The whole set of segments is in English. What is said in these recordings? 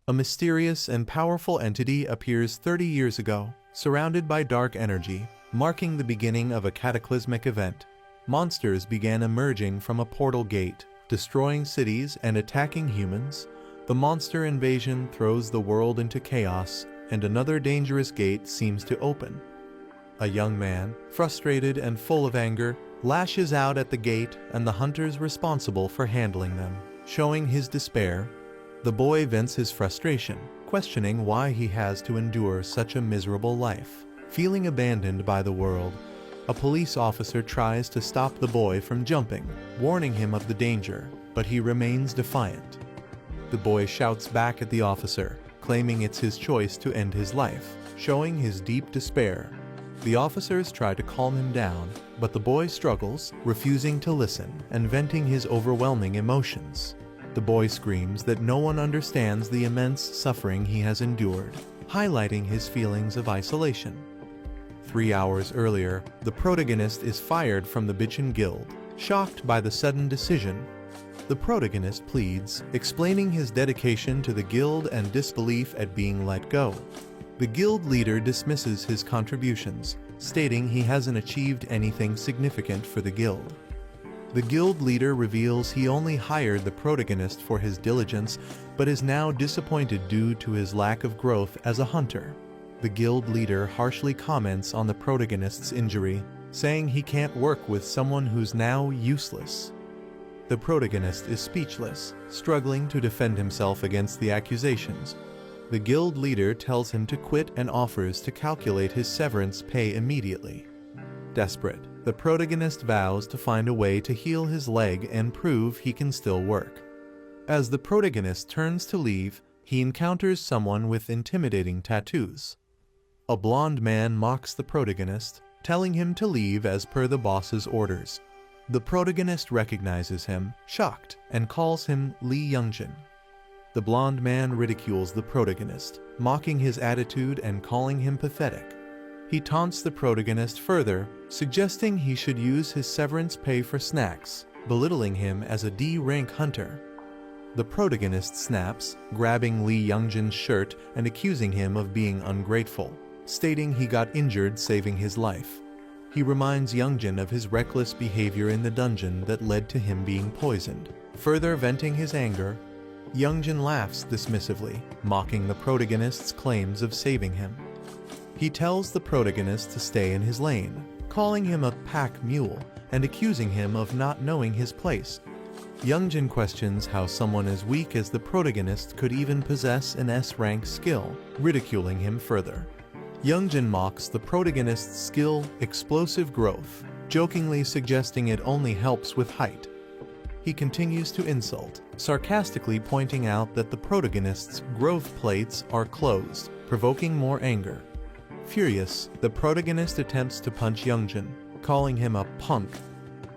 A mysterious and powerful entity appears 30 years ago, surrounded by dark energy, marking the beginning of a cataclysmic event. Monsters began emerging from a portal gate, destroying cities and attacking humans. The monster invasion throws the world into chaos, and another dangerous gate seems to open. A young man, frustrated and full of anger, lashes out at the gate and the hunters responsible for handling them. Showing his despair, the boy vents his frustration, questioning why he has to endure such a miserable life. Feeling abandoned by the world, a police officer tries to stop the boy from jumping, warning him of the danger, but he remains defiant. The boy shouts back at the officer, claiming it's his choice to end his life, showing his deep despair. The officers try to calm him down, but the boy struggles, refusing to listen and venting his overwhelming emotions. The boy screams that no one understands the immense suffering he has endured, highlighting his feelings of isolation. 3 hours earlier, the protagonist is fired from the Bitchin Guild, shocked by the sudden decision. The protagonist pleads, explaining his dedication to the guild and disbelief at being let go. The guild leader dismisses his contributions, stating he hasn't achieved anything significant for the guild. The guild leader reveals he only hired the protagonist for his diligence, but is now disappointed due to his lack of growth as a hunter. The guild leader harshly comments on the protagonist's injury, saying he can't work with someone who's now useless. The protagonist is speechless, struggling to defend himself against the accusations. The guild leader tells him to quit and offers to calculate his severance pay immediately. Desperate, the protagonist vows to find a way to heal his leg and prove he can still work. As the protagonist turns to leave, he encounters someone with intimidating tattoos. A blonde man mocks the protagonist, telling him to leave as per the boss's orders. The protagonist recognizes him, shocked, and calls him Lee Youngjin. The blonde man ridicules the protagonist, mocking his attitude and calling him pathetic. He taunts the protagonist further, suggesting he should use his severance pay for snacks, belittling him as a D-rank hunter. The protagonist snaps, grabbing Lee Youngjin's shirt and accusing him of being ungrateful, stating he got injured saving his life. He reminds Youngjin of his reckless behavior in the dungeon that led to him being poisoned. Further venting his anger, Youngjin laughs dismissively, mocking the protagonist's claims of saving him. He tells the protagonist to stay in his lane, calling him a pack mule and accusing him of not knowing his place. Youngjin questions how someone as weak as the protagonist could even possess an S-rank skill, ridiculing him further. Youngjin mocks the protagonist's skill, explosive growth, jokingly suggesting it only helps with height. He continues to insult, sarcastically pointing out that the protagonist's growth plates are closed, provoking more anger. Furious, the protagonist attempts to punch Youngjin, calling him a punk.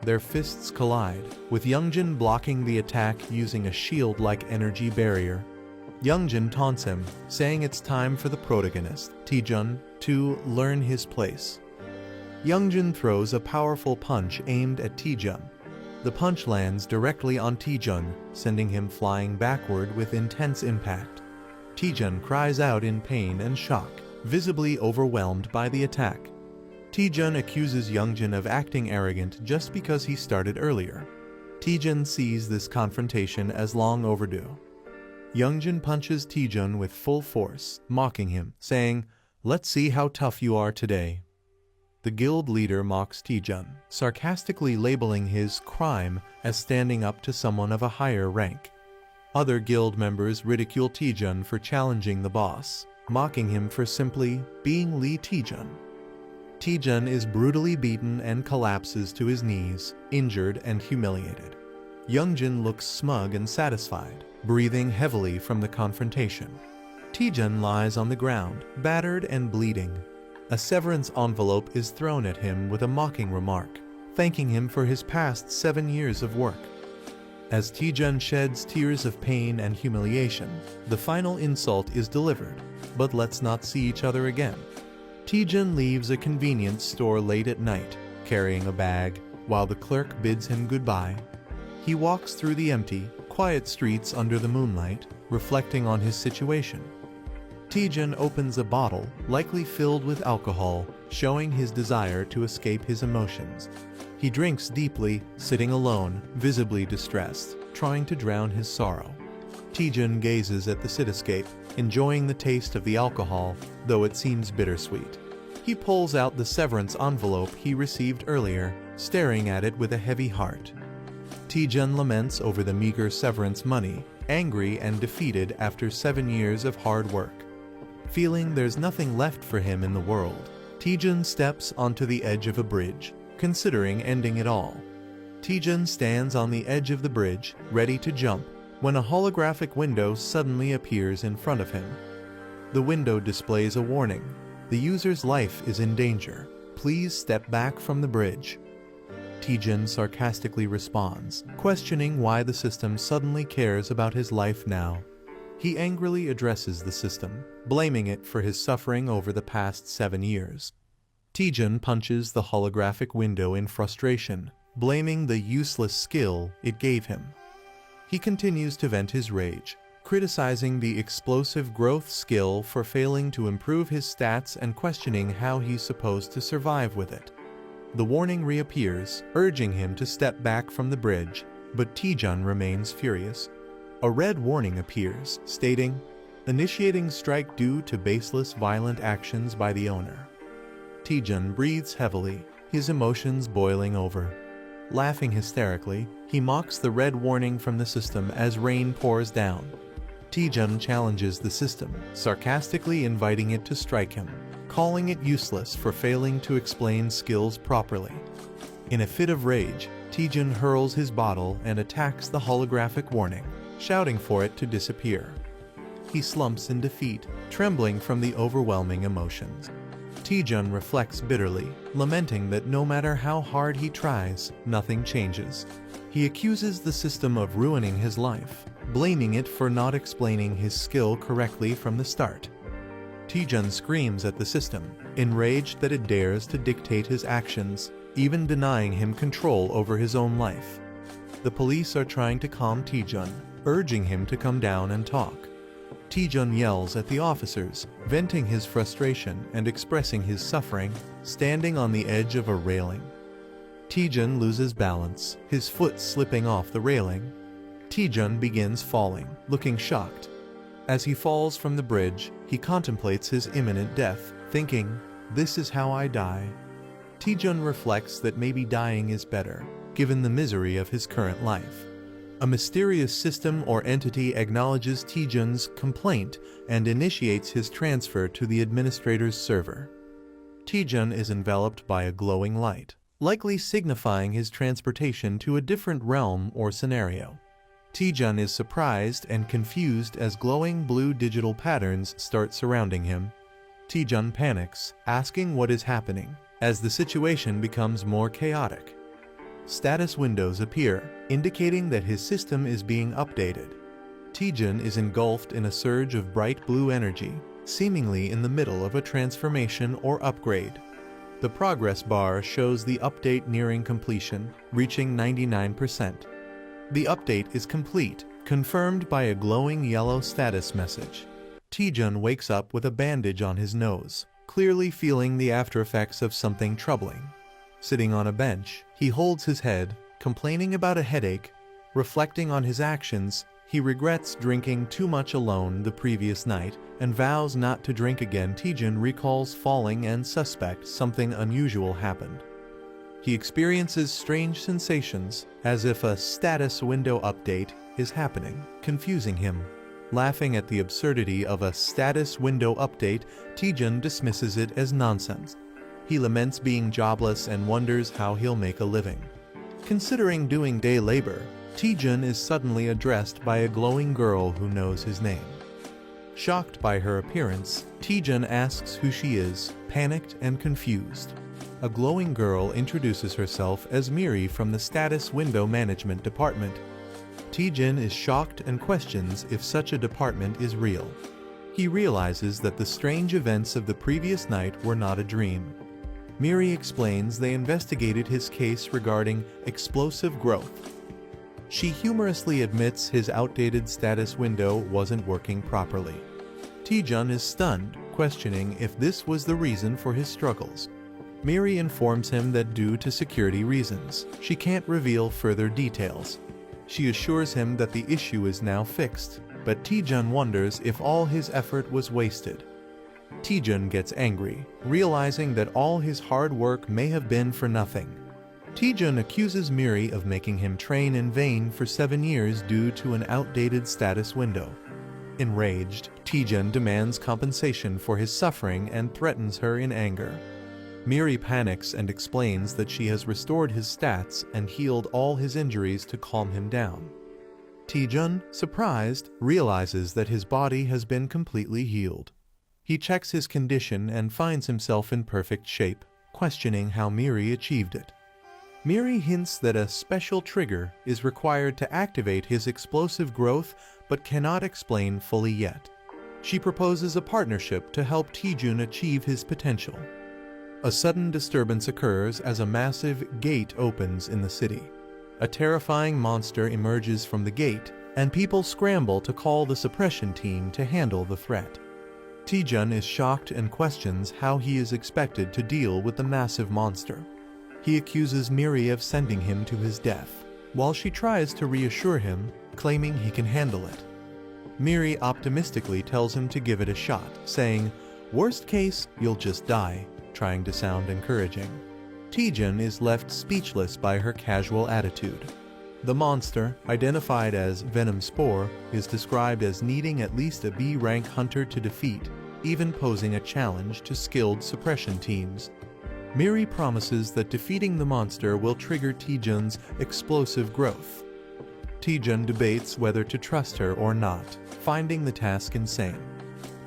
Their fists collide, with Youngjin blocking the attack using a shield-like energy barrier. Youngjin taunts him, saying it's time for the protagonist, Taejun, to learn his place. Youngjin throws a powerful punch aimed at Taejun. The punch lands directly on Taejun, sending him flying backward with intense impact. Taejun cries out in pain and shock, visibly overwhelmed by the attack. Taejun accuses Youngjin of acting arrogant just because he started earlier. Taejun sees this confrontation as long overdue. Youngjin punches Taejun with full force, mocking him, saying, "Let's see how tough you are today." The guild leader mocks Taejun, sarcastically labeling his crime as standing up to someone of a higher rank. Other guild members ridicule Taejun for challenging the boss, mocking him for simply being Lee Taejun. Taejun is brutally beaten and collapses to his knees, injured and humiliated. Youngjin looks smug and satisfied, breathing heavily from the confrontation. Taejun lies on the ground, battered and bleeding. A severance envelope is thrown at him with a mocking remark, thanking him for his past 7 years of work. As Taejun sheds tears of pain and humiliation, the final insult is delivered, but let's not see each other again. Taejun leaves a convenience store late at night, carrying a bag, while the clerk bids him goodbye. He walks through the empty, quiet streets under the moonlight, reflecting on his situation. Taejun opens a bottle, likely filled with alcohol, showing his desire to escape his emotions. He drinks deeply, sitting alone, visibly distressed, trying to drown his sorrow. Taejun gazes at the cityscape, enjoying the taste of the alcohol, though it seems bittersweet. He pulls out the severance envelope he received earlier, staring at it with a heavy heart. Taejun laments over the meager severance money, angry and defeated after 7 years of hard work. Feeling there's nothing left for him in the world, Taejun steps onto the edge of a bridge, considering ending it all. Taejun stands on the edge of the bridge, ready to jump, when a holographic window suddenly appears in front of him. The window displays a warning. The user's life is in danger. Please step back from the bridge. Taejun sarcastically responds, questioning why the system suddenly cares about his life now. He angrily addresses the system, blaming it for his suffering over the past 7 years. Taejun punches the holographic window in frustration, blaming the useless skill it gave him. He continues to vent his rage, criticizing the explosive growth skill for failing to improve his stats and questioning how he's supposed to survive with it. The warning reappears, urging him to step back from the bridge, but Taejun remains furious. A red warning appears, stating, "Initiating strike due to baseless violent actions by the owner." Taejun breathes heavily, his emotions boiling over. Laughing hysterically, he mocks the red warning from the system as rain pours down. Taejun challenges the system, sarcastically inviting it to strike him, calling it useless for failing to explain skills properly. In a fit of rage, Taejun hurls his bottle and attacks the holographic warning, shouting for it to disappear. He slumps in defeat, trembling from the overwhelming emotions. Taejun reflects bitterly, lamenting that no matter how hard he tries, nothing changes. He accuses the system of ruining his life, blaming it for not explaining his skill correctly from the start. Taejun screams at the system, enraged that it dares to dictate his actions, even denying him control over his own life. The police are trying to calm Taejun, urging him to come down and talk. Taejun yells at the officers, venting his frustration and expressing his suffering, standing on the edge of a railing. Taejun loses balance, his foot slipping off the railing. Taejun begins falling, looking shocked. As he falls from the bridge, he contemplates his imminent death, thinking, "This is how I die." Taejun reflects that maybe dying is better, given the misery of his current life. A mysterious system or entity acknowledges Taejun's complaint and initiates his transfer to the administrator's server. Taejun is enveloped by a glowing light, likely signifying his transportation to a different realm or scenario. Taejun is surprised and confused as glowing blue digital patterns start surrounding him. Taejun panics, asking what is happening, as the situation becomes more chaotic. Status windows appear, indicating that his system is being updated. Taejun is engulfed in a surge of bright blue energy, seemingly in the middle of a transformation or upgrade. The progress bar shows the update nearing completion, reaching 99%. The update is complete, confirmed by a glowing yellow status message. Taejun wakes up with a bandage on his nose, clearly feeling the aftereffects of something troubling. Sitting on a bench, he holds his head, complaining about a headache. Reflecting on his actions, he regrets drinking too much alone the previous night and vows not to drink again. Taejun recalls falling and suspects something unusual happened. He experiences strange sensations, as if a status window update is happening, confusing him. Laughing at the absurdity of a status window update, Taejun dismisses it as nonsense. He laments being jobless and wonders how he'll make a living. Considering doing day labor, Taejun is suddenly addressed by a glowing girl who knows his name. Shocked by her appearance, Taejun asks who she is, panicked and confused. A glowing girl introduces herself as Miri from the Status Window Management Department. Taejun is shocked and questions if such a department is real. He realizes that the strange events of the previous night were not a dream. Miri explains they investigated his case regarding explosive growth. She humorously admits his outdated status window wasn't working properly. Taejun is stunned, questioning if this was the reason for his struggles. Miri informs him that due to security reasons, she can't reveal further details. She assures him that the issue is now fixed, but Taejun wonders if all his effort was wasted. Taejun gets angry, realizing that all his hard work may have been for nothing. Taejun accuses Miri of making him train in vain for 7 years due to an outdated status window. Enraged, Taejun demands compensation for his suffering and threatens her in anger. Miri panics and explains that she has restored his stats and healed all his injuries to calm him down. Taejun, surprised, realizes that his body has been completely healed. He checks his condition and finds himself in perfect shape, questioning how Miri achieved it. Miri hints that a special trigger is required to activate his explosive growth but cannot explain fully yet. She proposes a partnership to help Taejun achieve his potential. A sudden disturbance occurs as a massive gate opens in the city. A terrifying monster emerges from the gate, and people scramble to call the suppression team to handle the threat. Taejun is shocked and questions how he is expected to deal with the massive monster. He accuses Miri of sending him to his death, while she tries to reassure him, claiming he can handle it. Miri optimistically tells him to give it a shot, saying, "Worst case, you'll just die," trying to sound encouraging. Taejun is left speechless by her casual attitude. The monster, identified as Venom Spore, is described as needing at least a B-rank hunter to defeat, even posing a challenge to skilled suppression teams. Miri promises that defeating the monster will trigger Taejun's explosive growth. Taejun debates whether to trust her or not, finding the task insane.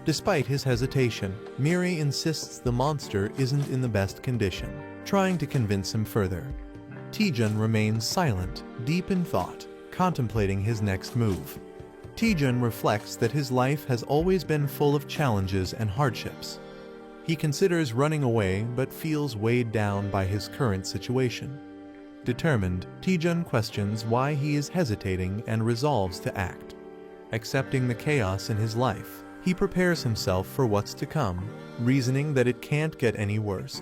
Despite his hesitation, Miri insists the monster isn't in the best condition, trying to convince him further. Taejun remains silent, deep in thought, contemplating his next move. Taejun reflects that his life has always been full of challenges and hardships. He considers running away but feels weighed down by his current situation. Determined, Taejun questions why he is hesitating and resolves to act. Accepting the chaos in his life, he prepares himself for what's to come, reasoning that it can't get any worse.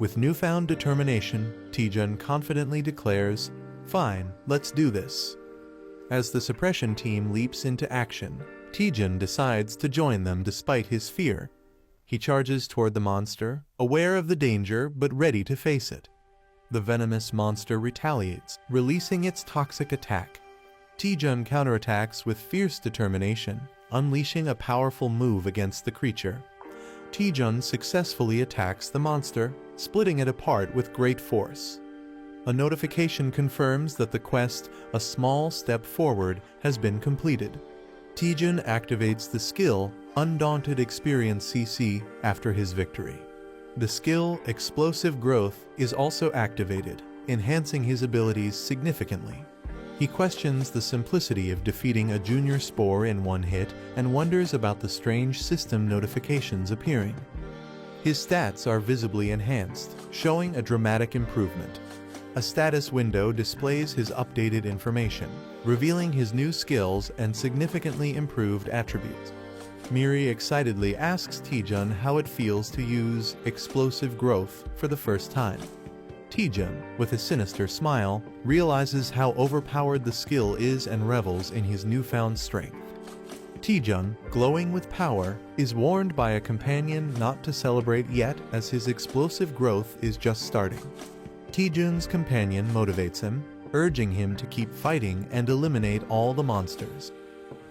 With newfound determination, Taejun confidently declares, "Fine, let's do this." As the suppression team leaps into action, Taejun decides to join them despite his fear. He charges toward the monster, aware of the danger but ready to face it. The venomous monster retaliates, releasing its toxic attack. Taejun counterattacks with fierce determination, unleashing a powerful move against the creature. Taejun successfully attacks the monster, splitting it apart with great force. A notification confirms that the quest, "A Small Step Forward," has been completed. Taejun activates the skill, Undaunted Experience CC, after his victory. The skill, Explosive Growth, is also activated, enhancing his abilities significantly. He questions the simplicity of defeating a junior spore in one hit and wonders about the strange system notifications appearing. His stats are visibly enhanced, showing a dramatic improvement. A status window displays his updated information, revealing his new skills and significantly improved attributes. Miri excitedly asks Taejun how it feels to use Explosive Growth for the first time. Taejun, with a sinister smile, realizes how overpowered the skill is and revels in his newfound strength. Taejun, glowing with power, is warned by a companion not to celebrate yet as his explosive growth is just starting. Taejun's companion motivates him, urging him to keep fighting and eliminate all the monsters.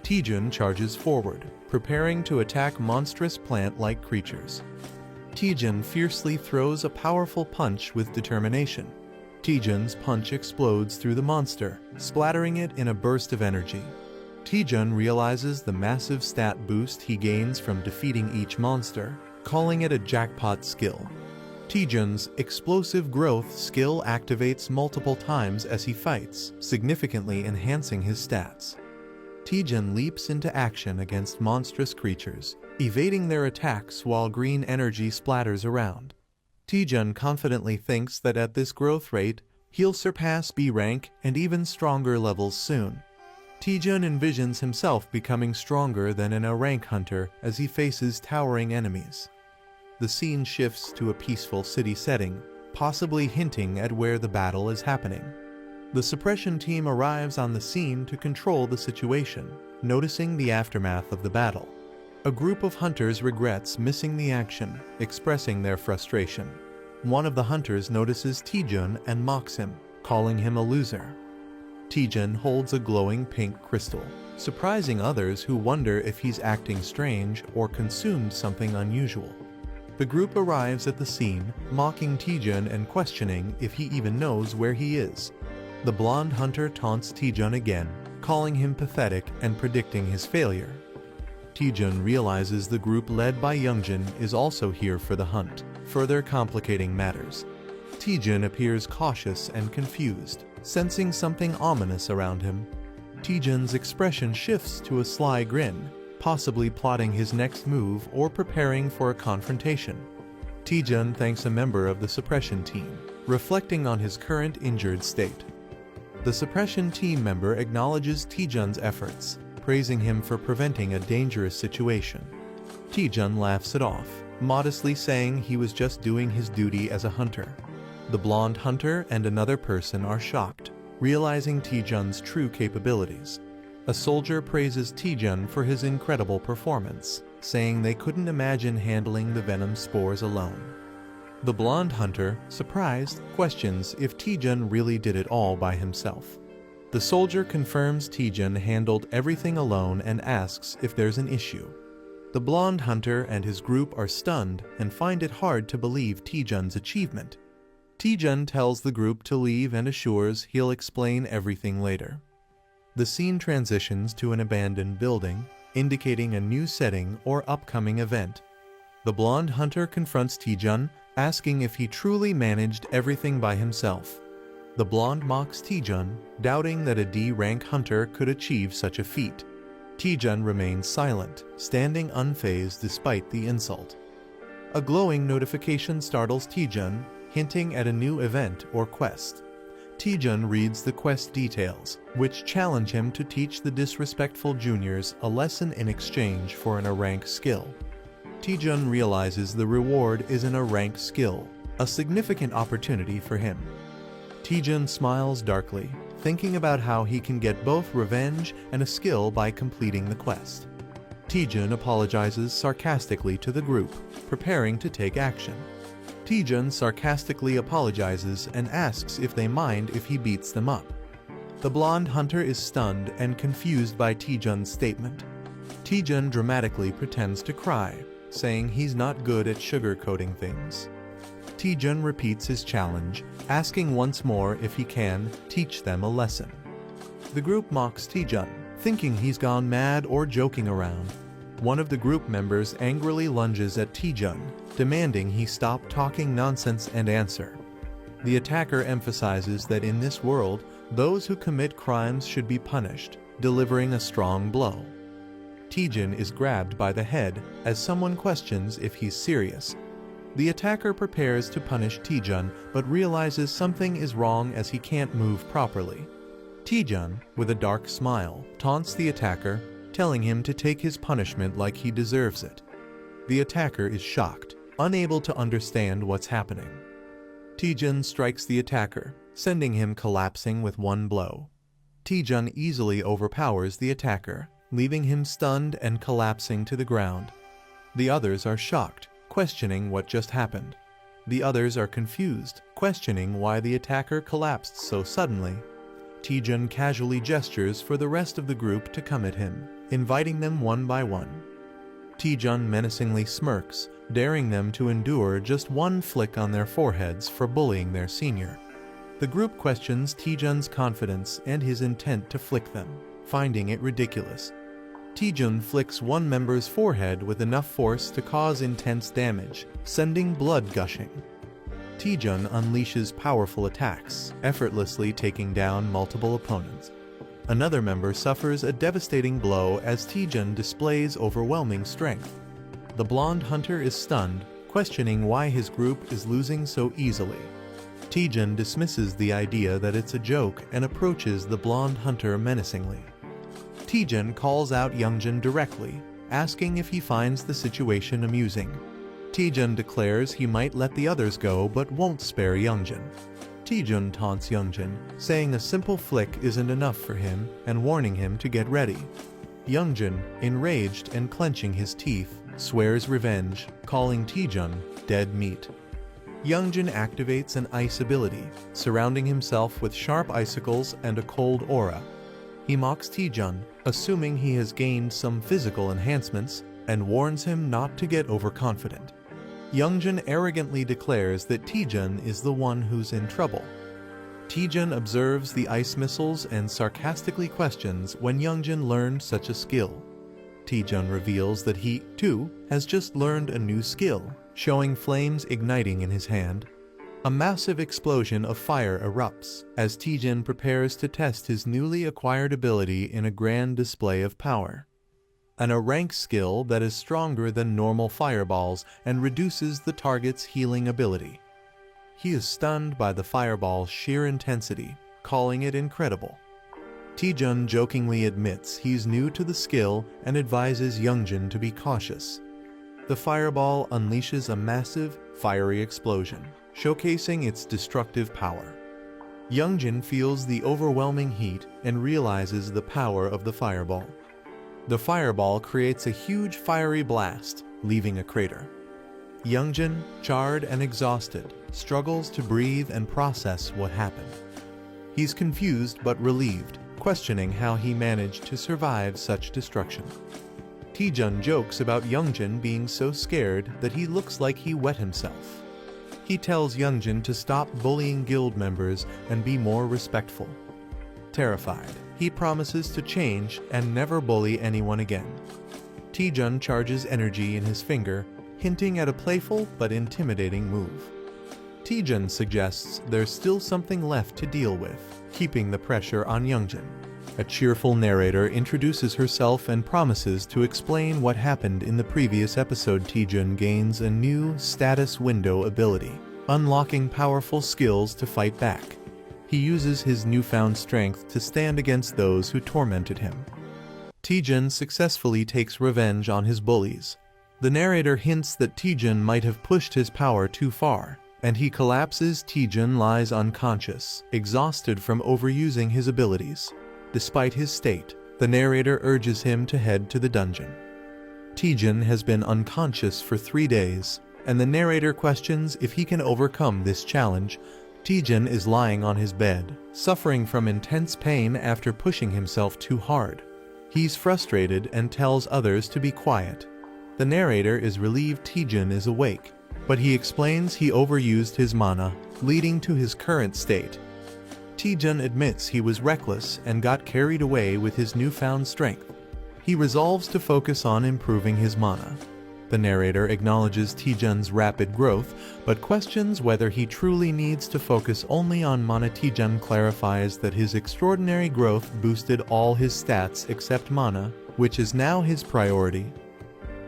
Taejun charges forward, preparing to attack monstrous plant-like creatures. Taejun fiercely throws a powerful punch with determination. Taejun's punch explodes through the monster, splattering it in a burst of energy. Taejun realizes the massive stat boost he gains from defeating each monster, calling it a jackpot skill. Taejun's Explosive Growth skill activates multiple times as he fights, significantly enhancing his stats. Taejun leaps into action against monstrous creatures, evading their attacks while green energy splatters around. Taejun confidently thinks that at this growth rate, He'll surpass B rank and even stronger levels soon. Taejun envisions himself becoming stronger than an A rank hunter as he faces towering enemies. The scene shifts to a peaceful city setting, possibly hinting at where the battle is happening. The suppression team arrives on the scene to control the situation, noticing the aftermath of the battle. A group of hunters regrets missing the action, expressing their frustration. One of the hunters notices Taejun and mocks him, calling him a loser. Taejun holds a glowing pink crystal, surprising others who wonder if he's acting strange or consumed something unusual. The group arrives at the scene, mocking Taejun and questioning if he even knows where he is. The blonde hunter taunts Taejun again, calling him pathetic and predicting his failure. Taejun realizes the group led by Youngjin is also here for the hunt, further complicating matters. Taejun appears cautious and confused, sensing something ominous around him. Taejun's expression shifts to a sly grin, possibly plotting his next move or preparing for a confrontation. Taejun thanks a member of the suppression team, reflecting on his current injured state. The suppression team member acknowledges Taejun's efforts, praising him for preventing a dangerous situation. Taejun laughs it off, modestly saying he was just doing his duty as a hunter. The blonde hunter and another person are shocked, realizing Taejun's true capabilities. A soldier praises Taejun for his incredible performance, saying they couldn't imagine handling the venom spores alone. The blonde hunter, surprised, questions if Taejun really did it all by himself. The soldier confirms Taejun handled everything alone and asks if there's an issue. The blonde hunter and his group are stunned and find it hard to believe Taejun's achievement. Taejun tells the group to leave and assures he'll explain everything later. The scene transitions to an abandoned building, indicating a new setting or upcoming event. The blonde hunter confronts Taejun, asking if he truly managed everything by himself. The blonde mocks Taejun, doubting that a D-rank hunter could achieve such a feat. Taejun remains silent, standing unfazed despite the insult. A glowing notification startles Taejun, hinting at a new event or quest. Taejun reads the quest details, which challenge him to teach the disrespectful juniors a lesson in exchange for an A-rank skill. Taejun realizes the reward is an A-rank skill, a significant opportunity for him. Taejun smiles darkly, thinking about how he can get both revenge and a skill by completing the quest. Taejun apologizes sarcastically to the group, preparing to take action. Taejun sarcastically apologizes and asks if they mind if he beats them up. The blonde hunter is stunned and confused by Taejun's statement. Taejun dramatically pretends to cry, saying he's not good at sugarcoating things. Taejun repeats his challenge, asking once more if he can teach them a lesson. The group mocks Taejun, thinking he's gone mad or joking around. One of the group members angrily lunges at Taejun, demanding he stop talking nonsense and answer. The attacker emphasizes that in this world, those who commit crimes should be punished, delivering a strong blow. Taejun is grabbed by the head as someone questions if he's serious. The attacker prepares to punish Taejun but realizes something is wrong as he can't move properly. Taejun, with a dark smile, taunts the attacker, telling him to take his punishment like he deserves it. The attacker is shocked, unable to understand what's happening. Taejun strikes the attacker, sending him collapsing with one blow. Taejun easily overpowers the attacker, leaving him stunned and collapsing to the ground. The others are shocked, questioning what just happened. The others are confused, questioning why the attacker collapsed so suddenly. Taejun casually gestures for the rest of the group to come at him, inviting them one by one. Taejun menacingly smirks, daring them to endure just one flick on their foreheads for bullying their senior. The group questions Taejun's confidence and his intent to flick them, finding it ridiculous. Taejun flicks one member's forehead with enough force to cause intense damage, sending blood gushing. Taejun unleashes powerful attacks, effortlessly taking down multiple opponents. Another member suffers a devastating blow as Taejun displays overwhelming strength. The blonde hunter is stunned, questioning why his group is losing so easily. Taejun dismisses the idea that it's a joke and approaches the blonde hunter menacingly. Taejun calls out Youngjin directly, asking if he finds the situation amusing. Taejun declares he might let the others go but won't spare Youngjin. Taejun taunts Youngjin, saying a simple flick isn't enough for him and warning him to get ready. Youngjin, enraged and clenching his teeth, swears revenge, calling Taejun dead meat. Youngjin activates an ice ability, surrounding himself with sharp icicles and a cold aura. He mocks Taejun, assuming he has gained some physical enhancements, and warns him not to get overconfident. Youngjin arrogantly declares that Taejun is the one who's in trouble. Taejun observes the ice missiles and sarcastically questions when Youngjin learned such a skill. Taejun reveals that he, too, has just learned a new skill, showing flames igniting in his hand. A massive explosion of fire erupts as Taejun prepares to test his newly acquired ability in a grand display of power. A rank skill that is stronger than normal fireballs and reduces the target's healing ability. He is stunned by the fireball's sheer intensity, calling it incredible. Taejun jokingly admits he's new to the skill and advises Youngjin to be cautious. The fireball unleashes a massive, fiery explosion, showcasing its destructive power. Youngjin feels the overwhelming heat and realizes the power of the fireball. The fireball creates a huge fiery blast, leaving a crater. Youngjin, charred and exhausted, struggles to breathe and process what happened. He's confused but relieved, questioning how he managed to survive such destruction. Taejun jokes about Youngjin being so scared that he looks like he wet himself. He tells Youngjin to stop bullying guild members and be more respectful. Terrified, he promises to change and never bully anyone again. Taejun charges energy in his finger, hinting at a playful but intimidating move. Taejun suggests there's still something left to deal with, keeping the pressure on Youngjin. A cheerful narrator introduces herself and promises to explain what happened in the previous episode. Taejun gains a new status window ability, unlocking powerful skills to fight back. He uses his newfound strength to stand against those who tormented him. Taejun successfully takes revenge on his bullies. The narrator hints that Taejun might have pushed his power too far, and he collapses. Taejun lies unconscious, exhausted from overusing his abilities. Despite his state, the narrator urges him to head to the dungeon. Taejun has been unconscious for 3 days, and the narrator questions if he can overcome this challenge. Taejun is lying on his bed, suffering from intense pain after pushing himself too hard. He's frustrated and tells others to be quiet. The narrator is relieved Taejun is awake, but he explains he overused his mana, leading to his current state. Taejun admits he was reckless and got carried away with his newfound strength. He resolves to focus on improving his mana. The narrator acknowledges Taejun's rapid growth, but questions whether he truly needs to focus only on mana. Taejun clarifies that his extraordinary growth boosted all his stats except mana, which is now his priority.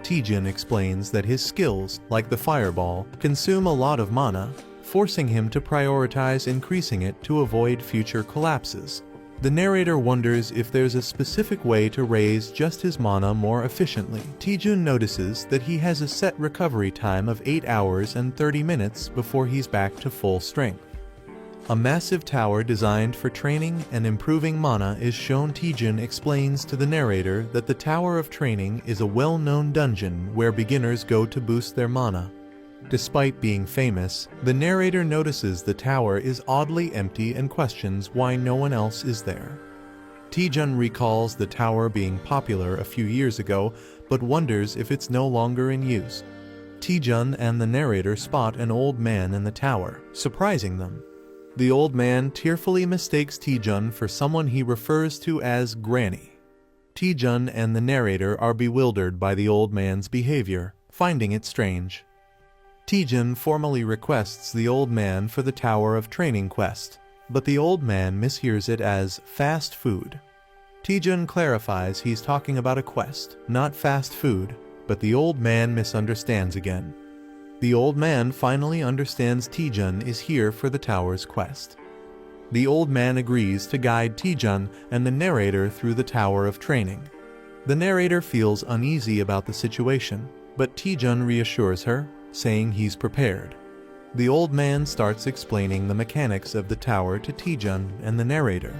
Taejun explains that his skills, like the fireball, consume a lot of mana, forcing him to prioritize increasing it to avoid future collapses. The narrator wonders if there's a specific way to raise just his mana more efficiently. Taejun notices that he has a set recovery time of 8 hours and 30 minutes before he's back to full strength. A massive tower designed for training and improving mana is shown. Taejun explains to the narrator that the Tower of Training is a well-known dungeon where beginners go to boost their mana. Despite being famous, the narrator notices the tower is oddly empty and questions why no one else is there. Taejun recalls the tower being popular a few years ago, but wonders if it's no longer in use. Taejun and the narrator spot an old man in the tower, surprising them. The old man tearfully mistakes Taejun for someone he refers to as Granny. Taejun and the narrator are bewildered by the old man's behavior, finding it strange. Taejun formally requests the old man for the Tower of Training quest, but the old man mishears it as fast food. Taejun clarifies he's talking about a quest, not fast food, but the old man misunderstands again. The old man finally understands Taejun is here for the tower's quest. The old man agrees to guide Taejun and the narrator through the tower of training. The narrator feels uneasy about the situation, but Taejun reassures her, saying he's prepared. The old man starts explaining the mechanics of the tower to Taejun and the narrator.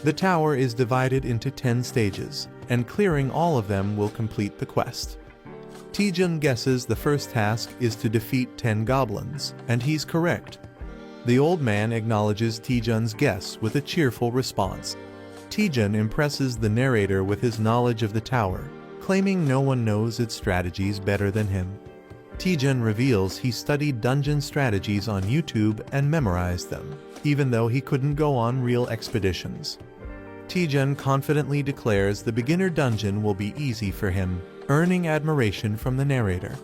The tower is divided into 10 stages, and clearing all of them will complete the quest. Taejun guesses the first task is to defeat 10 goblins, and he's correct. The old man acknowledges Taejun's guess with a cheerful response. Taejun impresses the narrator with his knowledge of the tower, claiming no one knows its strategies better than him. Taejun reveals he studied dungeon strategies on YouTube and memorized them, even though he couldn't go on real expeditions. Taejun confidently declares the beginner dungeon will be easy for him, earning admiration from the narrator.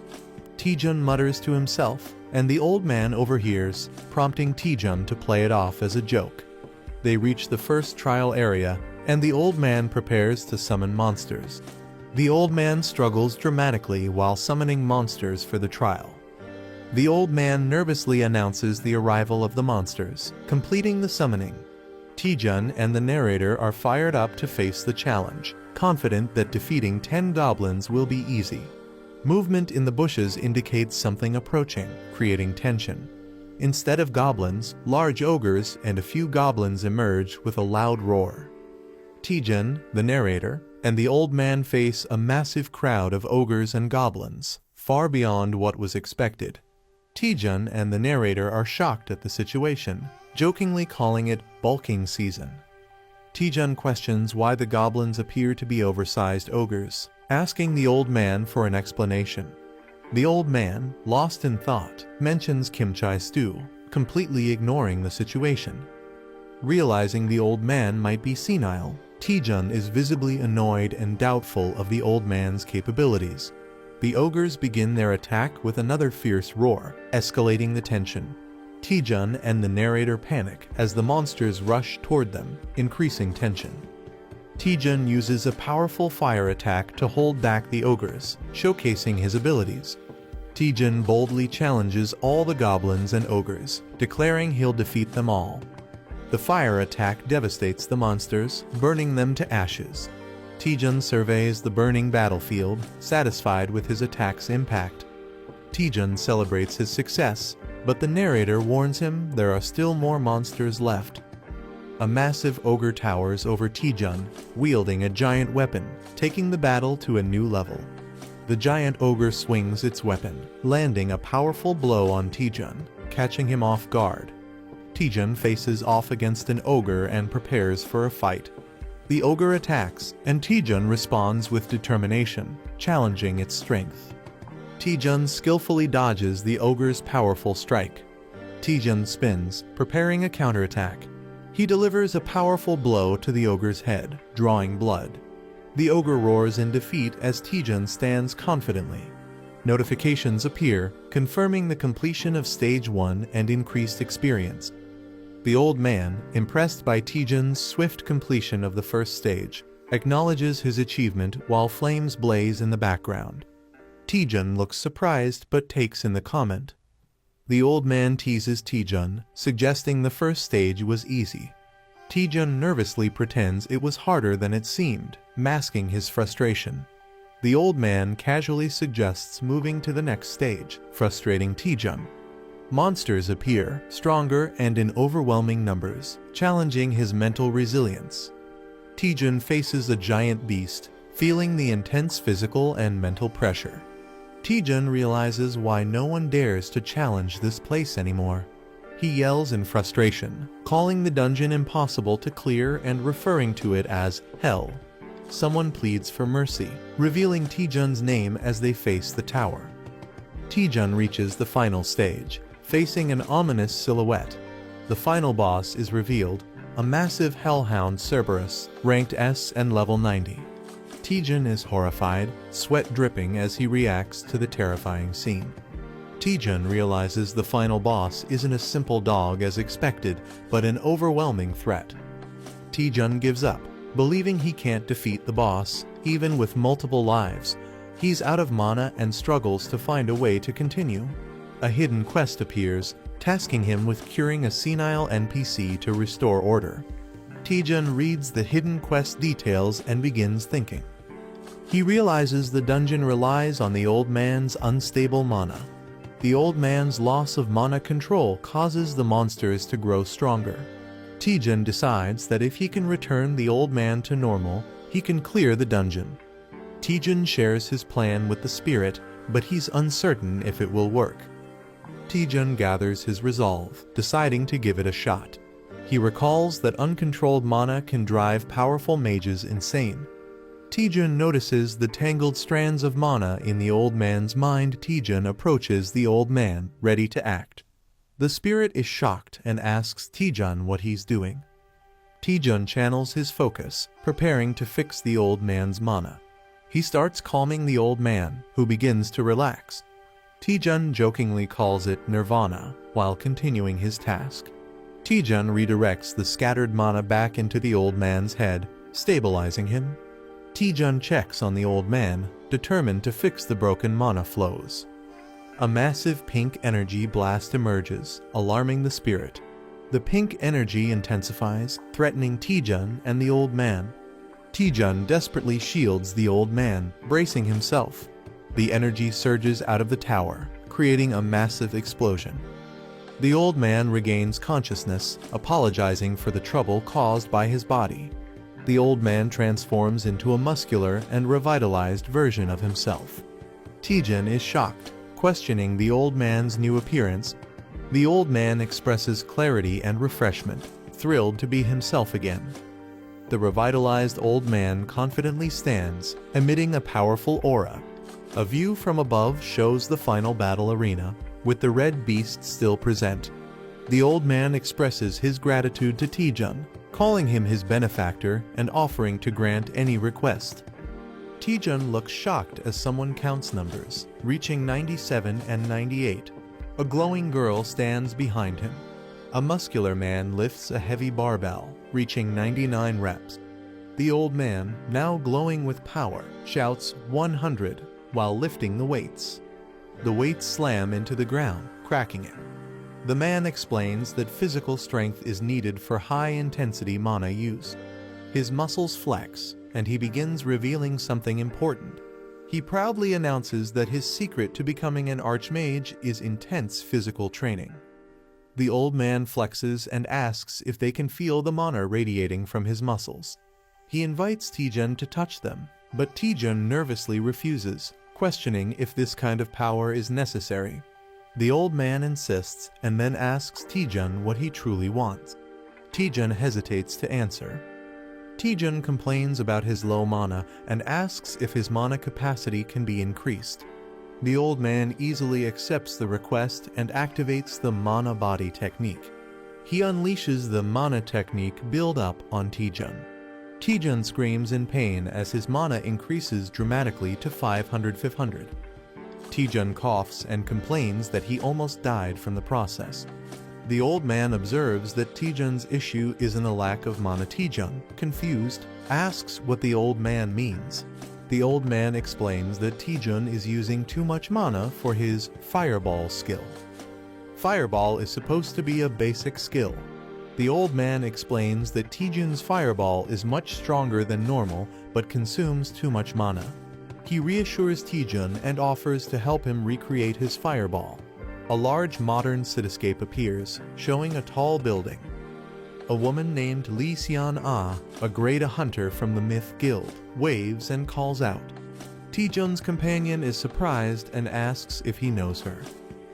Taejun mutters to himself, and the old man overhears, prompting Taejun to play it off as a joke. They reach the first trial area, and the old man prepares to summon monsters. The old man struggles dramatically while summoning monsters for the trial. The old man nervously announces the arrival of the monsters, completing the summoning. Taejun and the narrator are fired up to face the challenge, confident that defeating 10 goblins will be easy. Movement in the bushes indicates something approaching, creating tension. Instead of goblins, large ogres and a few goblins emerge with a loud roar. Taejun, the narrator, and the old man face a massive crowd of ogres and goblins, far beyond what was expected. Taejun and the narrator are shocked at the situation, jokingly calling it bulking season. Taejun questions why the goblins appear to be oversized ogres, asking the old man for an explanation. The old man, lost in thought, mentions kimchi stew, completely ignoring the situation. Realizing the old man might be senile, Taejun is visibly annoyed and doubtful of the old man's capabilities. The ogres begin their attack with another fierce roar, escalating the tension. Taejun and the narrator panic as the monsters rush toward them, increasing tension. Taejun uses a powerful fire attack to hold back the ogres, showcasing his abilities. Taejun boldly challenges all the goblins and ogres, declaring he'll defeat them all. The fire attack devastates the monsters, burning them to ashes. Taejun surveys the burning battlefield, satisfied with his attack's impact. Taejun celebrates his success, but the narrator warns him there are still more monsters left. A massive ogre towers over Taejun, wielding a giant weapon, taking the battle to a new level. The giant ogre swings its weapon, landing a powerful blow on Taejun, catching him off guard. Taejun faces off against an ogre and prepares for a fight. The ogre attacks, and Taejun responds with determination, challenging its strength. Taejun skillfully dodges the ogre's powerful strike. Taejun spins, preparing a counterattack. He delivers a powerful blow to the ogre's head, drawing blood. The ogre roars in defeat as Taejun stands confidently. Notifications appear, confirming the completion of Stage 1 and increased experience. The old man, impressed by Taejun's swift completion of the first stage, acknowledges his achievement while flames blaze in the background. Taejun looks surprised but takes in the comment. The old man teases Taejun, suggesting the first stage was easy. Taejun nervously pretends it was harder than it seemed, masking his frustration. The old man casually suggests moving to the next stage, frustrating Taejun. Monsters appear, stronger and in overwhelming numbers, challenging his mental resilience. Taejun faces a giant beast, feeling the intense physical and mental pressure. Taejun realizes why no one dares to challenge this place anymore. He yells in frustration, calling the dungeon impossible to clear and referring to it as hell. Someone pleads for mercy, revealing Taejun's name as they face the tower. Taejun reaches the final stage, facing an ominous silhouette. The final boss is revealed, a massive hellhound Cerberus, ranked S and level 90. Taejun is horrified, sweat dripping as he reacts to the terrifying scene. Taejun realizes the final boss isn't a simple dog as expected, but an overwhelming threat. Taejun gives up, believing he can't defeat the boss, even with multiple lives. He's out of mana and struggles to find a way to continue. A hidden quest appears, tasking him with curing a senile NPC to restore order. Taejun reads the hidden quest details and begins thinking. He realizes the dungeon relies on the old man's unstable mana. The old man's loss of mana control causes the monsters to grow stronger. Taejun decides that if he can return the old man to normal, he can clear the dungeon. Taejun shares his plan with the spirit, but he's uncertain if it will work. Taejun gathers his resolve, deciding to give it a shot. He recalls that uncontrolled mana can drive powerful mages insane. Taejun notices the tangled strands of mana in the old man's mind. Taejun approaches the old man, ready to act. The spirit is shocked and asks Taejun what he's doing. Taejun channels his focus, preparing to fix the old man's mana. He starts calming the old man, who begins to relax. Taejun jokingly calls it nirvana, while continuing his task. Taejun redirects the scattered mana back into the old man's head, stabilizing him. Taejun checks on the old man, determined to fix the broken mana flows. A massive pink energy blast emerges, alarming the spirit. The pink energy intensifies, threatening Taejun and the old man. Taejun desperately shields the old man, bracing himself. The energy surges out of the tower, creating a massive explosion. The old man regains consciousness, apologizing for the trouble caused by his body. The old man transforms into a muscular and revitalized version of himself. Taejun is shocked, questioning the old man's new appearance. The old man expresses clarity and refreshment, thrilled to be himself again. The revitalized old man confidently stands, emitting a powerful aura. A view from above shows the final battle arena, with the red beast still present. The old man expresses his gratitude to Taejun, calling him his benefactor and offering to grant any request. Taejun looks shocked as someone counts numbers, reaching 97 and 98. A glowing girl stands behind him. A muscular man lifts a heavy barbell, reaching 99 reps. The old man, now glowing with power, shouts 100 while lifting the weights. The weights slam into the ground, cracking it. The man explains that physical strength is needed for high-intensity mana use. His muscles flex, and he begins revealing something important. He proudly announces that his secret to becoming an archmage is intense physical training. The old man flexes and asks if they can feel the mana radiating from his muscles. He invites Taejun to touch them, but Taejun nervously refuses, questioning if this kind of power is necessary. The old man insists and then asks Taejun what he truly wants. Taejun hesitates to answer. Taejun complains about his low mana and asks if his mana capacity can be increased. The old man easily accepts the request and activates the mana body technique. He unleashes the mana technique build-up on Taejun. Taejun screams in pain as his mana increases dramatically to 500. Taejun coughs and complains that he almost died from the process. The old man observes that Taejun's issue isn't a lack of mana. Taejun, confused, asks what the old man means. The old man explains that Taejun is using too much mana for his Fireball skill. Fireball is supposed to be a basic skill. The old man explains that Taejun's Fireball is much stronger than normal but consumes too much mana. He reassures Taejun and offers to help him recreate his Fireball. A large modern cityscape appears, showing a tall building. A woman named Lee Seon-ah, a grade A hunter from the Myth Guild, waves and calls out. Taejun's companion is surprised and asks if he knows her.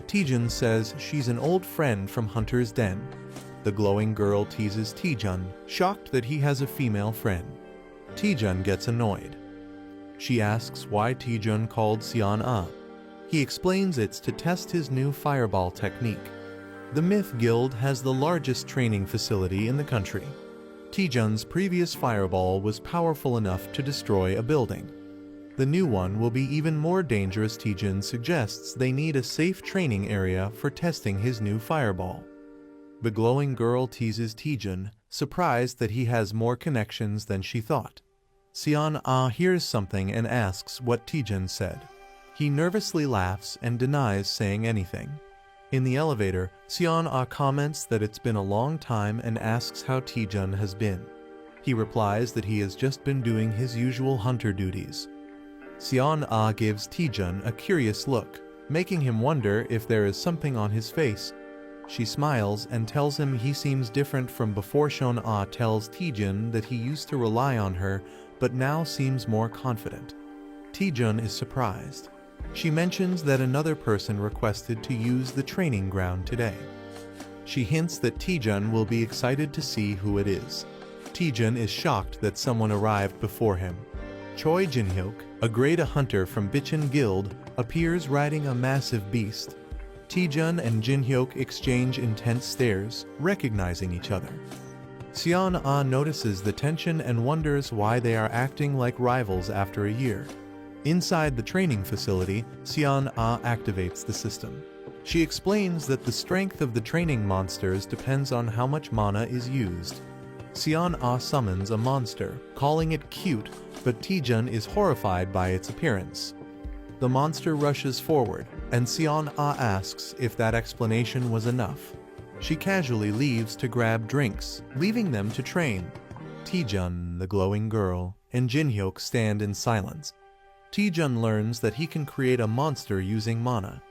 Taejun says she's an old friend from Hunter's Den. The glowing girl teases Taejun, shocked that he has a female friend. Taejun gets annoyed. She asks why Taejun called Seon-ah. He explains it's to test his new Fireball technique. The Myth Guild has the largest training facility in the country. Taejun's previous Fireball was powerful enough to destroy a building. The new one will be even more dangerous. Taejun suggests they need a safe training area for testing his new Fireball. The glowing girl teases Taejun, surprised that he has more connections than she thought. Seon-ah hears something and asks what Taejun said. He nervously laughs and denies saying anything. In the elevator, Seon-ah comments that it's been a long time and asks how Taejun has been. He replies that he has just been doing his usual hunter duties. Seon-ah gives Taejun a curious look, making him wonder if there is something on his face. She smiles and tells him he seems different from before. Seon-ah tells Taejun that he used to rely on her, but now seems more confident. Taejun is surprised. She mentions that another person requested to use the training ground today. She hints that Taejun will be excited to see who it is. Taejun is shocked that someone arrived before him. Choi Jin-hyuk, a grade A hunter from Bichon Guild, appears riding a massive beast. Taejun and Jin-hyuk exchange intense stares, recognizing each other. Seon-ah notices the tension and wonders why they are acting like rivals after a year. Inside the training facility, Seon-ah activates the system. She explains that the strength of the training monsters depends on how much mana is used. Seon-ah summons a monster, calling it cute, but Taejun is horrified by its appearance. The monster rushes forward, and Seon-ah asks if that explanation was enough. She casually leaves to grab drinks, leaving them to train. Taejun, the glowing girl, and Jin-hyuk stand in silence. Taejun learns that he can create a monster using mana.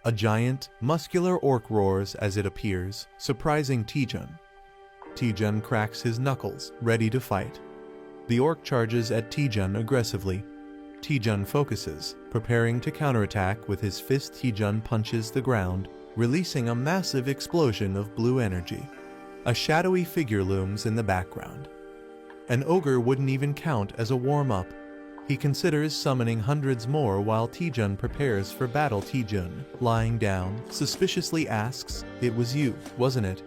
A giant, muscular orc roars as it appears, surprising Taejun. Taejun cracks his knuckles, ready to fight. The orc charges at Taejun aggressively. Taejun focuses, preparing to counterattack with his fist. Taejun punches the ground, releasing a massive explosion of blue energy. A shadowy figure looms in the background. An ogre wouldn't even count as a warm-up. He considers summoning hundreds more while Taejun prepares for battle. Taejun, lying down, suspiciously asks, "It was you, wasn't it?"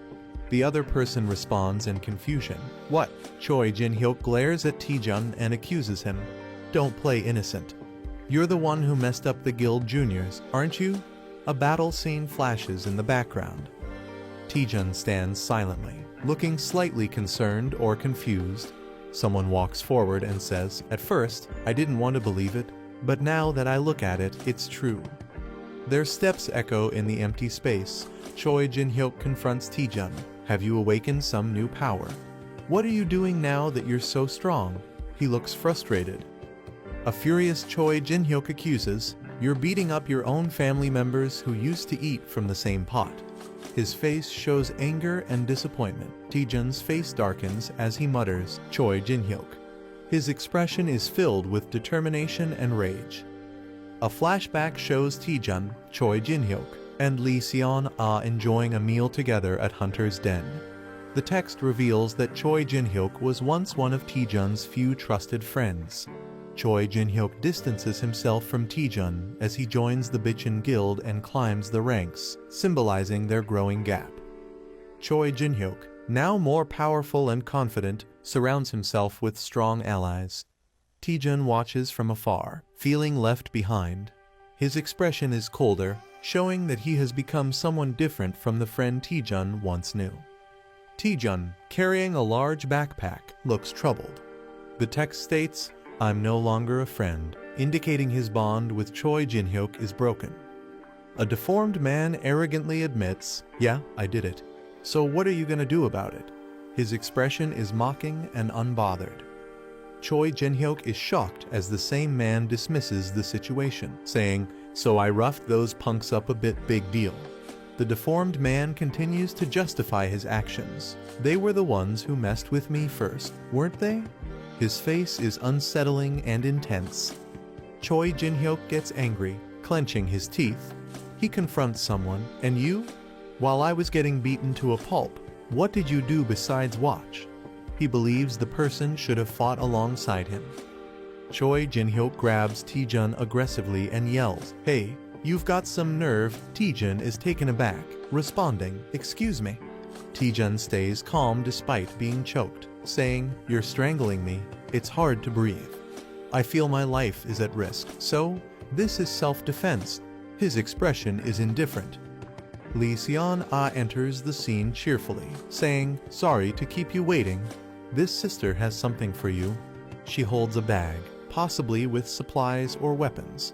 The other person responds in confusion. "What?" Choi Jin-hyuk glares at Taejun and accuses him. "Don't play innocent. You're the one who messed up the guild juniors, aren't you?" A battle scene flashes in the background. Taejun stands silently, looking slightly concerned or confused. Someone walks forward and says, "At first, I didn't want to believe it, but now that I look at it, it's true." Their steps echo in the empty space. Choi Jin-hyuk confronts Taejun. "Have you awakened some new power? What are you doing now that you're so strong?" He looks frustrated. A furious Choi Jin-hyuk accuses, "You're beating up your own family members who used to eat from the same pot." His face shows anger and disappointment. Taejun's face darkens as he mutters, "Choi Jin-hyuk." His expression is filled with determination and rage. A flashback shows Taejun, Choi Jin-hyuk, and Lee Seon-ah enjoying a meal together at Hunter's Den. The text reveals that Choi Jin-hyuk was once one of Taejun's few trusted friends. Choi Jin-hyuk distances himself from Taejun as he joins the Bichon Guild and climbs the ranks, symbolizing their growing gap. Choi Jin-hyuk, now more powerful and confident, surrounds himself with strong allies. Taejun watches from afar, feeling left behind. His expression is colder, showing that he has become someone different from the friend Taejun once knew. Taejun, carrying a large backpack, looks troubled. The text states, "I'm no longer a friend," indicating his bond with Choi Jin-hyuk is broken. A deformed man arrogantly admits, "Yeah, I did it. So what are you gonna do about it?" His expression is mocking and unbothered. Choi Jin-hyuk is shocked as the same man dismisses the situation, saying, "So I roughed those punks up a bit, big deal." The deformed man continues to justify his actions. "They were the ones who messed with me first, weren't they?" His face is unsettling and intense. Choi Jin-hyuk gets angry, clenching his teeth. He confronts someone, "And you? While I was getting beaten to a pulp, what did you do besides watch?" He believes the person should have fought alongside him. Choi Jin-hyuk grabs Taejun aggressively and yells, "Hey, you've got some nerve." Taejun is taken aback, responding, "Excuse me." Taejun stays calm despite being choked, saying, "You're strangling me. It's hard to breathe. I feel my life is at risk, so this is self-defense." His expression is indifferent. Lee Seon-ah enters the scene cheerfully, saying, "Sorry to keep you waiting. This sister has something for you." She holds a bag, possibly with supplies or weapons.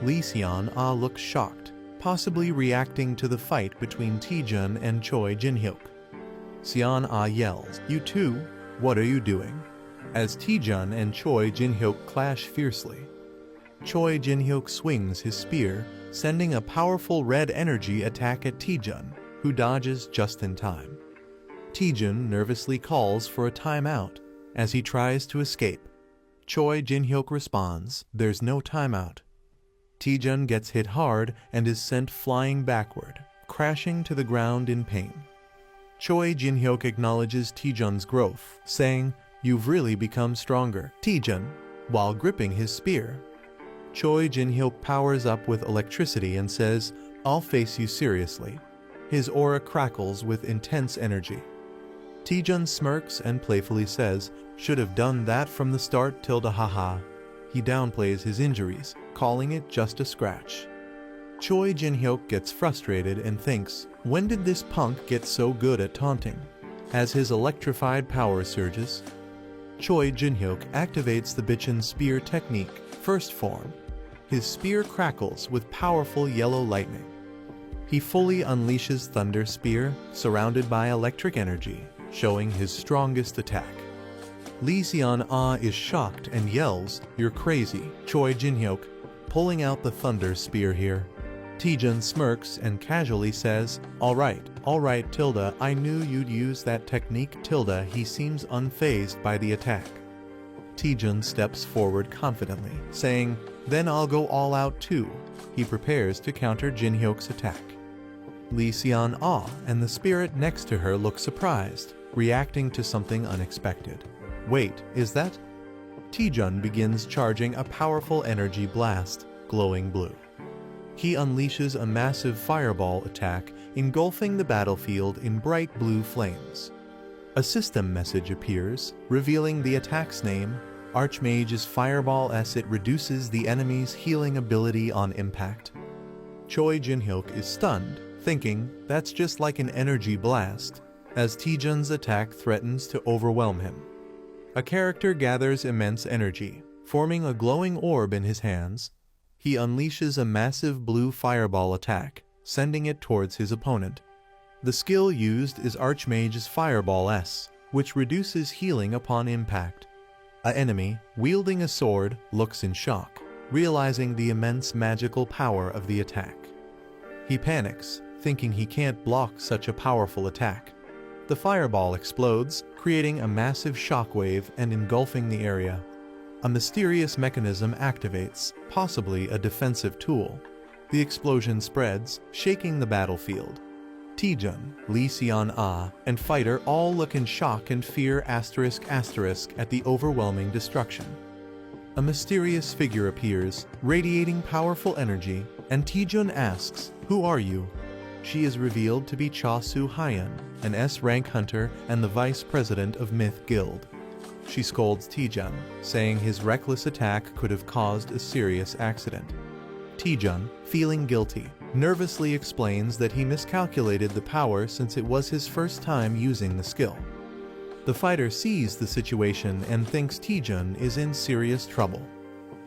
Lee Seon-ah looks shocked, possibly reacting to the fight between Taejun and Choi Jin-hyuk. Seon-ah yells, "You too? What are you doing?" as Taejun and Choi Jin-hyuk clash fiercely. Choi Jin-hyuk swings his spear, sending a powerful red energy attack at Taejun, who dodges just in time. Taejun nervously calls for a timeout as he tries to escape. Choi Jin-hyuk responds, "There's no timeout." Taejun gets hit hard and is sent flying backward, crashing to the ground in pain. Choi Jin-hyuk acknowledges Taejun's growth, saying, "You've really become stronger, Taejun," while gripping his spear. Choi Jin-hyuk powers up with electricity and says, "I'll face you seriously." His aura crackles with intense energy. Taejun smirks and playfully says, "Should have done that from the start, tilde haha." He downplays his injuries, calling it just a scratch. Choi Jin-hyuk gets frustrated and thinks, when did this punk get so good at taunting? As his electrified power surges, Choi Jin-hyuk activates the Bichin spear technique, first form. His spear crackles with powerful yellow lightning. He fully unleashes Thunder Spear, surrounded by electric energy, showing his strongest attack. Lee Seon-ah is shocked and yells, "You're crazy, Choi Jin-hyuk, pulling out the Thunder Spear here." Taejun smirks and casually says, all right, tilde, I knew you'd use that technique, tilde." He seems unfazed by the attack. Taejun steps forward confidently, saying, "Then I'll go all out too." He prepares to counter Jin-hyuk's attack. Lee Seon-ah and the spirit next to her look surprised, reacting to something unexpected. Wait, is that? Taejun begins charging a powerful energy blast, glowing blue. He unleashes a massive fireball attack, engulfing the battlefield in bright blue flames. A system message appears, revealing the attack's name, Archmage's Fireball S. It reduces the enemy's healing ability on impact. Choi Jin-hyuk is stunned, thinking, that's just like an energy blast, as Taejun's attack threatens to overwhelm him. A character gathers immense energy, forming a glowing orb in his hands. He unleashes a massive blue fireball attack, sending it towards his opponent. The skill used is Archmage's Fireball S, which reduces healing upon impact. An enemy, wielding a sword, looks in shock, realizing the immense magical power of the attack. He panics, thinking he can't block such a powerful attack. The fireball explodes, creating a massive shockwave and engulfing the area. A mysterious mechanism activates, possibly a defensive tool. The explosion spreads, shaking the battlefield. Taejun, Lee Seon-ah, and Fighter all look in shock and fear *** at the overwhelming destruction. A mysterious figure appears, radiating powerful energy, and Taejun asks, "Who are you?" She is revealed to be Cha Soo-hyun, an S-rank hunter and the vice president of Myth Guild. She scolds Taejun, saying his reckless attack could have caused a serious accident. Taejun, feeling guilty, nervously explains that he miscalculated the power since it was his first time using the skill. The fighter sees the situation and thinks Taejun is in serious trouble.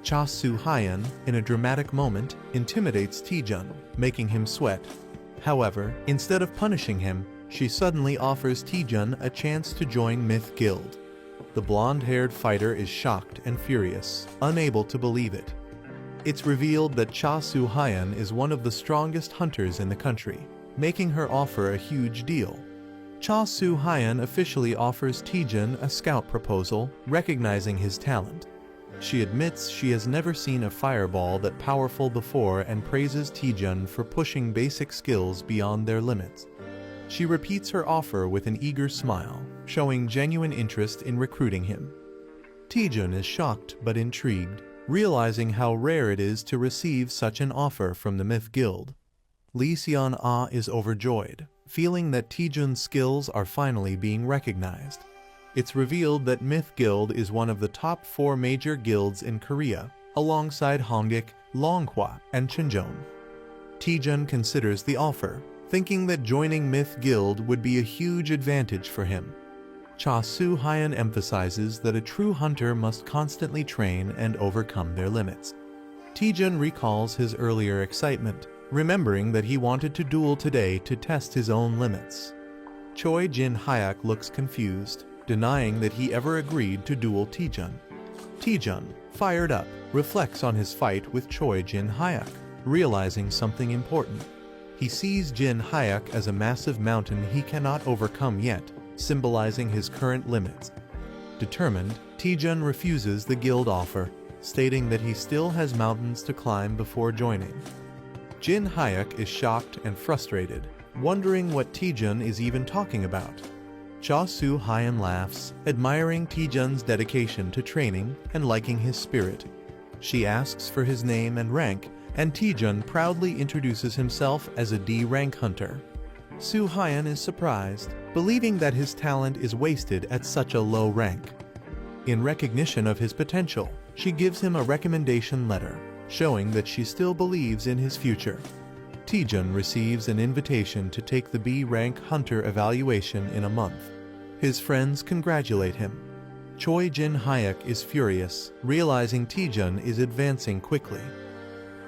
Cha Soo-hyun, in a dramatic moment, intimidates Taejun, making him sweat. However, instead of punishing him, she suddenly offers Taejun a chance to join Myth Guild. The blonde-haired fighter is shocked and furious, unable to believe it. It's revealed that Cha Soo-hyun is one of the strongest hunters in the country, making her offer a huge deal. Cha Soo-hyun officially offers Taejun a scout proposal, recognizing his talent. She admits she has never seen a fireball that powerful before and praises Taejun for pushing basic skills beyond their limits. She repeats her offer with an eager smile, showing genuine interest in recruiting him. Taejun is shocked but intrigued, realizing how rare it is to receive such an offer from the Myth Guild. Lee Seon-ah is overjoyed, feeling that Taejun's skills are finally being recognized. It's revealed that Myth Guild is one of the top 4 major guilds in Korea, alongside Hongik, Longhwa, and Chunjeon. Taejun considers the offer, thinking that joining Myth Guild would be a huge advantage for him. Cha Soo-hyun emphasizes that a true hunter must constantly train and overcome their limits. Taejun recalls his earlier excitement, remembering that he wanted to duel today to test his own limits. Choi Jin-hyuk looks confused, denying that he ever agreed to duel Taejun. Taejun, fired up, reflects on his fight with Choi Jin-hyuk, realizing something important. He sees Jin-hyuk as a massive mountain he cannot overcome yet, symbolizing his current limits. Determined, Taejun refuses the guild offer, stating that he still has mountains to climb before joining. Jin-hyuk is shocked and frustrated, wondering what Taejun is even talking about. Cha Soo-hyun laughs, admiring Taejun's dedication to training and liking his spirit. She asks for his name and rank, and Taejun proudly introduces himself as a D-rank hunter. Soo-hyun is surprised, believing that his talent is wasted at such a low rank. In recognition of his potential, she gives him a recommendation letter, showing that she still believes in his future. Taejun receives an invitation to take the B-rank hunter evaluation in a month. His friends congratulate him. Choi Jin-hyuk is furious, realizing Taejun is advancing quickly.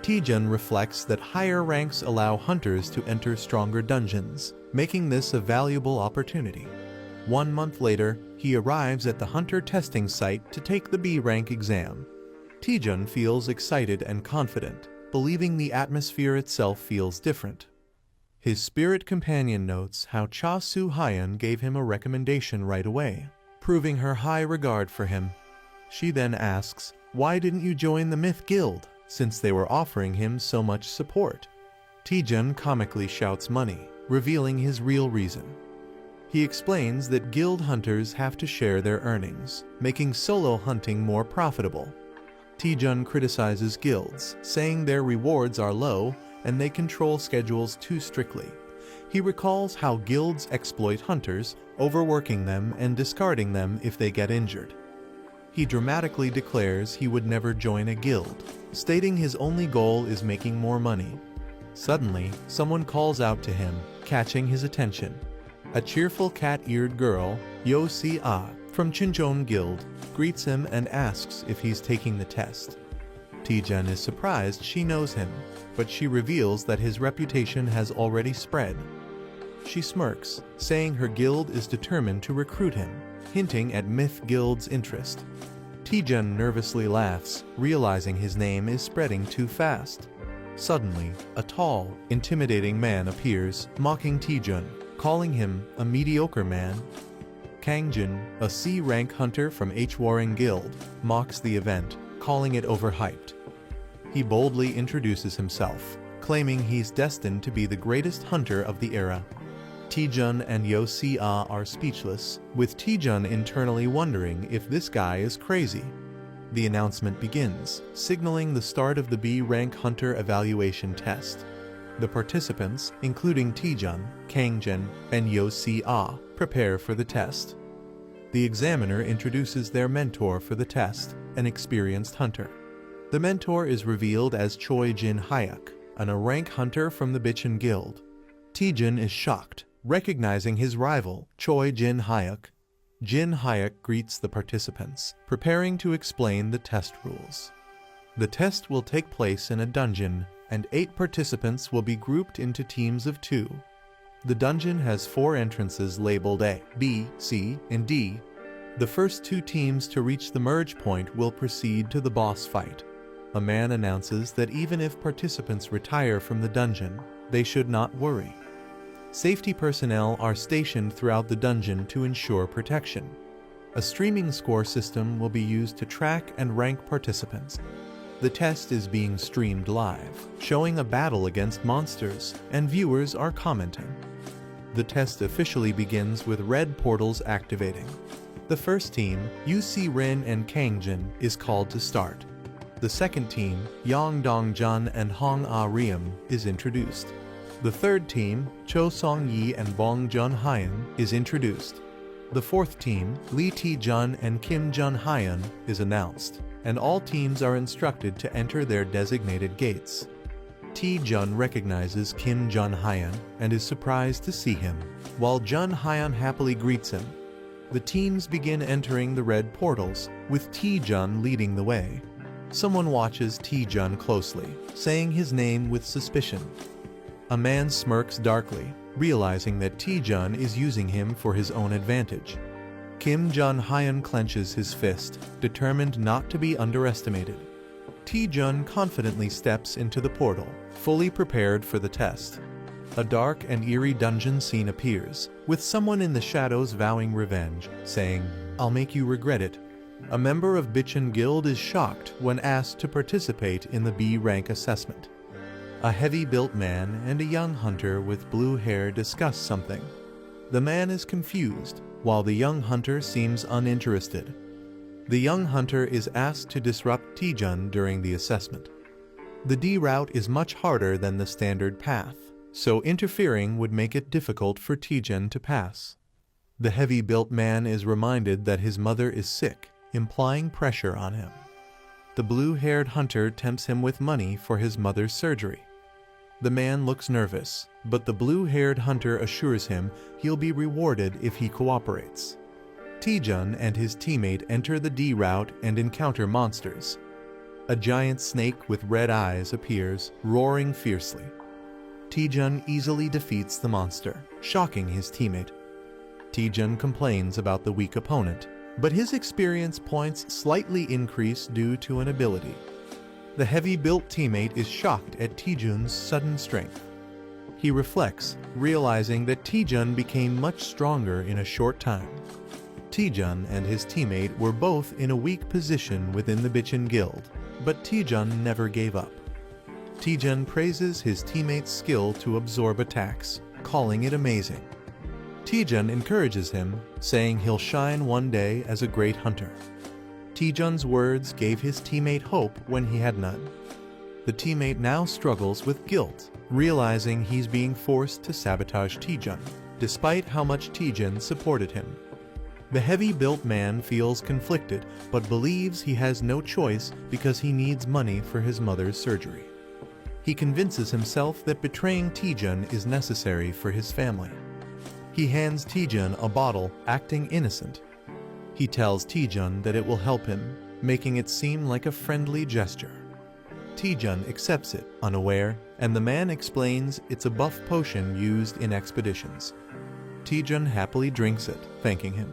Taejun reflects that higher ranks allow hunters to enter stronger dungeons, making this a valuable opportunity. 1 month later, he arrives at the hunter testing site to take the B-rank exam. Taejun feels excited and confident, believing the atmosphere itself feels different. His spirit companion notes how Cha Soo-hyun gave him a recommendation right away, proving her high regard for him. She then asks, "Why didn't you join the Myth Guild, since they were offering him so much support?" Taejun comically shouts money, revealing his real reason. He explains that guild hunters have to share their earnings, making solo hunting more profitable. Taejun criticizes guilds, saying their rewards are low and they control schedules too strictly. He recalls how guilds exploit hunters, overworking them and discarding them if they get injured. He dramatically declares he would never join a guild, stating his only goal is making more money. Suddenly, someone calls out to him, catching his attention. A cheerful cat-eared girl, Yo Si-ah, from Chincheon Guild, greets him and asks if he's taking the test. Taejun is surprised she knows him, but she reveals that his reputation has already spread. She smirks, saying her guild is determined to recruit him, hinting at Myth Guild's interest. Taejun nervously laughs, realizing his name is spreading too fast. Suddenly, a tall, intimidating man appears, mocking Taejun, calling him a mediocre man. Kangjin, a C-rank hunter from Hwarring Guild, mocks the event, calling it overhyped. He boldly introduces himself, claiming he's destined to be the greatest hunter of the era. Taejun and Yo Si-ah are speechless, with Taejun internally wondering if this guy is crazy. The announcement begins, signaling the start of the B-rank hunter evaluation test. The participants, including Taejun, Kangjin, and Yo Si-ah, prepare for the test. The examiner introduces their mentor for the test, an experienced hunter. The mentor is revealed as Choi Jin-hyuk, an A-rank hunter from the Bichon Guild. Taejun is shocked, recognizing his rival, Choi Jin-hyuk. Jin-hyuk greets the participants, preparing to explain the test rules. The test will take place in a dungeon, and 8 participants will be grouped into teams of 2. The dungeon has 4 entrances labeled A, B, C, and D. The first 2 teams to reach the merge point will proceed to the boss fight. A man announces that even if participants retire from the dungeon, they should not worry. Safety personnel are stationed throughout the dungeon to ensure protection. A streaming score system will be used to track and rank participants. The test is being streamed live, showing a battle against monsters, and viewers are commenting. The test officially begins with red portals activating. The first team, UC Rin and Kangjin, is called to start. The second team, Yang Dong-jun and Hong Ah-ryeom, is introduced. The third team, Cho Song-yi and Bong Jun-hyun, is introduced. The fourth team, Lee Tae-jun and Kim Jun-hyun, is announced, and all teams are instructed to enter their designated gates. Tae-jun recognizes Kim Jun-hyun and is surprised to see him, while Jun-hyun happily greets him. The teams begin entering the red portals, with Tae-jun leading the way. Someone watches Taejun closely, saying his name with suspicion. A man smirks darkly, realizing that Taejun is using him for his own advantage. Kim Jun-hyun clenches his fist, determined not to be underestimated. Taejun confidently steps into the portal, fully prepared for the test. A dark and eerie dungeon scene appears, with someone in the shadows vowing revenge, saying, "I'll make you regret it." A member of Bichon Guild is shocked when asked to participate in the B rank assessment. A heavy-built man and a young hunter with blue hair discuss something. The man is confused, while the young hunter seems uninterested. The young hunter is asked to disrupt Taejun during the assessment. The D route is much harder than the standard path, so interfering would make it difficult for Taejun to pass. The heavy-built man is reminded that his mother is sick, implying pressure on him. The blue-haired hunter tempts him with money for his mother's surgery. The man looks nervous, but the blue-haired hunter assures him he'll be rewarded if he cooperates. Taejun and his teammate enter the D route and encounter monsters. A giant snake with red eyes appears, roaring fiercely. Taejun easily defeats the monster, shocking his teammate. Taejun complains about the weak opponent, but his experience points slightly increase due to an ability. The heavy-built teammate is shocked at Taejun's sudden strength. He reflects, realizing that Taejun became much stronger in a short time. Taejun and his teammate were both in a weak position within the Bichon Guild, but Taejun never gave up. Taejun praises his teammate's skill to absorb attacks, calling it amazing. Taejun encourages him, saying he'll shine one day as a great hunter. Taejun's words gave his teammate hope when he had none. The teammate now struggles with guilt, realizing he's being forced to sabotage Taejun, despite how much Taejun supported him. The heavy-built man feels conflicted, but believes he has no choice because he needs money for his mother's surgery. He convinces himself that betraying Taejun is necessary for his family. He hands Taejun a bottle, acting innocent. He tells Taejun that it will help him, making it seem like a friendly gesture. Taejun accepts it, unaware, and the man explains it's a buff potion used in expeditions. Taejun happily drinks it, thanking him.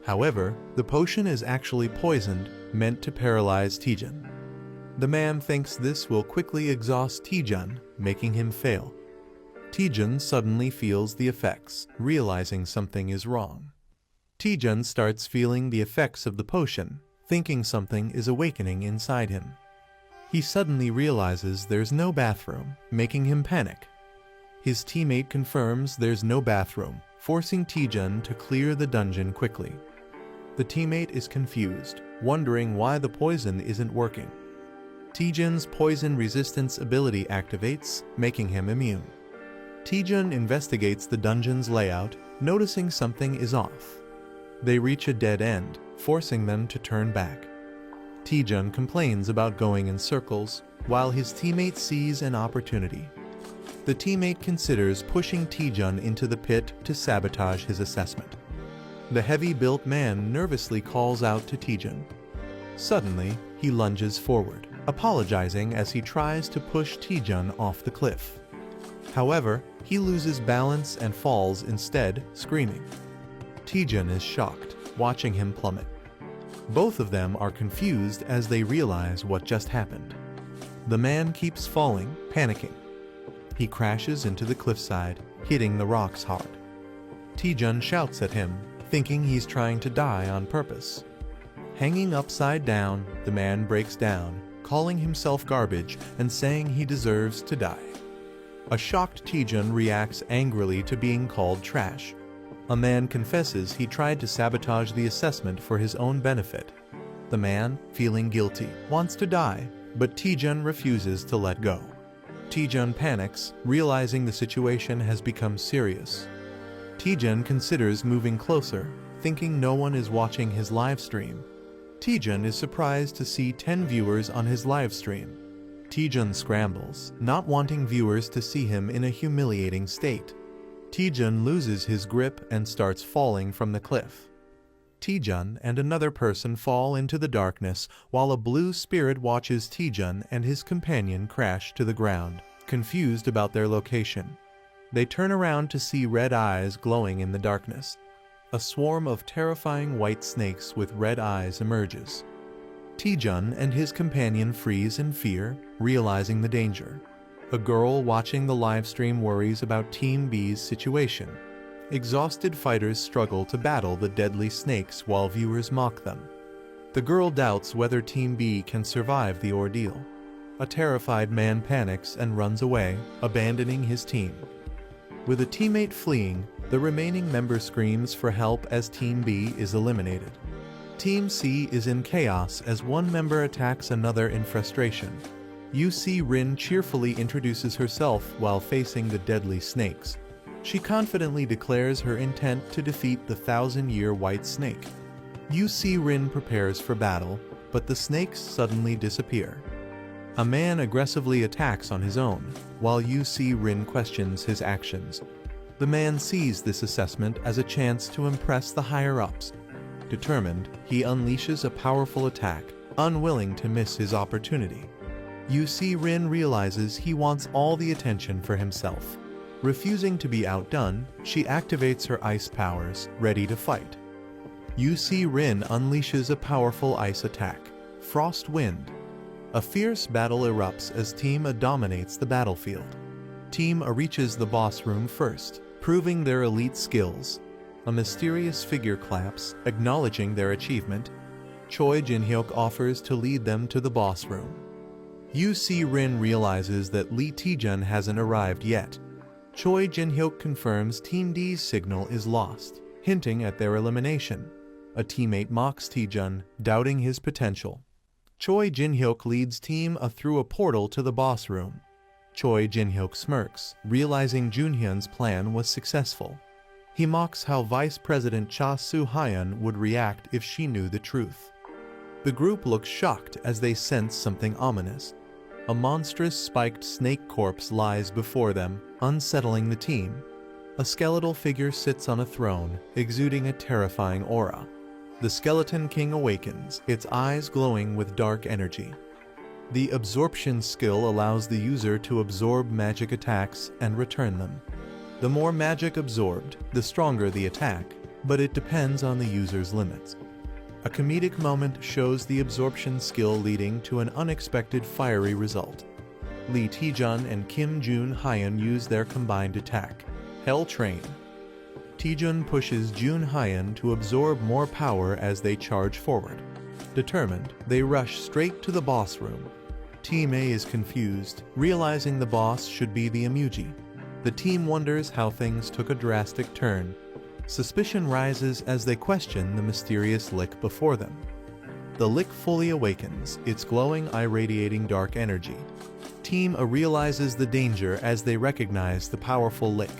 However, the potion is actually poisoned, meant to paralyze Taejun. The man thinks this will quickly exhaust Taejun, making him fail. Taejun suddenly feels the effects, realizing something is wrong. Taejun starts feeling the effects of the potion, thinking something is awakening inside him. He suddenly realizes there's no bathroom, making him panic. His teammate confirms there's no bathroom, forcing Taejun to clear the dungeon quickly. The teammate is confused, wondering why the poison isn't working. Taejun's poison resistance ability activates, making him immune. Taejun investigates the dungeon's layout, noticing something is off. They reach a dead end, forcing them to turn back. Taejun complains about going in circles, while his teammate sees an opportunity. The teammate considers pushing Taejun into the pit to sabotage his assessment. The heavy-built man nervously calls out to Taejun. Suddenly, he lunges forward, apologizing as he tries to push Taejun off the cliff. However, he loses balance and falls instead, screaming. Taejun is shocked, watching him plummet. Both of them are confused as they realize what just happened. The man keeps falling, panicking. He crashes into the cliffside, hitting the rocks hard. Taejun shouts at him, thinking he's trying to die on purpose. Hanging upside down, the man breaks down, calling himself garbage and saying he deserves to die. A shocked Taejun reacts angrily to being called trash. A man confesses he tried to sabotage the assessment for his own benefit. The man, feeling guilty, wants to die, but Taejun refuses to let go. Taejun panics, realizing the situation has become serious. Taejun considers moving closer, thinking no one is watching his live stream. Taejun is surprised to see 10 viewers on his live stream. Taejun scrambles, not wanting viewers to see him in a humiliating state. Taejun loses his grip and starts falling from the cliff. Taejun and another person fall into the darkness while a blue spirit watches Taejun and his companion crash to the ground, confused about their location. They turn around to see red eyes glowing in the darkness. A swarm of terrifying white snakes with red eyes emerges. Taejun and his companion freeze in fear, realizing the danger. A girl watching the livestream worries about Team B's situation. Exhausted fighters struggle to battle the deadly snakes while viewers mock them. The girl doubts whether Team B can survive the ordeal. A terrified man panics and runs away, abandoning his team. With a teammate fleeing, the remaining member screams for help as Team B is eliminated. Team C is in chaos as one member attacks another in frustration. UC Rin cheerfully introduces herself while facing the deadly snakes. She confidently declares her intent to defeat the 1,000-year white snake. UC Rin prepares for battle, but the snakes suddenly disappear. A man aggressively attacks on his own, while UC Rin questions his actions. The man sees this assessment as a chance to impress the higher-ups. Determined, he unleashes a powerful attack, unwilling to miss his opportunity. UC Rin realizes he wants all the attention for himself. Refusing to be outdone, she activates her ice powers, ready to fight. UC Rin unleashes a powerful ice attack, Frost Wind. A fierce battle erupts as Team A dominates the battlefield. Team A reaches the boss room first, proving their elite skills. A mysterious figure claps, acknowledging their achievement. Choi Jin-hyuk offers to lead them to the boss room. UC Rin realizes that Lee Taejun hasn't arrived yet. Choi Jin-hyuk confirms Team D's signal is lost, hinting at their elimination. A teammate mocks Taejun, doubting his potential. Choi Jin-hyuk leads Team A through a portal to the boss room. Choi Jin-hyuk smirks, realizing Junhyun's plan was successful. He mocks how Vice President Cha Soo-hyun would react if she knew the truth. The group looks shocked as they sense something ominous. A monstrous spiked snake corpse lies before them, unsettling the team. A skeletal figure sits on a throne, exuding a terrifying aura. The Skeleton King awakens, its eyes glowing with dark energy. The absorption skill allows the user to absorb magic attacks and return them. The more magic absorbed, the stronger the attack, but it depends on the user's limits. A comedic moment shows the absorption skill leading to an unexpected fiery result. Lee Taejun and Kim Jun-hyun use their combined attack, Hell Train. Taejun pushes Jun-hyun to absorb more power as they charge forward. Determined, they rush straight to the boss room. Team A is confused, realizing the boss should be the Emuji. The team wonders how things took a drastic turn. Suspicion rises as they question the mysterious lick before them. The lick fully awakens, its glowing eye radiating dark energy. Team A realizes the danger as they recognize the powerful lick.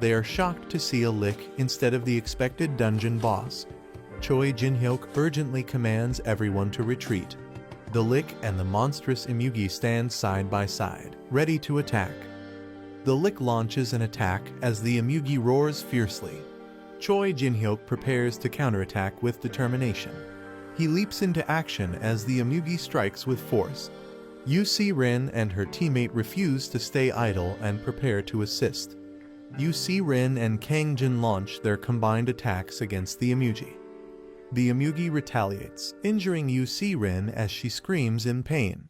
They are shocked to see a lick instead of the expected dungeon boss. Choi Jin-hyuk urgently commands everyone to retreat. The lick and the monstrous Emugi stand side by side, ready to attack. The lick launches an attack as the Emugi roars fiercely. Choi Jin-hyuk prepares to counterattack with determination. He leaps into action as the Emugi strikes with force. UC Rin and her teammate refuse to stay idle and prepare to assist. UC Rin and Kang Jin launch their combined attacks against the Emugi. The Emugi retaliates, injuring UC Rin as she screams in pain.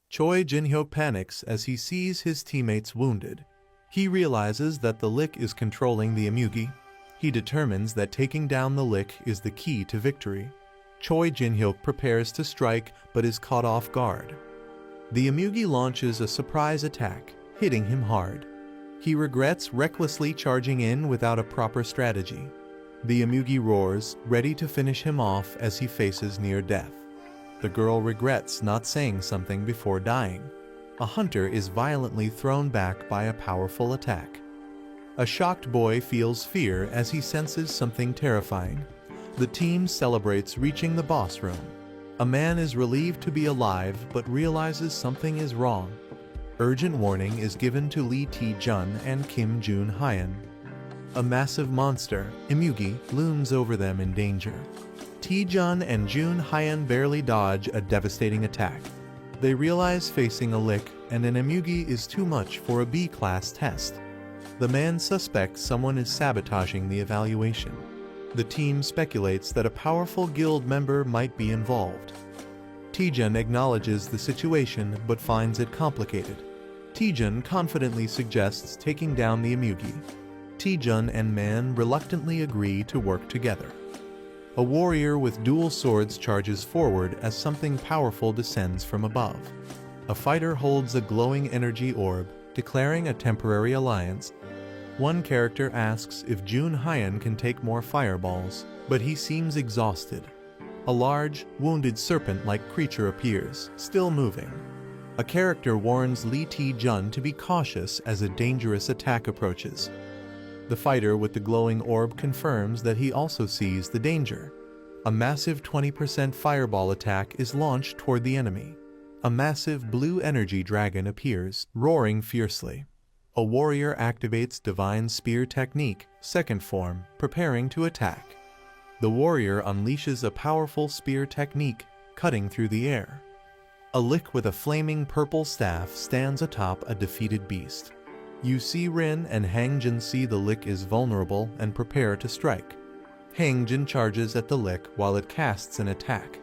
Choi Jin-hyuk panics as he sees his teammates wounded. He realizes that the lick is controlling the Emugi. He determines that taking down the lick is the key to victory. Choi Jin-hyuk prepares to strike but is caught off guard. The Emugi launches a surprise attack, hitting him hard. He regrets recklessly charging in without a proper strategy. The Emugi roars, ready to finish him off as he faces near death. The girl regrets not saying something before dying. A hunter is violently thrown back by a powerful attack. A shocked boy feels fear as he senses something terrifying. The team celebrates reaching the boss room. A man is relieved to be alive but realizes something is wrong. Urgent warning is given to Lee Taejun and Kim Jun-hyun. A massive monster, Emugi, looms over them in danger. Taejun and Jun Hyun barely dodge a devastating attack. They realize facing a lick and an emugi is too much for a B-class test. The man suspects someone is sabotaging the evaluation. The team speculates that a powerful guild member might be involved. Taejun acknowledges the situation but finds it complicated. Taejun confidently suggests taking down the emugi. Taejun and Man reluctantly agree to work together. A warrior with dual swords charges forward as something powerful descends from above. A fighter holds a glowing energy orb, declaring a temporary alliance. One character asks if Jun Hyun can take more fireballs, but he seems exhausted. A large, wounded serpent-like creature appears, still moving. A character warns Lee Taejun to be cautious as a dangerous attack approaches. The fighter with the glowing orb confirms that he also sees the danger. A massive 20% fireball attack is launched toward the enemy. A massive blue energy dragon appears, roaring fiercely. A warrior activates Divine Spear Technique, second form, preparing to attack. The warrior unleashes a powerful spear technique, cutting through the air. A lick with a flaming purple staff stands atop a defeated beast. Yu Si-rin and Hangjin see the lick is vulnerable and prepare to strike. Hangjin charges at the lick while it casts an attack.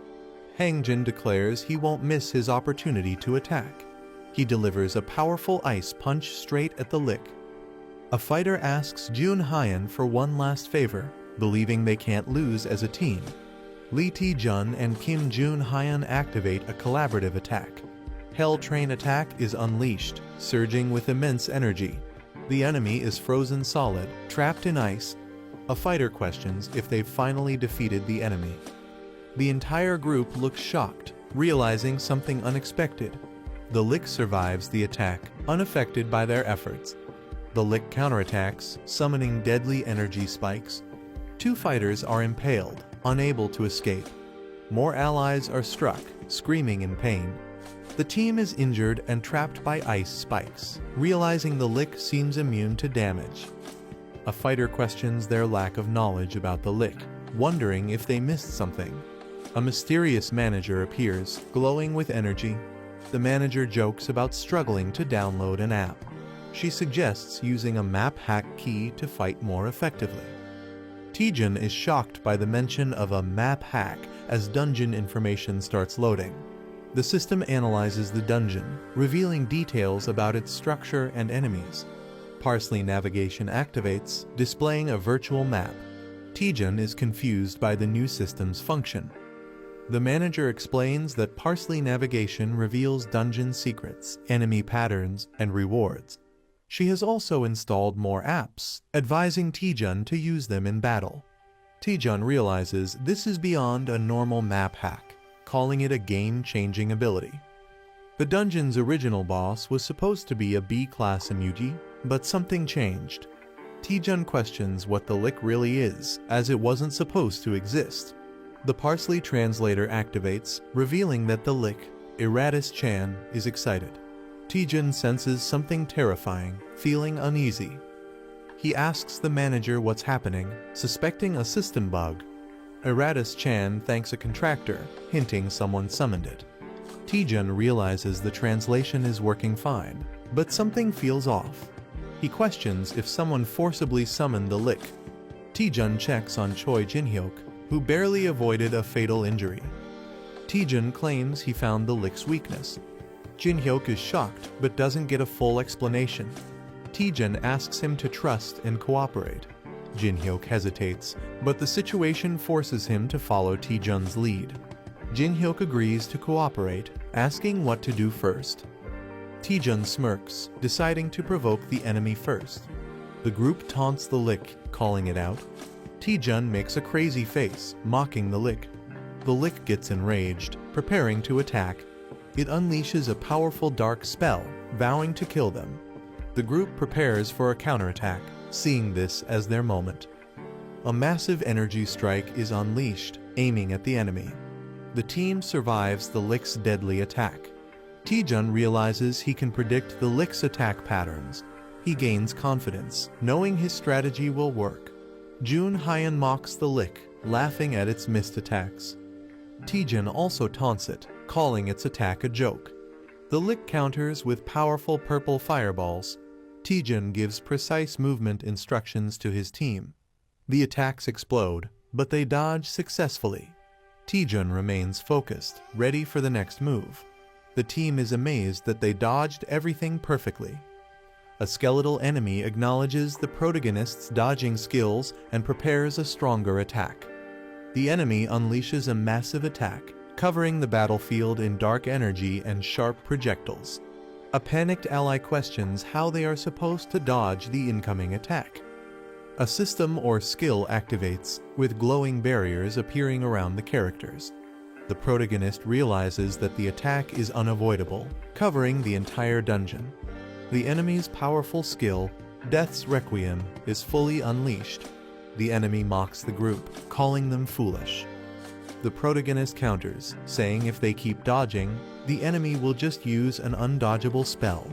Hangjin declares he won't miss his opportunity to attack. He delivers a powerful ice punch straight at the lick. A fighter asks Jun Hyun for one last favor, believing they can't lose as a team. Lee Taejun and Kim Jun Hyun activate a collaborative attack. Hell Train attack is unleashed, surging with immense energy. The enemy is frozen solid, trapped in ice. A fighter questions if they've finally defeated the enemy. The entire group looks shocked, realizing something unexpected. The lick survives the attack, unaffected by their efforts. The lick counterattacks, summoning deadly energy spikes. Two fighters are impaled, unable to escape. More allies are struck, screaming in pain. The team is injured and trapped by ice spikes, realizing the lick seems immune to damage. A fighter questions their lack of knowledge about the lick, wondering if they missed something. A mysterious manager appears, glowing with energy. The manager jokes about struggling to download an app. She suggests using a map hack key to fight more effectively. Taejun is shocked by the mention of a map hack as dungeon information starts loading. The system analyzes the dungeon, revealing details about its structure and enemies. Parsley navigation activates, displaying a virtual map. Taejun is confused by the new system's function. The manager explains that Parsley navigation reveals dungeon secrets, enemy patterns, and rewards. She has also installed more apps, advising Taejun to use them in battle. Taejun realizes this is beyond a normal map hack, calling it a game-changing ability. The dungeon's original boss was supposed to be a B-class emugi, but something changed. Taejun questions what the lick really is, as it wasn't supposed to exist. The Parsley translator activates, revealing that the lick, Iratus Chan, is excited. Taejun senses something terrifying, feeling uneasy. He asks the manager what's happening, suspecting a system bug. Iratus Chan thanks a contractor, hinting someone summoned it. Taejun realizes the translation is working fine, but something feels off. He questions if someone forcibly summoned the lick. Taejun checks on Choi Jin-hyuk, who barely avoided a fatal injury. Taejun claims he found the lick's weakness. Jin-hyuk is shocked but doesn't get a full explanation. Taejun asks him to trust and cooperate. Jin-hyuk hesitates, but the situation forces him to follow Taejun's lead. Jin-hyuk agrees to cooperate, asking what to do first. Taejun smirks, deciding to provoke the enemy first. The group taunts the lick, calling it out. Taejun makes a crazy face, mocking the lick. The lick gets enraged, preparing to attack. It unleashes a powerful dark spell, vowing to kill them. The group prepares for a counterattack, seeing this as their moment. A massive energy strike is unleashed, aiming at the enemy. The team survives the lick's deadly attack. Taejun realizes he can predict the lick's attack patterns. He gains confidence, knowing his strategy will work. Jun Hyun mocks the lick, laughing at its missed attacks. Taejun also taunts it, calling its attack a joke. The Lick counters with powerful purple fireballs. Taejun gives precise movement instructions to his team. The attacks explode, but they dodge successfully. Taejun remains focused, ready for the next move. The team is amazed that they dodged everything perfectly. A skeletal enemy acknowledges the protagonist's dodging skills and prepares a stronger attack. The enemy unleashes a massive attack, covering the battlefield in dark energy and sharp projectiles. A panicked ally questions how they are supposed to dodge the incoming attack. A system or skill activates, with glowing barriers appearing around the characters. The protagonist realizes that the attack is unavoidable, covering the entire dungeon. The enemy's powerful skill, Death's Requiem, is fully unleashed. The enemy mocks the group, calling them foolish. The protagonist counters, saying if they keep dodging, the enemy will just use an undodgeable spell.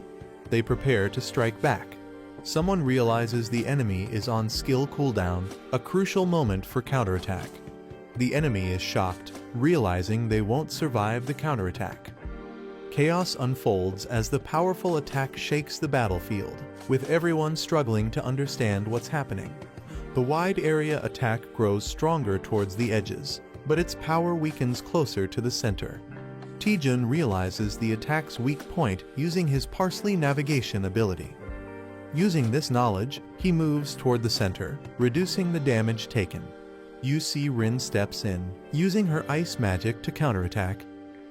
They prepare to strike back. Someone realizes the enemy is on skill cooldown, a crucial moment for counterattack. The enemy is shocked, realizing they won't survive the counterattack. Chaos unfolds as the powerful attack shakes the battlefield, with everyone struggling to understand what's happening. The wide area attack grows stronger towards the edges, but its power weakens closer to the center. Taejun realizes the attack's weak point using his Parsley navigation ability. Using this knowledge, he moves toward the center, reducing the damage taken. UC Rin steps in, using her ice magic to counterattack.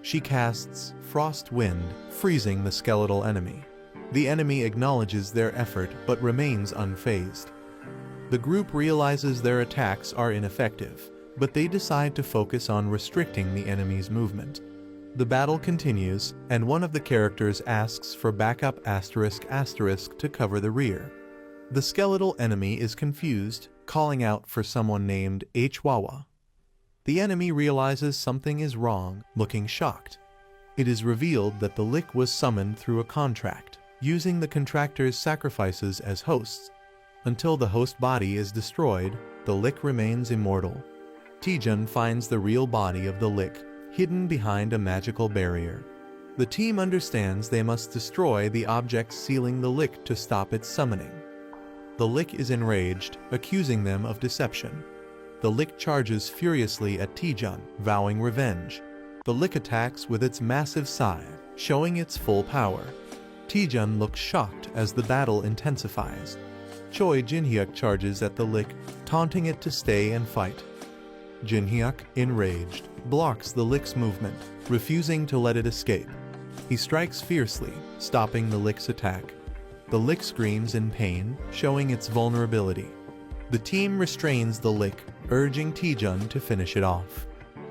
She casts Frost Wind, freezing the skeletal enemy. The enemy acknowledges their effort but remains unfazed. The group realizes their attacks are ineffective, but they decide to focus on restricting the enemy's movement. The battle continues, and one of the characters asks for backup *** to cover the rear. The skeletal enemy is confused, calling out for someone named Hwawa. The enemy realizes something is wrong, looking shocked. It is revealed that the Lick was summoned through a contract, using the contractor's sacrifices as hosts. Until the host body is destroyed, the Lick remains immortal. Taejun finds the real body of the Lick, hidden behind a magical barrier. The team understands they must destroy the object sealing the Lick to stop its summoning. The Lick is enraged, accusing them of deception. The Lick charges furiously at Taejun, vowing revenge. The Lick attacks with its massive scythe, showing its full power. Taejun looks shocked as the battle intensifies. Choi Jinhyuk charges at the Lick, taunting it to stay and fight. Jinhyuk, enraged, blocks the Lick's movement, refusing to let it escape. He strikes fiercely, stopping the Lick's attack. The Lick screams in pain, showing its vulnerability. The team restrains the Lick, urging Taejun to finish it off.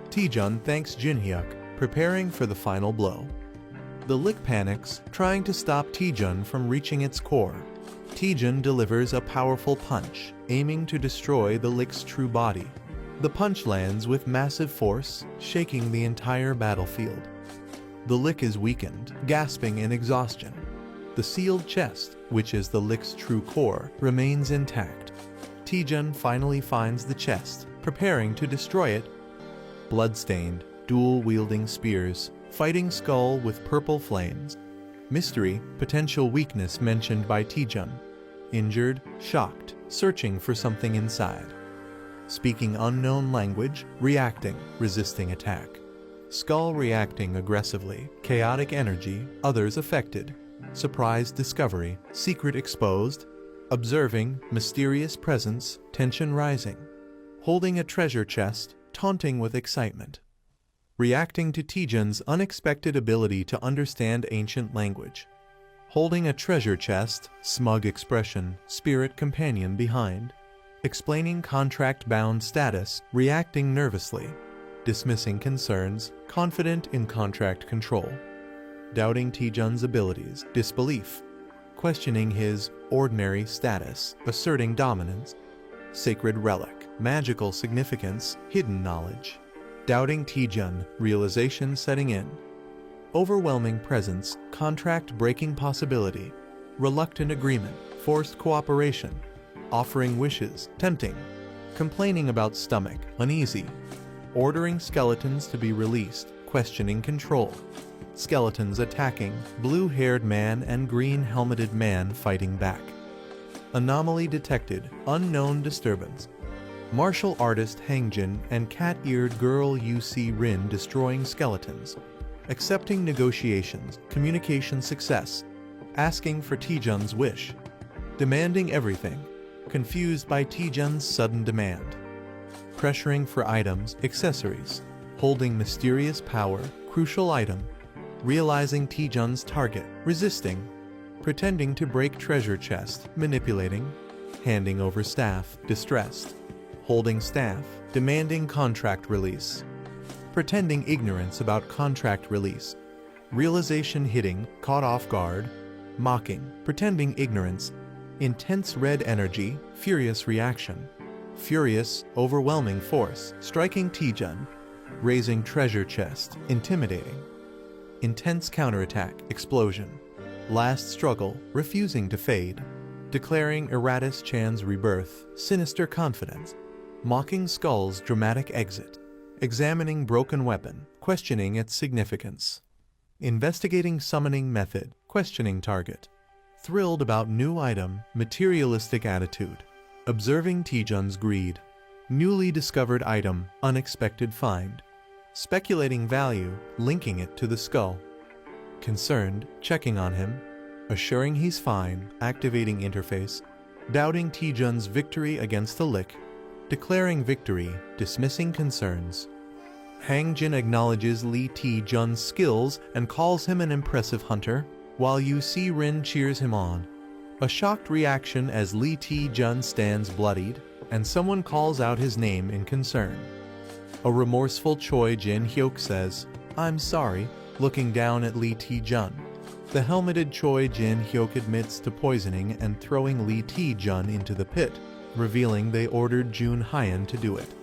Taejun thanks Jinhyuk, preparing for the final blow. The Lick panics, trying to stop Taejun from reaching its core. Taejun delivers a powerful punch, aiming to destroy the Lick's true body. The punch lands with massive force, shaking the entire battlefield. The Lick is weakened, gasping in exhaustion. The sealed chest, which is the Lick's true core, remains intact. Taejun finally finds the chest, preparing to destroy it. Bloodstained, dual-wielding spears, fighting skull with purple flames. Mystery, potential weakness mentioned by Taejun. Injured, shocked, searching for something inside. Speaking unknown language, reacting, resisting attack. Skull reacting aggressively, chaotic energy, others affected. Surprise discovery, secret exposed. Observing, mysterious presence, tension rising. Holding a treasure chest, taunting with excitement. Reacting to Taejun's unexpected ability to understand ancient language. Holding a treasure chest, smug expression, spirit companion behind. Explaining contract-bound status, reacting nervously. Dismissing concerns, confident in contract control. Doubting Taejun's abilities, disbelief. Questioning his ordinary status, asserting dominance. Sacred relic, magical significance, hidden knowledge. Doubting Taejun, realization setting in. Overwhelming presence, contract-breaking possibility. Reluctant agreement, forced cooperation. Offering wishes, tempting. complaining about stomach, uneasy, ordering skeletons to be released, questioning control, skeletons attacking, blue-haired man and green-helmeted man fighting back. Anomaly detected, unknown disturbance. Martial artist Hangjin and cat-eared girl UC Rin destroying skeletons. Accepting negotiations, communication success. Asking for Taejun's wish. Demanding everything. Confused by Taejun's sudden demand. Pressuring for items, accessories. Holding mysterious power, crucial item. Realizing Taejun's target, resisting. Pretending to break treasure chest, manipulating. Handing over staff, distressed. Holding staff, demanding contract release. Pretending ignorance about contract release. Realization hitting, caught off guard. Mocking, pretending ignorance. Intense red energy, furious reaction. Furious, overwhelming force, striking Taejun. Raising treasure chest, intimidating. Intense counterattack, explosion. Last struggle, refusing to fade. Declaring Eratus Chan's rebirth, sinister confidence. Mocking Skull's dramatic exit. Examining broken weapon, questioning its significance. Investigating summoning method, questioning target. Thrilled about new item, materialistic attitude. Observing Taejun's greed. Newly discovered item, unexpected find. Speculating value, linking it to the skull. Concerned, checking on him. Assuring he's fine, activating interface. Doubting Taejun's victory against the lick. Declaring victory, dismissing concerns. Hangjin acknowledges Lee Taejun's skills and calls him an impressive hunter, while UC Rin cheers him on. A shocked reaction as Lee Taejun stands bloodied, and someone calls out his name in concern. A remorseful Choi Jin Hyuk says, "I'm sorry," looking down at Lee Taejun. The helmeted Choi Jin Hyuk admits to poisoning and throwing Lee Taejun into the pit, revealing they ordered Jun Hyun to do it.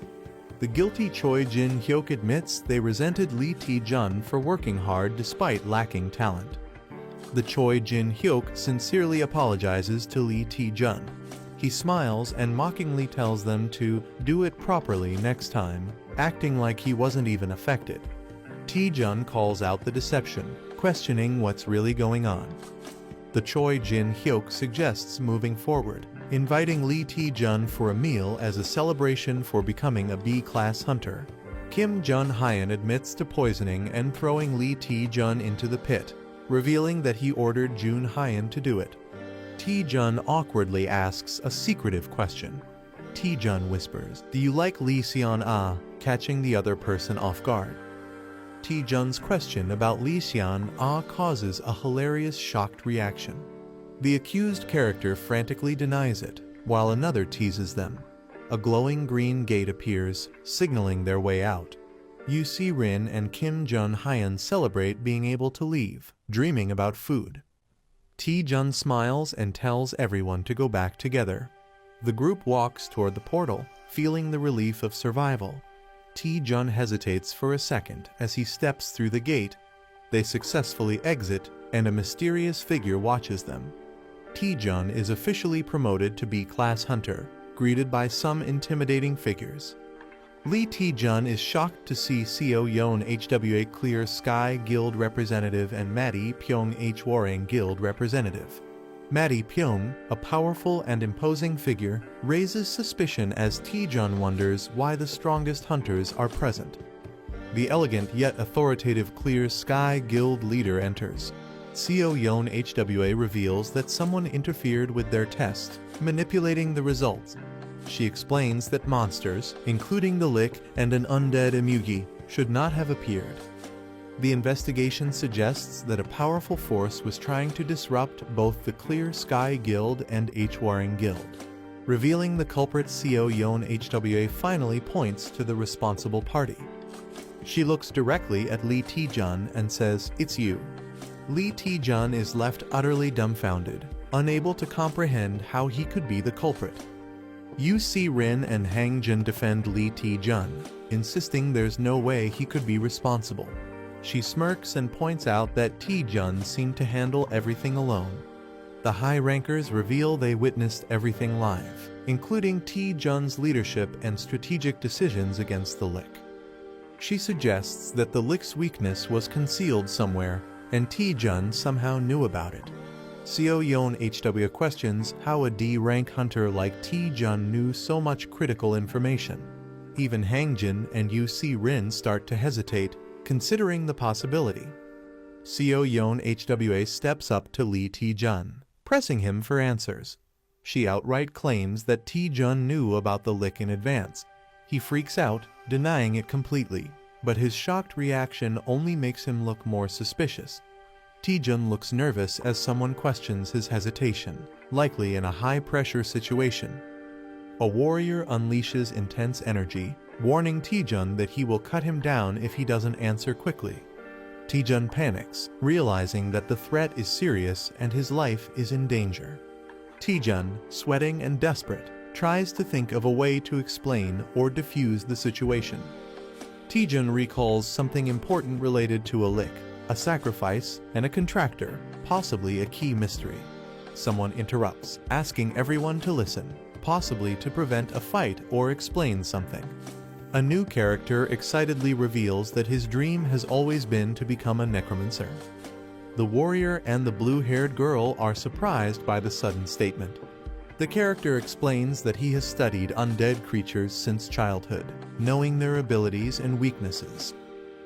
The guilty Choi Jin Hyuk admits they resented Lee Taejun for working hard despite lacking talent. The Choi Jin Hyuk sincerely apologizes to Lee Taejun. He smiles and mockingly tells them to do it properly next time, acting like he wasn't even affected. Taejun calls out the deception, questioning what's really going on. The Choi Jin Hyuk suggests moving forward, inviting Lee Taejun for a meal as a celebration for becoming a B-class hunter. Kim Jun Hyun admits to poisoning and throwing Lee Taejun into the pit, revealing that he ordered Jun Hyun to do it. Taejun awkwardly asks a secretive question. Taejun whispers, "Do you like Lee Seon-ah?" catching the other person off guard. Taejun's question about Lee Seon-ah causes a hilarious shocked reaction. The accused character frantically denies it, while another teases them. A glowing green gate appears, signaling their way out. UC Rin and Kim Jun Hyun celebrate being able to leave, dreaming about food. Taejun smiles and tells everyone to go back together. The group walks toward the portal, feeling the relief of survival. Taejun hesitates for a second as he steps through the gate. They successfully exit, and a mysterious figure watches them. Taejun is officially promoted to B-class hunter, greeted by some intimidating figures. Lee Taejun is shocked to see Seo Yeon HWA Clear Sky Guild representative and Maddie Pyong Hwarang Guild representative. Maddie Pyong, a powerful and imposing figure, raises suspicion as Taejun wonders why the strongest hunters are present. The elegant yet authoritative Clear Sky Guild leader enters. Seo Yeon HWA reveals that someone interfered with their test, manipulating the results. She explains that monsters, including the Lick and an undead Emugi, should not have appeared. The investigation suggests that a powerful force was trying to disrupt both the Clear Sky Guild and Hwarang Guild. Revealing the culprit, Seo Yeon HWA finally points to the responsible party. She looks directly at Lee Taejun and says, "It's you." Lee Taejun is left utterly dumbfounded, unable to comprehend how he could be the culprit. UC Rin and Hangjin defend Lee Taejun, insisting there's no way he could be responsible. She smirks and points out that Taejun seemed to handle everything alone. The high rankers reveal they witnessed everything live, including Taejun's leadership and strategic decisions against the Lick. She suggests that the Lick's weakness was concealed somewhere, and Taejun somehow knew about it. Seo Yeon HW questions how a D-rank hunter like Taejun knew so much critical information. Even Hangjin and UC Rin start to hesitate, considering the possibility. Seo Yeon HWA steps up to Lee Taejun, pressing him for answers. She outright claims that Taejun knew about the Lick in advance. He freaks out, denying it completely, but his shocked reaction only makes him look more suspicious. Taejun looks nervous as someone questions his hesitation, likely in a high-pressure situation. A warrior unleashes intense energy, warning Taejun that he will cut him down if he doesn't answer quickly. Taejun panics, realizing that the threat is serious and his life is in danger. Taejun, sweating and desperate, tries to think of a way to explain or defuse the situation. Taejun recalls something important related to a Lick, a sacrifice, and a contractor, possibly a key mystery. Someone interrupts, asking everyone to listen, possibly to prevent a fight or explain something. A new character excitedly reveals that his dream has always been to become a necromancer. The warrior and the blue-haired girl are surprised by the sudden statement. The character explains that he has studied undead creatures since childhood, knowing their abilities and weaknesses.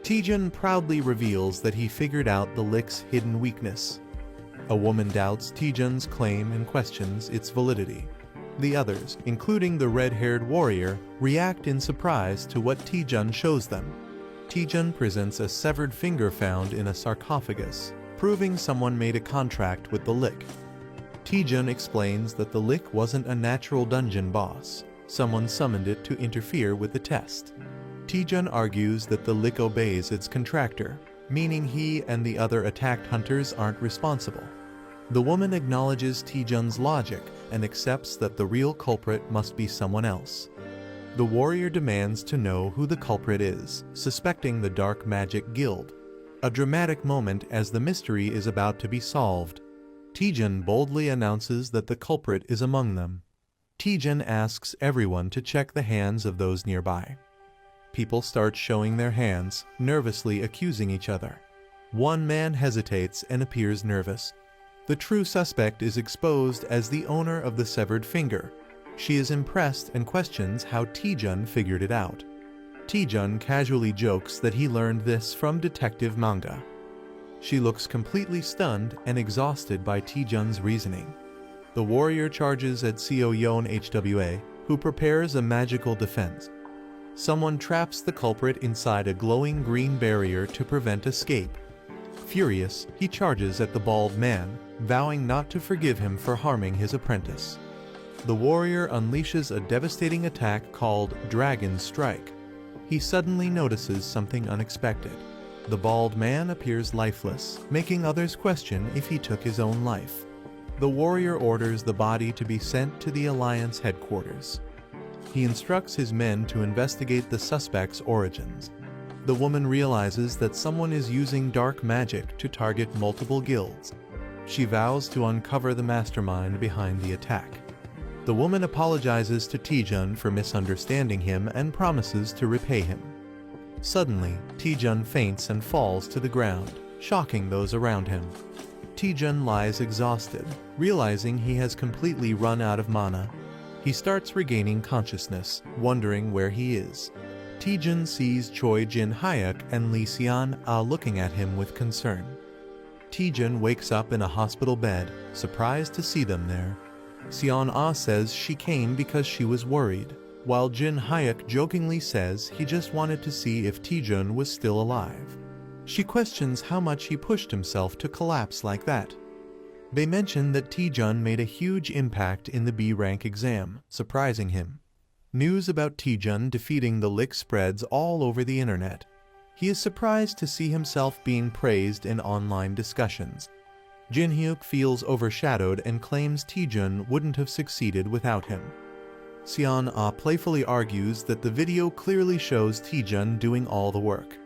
Taejun proudly reveals that he figured out the Lick's hidden weakness. A woman doubts Taejun's claim and questions its validity. The others, including the red-haired warrior, react in surprise to what Taejun shows them. Taejun presents a severed finger found in a sarcophagus, proving someone made a contract with the Lick. Taejun explains that the Lick wasn't a natural dungeon boss. Someone summoned it to interfere with the test. Taejun argues that the Lick obeys its contractor, meaning he and the other attacked hunters aren't responsible. The woman acknowledges Taejun's logic and accepts that the real culprit must be someone else. The warrior demands to know who the culprit is, suspecting the Dark Magic Guild. A dramatic moment as the mystery is about to be solved. Taejun boldly announces that the culprit is among them. Taejun asks everyone to check the hands of those nearby. People start showing their hands, nervously accusing each other. One man hesitates and appears nervous. The true suspect is exposed as the owner of the severed finger. She is impressed and questions how Taejun figured it out. Taejun casually jokes that he learned this from detective manga. She looks completely stunned and exhausted by Taejun's reasoning. The warrior charges at Seo Yeon HWA, who prepares a magical defense. Someone traps the culprit inside a glowing green barrier to prevent escape. Furious, he charges at the bald man, vowing not to forgive him for harming his apprentice. The warrior unleashes a devastating attack called Dragon Strike. He suddenly notices something unexpected. The bald man appears lifeless, making others question if he took his own life. The warrior orders the body to be sent to the Alliance headquarters. He instructs his men to investigate the suspect's origins. The woman realizes that someone is using dark magic to target multiple guilds. She vows to uncover the mastermind behind the attack. The woman apologizes to Taejun for misunderstanding him and promises to repay him. Suddenly, Taejun faints and falls to the ground, shocking those around him. Taejun lies exhausted, realizing he has completely run out of mana. He starts regaining consciousness, wondering where he is. Taejun sees Choi Jin-hyuk and Lee Seon-ah looking at him with concern. Taejun wakes up in a hospital bed, surprised to see them there. Seon-ah says she came because she was worried, while Jin-hyuk jokingly says he just wanted to see if Taejun was still alive. She questions how much he pushed himself to collapse like that. They mention that Taejun made a huge impact in the B-rank exam, surprising him. News about Taejun defeating the Lick spreads all over the internet. He is surprised to see himself being praised in online discussions. Jin-hyuk feels overshadowed and claims Taejun wouldn't have succeeded without him. Seon-ah playfully argues that the video clearly shows Taejun doing all the work.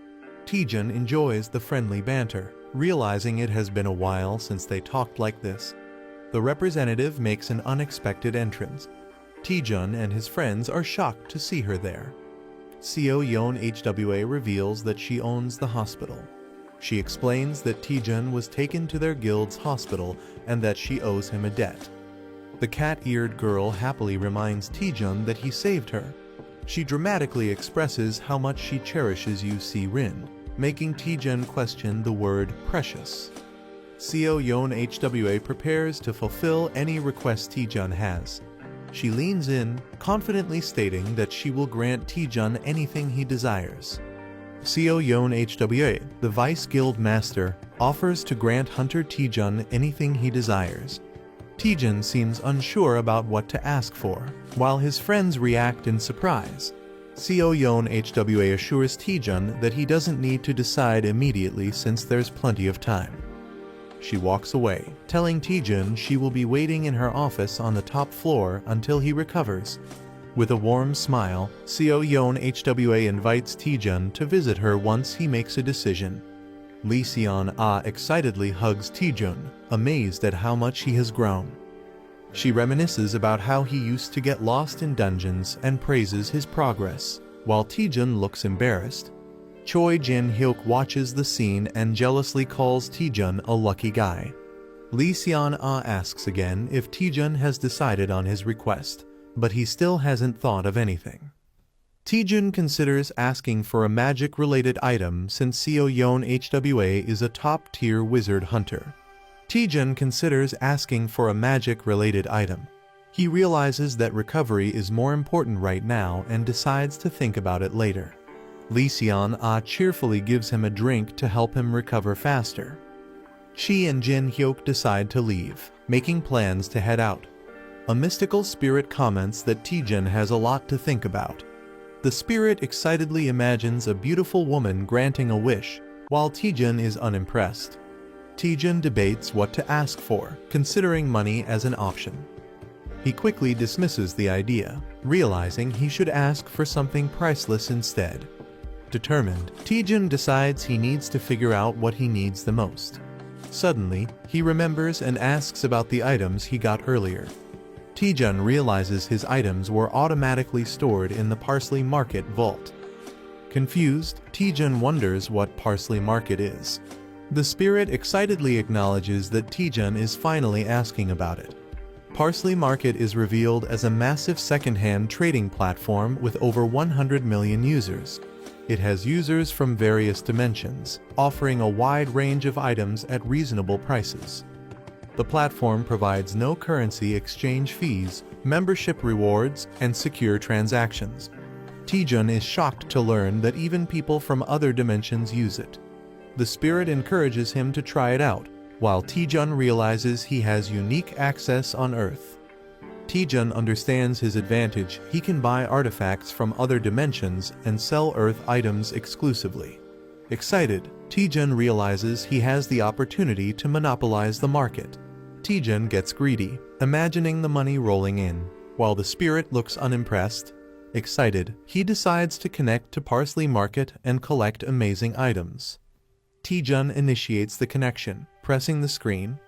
Taejun enjoys the friendly banter, realizing it has been a while since they talked like this. The representative makes an unexpected entrance. Taejun and his friends are shocked to see her there. Seo Yeon Hwa reveals that she owns the hospital. She explains that Taejun was taken to their guild's hospital and that she owes him a debt. The cat-eared girl happily reminds Taejun that he saved her. She dramatically expresses how much she cherishes Yu Si-rin, making Taejun question the word precious. Seo Yeon Hwa prepares to fulfill any request Taejun has. She leans in, confidently stating that she will grant Taejun anything he desires. Seo Yeon Hwa, the Vice Guild Master, offers to grant Hunter Taejun anything he desires. Taejun seems unsure about what to ask for, while his friends react in surprise. Seo Yeon Hwa assures Taejun that he doesn't need to decide immediately since there's plenty of time. She walks away, telling Taejun she will be waiting in her office on the top floor until he recovers. With a warm smile, Seo Yeon Hwa invites Taejun to visit her once he makes a decision. Lee Seon-ah excitedly hugs Taejun, amazed at how much he has grown. She reminisces about how he used to get lost in dungeons and praises his progress, while Taejun looks embarrassed. Choi Jin-hyuk watches the scene and jealously calls Taejun a lucky guy. Lee Seon-ah asks again if Taejun has decided on his request, but he still hasn't thought of anything. Taejun considers asking for a magic-related item since Seo Yeon Hwa is a top-tier wizard hunter. Taejun considers asking for a magic-related item. He realizes that recovery is more important right now and decides to think about it later. Lee Seon-ah cheerfully gives him a drink to help him recover faster. She and Jin-hyuk decide to leave, making plans to head out. A mystical spirit comments that Taejun has a lot to think about. The spirit excitedly imagines a beautiful woman granting a wish, while Taejun is unimpressed. Taejun debates what to ask for, considering money as an option. He quickly dismisses the idea, realizing he should ask for something priceless instead. Determined, Taejun decides he needs to figure out what he needs the most. Suddenly, he remembers and asks about the items he got earlier. Taejun realizes his items were automatically stored in the Parsley Market vault. Confused, Taejun wonders what Parsley Market is. The spirit excitedly acknowledges that Taejun is finally asking about it. Parsley Market is revealed as a massive second-hand trading platform with over 100 million users. It has users from various dimensions, offering a wide range of items at reasonable prices. The platform provides no currency exchange fees, membership rewards, and secure transactions. Taejun is shocked to learn that even people from other dimensions use it. The spirit encourages him to try it out, while Taejun realizes he has unique access on Earth. Taejun understands his advantage. He can buy artifacts from other dimensions and sell Earth items exclusively. Excited, Taejun realizes he has the opportunity to monopolize the market. Taejun gets greedy, imagining the money rolling in, while the spirit looks unimpressed. Excited, he decides to connect to Parsley Market and collect amazing items. Taejun initiates the connection, pressing the screen.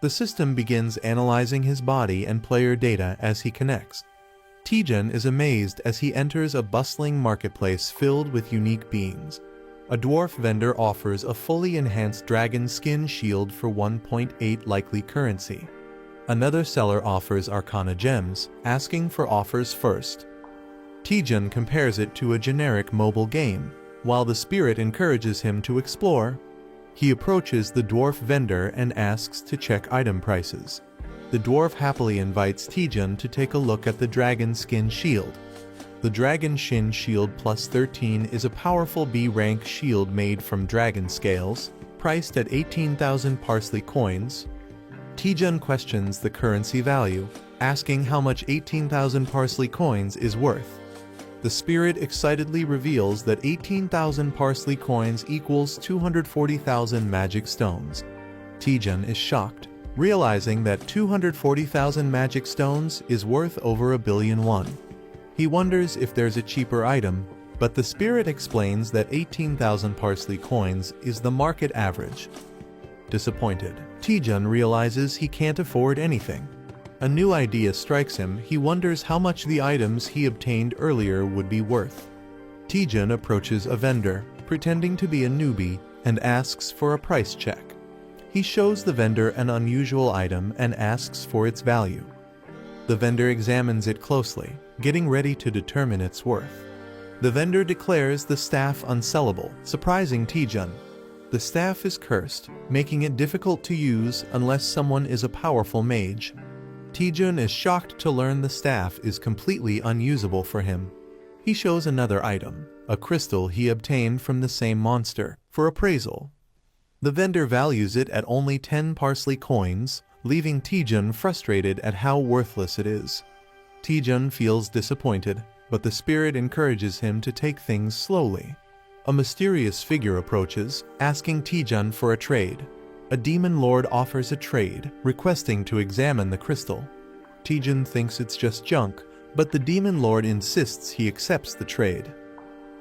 The system begins analyzing his body and player data as he connects. Taejun is amazed as he enters a bustling marketplace filled with unique beings. A dwarf vendor offers a fully enhanced dragon skin shield for 1.8 likely currency. Another seller offers arcana gems, asking for offers first. Taejun compares it to a generic mobile game, while the spirit encourages him to explore. He approaches the dwarf vendor and asks to check item prices. The dwarf happily invites Taejun to take a look at the dragon skin shield. The Dragon Shin Shield Plus 13 is a powerful B-rank shield made from dragon scales, priced at 18,000 parsley coins. Taejun questions the currency value, asking how much 18,000 parsley coins is worth. The spirit excitedly reveals that 18,000 parsley coins equals 240,000 magic stones. Taejun is shocked, realizing that 240,000 magic stones is worth over 1 billion won. He wonders if there's a cheaper item, but the spirit explains that 18,000 parsley coins is the market average. Disappointed, Taejun realizes he can't afford anything. A new idea strikes him. He wonders how much the items he obtained earlier would be worth. Taejun approaches a vendor, pretending to be a newbie, and asks for a price check. He shows the vendor an unusual item and asks for its value. The vendor examines it closely, getting ready to determine its worth. The vendor declares the staff unsellable, surprising Taejun. The staff is cursed, making it difficult to use unless someone is a powerful mage. Taejun is shocked to learn the staff is completely unusable for him. He shows another item, a crystal he obtained from the same monster, for appraisal. The vendor values it at only 10 parsley coins, leaving Taejun frustrated at how worthless it is. Taejun feels disappointed, but the spirit encourages him to take things slowly. A mysterious figure approaches, asking Taejun for a trade. A demon lord offers a trade, requesting to examine the crystal. Taejun thinks it's just junk, but the demon lord insists he accepts the trade.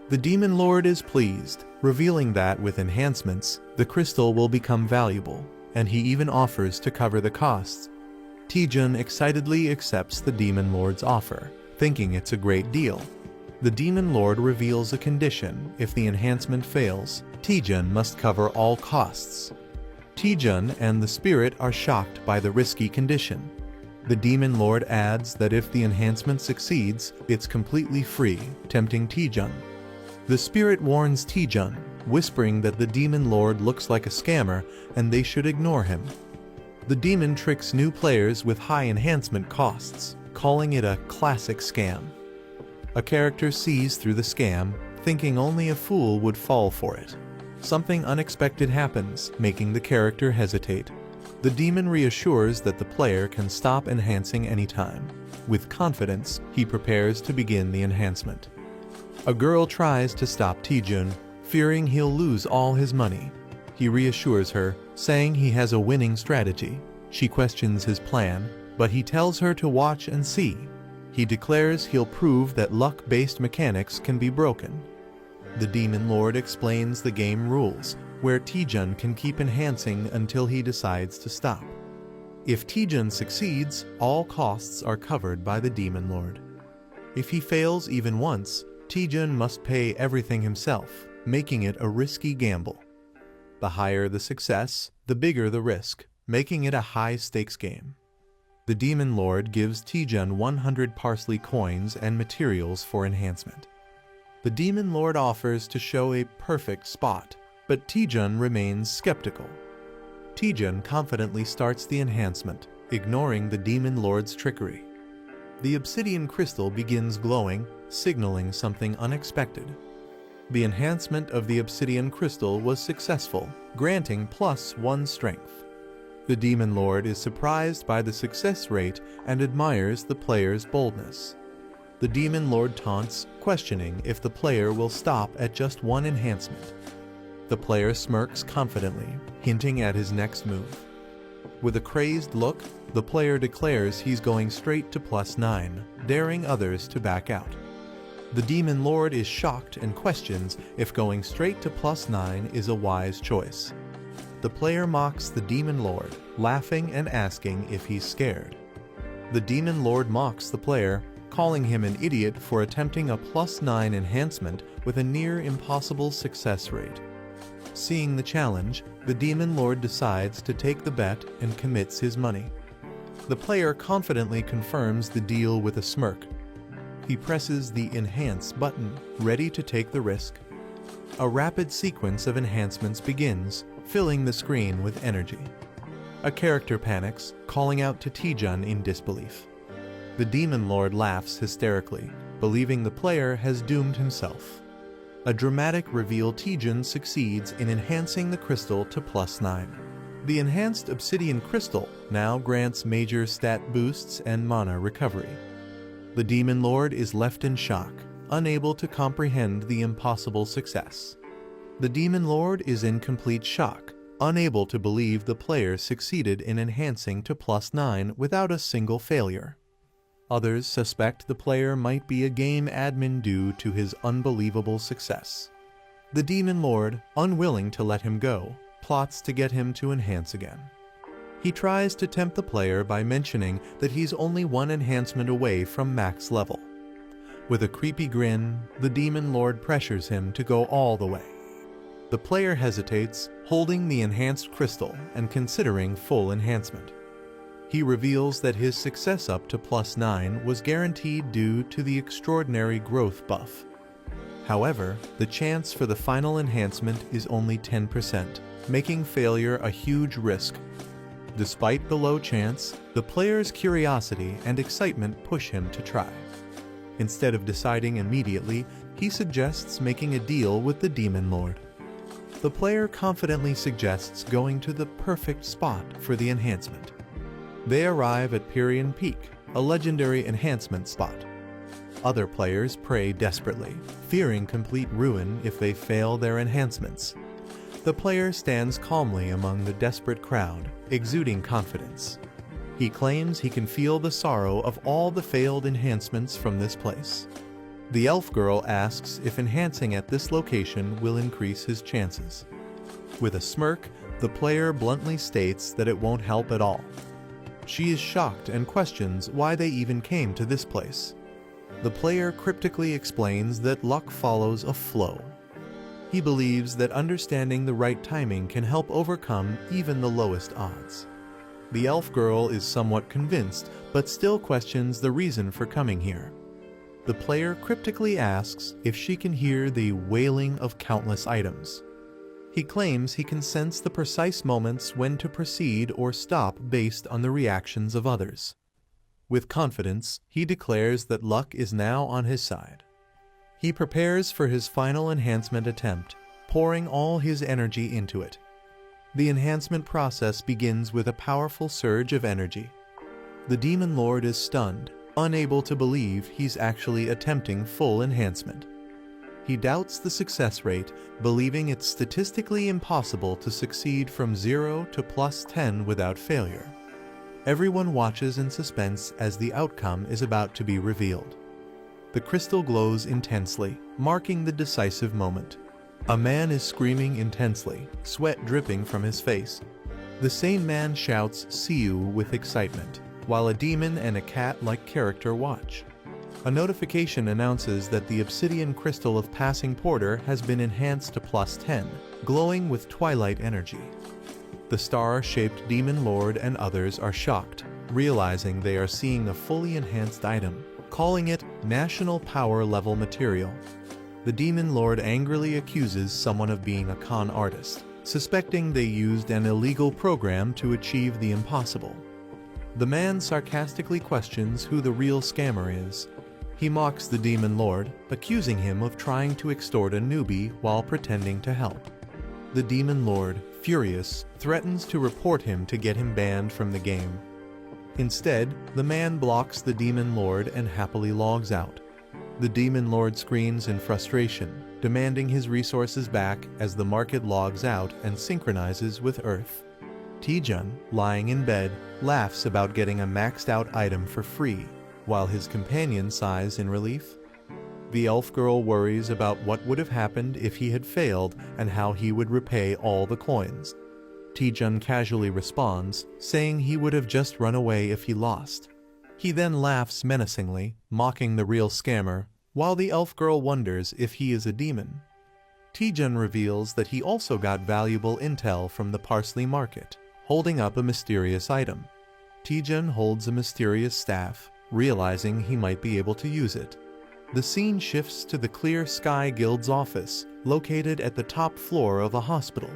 The demon lord is pleased, revealing that with enhancements, the crystal will become valuable, and he even offers to cover the costs. Taejun excitedly accepts the demon lord's offer, thinking it's a great deal. The demon lord reveals a condition: if the enhancement fails, Taejun must cover all costs. Taejun and the spirit are shocked by the risky condition. The demon lord adds that if the enhancement succeeds, it's completely free, tempting Taejun. The spirit warns Taejun, whispering that the demon lord looks like a scammer and they should ignore him. The demon tricks new players with high enhancement costs, calling it a classic scam. A character sees through the scam, thinking only a fool would fall for it. Something unexpected happens, making the character hesitate. The demon reassures that the player can stop enhancing anytime. With confidence, he prepares to begin the enhancement. A girl tries to stop Taejun, fearing he'll lose all his money. He reassures her, saying he has a winning strategy. She questions his plan, but he tells her to watch and see. He declares he'll prove that luck-based mechanics can be broken. The demon lord explains the game rules, where Taejun can keep enhancing until he decides to stop. If Taejun succeeds, all costs are covered by the demon lord. If he fails even once, Taejun must pay everything himself, making it a risky gamble. The higher the success, the bigger the risk, making it a high-stakes game. The demon lord gives Taejun 100 parsley coins and materials for enhancement. The demon lord offers to show a perfect spot, but Taejun remains skeptical. Taejun confidently starts the enhancement, ignoring the demon lord's trickery. The obsidian crystal begins glowing, signaling something unexpected. The enhancement of the obsidian crystal was successful, granting +1 strength. The demon lord is surprised by the success rate and admires the player's boldness. The demon lord taunts, questioning if the player will stop at just one enhancement. The player smirks confidently, hinting at his next move. With a crazed look, the player declares he's going straight to +9, daring others to back out. The demon lord is shocked and questions if going straight to +9 is a wise choice. The player mocks the demon lord, laughing and asking if he's scared. The demon lord mocks the player, calling him an idiot for attempting a +9 enhancement with a near impossible success rate. Seeing the challenge, the demon lord decides to take the bet and commits his money. The player confidently confirms the deal with a smirk. He presses the Enhance button, ready to take the risk. A rapid sequence of enhancements begins, filling the screen with energy. A character panics, calling out to Taejun in disbelief. The demon lord laughs hysterically, believing the player has doomed himself. A dramatic reveal: Taejun succeeds in enhancing the crystal to +9. The enhanced obsidian crystal now grants major stat boosts and mana recovery. The demon lord is left in shock, unable to comprehend the impossible success. The demon lord is in complete shock, unable to believe the player succeeded in enhancing to +9 without a single failure. Others suspect the player might be a game admin due to his unbelievable success. The demon lord, unwilling to let him go, plots to get him to enhance again. He tries to tempt the player by mentioning that he's only one enhancement away from max level. With a creepy grin, the Demon Lord pressures him to go all the way. The player hesitates, holding the enhanced crystal and considering full enhancement. He reveals that his success up to +9 was guaranteed due to the extraordinary growth buff. However, the chance for the final enhancement is only 10%, making failure a huge risk. Despite the low chance, the player's curiosity and excitement push him to try. Instead of deciding immediately, he suggests making a deal with the Demon Lord. The player confidently suggests going to the perfect spot for the enhancement. They arrive at Pierian Peak, a legendary enhancement spot. Other players pray desperately, fearing complete ruin if they fail their enhancements. The player stands calmly among the desperate crowd, exuding confidence. He claims he can feel the sorrow of all the failed enhancements from this place. The elf girl asks if enhancing at this location will increase his chances. With a smirk, the player bluntly states that it won't help at all. She is shocked and questions why they even came to this place. The player cryptically explains that luck follows a flow. He believes that understanding the right timing can help overcome even the lowest odds. The elf girl is somewhat convinced, but still questions the reason for coming here. The player cryptically asks if she can hear the wailing of countless items. He claims he can sense the precise moments when to proceed or stop based on the reactions of others. With confidence, he declares that luck is now on his side. He prepares for his final enhancement attempt, pouring all his energy into it. The enhancement process begins with a powerful surge of energy. The Demon Lord is stunned, unable to believe he's actually attempting full enhancement. He doubts the success rate, believing it's statistically impossible to succeed from 0 to +10 without failure. Everyone watches in suspense as the outcome is about to be revealed. The crystal glows intensely, marking the decisive moment. A man is screaming intensely, sweat dripping from his face. The same man shouts "See you" with excitement, while a demon and a cat-like character watch. A notification announces that the obsidian crystal of Passing Porter has been enhanced to +10, glowing with twilight energy. The star-shaped Demon Lord and others are shocked, realizing they are seeing a fully enhanced item, calling it national power level material. The Demon Lord angrily accuses someone of being a con artist, suspecting they used an illegal program to achieve the impossible. The man sarcastically questions who the real scammer is. He mocks the Demon Lord, accusing him of trying to extort a newbie while pretending to help. The Demon Lord, furious, threatens to report him to get him banned from the game. Instead, the man blocks the Demon Lord and happily logs out. The Demon Lord screams in frustration, demanding his resources back as the market logs out and synchronizes with Earth. Taejun, lying in bed, laughs about getting a maxed out item for free, while his companion sighs in relief. The elf girl worries about what would have happened if he had failed and how he would repay all the coins. Taejun casually responds, saying he would have just run away if he lost. He then laughs menacingly, mocking the real scammer, while the elf girl wonders if he is a demon. Taejun reveals that he also got valuable intel from the Parsley Market, holding up a mysterious item. Taejun holds a mysterious staff, realizing he might be able to use it. The scene shifts to the Clear Sky Guild's office, located at the top floor of a hospital.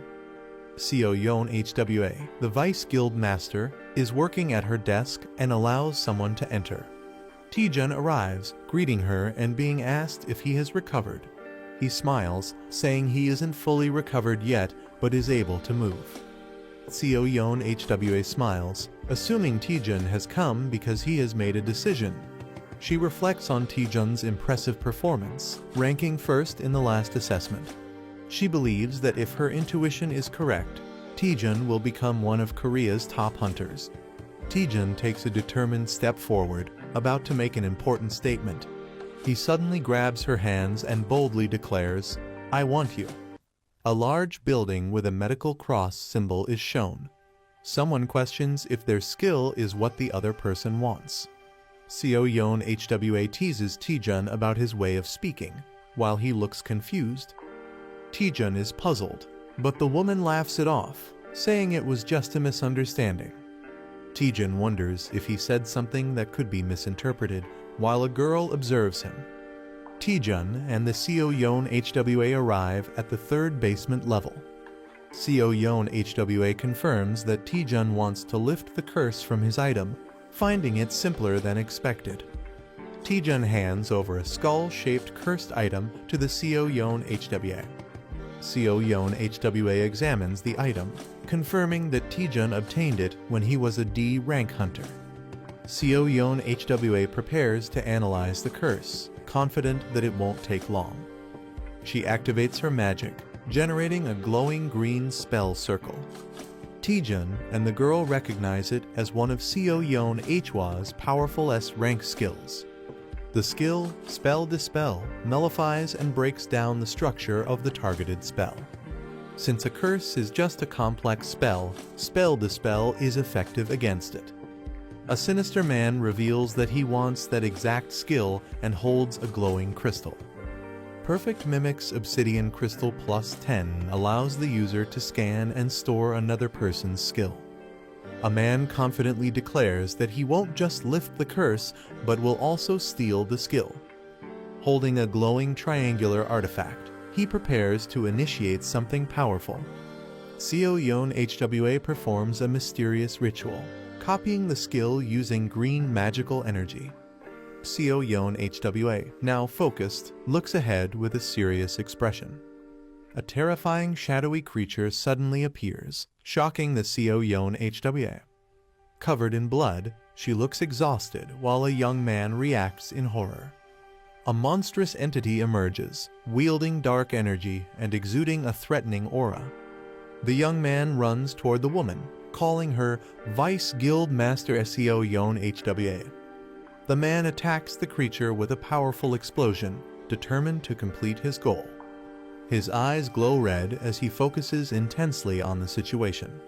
Seo Yeon HWA, the Vice Guild Master, is working at her desk and allows someone to enter. Taejun arrives, greeting her and being asked if he has recovered. He smiles, saying he isn't fully recovered yet, but is able to move. Seo Yeon HWA smiles, assuming Taejun has come because he has made a decision. She reflects on Taejun's impressive performance, ranking first in the last assessment. She believes that if her intuition is correct, Taejun will become one of Korea's top hunters. Taejun takes a determined step forward, about to make an important statement. He suddenly grabs her hands and boldly declares, "I want you." A large building with a medical cross symbol is shown. Someone questions if their skill is what the other person wants. Seo Yeon HWA teases Taejun about his way of speaking, while he looks confused. Taejun is puzzled, but the woman laughs it off, saying it was just a misunderstanding. Taejun wonders if he said something that could be misinterpreted, while a girl observes him. Taejun and the Seo Yeon HWA arrive at the third basement level. Seo Yeon HWA confirms that Taejun wants to lift the curse from his item, finding it simpler than expected. Taejun hands over a skull-shaped cursed item to the Seo Yeon HWA. Seo Yeon HWA examines the item, confirming that Taejun obtained it when he was a D rank hunter. Seo Yeon HWA prepares to analyze the curse, confident that it won't take long. She activates her magic, generating a glowing green spell circle. Taejun and the girl recognize it as one of Seo Yeon HWA's powerful S-rank skills. The skill, Spell Dispel, nullifies and breaks down the structure of the targeted spell. Since a curse is just a complex spell, Spell Dispel is effective against it. A sinister man reveals that he wants that exact skill and holds a glowing crystal. Perfect Mimic's Obsidian Crystal Plus 10 allows the user to scan and store another person's skill. A man confidently declares that he won't just lift the curse, but will also steal the skill. Holding a glowing triangular artifact, he prepares to initiate something powerful. Seo Yeon HWA performs a mysterious ritual, copying the skill using green magical energy. Seo Yeon HWA, now focused, looks ahead with a serious expression. A terrifying shadowy creature suddenly appears, shocking the Seo Yeon HWA. Covered in blood, she looks exhausted while a young man reacts in horror. A monstrous entity emerges, wielding dark energy and exuding a threatening aura. The young man runs toward the woman, calling her Vice Guild Master Seo Yeon HWA. The man attacks the creature with a powerful explosion, determined to complete his goal. His eyes glow red as he focuses intensely on the situation.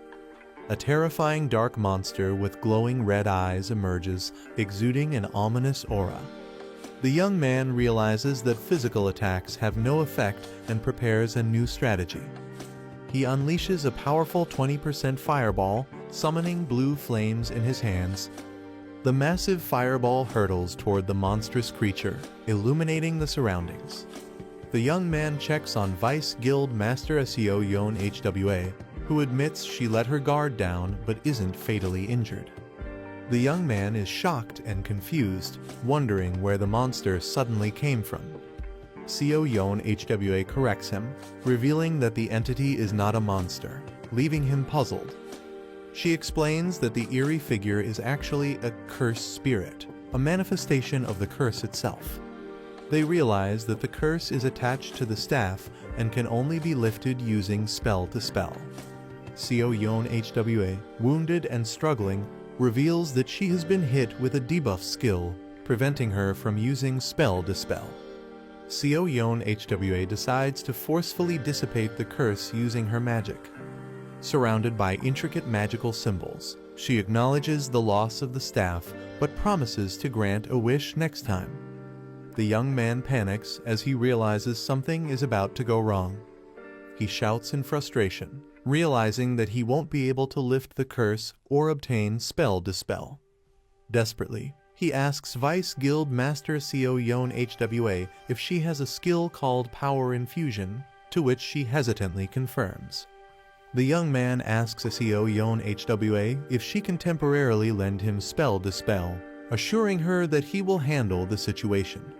A terrifying dark monster with glowing red eyes emerges, exuding an ominous aura. The young man realizes that physical attacks have no effect and prepares a new strategy. He unleashes a powerful 20% fireball, summoning blue flames in his hands. The massive fireball hurtles toward the monstrous creature, illuminating the surroundings. The young man checks on Vice Guild Master Seo Yeon HWA, who admits she let her guard down but isn't fatally injured. The young man is shocked and confused, wondering where the monster suddenly came from. Seo Yeon HWA corrects him, revealing that the entity is not a monster, leaving him puzzled. She explains that the eerie figure is actually a cursed spirit, a manifestation of the curse itself. They realize that the curse is attached to the staff and can only be lifted using Spell Dispel. Seo Yeon HWA, wounded and struggling, reveals that she has been hit with a debuff skill, preventing her from using Spell Dispel. Seo Yeon HWA decides to forcefully dissipate the curse using her magic. Surrounded by intricate magical symbols, she acknowledges the loss of the staff but promises to grant a wish next time. The young man panics as he realizes something is about to go wrong. He shouts in frustration, realizing that he won't be able to lift the curse or obtain Spell Dispel. Desperately, he asks Vice Guild Master Seo Yeon HWA if she has a skill called Power Infusion, to which she hesitantly confirms. The young man asks Seo Yeon HWA if she can temporarily lend him Spell Dispel, assuring her that he will handle the situation.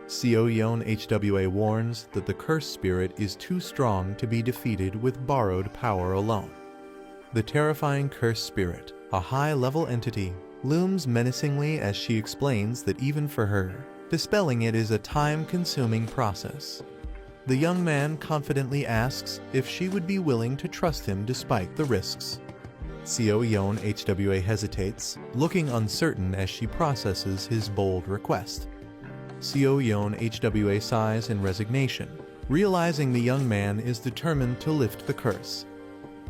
Seo Yeon HWA warns that the cursed spirit is too strong to be defeated with borrowed power alone. The terrifying cursed spirit, a high-level entity, looms menacingly as she explains that even for her, dispelling it is a time-consuming process. The young man confidently asks if she would be willing to trust him despite the risks. Seo Yeon HWA hesitates, looking uncertain as she processes his bold request. Seo Yeon HWA sighs in resignation, realizing the young man is determined to lift the curse.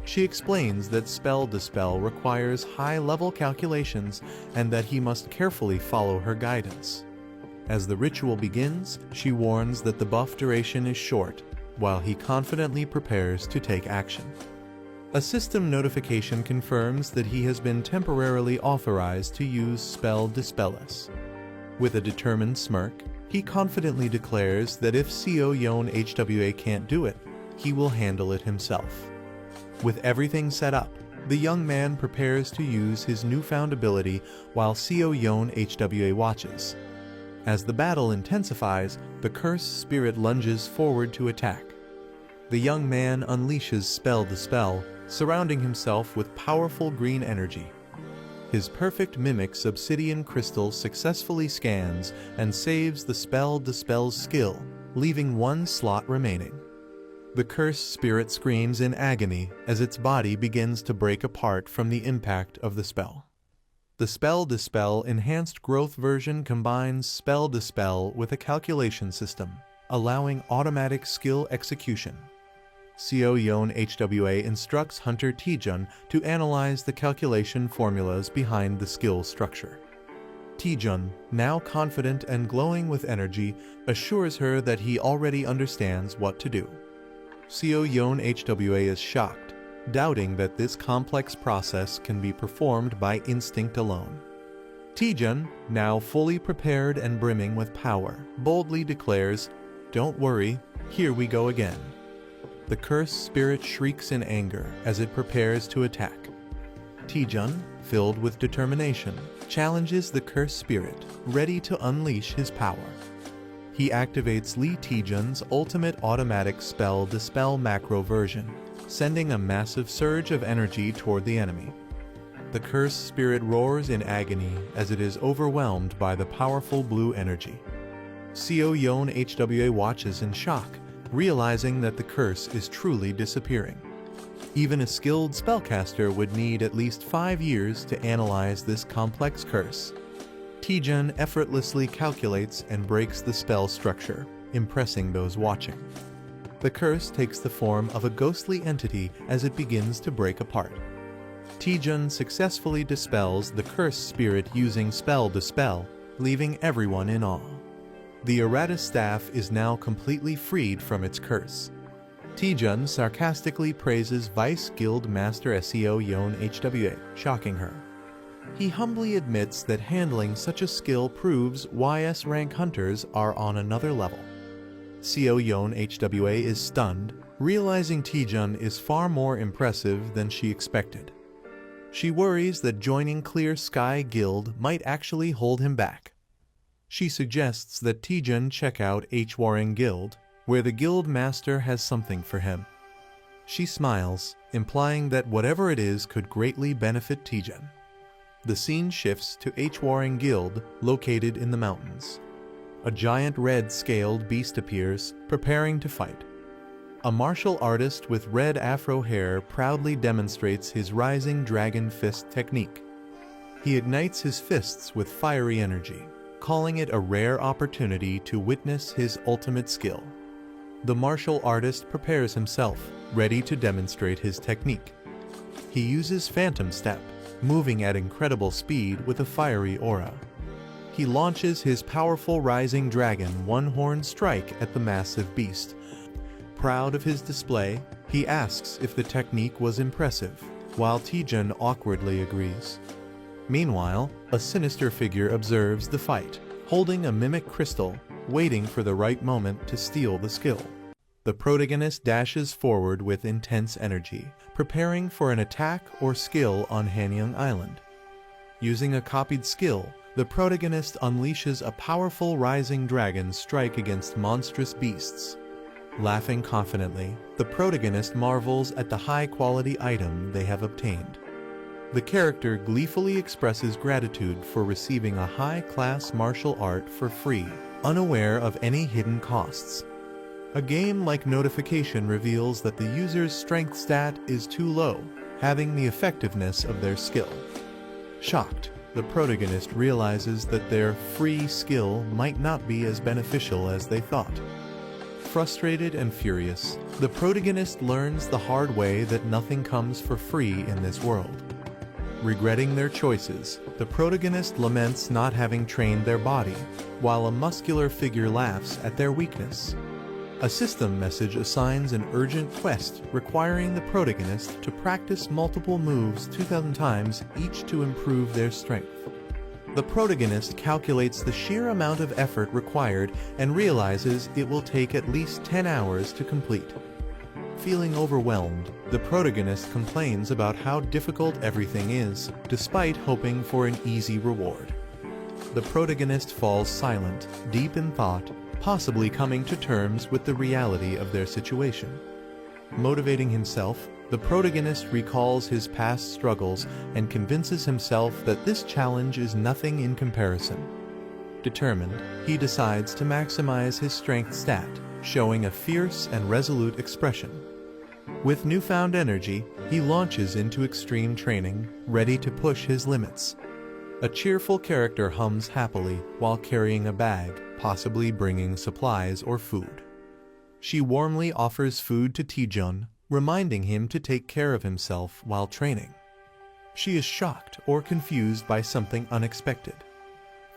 She explains that spell dispel requires high-level calculations and that he must carefully follow her guidance. As the ritual begins, she warns that the buff duration is short, while he confidently prepares to take action. A system notification confirms that he has been temporarily authorized to use spell dispellus. With a determined smirk, he confidently declares that if Seo Yeon HWA can't do it, he will handle it himself. With everything set up, the young man prepares to use his newfound ability while Seo Yeon HWA watches. As the battle intensifies, the cursed spirit lunges forward to attack. The young man unleashes spell dispel, surrounding himself with powerful green energy. His perfect mimic's obsidian crystal successfully scans and saves the spell dispel's skill, leaving one slot remaining. The cursed spirit screams in agony as its body begins to break apart from the impact of the spell. The Spell Dispel Enhanced Growth version combines Spell Dispel with a calculation system, allowing automatic skill execution. Seo Yeon HWA instructs Hunter Taejun to analyze the calculation formulas behind the skill structure. Taejun, now confident and glowing with energy, assures her that he already understands what to do. Seo Yeon HWA is shocked, doubting that this complex process can be performed by instinct alone. Taejun, now fully prepared and brimming with power, boldly declares, "Don't worry, here we go again." The cursed spirit shrieks in anger as it prepares to attack. Taejun, filled with determination, challenges the cursed spirit, ready to unleash his power. He activates Lee Taejun's ultimate automatic spell dispel macro version, sending a massive surge of energy toward the enemy. The cursed spirit roars in agony as it is overwhelmed by the powerful blue energy. Seo Yeon HWA watches in shock, realizing that the curse is truly disappearing. Even a skilled spellcaster would need at least 5 years to analyze this complex curse. Taejun effortlessly calculates and breaks the spell structure, impressing those watching. The curse takes the form of a ghostly entity as it begins to break apart. Taejun successfully dispels the cursed spirit using Spell Dispel, leaving everyone in awe. The Errata staff is now completely freed from its curse. Taejun sarcastically praises Vice Guild Master Seo Yeon HWA, shocking her. He humbly admits that handling such a skill proves YS rank hunters are on another level. Seo Yeon HWA is stunned, realizing Taejun is far more impressive than she expected. She worries that joining Clear Sky Guild might actually hold him back. She suggests that Taejun check out Hwarring Guild, where the guild master has something for him. She smiles, implying that whatever it is could greatly benefit Taejun. The scene shifts to Hwarring Guild, located in the mountains. A giant red-scaled beast appears, preparing to fight. A martial artist with red afro hair proudly demonstrates his rising dragon fist technique. He ignites his fists with fiery energy, calling it a rare opportunity to witness his ultimate skill. The martial artist prepares himself, ready to demonstrate his technique. He uses Phantom Step, moving at incredible speed with a fiery aura. He launches his powerful rising dragon one-horn strike at the massive beast. Proud of his display, he asks if the technique was impressive, while Taejun awkwardly agrees. Meanwhile, a sinister figure observes the fight, holding a mimic crystal, waiting for the right moment to steal the skill. The protagonist dashes forward with intense energy, preparing for an attack or skill on Hanyang Island. Using a copied skill, the protagonist unleashes a powerful rising dragon strike against monstrous beasts. Laughing confidently, the protagonist marvels at the high-quality item they have obtained. The character gleefully expresses gratitude for receiving a high-class martial art for free, unaware of any hidden costs. A game-like notification reveals that the user's strength stat is too low, having the effectiveness of their skill. Shocked, the protagonist realizes that their free skill might not be as beneficial as they thought. Frustrated and furious, the protagonist learns the hard way that nothing comes for free in this world. Regretting their choices, the protagonist laments not having trained their body, while a muscular figure laughs at their weakness. A system message assigns an urgent quest requiring the protagonist to practice multiple moves 2,000 times each to improve their strength. The protagonist calculates the sheer amount of effort required and realizes it will take at least 10 hours to complete. Feeling overwhelmed, the protagonist complains about how difficult everything is, despite hoping for an easy reward. The protagonist falls silent, deep in thought, possibly coming to terms with the reality of their situation. Motivating himself, the protagonist recalls his past struggles and convinces himself that this challenge is nothing in comparison. Determined, he decides to maximize his strength stat, showing a fierce and resolute expression. With newfound energy, he launches into extreme training, ready to push his limits. A cheerful character hums happily while carrying a bag, possibly bringing supplies or food. She warmly offers food to Taejun, reminding him to take care of himself while training. She is shocked or confused by something unexpected.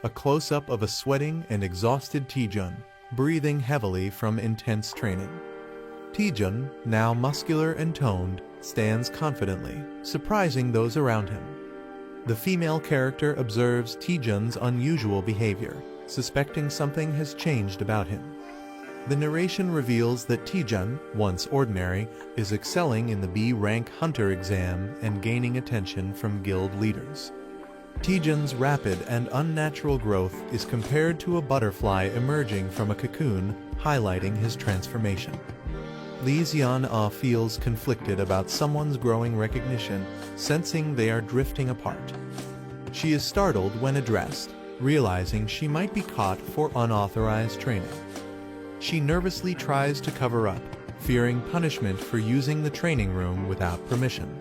A close-up of a sweating and exhausted Taejun, breathing heavily from intense training. Taejun, now muscular and toned, stands confidently, surprising those around him. The female character observes Taejun's unusual behavior, suspecting something has changed about him. The narration reveals that Taejun, once ordinary, is excelling in the B-rank hunter exam and gaining attention from guild leaders. Taejun's rapid and unnatural growth is compared to a butterfly emerging from a cocoon, highlighting his transformation. Lee Xian-ah feels conflicted about someone's growing recognition, sensing they are drifting apart. She is startled when addressed, realizing she might be caught for unauthorized training. She nervously tries to cover up, fearing punishment for using the training room without permission.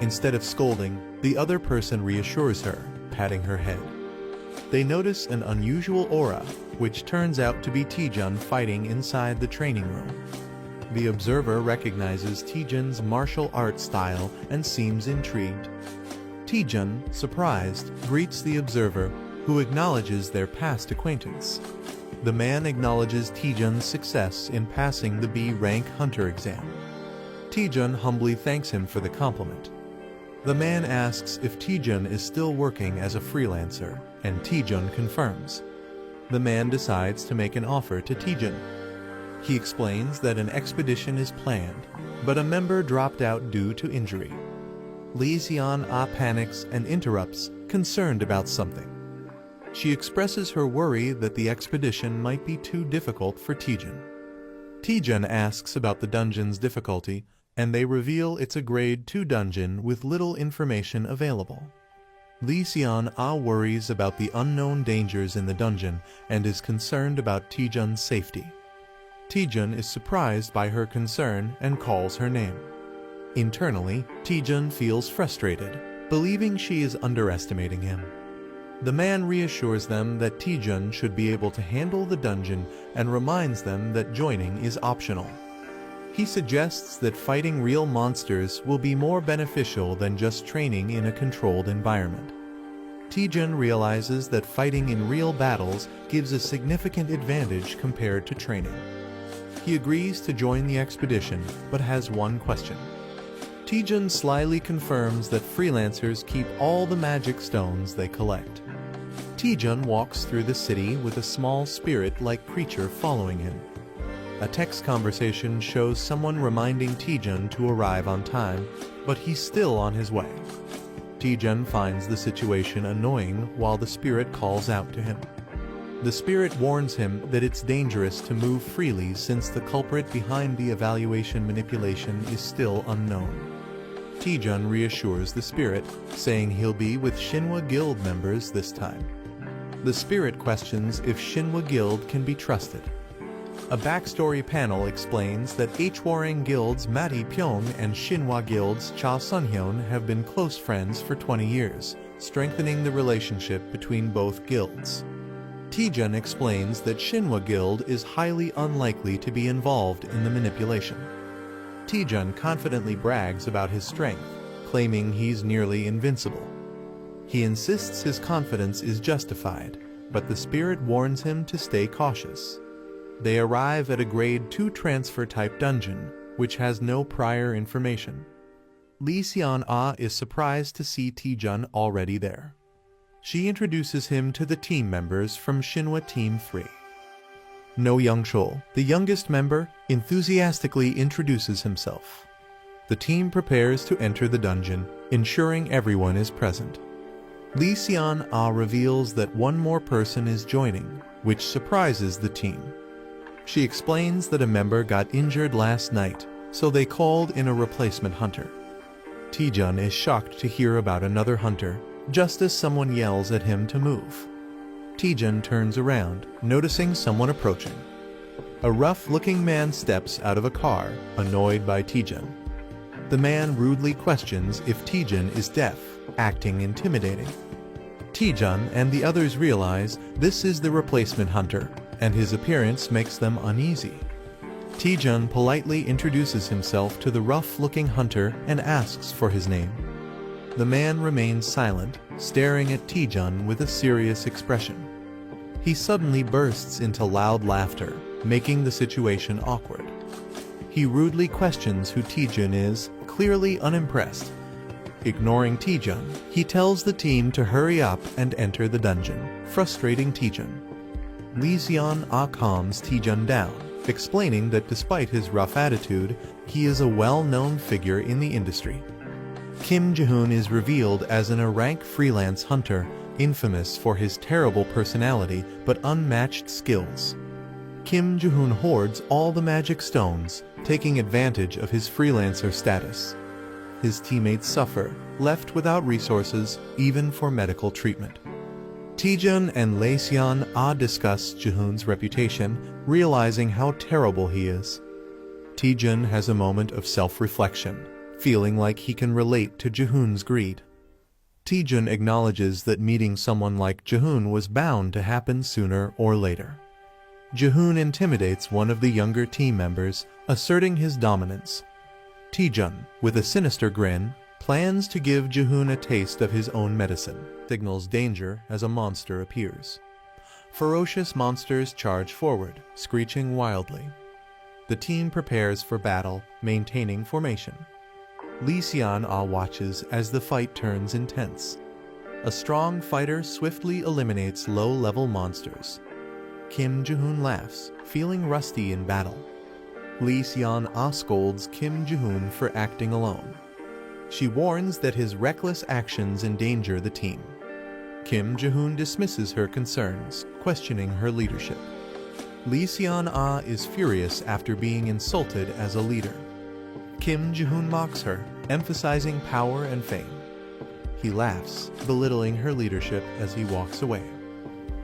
Instead of scolding, the other person reassures her, patting her head. They notice an unusual aura, which turns out to be Taejun fighting inside the training room. The observer recognizes Taejun's martial arts style and seems intrigued. Taejun, surprised, greets the observer, who acknowledges their past acquaintance. The man acknowledges Taejun's success in passing the B-rank hunter exam. Taejun humbly thanks him for the compliment. The man asks if Taejun is still working as a freelancer, and Taejun confirms. The man decides to make an offer to Taejun. He explains that an expedition is planned, but a member dropped out due to injury. Lee Xian-ah panics and interrupts, concerned about something. She expresses her worry that the expedition might be too difficult for Taejun. Taejun asks about the dungeon's difficulty, and they reveal it's a grade 2 dungeon with little information available. Lee Xian-ah worries about the unknown dangers in the dungeon and is concerned about Taejun's safety. Taejun is surprised by her concern and calls her name. Internally, Taejun feels frustrated, believing she is underestimating him. The man reassures them that Taejun should be able to handle the dungeon and reminds them that joining is optional. He suggests that fighting real monsters will be more beneficial than just training in a controlled environment. Taejun realizes that fighting in real battles gives a significant advantage compared to training. He agrees to join the expedition, but has one question. Taejun slyly confirms that freelancers keep all the magic stones they collect. Taejun walks through the city with a small spirit-like creature following him. A text conversation shows someone reminding Taejun to arrive on time, but he's still on his way. Taejun finds the situation annoying while the spirit calls out to him. The spirit warns him that it's dangerous to move freely since the culprit behind the evaluation manipulation is still unknown. Taejun reassures the spirit, saying he'll be with Shinhwa Guild members this time. The spirit questions if Shinhwa Guild can be trusted. A backstory panel explains that Hwarang Guild's Mati Pyong and Shinhwa Guild's Cha Sunhyun have been close friends for 20 years, strengthening the relationship between both guilds. Taejun explains that Shinhwa Guild is highly unlikely to be involved in the manipulation. Taejun confidently brags about his strength, claiming he's nearly invincible. He insists his confidence is justified, but the spirit warns him to stay cautious. They arrive at a Grade 2 transfer-type dungeon, which has no prior information. Lee Seon-ah is surprised to see Taejun already there. She introduces him to the team members from Shinhwa Team 3. No Young-chul, the youngest member, enthusiastically introduces himself. The team prepares to enter the dungeon, ensuring everyone is present. Lee Seon-ah reveals that one more person is joining, which surprises the team. She explains that a member got injured last night, so they called in a replacement hunter. Taejun is shocked to hear about another hunter, just as someone yells at him to move. Taejun turns around, noticing someone approaching. A rough-looking man steps out of a car, annoyed by Taejun. The man rudely questions if Taejun is deaf, acting intimidating. Taejun and the others realize this is the replacement hunter, and his appearance makes them uneasy. Taejun politely introduces himself to the rough-looking hunter and asks for his name. The man remains silent, staring at Taejun with a serious expression. He suddenly bursts into loud laughter, making the situation awkward. He rudely questions who Taejun is, clearly unimpressed. Ignoring Taejun, he tells the team to hurry up and enter the dungeon, frustrating Taejun. Lee Seon-ah calms Taejun down, explaining that despite his rough attitude, he is a well-known figure in the industry. Kim Ji-hoon is revealed as an A-rank freelance hunter, infamous for his terrible personality but unmatched skills. Kim Ji-hoon hoards all the magic stones, taking advantage of his freelancer status. His teammates suffer, left without resources, even for medical treatment. Taejun and Lee Seon-ah discuss Ji-hoon's reputation, realizing how terrible he is. Taejun has a moment of self-reflection, feeling like he can relate to Ji-hoon's greed. Taejun acknowledges that meeting someone like Ji-hoon was bound to happen sooner or later. Ji-hoon intimidates one of the younger team members, asserting his dominance. Taejun, with a sinister grin, plans to give Ji-hoon a taste of his own medicine, signals danger as a monster appears. Ferocious monsters charge forward, screeching wildly. The team prepares for battle, maintaining formation. Lee Seon-ah watches as the fight turns intense. A strong fighter swiftly eliminates low-level monsters. Kim Ji-hoon laughs, feeling rusty in battle. Lee Seon-ah scolds Kim Ji-hoon for acting alone. She warns that his reckless actions endanger the team. Kim Ji-hoon dismisses her concerns, questioning her leadership. Lee Seon-ah is furious after being insulted as a leader. Kim Ji-hoon mocks her, emphasizing power and fame. He laughs, belittling her leadership as he walks away.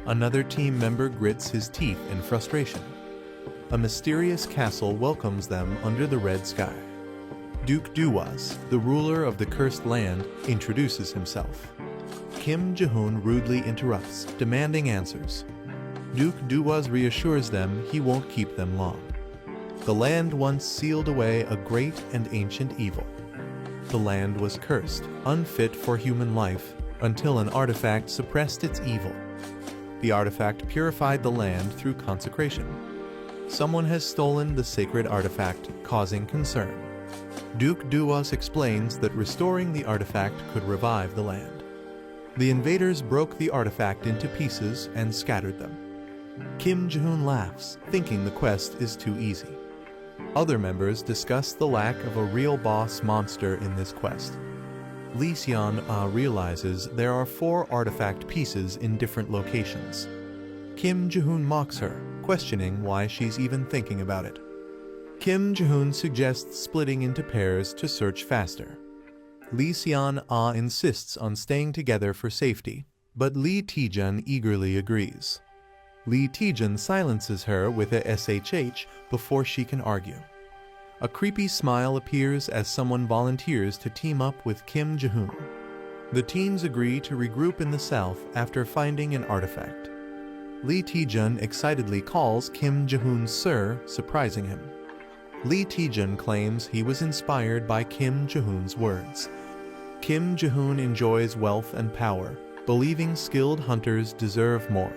Another team member grits his teeth in frustration. A mysterious castle welcomes them under the red sky. Duke Duwas, the ruler of the cursed land, introduces himself. Kim Ji-hoon rudely interrupts, demanding answers. Duke Duwas reassures them he won't keep them long. The land once sealed away a great and ancient evil. The land was cursed, unfit for human life, until an artifact suppressed its evil. The artifact purified the land through consecration. Someone has stolen the sacred artifact, causing concern. Duke Duwas explains that restoring the artifact could revive the land. The invaders broke the artifact into pieces and scattered them. Kim Ji-hoon laughs, thinking the quest is too easy. Other members discuss the lack of a real boss monster in this quest. Lee Seon-ah realizes there are 4 artifact pieces in different locations. Kim Ji-hoon mocks her, questioning why she's even thinking about it. Kim Ji-hoon suggests splitting into pairs to search faster. Lee Seon-ah insists on staying together for safety, but Lee Taejun eagerly agrees. Lee Taejun silences her with a SHH before she can argue. A creepy smile appears as someone volunteers to team up with Kim Ji-hoon. The teams agree to regroup in the south after finding an artifact. Lee Taejun excitedly calls Kim Jae-hoon sir, surprising him. Lee Taejun claims he was inspired by Kim Jae-hoon's words. Kim Jae-hoon enjoys wealth and power, believing skilled hunters deserve more.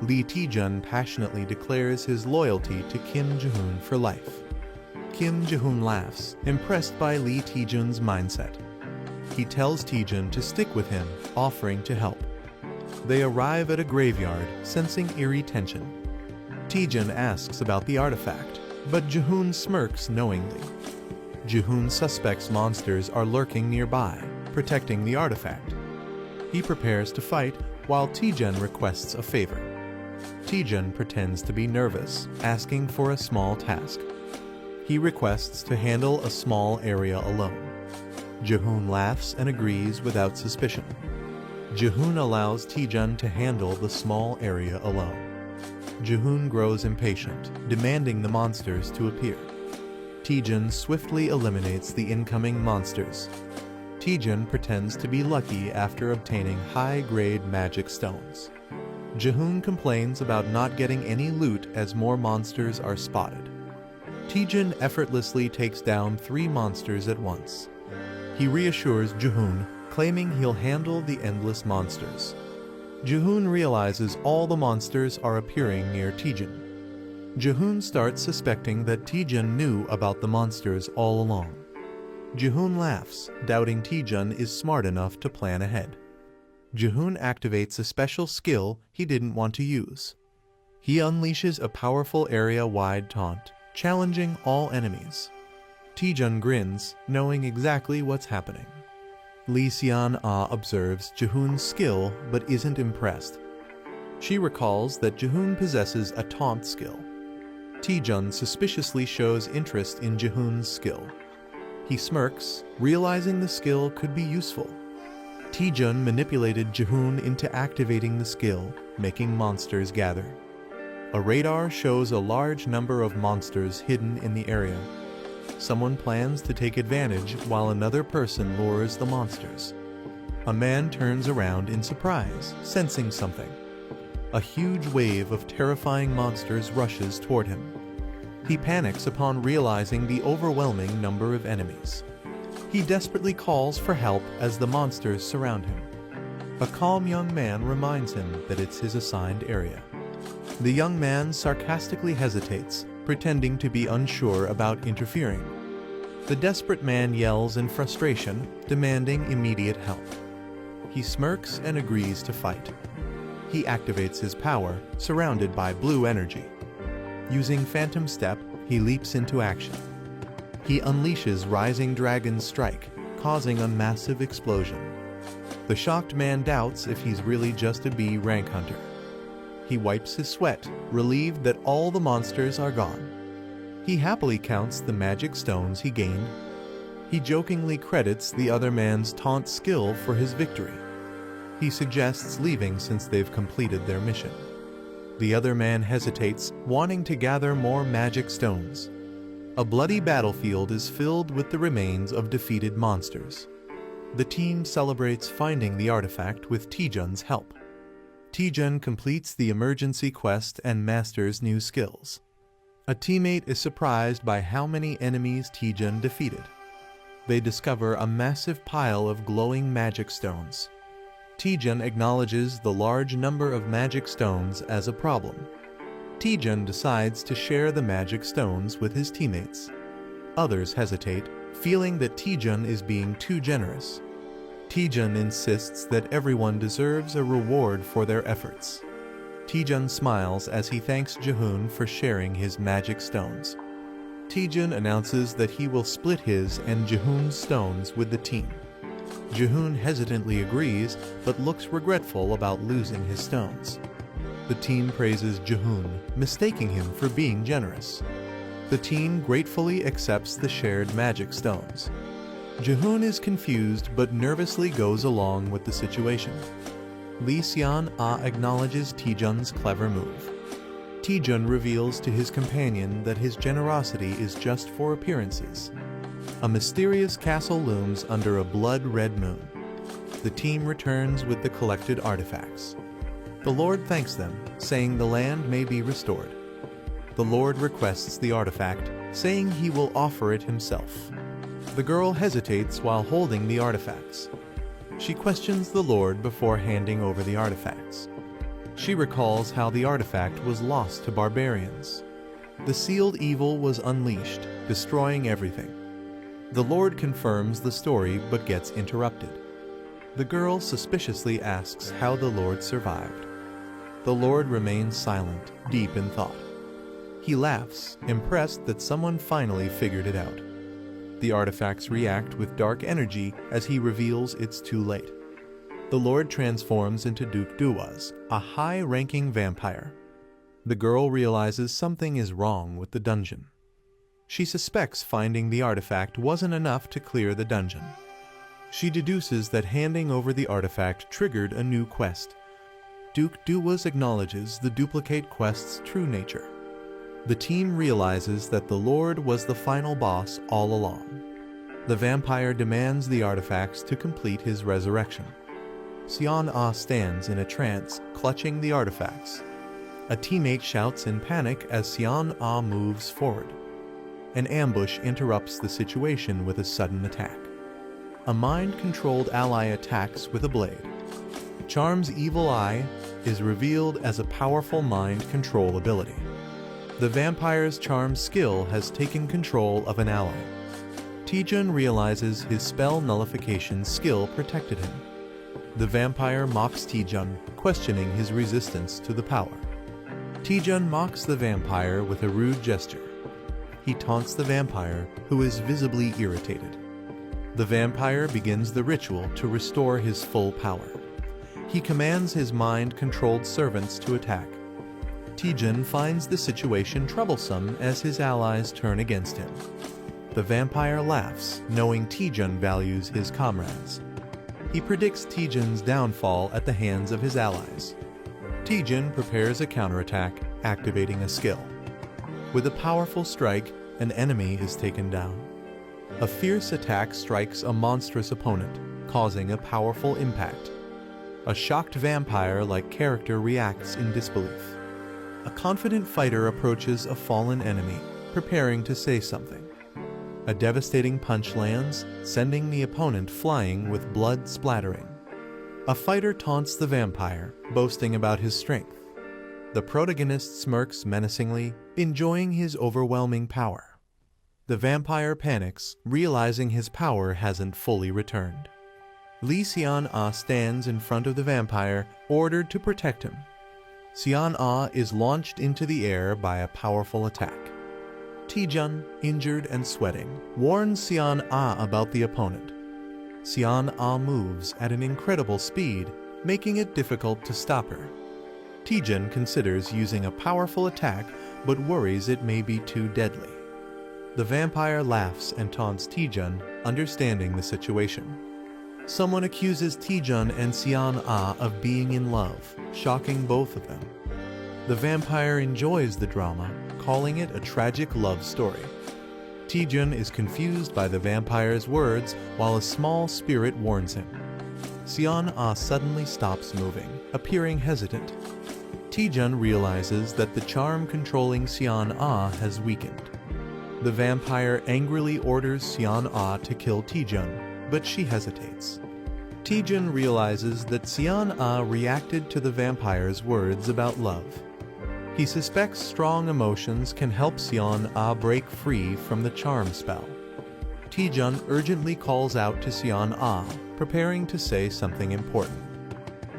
Lee Taejun passionately declares his loyalty to Kim Jae-hoon for life. Kim Jae-hoon laughs, impressed by Lee Taejun's mindset. He tells Taejun to stick with him, offering to help. They arrive at a graveyard, sensing eerie tension. Taejun asks about the artifact, but Jae-hoon smirks knowingly. Jae-hoon suspects monsters are lurking nearby, protecting the artifact. He prepares to fight, while Taejun requests a favor. Taejun pretends to be nervous, asking for a small task. He requests to handle a small area alone. Jae-hoon laughs and agrees without suspicion. Jae-hoon allows Taejun to handle the small area alone. Jae-hoon grows impatient, demanding the monsters to appear. Taejun swiftly eliminates the incoming monsters. Taejun pretends to be lucky after obtaining high-grade magic stones. Jae-hoon complains about not getting any loot as more monsters are spotted. Taejun effortlessly takes down 3 monsters at once. He reassures Jae-hoon, claiming he'll handle the endless monsters. Jae-hoon realizes all the monsters are appearing near Taejun. Jae-hoon starts suspecting that Taejun knew about the monsters all along. Jae-hoon laughs, doubting Taejun is smart enough to plan ahead. Jae-hoon activates a special skill he didn't want to use. He unleashes a powerful area-wide taunt, challenging all enemies. Taejun grins, knowing exactly what's happening. Lee Seon-ah observes Jae-hoon's skill but isn't impressed. She recalls that Jae-hoon possesses a taunt skill. Taejun suspiciously shows interest in Jae-hoon's skill. He smirks, realizing the skill could be useful. Taejun manipulated Jae-hoon into activating the skill, making monsters gather. A radar shows a large number of monsters hidden in the area. Someone plans to take advantage while another person lures the monsters. A man turns around in surprise, sensing something. A huge wave of terrifying monsters rushes toward him. He panics upon realizing the overwhelming number of enemies. He desperately calls for help as the monsters surround him. A calm young man reminds him that it's his assigned area. The young man sarcastically hesitates, pretending to be unsure about interfering. The desperate man yells in frustration, demanding immediate help. He smirks and agrees to fight. He activates his power, surrounded by blue energy. Using Phantom Step, he leaps into action. He unleashes Rising Dragon's Strike, causing a massive explosion. The shocked man doubts if he's really just a B rank hunter. He wipes his sweat, relieved that all the monsters are gone. He happily counts the magic stones he gained. He jokingly credits the other man's taunt skill for his victory. He suggests leaving since they've completed their mission. The other man hesitates, wanting to gather more magic stones. A bloody battlefield is filled with the remains of defeated monsters. The team celebrates finding the artifact with Taejun's help. Taejun completes the emergency quest and masters new skills. A teammate is surprised by how many enemies Taejun defeated. They discover a massive pile of glowing magic stones. Taejun acknowledges the large number of magic stones as a problem. Taejun decides to share the magic stones with his teammates. Others hesitate, feeling that Taejun is being too generous. Taejun insists that everyone deserves a reward for their efforts. Taejun smiles as he thanks Jae-hoon for sharing his magic stones. Taejun announces that he will split his and Jae-hoon's stones with the team. Jae-hoon hesitantly agrees, but looks regretful about losing his stones. The team praises Jae-hoon, mistaking him for being generous. The team gratefully accepts the shared magic stones. Jae-hoon is confused but nervously goes along with the situation. Lee Seon-ah acknowledges Taejun's clever move. Taejun reveals to his companion that his generosity is just for appearances. A mysterious castle looms under a blood-red moon. The team returns with the collected artifacts. The Lord thanks them, saying the land may be restored. The Lord requests the artifact, saying he will offer it himself. The girl hesitates while holding the artifacts. She questions the Lord before handing over the artifacts. She recalls how the artifact was lost to barbarians. The sealed evil was unleashed, destroying everything. The Lord confirms the story but gets interrupted. The girl suspiciously asks how the Lord survived. The Lord remains silent, deep in thought. He laughs, impressed that someone finally figured it out. The artifacts react with dark energy as he reveals it's too late. The Lord transforms into Duke Duwaz, a high-ranking vampire. The girl realizes something is wrong with the dungeon. She suspects finding the artifact wasn't enough to clear the dungeon. She deduces that handing over the artifact triggered a new quest. Duke Duwaz acknowledges the duplicate quest's true nature. The team realizes that the Lord was the final boss all along. The vampire demands the artifacts to complete his resurrection. Sion Ah stands in a trance, clutching the artifacts. A teammate shouts in panic as Sion Ah moves forward. An ambush interrupts the situation with a sudden attack. A mind-controlled ally attacks with a blade. Charm's evil eye is revealed as a powerful mind control ability. The vampire's charm skill has taken control of an ally. Taejun realizes his spell nullification skill protected him. The vampire mocks Taejun, questioning his resistance to the power. Taejun mocks the vampire with a rude gesture. He taunts the vampire, who is visibly irritated. The vampire begins the ritual to restore his full power. He commands his mind-controlled servants to attack. Taejun finds the situation troublesome as his allies turn against him. The vampire laughs, knowing Taejun values his comrades. He predicts Taejun's downfall at the hands of his allies. Taejun prepares a counterattack, activating a skill. With a powerful strike, an enemy is taken down. A fierce attack strikes a monstrous opponent, causing a powerful impact. A shocked vampire-like character reacts in disbelief. A confident fighter approaches a fallen enemy, preparing to say something. A devastating punch lands, sending the opponent flying with blood splattering. A fighter taunts the vampire, boasting about his strength. The protagonist smirks menacingly, enjoying his overwhelming power. The vampire panics, realizing his power hasn't fully returned. Lee Sion-ah stands in front of the vampire, ordered to protect him. Sion-ah is launched into the air by a powerful attack. Taejun, injured and sweating, warns Sion-ah about the opponent. Sion-ah moves at an incredible speed, making it difficult to stop her. Taejun considers using a powerful attack, but worries it may be too deadly. The vampire laughs and taunts Taejun, understanding the situation. Someone accuses Taejun and Sion-ah of being in love, shocking both of them. The vampire enjoys the drama, calling it a tragic love story. Taejun is confused by the vampire's words while a small spirit warns him. Sion-ah suddenly stops moving, appearing hesitant. Taejun realizes that the charm controlling Sion-ah has weakened. The vampire angrily orders Sion-ah to kill Taejun, but she hesitates. Taejun realizes that Sion-ah reacted to the vampire's words about love. He suspects strong emotions can help Sion-ah break free from the charm spell. Taejun urgently calls out to Sion-ah, preparing to say something important.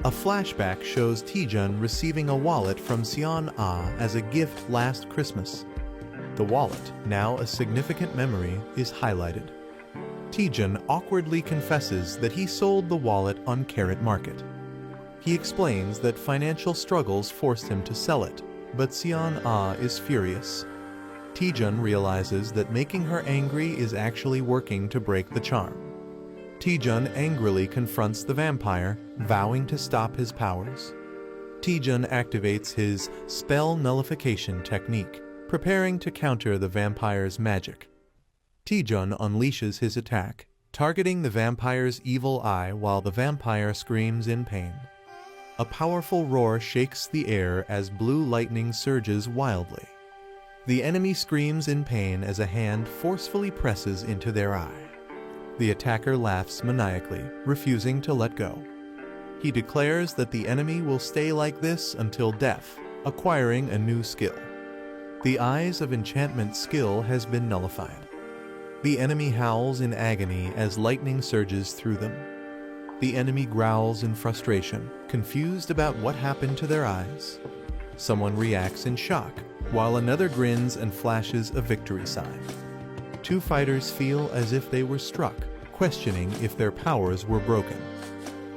A flashback shows Taejun receiving a wallet from Sion-ah as a gift last Christmas. The wallet, now a significant memory, is highlighted. Taejun awkwardly confesses that he sold the wallet on Carrot Market. He explains that financial struggles forced him to sell it, but Sion-ah is furious. Taejun realizes that making her angry is actually working to break the charm. Taejun angrily confronts the vampire, vowing to stop his powers. Taejun activates his spell nullification technique, preparing to counter the vampire's magic. Taejun unleashes his attack, targeting the vampire's evil eye while the vampire screams in pain. A powerful roar shakes the air as blue lightning surges wildly. The enemy screams in pain as a hand forcefully presses into their eye. The attacker laughs maniacally, refusing to let go. He declares that the enemy will stay like this until death, acquiring a new skill. The Eyes of Enchantment skill has been nullified. The enemy howls in agony as lightning surges through them. The enemy growls in frustration, confused about what happened to their eyes. Someone reacts in shock, while another grins and flashes a victory sign. Two fighters feel as if they were struck, questioning if their powers were broken.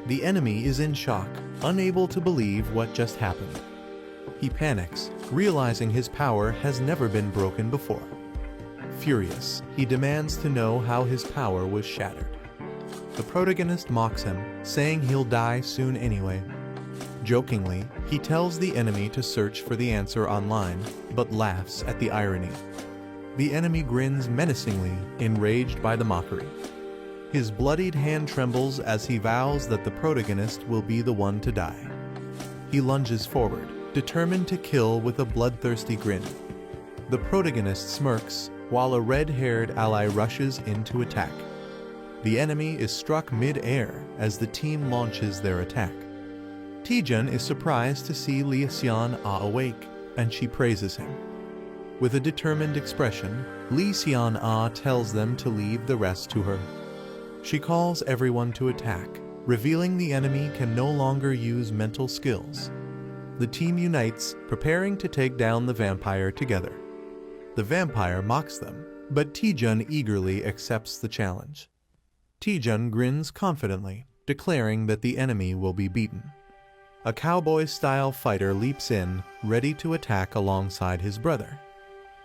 The enemy is in shock, unable to believe what just happened. He panics, realizing his power has never been broken before. Furious, he demands to know how his power was shattered. The protagonist mocks him, saying he'll die soon anyway. Jokingly, he tells the enemy to search for the answer online, but laughs at the irony. The enemy grins menacingly, enraged by the mockery. His bloodied hand trembles as he vows that the protagonist will be the one to die. He lunges forward, determined to kill with a bloodthirsty grin. The protagonist smirks, while a red-haired ally rushes in to attack. The enemy is struck mid-air as the team launches their attack. Taejun is surprised to see Lee Seon-ah awake, and she praises him. With a determined expression, Lee Seon-ah tells them to leave the rest to her. She calls everyone to attack, revealing the enemy can no longer use mental skills. The team unites, preparing to take down the vampire together. The vampire mocks them, but Taejun eagerly accepts the challenge. Taejun grins confidently, declaring that the enemy will be beaten. A cowboy-style fighter leaps in, ready to attack alongside his brother.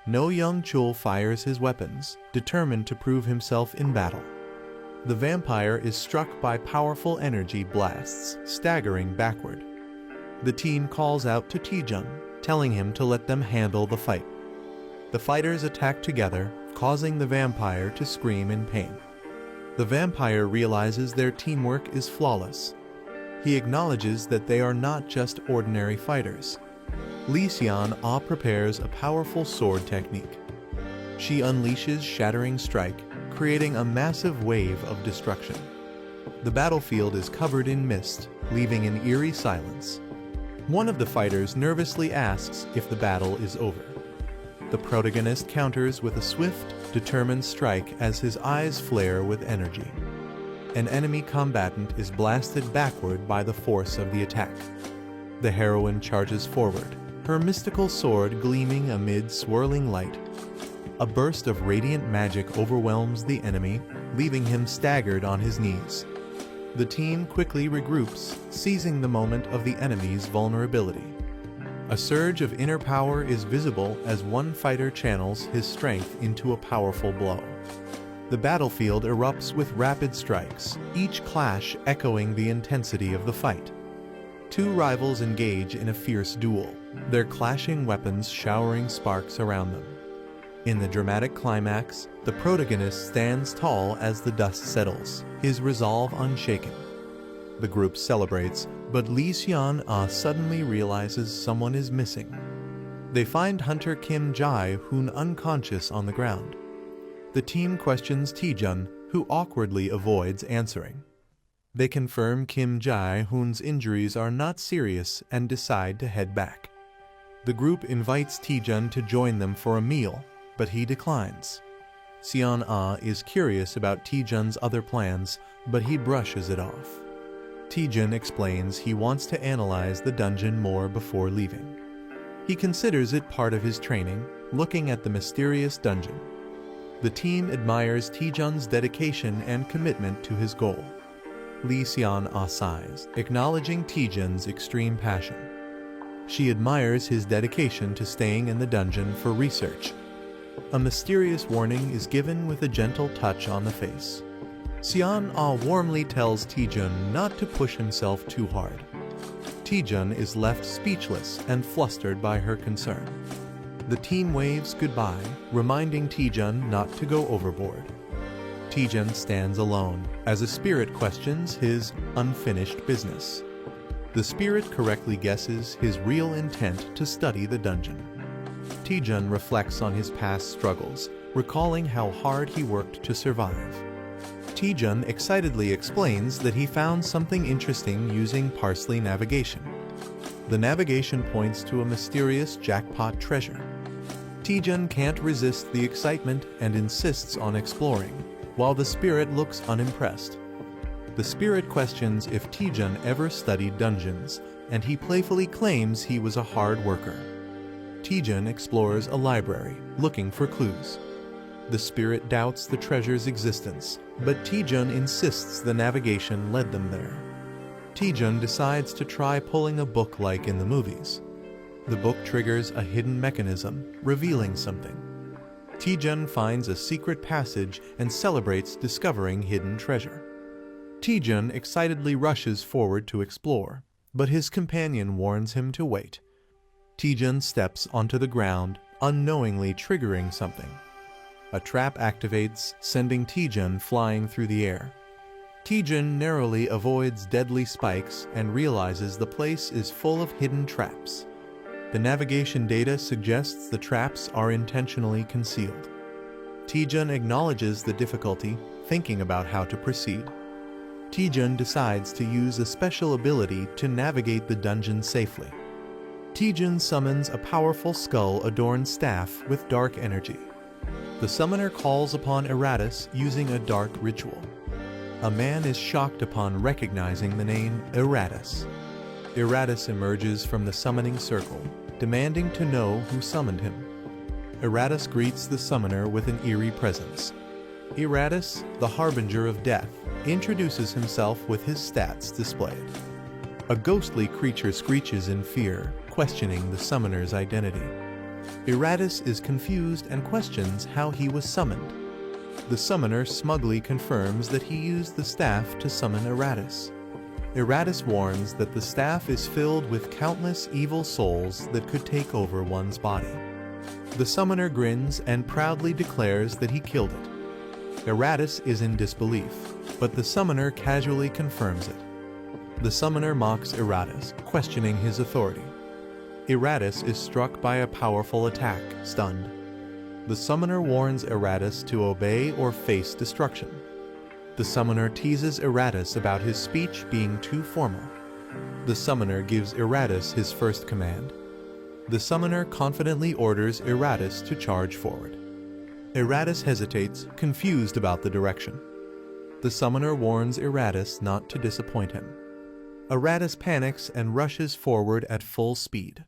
No Young Chul fires his weapons, determined to prove himself in battle. The vampire is struck by powerful energy blasts, staggering backward. The team calls out to Taejun, telling him to let them handle the fight. The fighters attack together, causing the vampire to scream in pain. The vampire realizes their teamwork is flawless. He acknowledges that they are not just ordinary fighters. Lee Seon-ah prepares a powerful sword technique. She unleashes Shattering Strike, creating a massive wave of destruction. The battlefield is covered in mist, leaving an eerie silence. One of the fighters nervously asks if the battle is over. The protagonist counters with a swift, determined strike as his eyes flare with energy. An enemy combatant is blasted backward by the force of the attack. The heroine charges forward, her mystical sword gleaming amid swirling light. A burst of radiant magic overwhelms the enemy, leaving him staggered on his knees. The team quickly regroups, seizing the moment of the enemy's vulnerability. A surge of inner power is visible as one fighter channels his strength into a powerful blow. The battlefield erupts with rapid strikes, each clash echoing the intensity of the fight. Two rivals engage in a fierce duel, their clashing weapons showering sparks around them. In the dramatic climax, the protagonist stands tall as the dust settles, his resolve unshaken. The group celebrates, but Lee Seon-ah suddenly realizes someone is missing. They find Hunter Kim Jae-hoon unconscious on the ground. The team questions Taejun, who awkwardly avoids answering. They confirm Kim Jae-hoon's injuries are not serious and decide to head back. The group invites Taejun to join them for a meal, but he declines. Seon-ah is curious about Taejun's other plans, but he brushes it off. Taejun explains he wants to analyze the dungeon more before leaving. He considers it part of his training, looking at the mysterious dungeon. The team admires Taejun's dedication and commitment to his goal. Lee Seon-ah sighs, acknowledging Taejun's extreme passion. She admires his dedication to staying in the dungeon for research. A mysterious warning is given with a gentle touch on the face. Seon-ah warmly tells Taejun not to push himself too hard. Taejun is left speechless and flustered by her concern. The team waves goodbye, reminding Taejun not to go overboard. Taejun stands alone as a spirit questions his unfinished business. The spirit correctly guesses his real intent to study the dungeon. Taejun reflects on his past struggles, recalling how hard he worked to survive. Taejun excitedly explains that he found something interesting using parsley navigation. The navigation points to a mysterious jackpot treasure. Taejun can't resist the excitement and insists on exploring, while the spirit looks unimpressed. The spirit questions if Taejun ever studied dungeons, and he playfully claims he was a hard worker. Taejun explores a library, looking for clues. The spirit doubts the treasure's existence, but Taejun insists the navigation led them there. Taejun decides to try pulling a book like in the movies. The book triggers a hidden mechanism, revealing something. Taejun finds a secret passage and celebrates discovering hidden treasure. Taejun excitedly rushes forward to explore, but his companion warns him to wait. Taejun steps onto the ground, unknowingly triggering something. A trap activates, sending Taejun flying through the air. Taejun narrowly avoids deadly spikes and realizes the place is full of hidden traps. The navigation data suggests the traps are intentionally concealed. Taejun acknowledges the difficulty, thinking about how to proceed. Taejun decides to use a special ability to navigate the dungeon safely. Taejun summons a powerful skull-adorned staff with dark energy. The summoner calls upon Eratus using a dark ritual. A man is shocked upon recognizing the name Eratus. Eratus emerges from the summoning circle, demanding to know who summoned him. Eratus greets the summoner with an eerie presence. Eratus, the harbinger of death, introduces himself with his stats displayed. A ghostly creature screeches in fear, questioning the summoner's identity. Eratus is confused and questions how he was summoned. The summoner smugly confirms that he used the staff to summon Eratus. Eratus warns that the staff is filled with countless evil souls that could take over one's body. The summoner grins and proudly declares that he killed it. Eratus is in disbelief, but the summoner casually confirms it. The summoner mocks Eratus, questioning his authority. Eratus is struck by a powerful attack, stunned. The summoner warns Eratus to obey or face destruction. The summoner teases Eratus about his speech being too formal. The summoner gives Eratus his first command. The summoner confidently orders Eratus to charge forward. Eratus hesitates, confused about the direction. The summoner warns Eratus not to disappoint him. Eratus panics and rushes forward at full speed.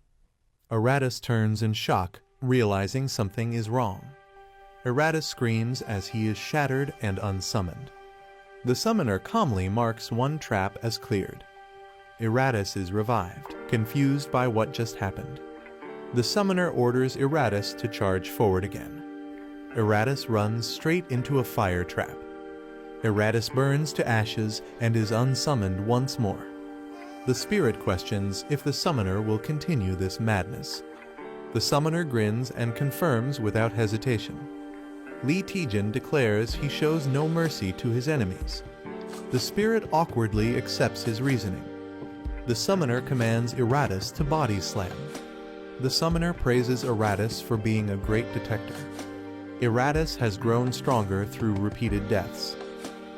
Eratus turns in shock, realizing something is wrong. Eratus screams as he is shattered and unsummoned. The summoner calmly marks one trap as cleared. Eratus is revived, confused by what just happened. The summoner orders Eratus to charge forward again. Eratus runs straight into a fire trap. Eratus burns to ashes and is unsummoned once more. The spirit questions if the summoner will continue this madness. The summoner grins and confirms without hesitation. Lee Taejun declares he shows no mercy to his enemies. The spirit awkwardly accepts his reasoning. The summoner commands Eratus to body slam. The summoner praises Eratus for being a great detector. Eratus has grown stronger through repeated deaths.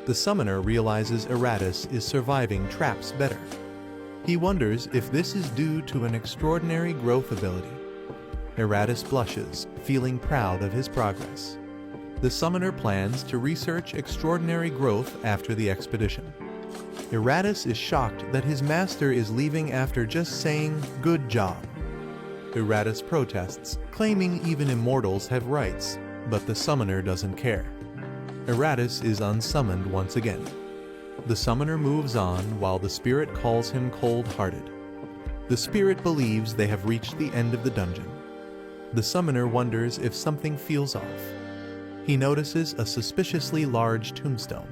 The summoner realizes Eratus is surviving traps better. He wonders if this is due to an extraordinary growth ability. Eratus blushes, feeling proud of his progress. The summoner plans to research extraordinary growth after the expedition. Eratus is shocked that his master is leaving after just saying, "Good job." Eratus protests, claiming even immortals have rights, but the summoner doesn't care. Eratus is unsummoned once again. The summoner moves on while the spirit calls him cold-hearted. The spirit believes they have reached the end of the dungeon. The summoner wonders if something feels off. He notices a suspiciously large tombstone.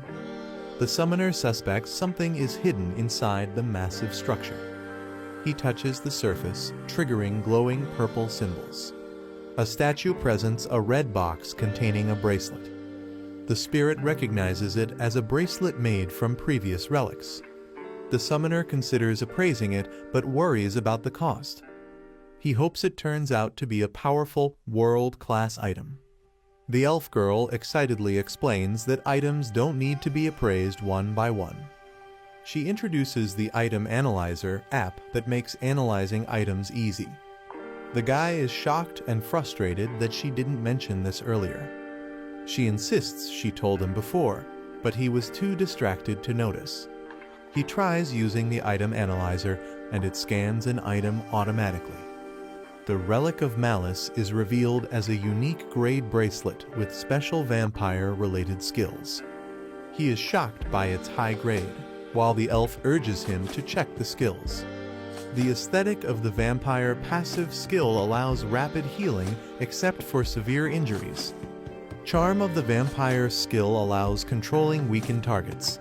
The summoner suspects something is hidden inside the massive structure. He touches the surface, triggering glowing purple symbols. A statue presents a red box containing a bracelet. The spirit recognizes it as a bracelet made from previous relics. The summoner considers appraising it but worries about the cost. He hopes it turns out to be a powerful, world-class item. The elf girl excitedly explains that items don't need to be appraised one by one. She introduces the Item Analyzer app that makes analyzing items easy. The guy is shocked and frustrated that she didn't mention this earlier. She insists she told him before, but he was too distracted to notice. He tries using the Item Analyzer and it scans an item automatically. The Relic of Malice is revealed as a unique grade bracelet with special vampire-related skills. He is shocked by its high grade, while the elf urges him to check the skills. The aesthetic of the vampire passive skill allows rapid healing except for severe injuries. Charm of the vampire skill allows controlling weakened targets.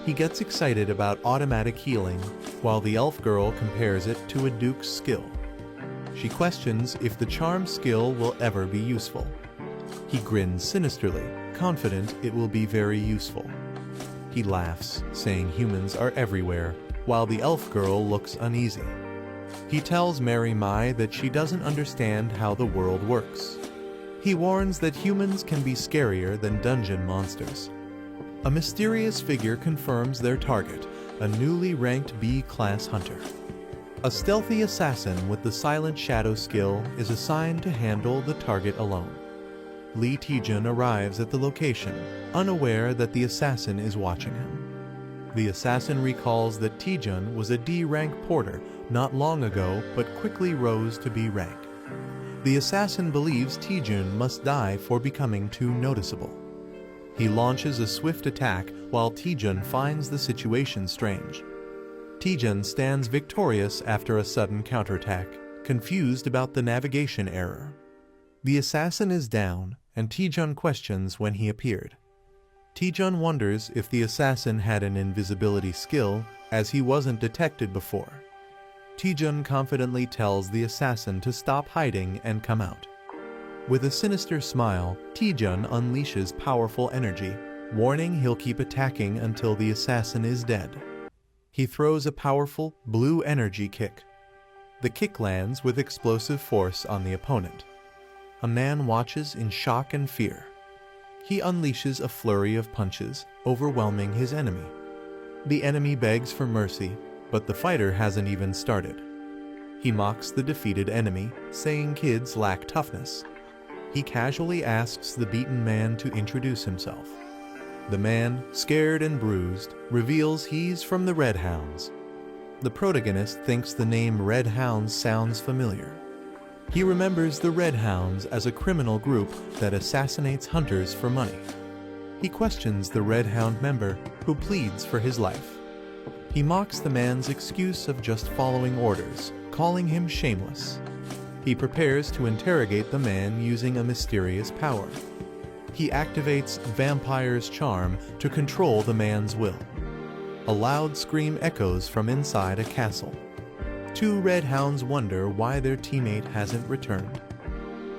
He gets excited about automatic healing, while the elf girl compares it to a duke's skill. She questions if the charm skill will ever be useful. He grins sinisterly, confident it will be very useful. He laughs, saying humans are everywhere, while the elf girl looks uneasy. He tells Mary Mai that she doesn't understand how the world works. He warns that humans can be scarier than dungeon monsters. A mysterious figure confirms their target, a newly ranked B-class hunter. A stealthy assassin with the Silent Shadow skill is assigned to handle the target alone. Lee Taejun arrives at the location, unaware that the assassin is watching him. The assassin recalls that Taejun was a D-rank porter not long ago but quickly rose to B rank. The assassin believes Taejun must die for becoming too noticeable. He launches a swift attack while Taejun finds the situation strange. Taejun stands victorious after a sudden counterattack, confused about the navigation error. The assassin is down, and Taejun questions when he appeared. Taejun wonders if the assassin had an invisibility skill, as he wasn't detected before. Taejun confidently tells the assassin to stop hiding and come out. With a sinister smile, Taejun unleashes powerful energy, warning he'll keep attacking until the assassin is dead. He throws a powerful, blue energy kick. The kick lands with explosive force on the opponent. A man watches in shock and fear. He unleashes a flurry of punches, overwhelming his enemy. The enemy begs for mercy, but the fighter hasn't even started. He mocks the defeated enemy, saying kids lack toughness. He casually asks the beaten man to introduce himself. The man, scared and bruised, reveals he's from the Red Hounds. The protagonist thinks the name Red Hounds sounds familiar. He remembers the Red Hounds as a criminal group that assassinates hunters for money. He questions the Red Hound member, who pleads for his life. He mocks the man's excuse of just following orders, calling him shameless. He prepares to interrogate the man using a mysterious power. He activates Vampire's charm to control the man's will. A loud scream echoes from inside a castle. Two Red Hounds wonder why their teammate hasn't returned.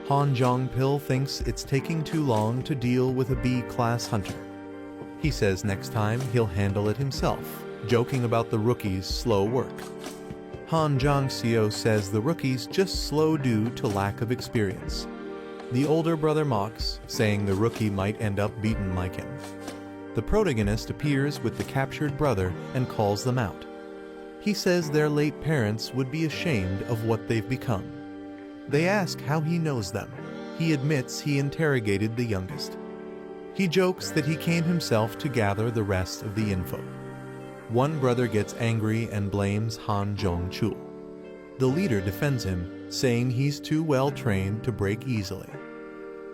Han Jong-pil thinks it's taking too long to deal with a B-class hunter. He says next time he'll handle it himself, joking about the rookie's slow work. Han Jong-seo says the rookie's just slow due to lack of experience. The older brother mocks, saying the rookie might end up beaten like him. The protagonist appears with the captured brother and calls them out. He says their late parents would be ashamed of what they've become. They ask how he knows them. He admits he interrogated the youngest. He jokes that he came himself to gather the rest of the info. One brother gets angry and blames Han Jong-chul. The leader defends him, saying he's too well trained to break easily.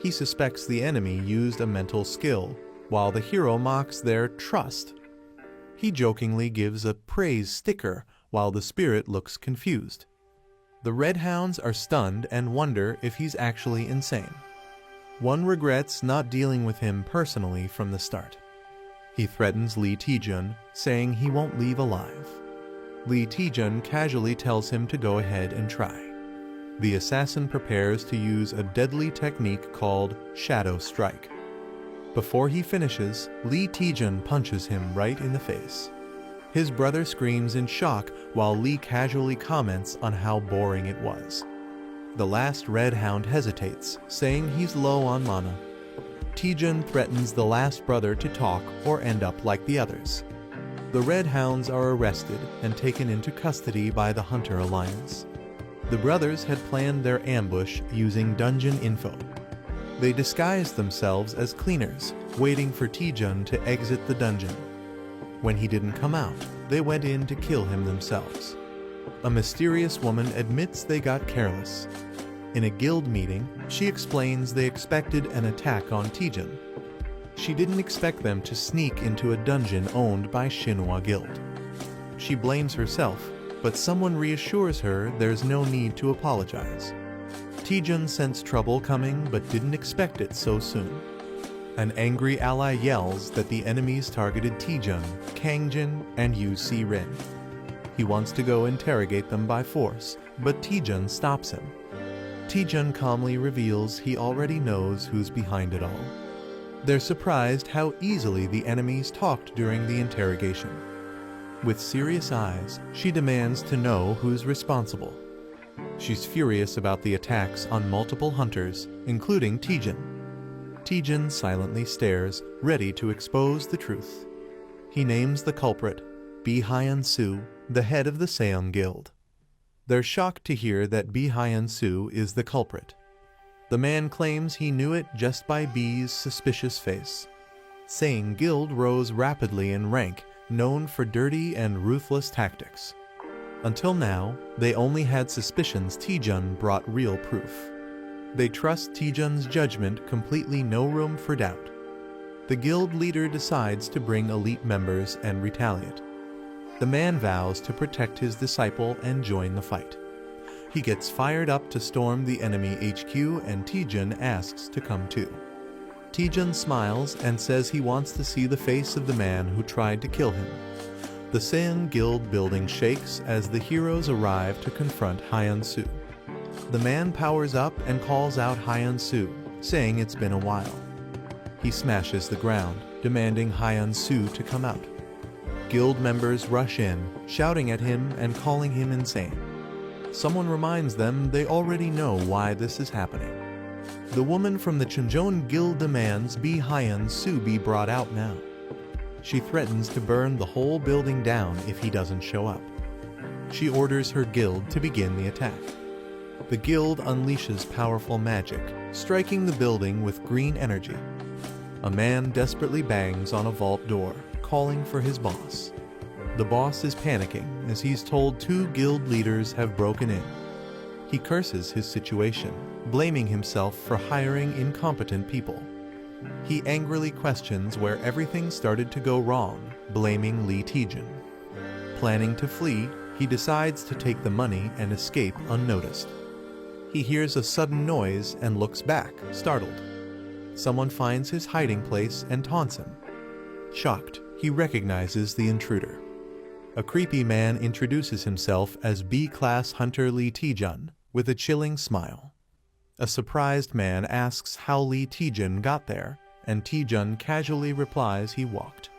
He suspects the enemy used a mental skill, while the hero mocks their trust. He jokingly gives a praise sticker, while the spirit looks confused. The Red Hounds are stunned and wonder if he's actually insane. One regrets not dealing with him personally from the start. He threatens Lee Taejun, saying he won't leave alive. Lee Taejun casually tells him to go ahead and try. The assassin prepares to use a deadly technique called Shadow Strike. Before he finishes, Lee Taejun punches him right in the face. His brother screams in shock while Lee casually comments on how boring it was. The last Red Hound hesitates, saying he's low on mana. Taejun threatens the last brother to talk or end up like the others. The Red Hounds are arrested and taken into custody by the Hunter Alliance. The brothers had planned their ambush using dungeon info. They disguised themselves as cleaners, waiting for Taejun to exit the dungeon. When he didn't come out, they went in to kill him themselves. A mysterious woman admits they got careless. In a guild meeting, she explains they expected an attack on Taejun. She didn't expect them to sneak into a dungeon owned by Manhwa Guild. She blames herself, but someone reassures her there's no need to apologize. Taejun sensed trouble coming but didn't expect it so soon. An angry ally yells that the enemies targeted Taejun, Kangjin, and Yu Si-rin. He wants to go interrogate them by force, but Taejun stops him. Taejun calmly reveals he already knows who's behind it all. They're surprised how easily the enemies talked during the interrogation. With serious eyes, she demands to know who's responsible. She's furious about the attacks on multiple hunters, including Taejun. Taejun silently stares, ready to expose the truth. He names the culprit, Bi Hyun-soo, the head of the Seong Guild. They're shocked to hear that Bi Hyun-soo is the culprit. The man claims he knew it just by Bi's suspicious face. Seong Guild rose rapidly in rank, known for dirty and ruthless tactics. Until now, they only had suspicions Taejun brought real proof. They trust Taejun's judgment, completely no room for doubt. The guild leader decides to bring elite members and retaliate. The man vows to protect his disciple and join the fight. He gets fired up to storm the enemy HQ and Taejun asks to come too. Taejun smiles and says he wants to see the face of the man who tried to kill him. The Seong Guild building shakes as the heroes arrive to confront Hyun-soo. The man powers up and calls out Hyun-soo, saying it's been a while. He smashes the ground, demanding Hyun-soo to come out. Guild members rush in, shouting at him and calling him insane. Someone reminds them they already know why this is happening. The woman from the Chunjeon Guild demands Bi Hyun-soo be brought out now. She threatens to burn the whole building down if he doesn't show up. She orders her guild to begin the attack. The guild unleashes powerful magic, striking the building with green energy. A man desperately bangs on a vault door, calling for his boss. The boss is panicking as he's told 2 guild leaders have broken in. He curses his situation, blaming himself for hiring incompetent people. He angrily questions where everything started to go wrong, blaming Lee Taejun. Planning to flee, he decides to take the money and escape unnoticed. He hears a sudden noise and looks back, startled. Someone finds his hiding place and taunts him. Shocked, he recognizes the intruder. A creepy man introduces himself as B-class hunter Lee Taejun with a chilling smile. A surprised man asks how Lee Taejun got there, and Taejun casually replies he walked.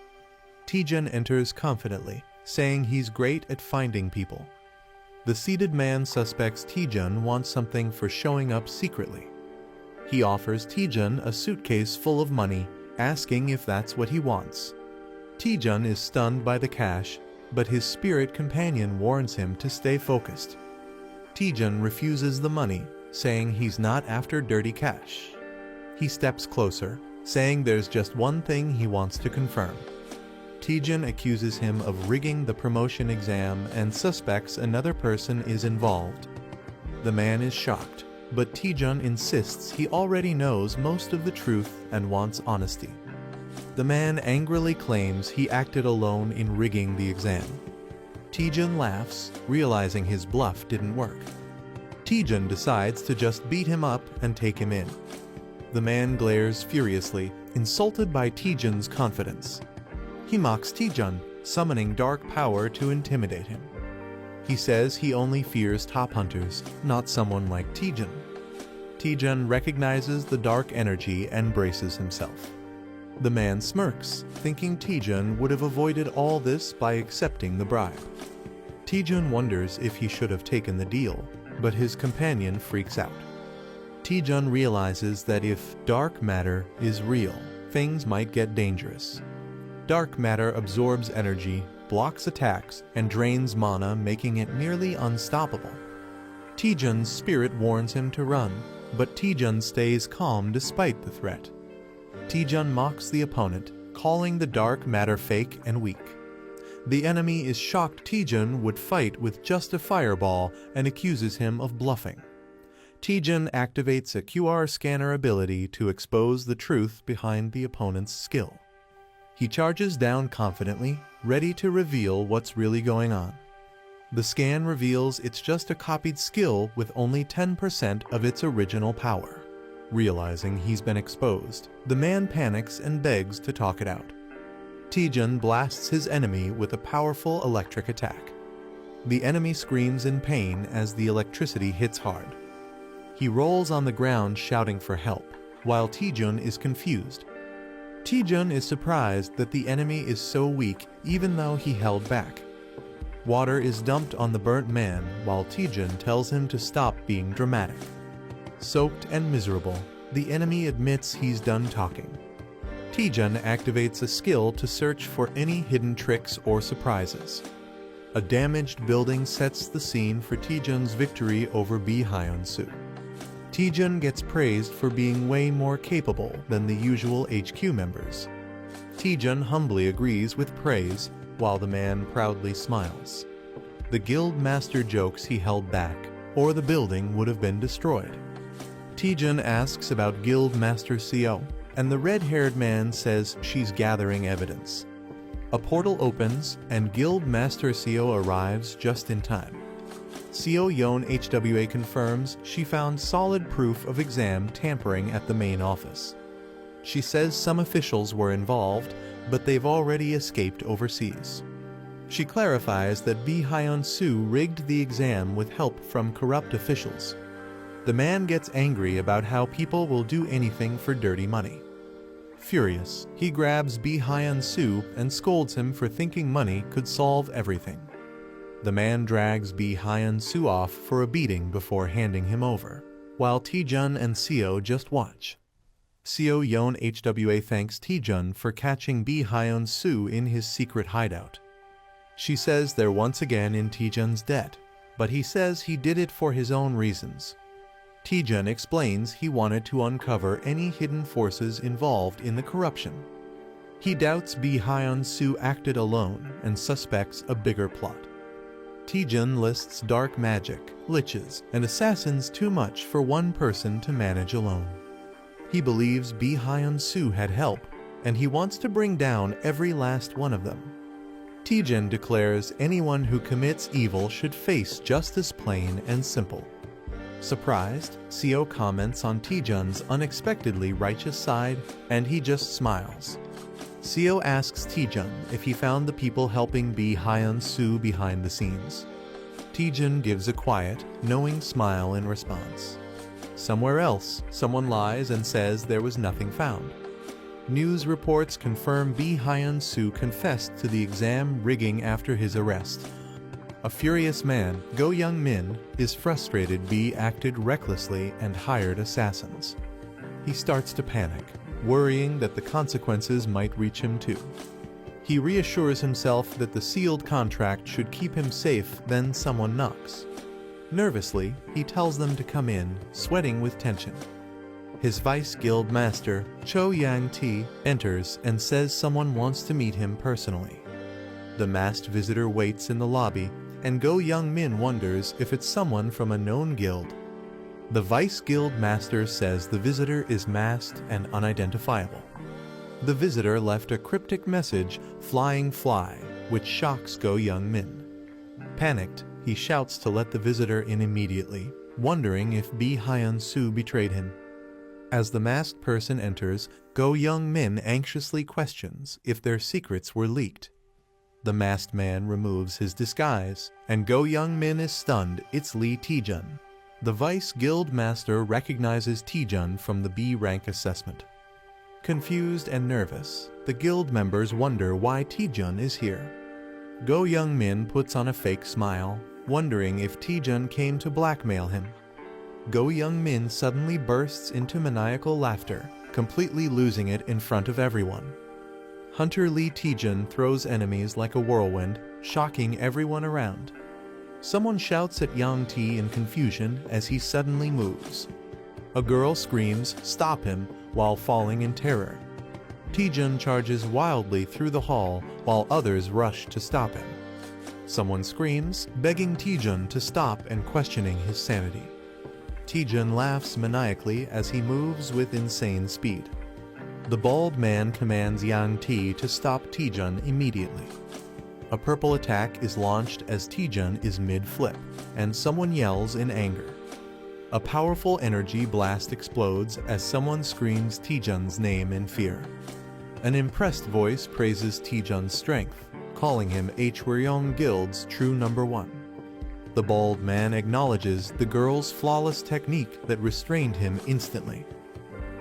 Taejun enters confidently, saying he's great at finding people. The seated man suspects Taejun wants something for showing up secretly. He offers Taejun a suitcase full of money, asking if that's what he wants. Taejun is stunned by the cash, but his spirit companion warns him to stay focused. Taejun refuses the money, saying he's not after dirty cash. He steps closer, saying there's just one thing he wants to confirm. Taejun accuses him of rigging the promotion exam and suspects another person is involved. The man is shocked, but Taejun insists he already knows most of the truth and wants honesty. The man angrily claims he acted alone in rigging the exam. Taejun laughs, realizing his bluff didn't work. Taejun decides to just beat him up and take him in. The man glares furiously, insulted by Taejun's confidence. He mocks Taejun, summoning dark power to intimidate him. He says he only fears top hunters, not someone like Taejun. Taejun recognizes the dark energy and braces himself. The man smirks, thinking Taejun would have avoided all this by accepting the bribe. Taejun wonders if he should have taken the deal, but his companion freaks out. Taejun realizes that if dark matter is real, things might get dangerous. Dark matter absorbs energy, blocks attacks, and drains mana, making it nearly unstoppable. Taejun's spirit warns him to run, but Taejun stays calm despite the threat. Taejun mocks the opponent, calling the dark matter fake and weak. The enemy is shocked Taejun would fight with just a fireball and accuses him of bluffing. Taejun activates a QR scanner ability to expose the truth behind the opponent's skill. He charges down confidently, ready to reveal what's really going on. The scan reveals it's just a copied skill with only 10% of its original power. Realizing he's been exposed, the man panics and begs to talk it out. Taejun blasts his enemy with a powerful electric attack. The enemy screams in pain as the electricity hits hard. He rolls on the ground shouting for help, while Taejun is confused. Taejun is surprised that the enemy is so weak even though he held back. Water is dumped on the burnt man while Taejun tells him to stop being dramatic. Soaked and miserable, the enemy admits he's done talking. Taejun activates a skill to search for any hidden tricks or surprises. A damaged building sets the scene for Taejun's victory over Bi Hyun-soo. Taejun gets praised for being way more capable than the usual HQ members. Taejun humbly agrees with praise, while the man proudly smiles. The guild master jokes he held back, or the building would have been destroyed. Taejun asks about guild master Seo, and the red-haired man says she's gathering evidence. A portal opens, and guild master Seo arrives just in time. Seo Yeon HWA confirms she found solid proof of exam tampering at the main office. She says some officials were involved, but they've already escaped overseas. She clarifies that Bi Hyun-soo rigged the exam with help from corrupt officials. The man gets angry about how people will do anything for dirty money. Furious, he grabs Bi Hyun-soo and scolds him for thinking money could solve everything. The man drags Bi Hyun-soo off for a beating before handing him over, while Taejun and Seo just watch. Seo Yeon HWA thanks Taejun for catching Bi Hyun-soo in his secret hideout. She says they're once again in Taejun's debt, but he says he did it for his own reasons. Taejun explains he wanted to uncover any hidden forces involved in the corruption. He doubts Bi Hyun-soo acted alone and suspects a bigger plot. Taejun lists dark magic, liches, and assassins too much for one person to manage alone. He believes Bi Hyun-soo had help, and he wants to bring down every last one of them. Taejun declares anyone who commits evil should face justice plain and simple. Surprised, Seo comments on Taejun's unexpectedly righteous side, and he just smiles. Seo asks Taejun if he found the people helping Bi Hyun-soo behind the scenes. Taejun gives a quiet, knowing smile in response. Somewhere else, someone lies and says there was nothing found. News reports confirm Bi Hyun-soo confessed to the exam rigging after his arrest. A furious man, Go Young-min, is frustrated Bi acted recklessly and hired assassins. He starts to panic, worrying that the consequences might reach him too. He reassures himself that the sealed contract should keep him safe, then someone knocks. Nervously, he tells them to come in, sweating with tension. His vice guild master, Cho Yang-ti, enters and says someone wants to meet him personally. The masked visitor waits in the lobby, and Go Young-min wonders if it's someone from a known guild. The vice guild master says the visitor is masked and unidentifiable. The visitor left a cryptic message, "Flying Fly," which shocks Go Young-min. Panicked, he shouts to let the visitor in immediately, wondering if Bi Hyun-soo betrayed him. As the masked person enters, Go Young-min anxiously questions if their secrets were leaked. The masked man removes his disguise, and Go Young-min is stunned it's Lee Taejun. The vice guild master recognizes Taejun from the B rank assessment. Confused and nervous, the guild members wonder why Taejun is here. Go Young-min puts on a fake smile, wondering if Taejun came to blackmail him. Go Young-min suddenly bursts into maniacal laughter, completely losing it in front of everyone. Hunter Lee Taejun throws enemies like a whirlwind, shocking everyone around. Someone shouts at Yang T in confusion as he suddenly moves. A girl screams, "Stop him," while falling in terror. Taejun charges wildly through the hall while others rush to stop him. Someone screams, begging Taejun to stop and questioning his sanity. Taejun laughs maniacally as he moves with insane speed. The bald man commands Yang T to stop Taejun immediately. A purple attack is launched as Taejun is mid-flip, and someone yells in anger. A powerful energy blast explodes as someone screams Taejun's name in fear. An impressed voice praises Taejun's strength, calling him Hwaryeong Guild's true number one. The bald man acknowledges the girl's flawless technique that restrained him instantly.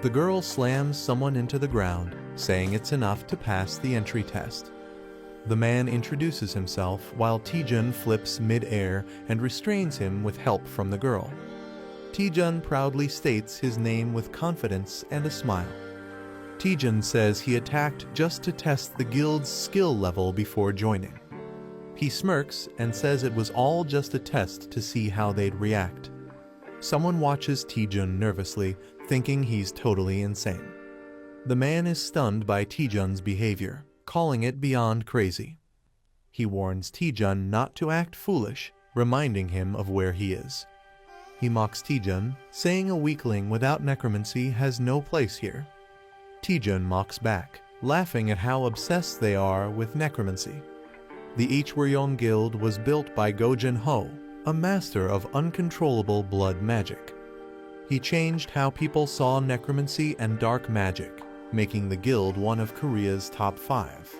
The girl slams someone into the ground, saying it's enough to pass the entry test. The man introduces himself while Taejun flips mid-air and restrains him with help from the girl. Taejun proudly states his name with confidence and a smile. Taejun says he attacked just to test the guild's skill level before joining. He smirks and says it was all just a test to see how they'd react. Someone watches Taejun nervously, thinking he's totally insane. The man is stunned by Taejun's behavior, calling it beyond crazy. He warns Taejun not to act foolish, reminding him of where he is. He mocks Taejun, saying a weakling without necromancy has no place here. Taejun mocks back, laughing at how obsessed they are with necromancy. The Hwaryeong Guild was built by Go Jin-ho, a master of uncontrollable blood magic. He changed how people saw necromancy and dark magic, making the guild one of Korea's top 5.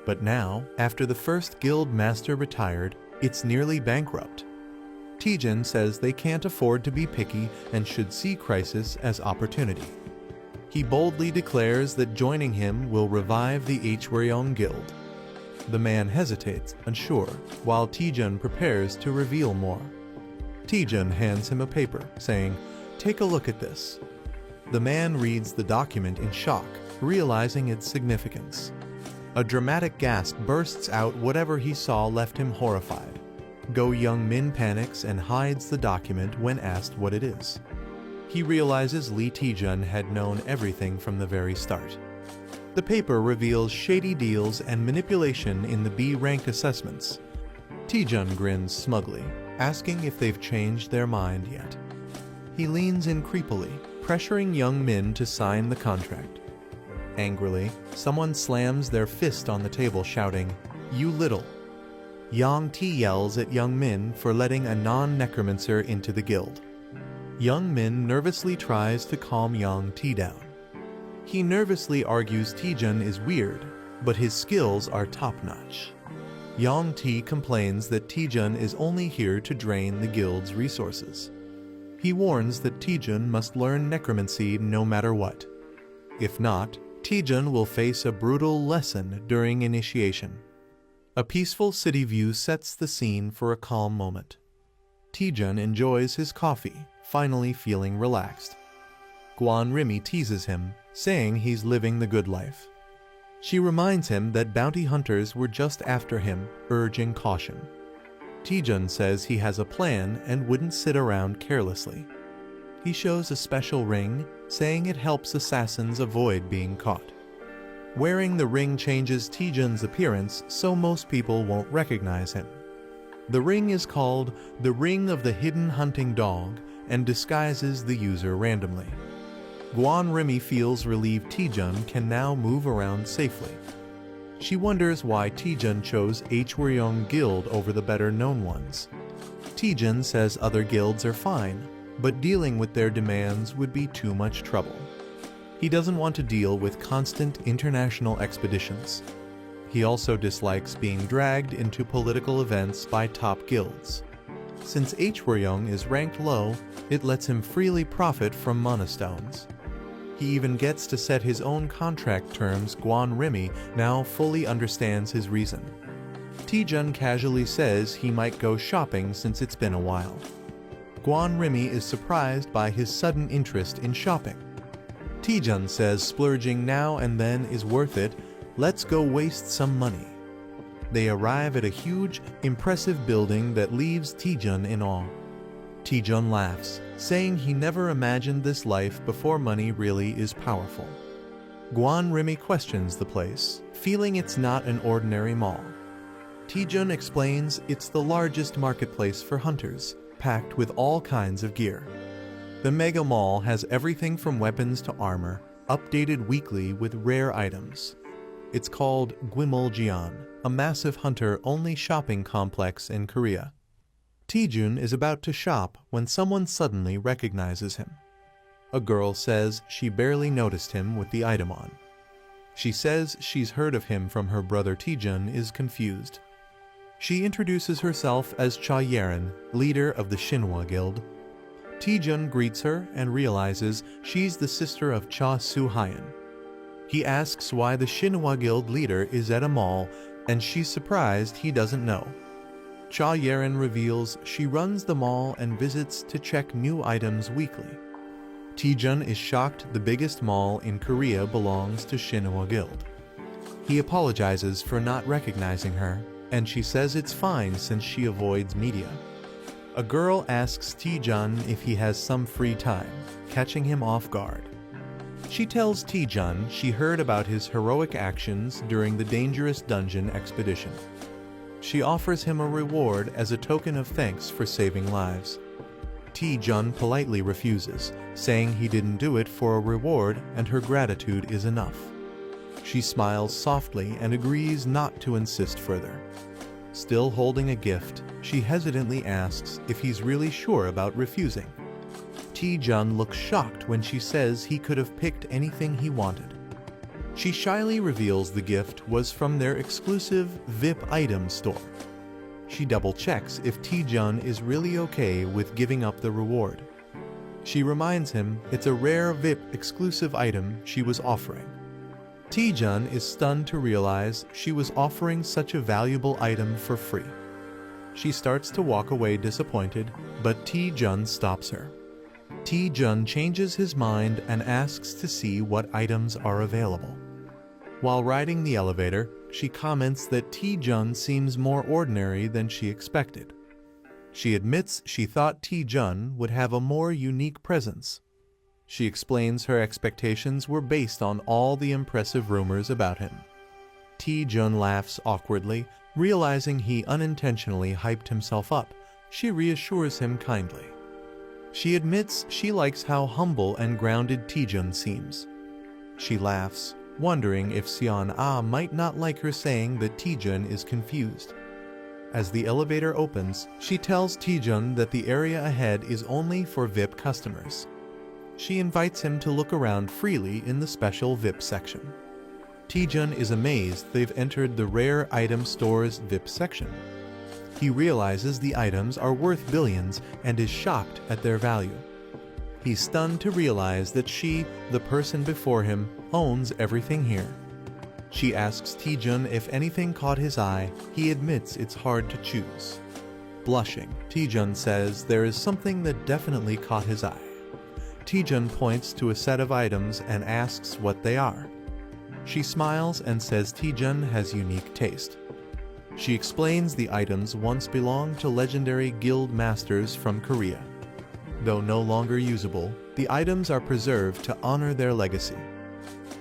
But now, after the first guild master retired, it's nearly bankrupt. Taejun says they can't afford to be picky and should see crisis as opportunity. He boldly declares that joining him will revive the Hwaryeong Guild. The man hesitates, unsure, while Taejun prepares to reveal more. Taejun hands him a paper, saying, "Take a look at this." The man reads the document in shock, realizing its significance. A dramatic gasp bursts out. Whatever he saw left him horrified. Go Young-min panics and hides the document when asked what it is. He realizes Lee Taejun had known everything from the very start. The paper reveals shady deals and manipulation in the B-rank assessments. Taejun grins smugly, asking if they've changed their mind yet. He leans in creepily, pressuring Young-min to sign the contract. Angrily, someone slams their fist on the table, shouting, "You little!" Yang T yells at Young-min for letting a non-necromancer into the guild. Young-min nervously tries to calm Yang T down. He nervously argues Taejun is weird, but his skills are top-notch. Yang T complains that Taejun is only here to drain the guild's resources. He warns that Taejun must learn necromancy no matter what. If not, Taejun will face a brutal lesson during initiation. A peaceful city view sets the scene for a calm moment. Taejun enjoys his coffee, finally feeling relaxed. Guan Rimi teases him, saying he's living the good life. She reminds him that bounty hunters were just after him, urging caution. Taejun says he has a plan and wouldn't sit around carelessly. He shows a special ring, saying it helps assassins avoid being caught. Wearing the ring changes Taejun's appearance so most people won't recognize him. The ring is called the Ring of the Hidden Hunting Dog and disguises the user randomly. Guan Rimi feels relieved Taejun can now move around safely. She wonders why Taejun chose Hwaryeong Guild over the better-known ones. Taejun says other guilds are fine, but dealing with their demands would be too much trouble. He doesn't want to deal with constant international expeditions. He also dislikes being dragged into political events by top guilds. Since Hwaryeong is ranked low, it lets him freely profit from monastones. He even gets to set his own contract terms. Guan Rimi now fully understands his reason. Taejun casually says he might go shopping since it's been a while. Guan Rimi is surprised by his sudden interest in shopping. Taejun says splurging now and then is worth it. Let's go waste some money. They arrive at a huge, impressive building that leaves Taejun in awe. Taejun laughs, saying he never imagined this life before money really is powerful. Guan Rimi questions the place, feeling it's not an ordinary mall. Taejun explains it's the largest marketplace for hunters, packed with all kinds of gear. The mega mall has everything from weapons to armor, updated weekly with rare items. It's called Gwimuljeon, a massive hunter-only shopping complex in Korea. Taejun is about to shop when someone suddenly recognizes him. A girl says she barely noticed him with the item on. She says she's heard of him from her brother. Taejun is confused. She introduces herself as Cha Yerin, leader of the Shinhwa Guild. Taejun greets her and realizes she's the sister of Cha Soo-hyun. He asks why the Shinhwa Guild leader is at a mall, and she's surprised he doesn't know. Cha Yerin reveals she runs the mall and visits to check new items weekly. Taejun is shocked the biggest mall in Korea belongs to Shinhwa Guild. He apologizes for not recognizing her, and she says it's fine since she avoids media. A girl asks Taejun if he has some free time, catching him off guard. She tells Taejun she heard about his heroic actions during the dangerous dungeon expedition. She offers him a reward as a token of thanks for saving lives. Taejun politely refuses, saying he didn't do it for a reward and her gratitude is enough. She smiles softly and agrees not to insist further. Still holding a gift, she hesitantly asks if he's really sure about refusing. Taejun looks shocked when she says he could have picked anything he wanted. She shyly reveals the gift was from their exclusive VIP item store. She double-checks if Taejun is really okay with giving up the reward. She reminds him it's a rare VIP exclusive item she was offering. Taejun is stunned to realize she was offering such a valuable item for free. She starts to walk away disappointed, but Taejun stops her. Taejun changes his mind and asks to see what items are available. While riding the elevator, she comments that Taejun seems more ordinary than she expected. She admits she thought Taejun would have a more unique presence. She explains her expectations were based on all the impressive rumors about him. Taejun laughs awkwardly, realizing he unintentionally hyped himself up. She reassures him kindly. She admits she likes how humble and grounded Taejun seems. She laughs, wondering if Seon-ah might not like her saying that Taejun is confused. As the elevator opens, she tells Taejun that the area ahead is only for VIP customers. She invites him to look around freely in the special VIP section. Taejun is amazed they've entered the rare item store's VIP section. He realizes the items are worth billions and is shocked at their value. He's stunned to realize that she, the person before him, owns everything here. She asks Taejun if anything caught his eye. He admits it's hard to choose. Blushing, Taejun says there is something that definitely caught his eye. Taejun points to a set of items and asks what they are. She smiles and says Taejun has unique taste. She explains the items once belonged to legendary guild masters from Korea. Though no longer usable, the items are preserved to honor their legacy.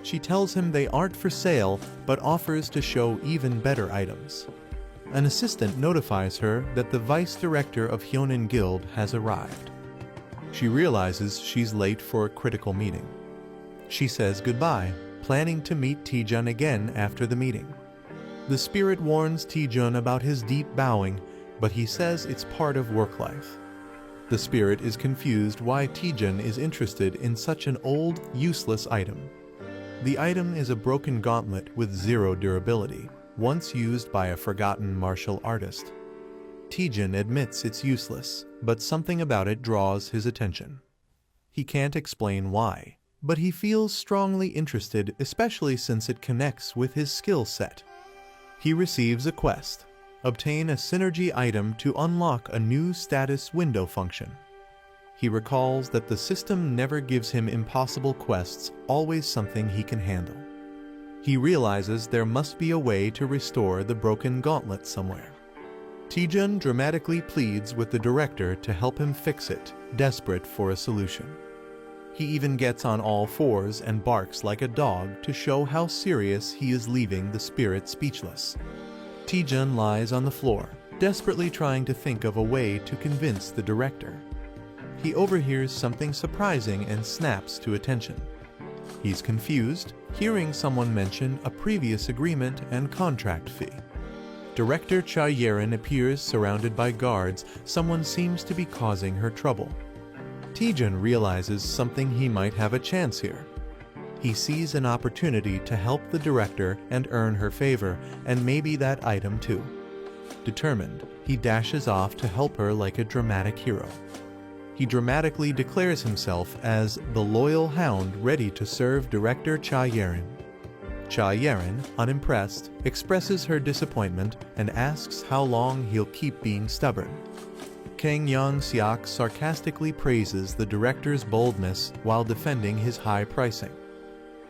She tells him they aren't for sale, but offers to show even better items. An assistant notifies her that the vice director of Hyonin Guild has arrived. She realizes she's late for a critical meeting. She says goodbye, planning to meet Taejun again after the meeting. The spirit warns Taejun about his deep bowing, but he says it's part of work life. The spirit is confused why Taejun is interested in such an old, useless item. The item is a broken gauntlet with zero durability, once used by a forgotten martial artist. Taejun admits it's useless, but something about it draws his attention. He can't explain why. but he feels strongly interested, especially since it connects with his skill set. He receives a quest: obtain a synergy item to unlock a new status window function. He recalls that the system never gives him impossible quests, always something he can handle. He realizes there must be a way to restore the broken gauntlet somewhere. Taejun dramatically pleads with the director to help him fix it, desperate for a solution. He even gets on all fours and barks like a dog to show how serious he is, leaving the spirit speechless. Taejun lies on the floor, desperately trying to think of a way to convince the director. He overhears something surprising and snaps to attention. He's confused, hearing someone mention a previous agreement and contract fee. Director Cha Yerin appears surrounded by guards. Someone seems to be causing her trouble. Taejun realizes something, he might have a chance here. He sees an opportunity to help the director and earn her favor, and maybe that item too. Determined, he dashes off to help her like a dramatic hero. He dramatically declares himself as the loyal hound ready to serve Director Cha Yerin. Cha Yerin, unimpressed, expresses her disappointment and asks how long he'll keep being stubborn. Kang Yang-seok sarcastically praises the director's boldness while defending his high pricing.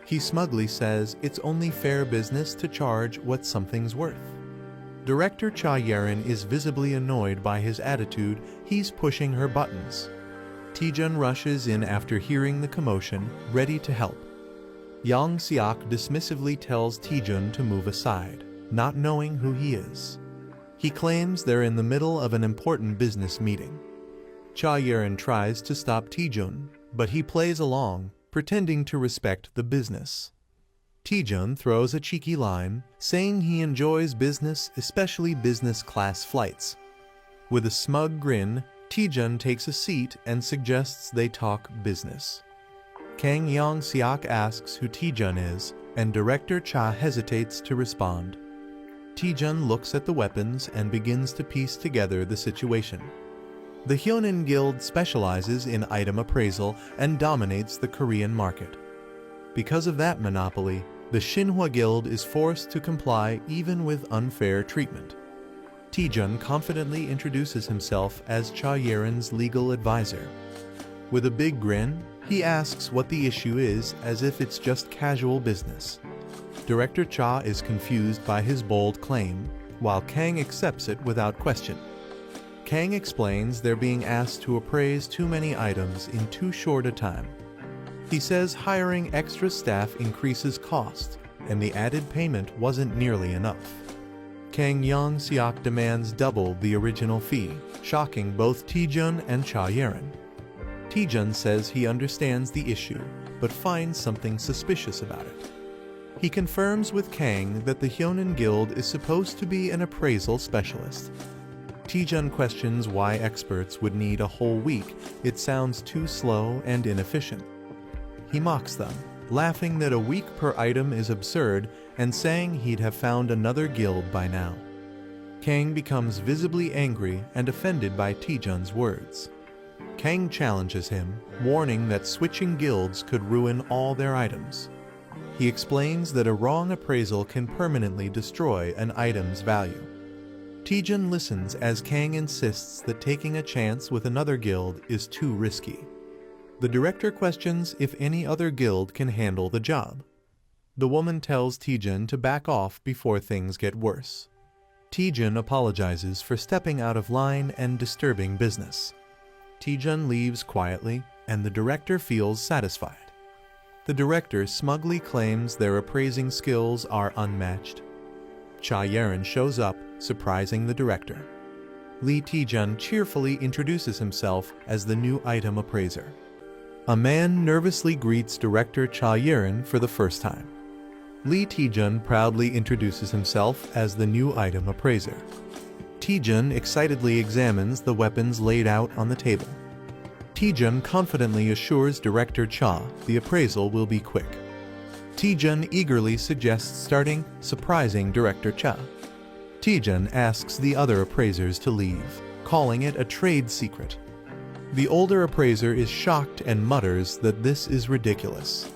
He smugly says it's only fair business to charge what something's worth. Director Cha Yerin is visibly annoyed by his attitude. He's pushing her buttons. Taejun rushes in after hearing the commotion, ready to help. Yang-seok dismissively tells Taejun to move aside, not knowing who he is. He claims they're in the middle of an important business meeting. Cha Yerin tries to stop Taejun, but he plays along, pretending to respect the business. Taejun throws a cheeky line, saying he enjoys business, especially business class flights. With a smug grin, Taejun takes a seat and suggests they talk business. Kang Yang-seok asks who Taejun is, and Director Cha hesitates to respond. Taejun looks at the weapons and begins to piece together the situation. The Hyonin Guild specializes in item appraisal and dominates the Korean market. Because of that monopoly, the Manhwa Guild is forced to comply even with unfair treatment. Taejun confidently introduces himself as Cha Yerin's legal advisor. With a big grin, he asks what the issue is, as if it's just casual business. Director Cha is confused by his bold claim, while Kang accepts it without question. Kang explains they're being asked to appraise too many items in too short a time. He says hiring extra staff increases cost, and the added payment wasn't nearly enough. Kang Yang-seok demands double the original fee, shocking both Taejun and Cha Yerin. Taejun says he understands the issue, but finds something suspicious about it. He confirms with Kang that the Hyonin Guild is supposed to be an appraisal specialist. Taejun questions why experts would need a whole week. It sounds too slow and inefficient. He mocks them, laughing that a week per item is absurd and saying he'd have found another guild by now. Kang becomes visibly angry and offended by Taejun's words. Kang challenges him, warning that switching guilds could ruin all their items. He explains that a wrong appraisal can permanently destroy an item's value. Taejun listens as Kang insists that taking a chance with another guild is too risky. The director questions if any other guild can handle the job. The woman tells Taejun to back off before things get worse. Taejun apologizes for stepping out of line and disturbing business. Taejun leaves quietly, and the director feels satisfied. The director smugly claims their appraising skills are unmatched. Cha Yerin shows up, surprising the director. Lee Taejun cheerfully introduces himself as the new item appraiser. A man nervously greets Director Cha Yerin for the first time. Lee Taejun proudly introduces himself as the new item appraiser. Taejun excitedly examines the weapons laid out on the table. Taejun confidently assures Director Cha the appraisal will be quick. Taejun eagerly suggests starting, surprising Director Cha. Taejun asks the other appraisers to leave, calling it a trade secret. The older appraiser is shocked and mutters that this is ridiculous.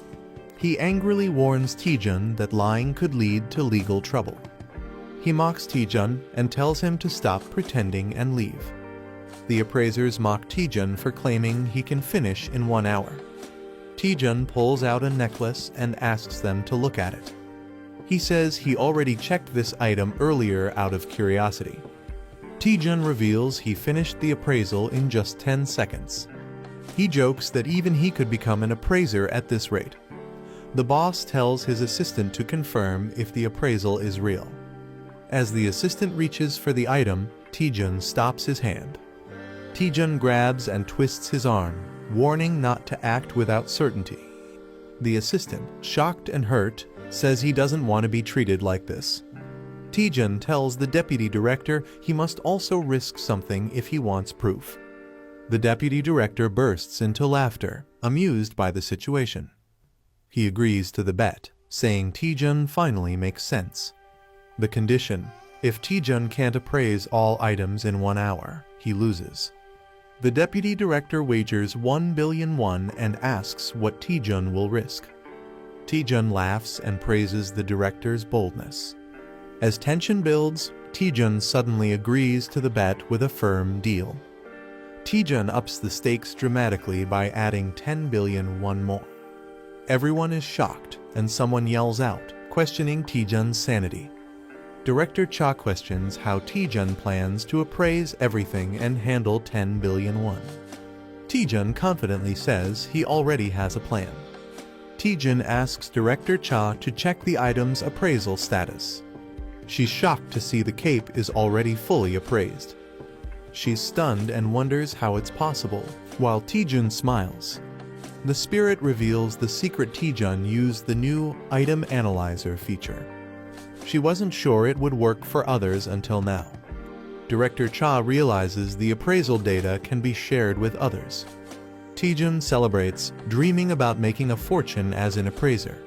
He angrily warns Taejun that lying could lead to legal trouble. He mocks Taejun and tells him to stop pretending and leave. The appraisers mock Taejun for claiming he can finish in 1 hour. Taejun pulls out a necklace and asks them to look at it. He says he already checked this item earlier out of curiosity. Taejun reveals he finished the appraisal in just 10 seconds. He jokes that even he could become an appraiser at this rate. The boss tells his assistant to confirm if the appraisal is real. As the assistant reaches for the item, Taejun stops his hand. Taejun grabs and twists his arm, warning not to act without certainty. The assistant, shocked and hurt, says he doesn't want to be treated like this. Taejun tells the deputy director he must also risk something if he wants proof. The deputy director bursts into laughter, amused by the situation. He agrees to the bet, saying Taejun finally makes sense. The condition: if Taejun can't appraise all items in 1 hour, he loses. The deputy director wagers 1 billion won and asks what Taejun will risk. Taejun laughs and praises the director's boldness. As tension builds, Taejun suddenly agrees to the bet with a firm deal. Taejun ups the stakes dramatically by adding 10 billion won more. Everyone is shocked, and someone yells out, questioning Taejun's sanity. Director Cha questions how Taejun plans to appraise everything and handle 10 billion won. Taejun confidently says he already has a plan. Taejun asks Director Cha to check the item's appraisal status. She's shocked to see the cape is already fully appraised. She's stunned and wonders how it's possible, while Taejun smiles. The spirit reveals the secret Taejun used the new Item Analyzer feature. She wasn't sure it would work for others until now. Director Cha realizes the appraisal data can be shared with others. Taejun celebrates, dreaming about making a fortune as an appraiser.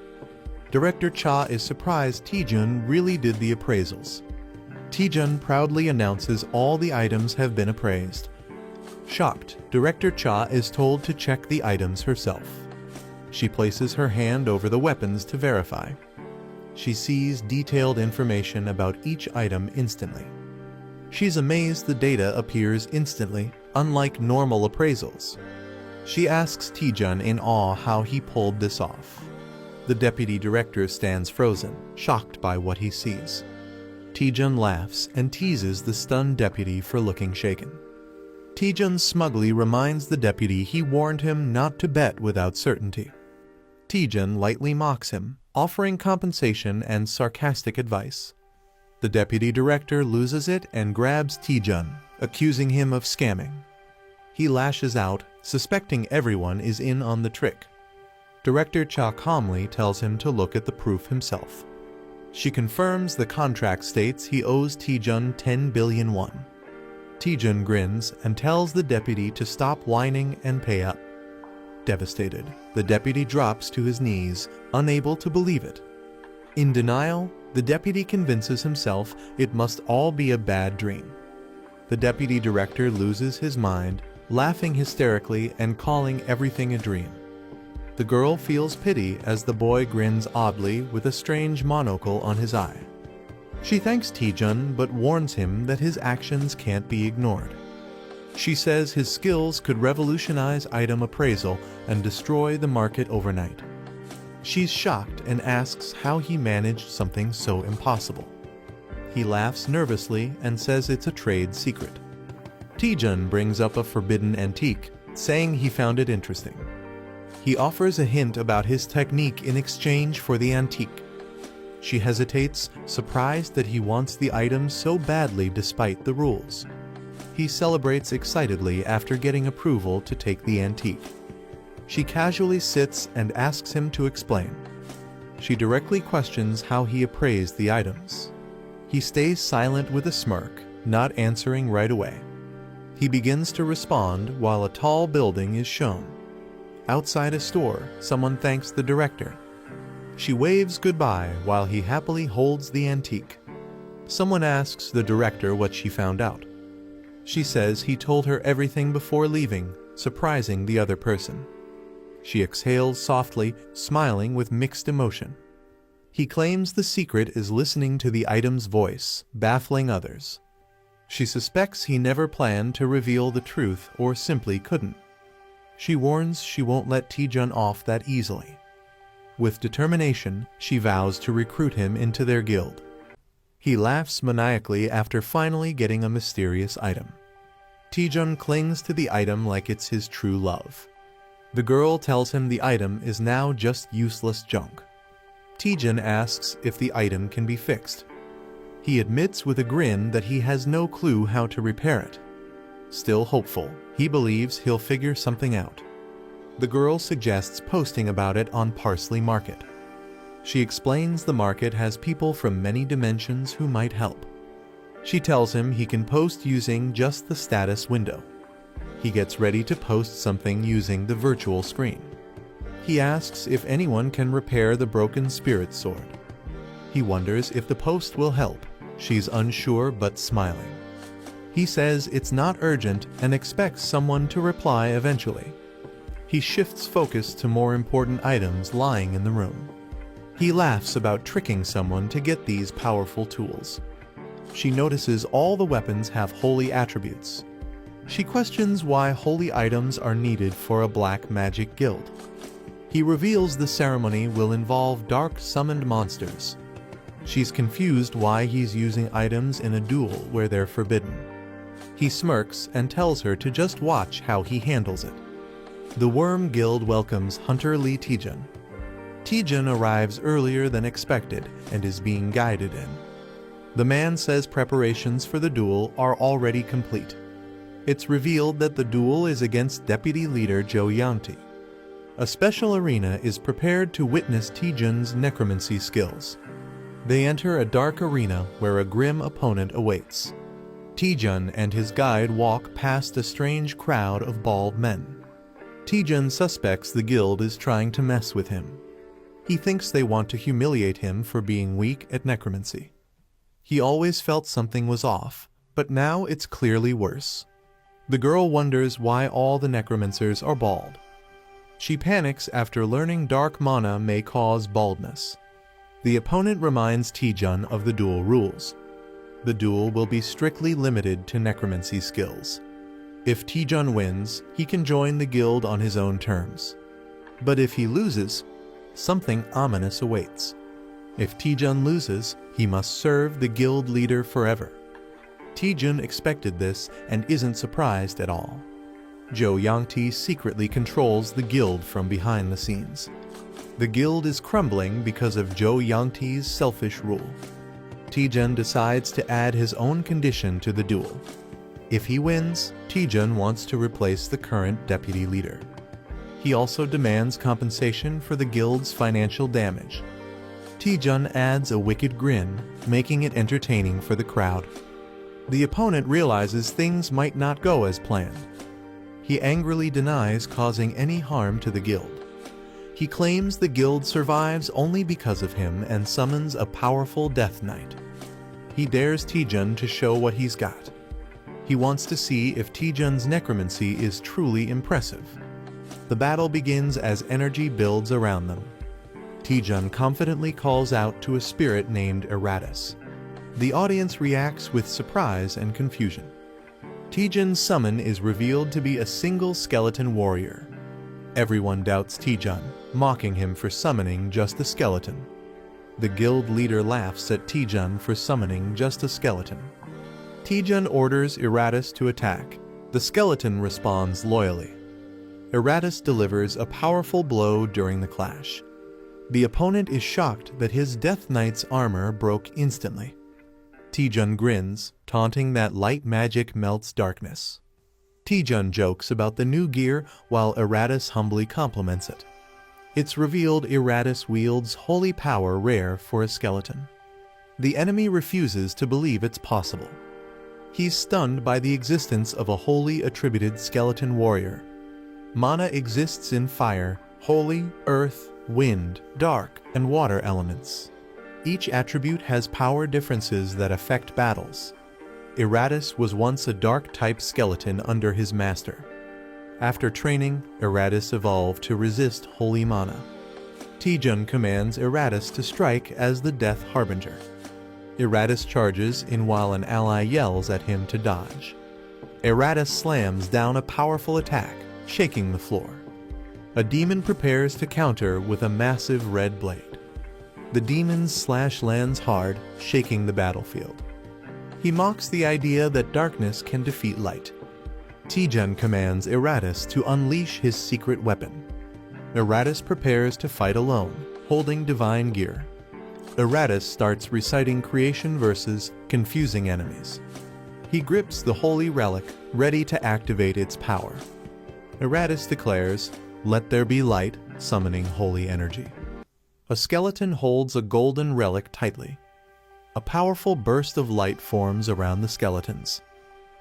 Director Cha is surprised Taejun really did the appraisals. Taejun proudly announces all the items have been appraised. Shocked, Director Cha is told to check the items herself. She places her hand over the weapons to verify. She sees detailed information about each item instantly. She's amazed the data appears instantly, unlike normal appraisals. She asks Taejun in awe how he pulled this off. The deputy director stands frozen, shocked by what he sees. Taejun laughs and teases the stunned deputy for looking shaken. Taejun smugly reminds the deputy he warned him not to bet without certainty. Taejun lightly mocks him, offering compensation and sarcastic advice. The deputy director loses it and grabs Taejun, accusing him of scamming. He lashes out, suspecting everyone is in on the trick. Director Cha calmly tells him to look at the proof himself. She confirms the contract states he owes Taejun 10 billion won. Taejun grins and tells the deputy to stop whining and pay up. Devastated, the deputy drops to his knees, unable to believe it. In denial, the deputy convinces himself it must all be a bad dream. The deputy director loses his mind, laughing hysterically and calling everything a dream. The girl feels pity as the boy grins oddly with a strange monocle on his eye. She thanks Taejun but warns him that his actions can't be ignored. She says his skills could revolutionize item appraisal and destroy the market overnight. She's shocked and asks how he managed something so impossible. He laughs nervously and says it's a trade secret. Taejun brings up a forbidden antique, saying he found it interesting. He offers a hint about his technique in exchange for the antique. She hesitates, surprised that he wants the item so badly despite the rules. He celebrates excitedly after getting approval to take the antique. She casually sits and asks him to explain. She directly questions how he appraised the items. He stays silent with a smirk, not answering right away. He begins to respond while a tall building is shown. Outside a store, someone thanks the director. She waves goodbye while he happily holds the antique. Someone asks the director what she found out. She says he told her everything before leaving, surprising the other person. She exhales softly, smiling with mixed emotion. He claims the secret is listening to the item's voice, baffling others. She suspects he never planned to reveal the truth or simply couldn't. She warns she won't let Taejun off that easily. With determination, she vows to recruit him into their guild. He laughs maniacally after finally getting a mysterious item. Taejun clings to the item like it's his true love. The girl tells him the item is now just useless junk. Taejun asks if the item can be fixed. He admits with a grin that he has no clue how to repair it. Still hopeful, he believes he'll figure something out. The girl suggests posting about it on Parsley Market. She explains the market has people from many dimensions who might help. She tells him he can post using just the status window. He gets ready to post something using the virtual screen. He asks if anyone can repair the broken spirit sword. He wonders if the post will help. She's unsure but smiling. He says it's not urgent and expects someone to reply eventually. He shifts focus to more important items lying in the room. He laughs about tricking someone to get these powerful tools. She notices all the weapons have holy attributes. She questions why holy items are needed for a black magic guild. He reveals the ceremony will involve dark summoned monsters. She's confused why he's using items in a duel where they're forbidden. He smirks and tells her to just watch how he handles it. The Worm Guild welcomes Hunter Lee Taejun. Taejun arrives earlier than expected and is being guided in. The man says preparations for the duel are already complete. It's revealed that the duel is against Deputy Leader Jo Yanti. A special arena is prepared to witness Taejun's necromancy skills. They enter a dark arena where a grim opponent awaits. Taejun and his guide walk past a strange crowd of bald men. Taejun suspects the guild is trying to mess with him. He thinks they want to humiliate him for being weak at necromancy. He always felt something was off, but now it's clearly worse. The girl wonders why all the necromancers are bald. She panics after learning dark mana may cause baldness. The opponent reminds Taejun of the duel rules. The duel will be strictly limited to necromancy skills. If Taejun wins, he can join the guild on his own terms. But if he loses, something ominous awaits. If Taejun loses, he must serve the guild leader forever. Taejun expected this and isn't surprised at all. Jo Yanti secretly controls the guild from behind the scenes. The guild is crumbling because of Jo Yanti's selfish rule. Taejun decides to add his own condition to the duel. If he wins, Taejun wants to replace the current deputy leader. He also demands compensation for the guild's financial damage. Taejun adds a wicked grin, making it entertaining for the crowd. The opponent realizes things might not go as planned. He angrily denies causing any harm to the guild. He claims the guild survives only because of him and summons a powerful Death Knight. He dares Taejun to show what he's got. He wants to see if Taejun's necromancy is truly impressive. The battle begins as energy builds around them. Taejun confidently calls out to a spirit named Eratus. The audience reacts with surprise and confusion. Taejun's summon is revealed to be a single skeleton warrior. Everyone doubts Taejun, mocking him for summoning just a skeleton. The guild leader laughs at Taejun for summoning just a skeleton. Taejun orders Eratus to attack. The skeleton responds loyally. Eratus delivers a powerful blow during the clash. The opponent is shocked that his Death Knight's armor broke instantly. Taejun grins, taunting that light magic melts darkness. Taejun jokes about the new gear while Eratus humbly compliments it. It's revealed Eratus wields holy power rare for a skeleton. The enemy refuses to believe it's possible. He's stunned by the existence of a holy attributed skeleton warrior. Mana exists in fire, holy, earth, wind, dark, and water elements. Each attribute has power differences that affect battles. Eratus was once a dark-type skeleton under his master. After training, Eratus evolved to resist holy mana. Taejun commands Eratus to strike as the Death Harbinger. Eratus charges in while an ally yells at him to dodge. Eratus slams down a powerful attack, shaking the floor. A demon prepares to counter with a massive red blade. The demon's slash lands hard, shaking the battlefield. He mocks the idea that darkness can defeat light. Taejun commands Eratus to unleash his secret weapon. Eratus prepares to fight alone, holding divine gear. Eratus starts reciting creation verses, confusing enemies. He grips the holy relic, ready to activate its power. Eratus declares, "Let there be light," summoning holy energy. A skeleton holds a golden relic tightly. A powerful burst of light forms around the skeletons.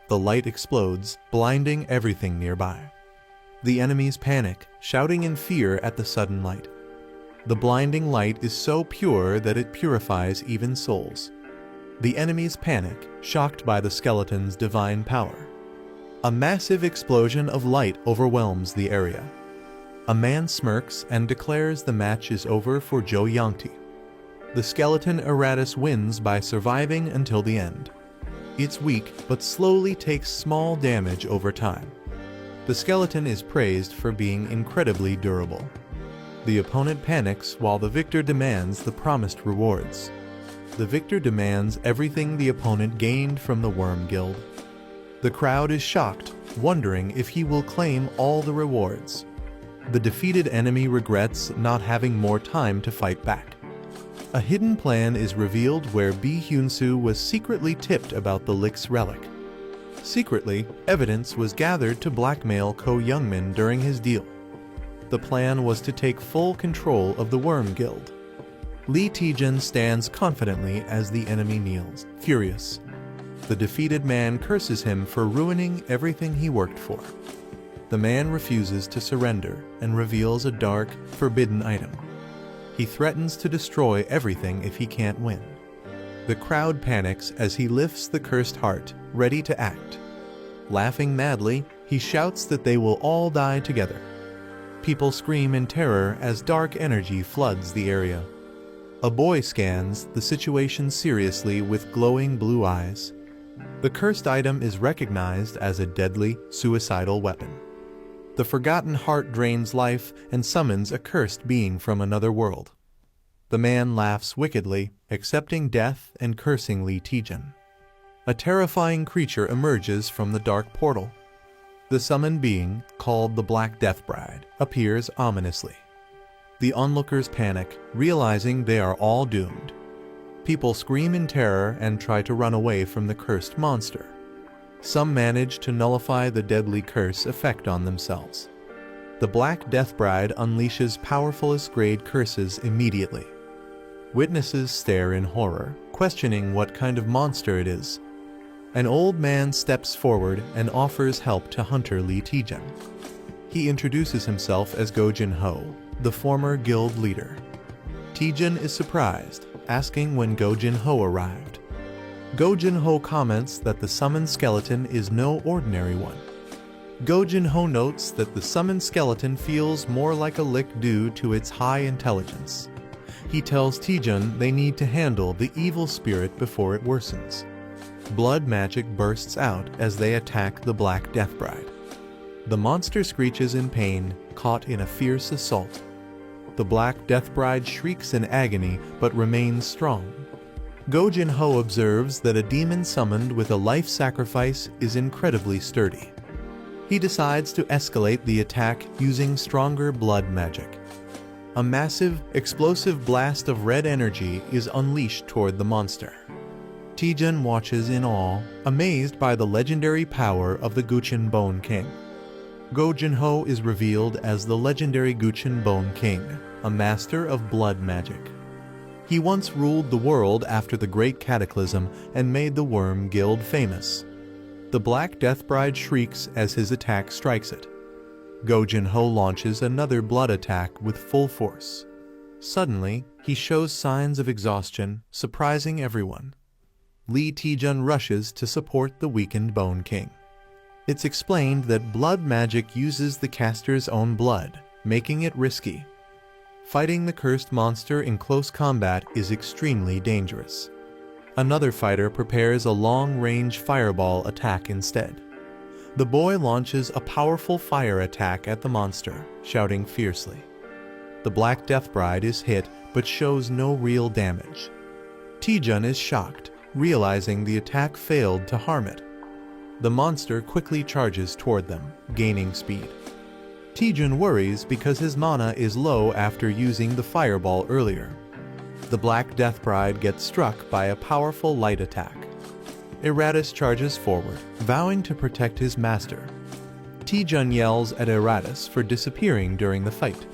The light explodes, blinding everything nearby. The enemies panic, shouting in fear at the sudden light. The blinding light is so pure that it purifies even souls. The enemies panic, shocked by the skeleton's divine power. A massive explosion of light overwhelms the area. A man smirks and declares the match is over for Jo Yangti. The skeleton Eratus wins by surviving until the end. It's weak, but slowly takes small damage over time. The skeleton is praised for being incredibly durable. The opponent panics while the victor demands the promised rewards. The victor demands everything the opponent gained from the Worm Guild. The crowd is shocked, wondering if he will claim all the rewards. The defeated enemy regrets not having more time to fight back. A hidden plan is revealed where Bi Hyun-soo was secretly tipped about the Lick's relic. Secretly, evidence was gathered to blackmail Ko Youngmin during his deal. The plan was to take full control of the Worm Guild. Lee Taejun stands confidently as the enemy kneels, furious. The defeated man curses him for ruining everything he worked for. The man refuses to surrender and reveals a dark, forbidden item. He threatens to destroy everything if he can't win. The crowd panics as he lifts the cursed heart, ready to act. Laughing madly, he shouts that they will all die together. People scream in terror as dark energy floods the area. A boy scans the situation seriously with glowing blue eyes. The cursed item is recognized as a deadly, suicidal weapon. The forgotten heart drains life and summons a cursed being from another world. The man laughs wickedly, accepting death and cursing Lee Taejun. A terrifying creature emerges from the dark portal. The summoned being, called the Black Death Bride, appears ominously. The onlookers panic, realizing they are all doomed. People scream in terror and try to run away from the cursed monster. Some manage to nullify the deadly curse effect on themselves. The Black Death Bride unleashes powerfulest grade curses immediately. Witnesses stare in horror, questioning what kind of monster it is. An old man steps forward and offers help to Hunter Lee Taejun. He introduces himself as Go Jin-ho, the former guild leader. Taejun is surprised, asking when Go Jin-ho arrived. Go Jin-ho comments that the summoned skeleton is no ordinary one. Go Jin-ho notes that the summoned skeleton feels more like a lick due to its high intelligence. He tells Taejun they need to handle the evil spirit before it worsens. Blood magic bursts out as they attack the Black Death Bride. The monster screeches in pain, caught in a fierce assault. The Black Death Bride shrieks in agony but remains strong. Go Jin-ho observes that a demon summoned with a life sacrifice is incredibly sturdy. He decides to escalate the attack using stronger blood magic. A massive, explosive blast of red energy is unleashed toward the monster. Taejun watches in awe, amazed by the legendary power of the Guchin Bone King. Go Jin-ho is revealed as the legendary Guchin Bone King, a master of blood magic. He once ruled the world after the Great Cataclysm and made the Worm Guild famous. The Black Death Bride shrieks as his attack strikes it. Go Jin-ho launches another blood attack with full force. Suddenly, he shows signs of exhaustion, surprising everyone. Lee Taejun rushes to support the weakened Bone King. It's explained that blood magic uses the caster's own blood, making it risky. Fighting the cursed monster in close combat is extremely dangerous. Another fighter prepares a long-range fireball attack instead. The boy launches a powerful fire attack at the monster, shouting fiercely. The Black Death Bride is hit but shows no real damage. Taejun is shocked, realizing the attack failed to harm it. The monster quickly charges toward them, gaining speed. Taejun worries because his mana is low after using the fireball earlier. The Black Death Bride gets struck by a powerful light attack. Eratus charges forward, vowing to protect his master. Taejun yells at Eratus for disappearing during the fight.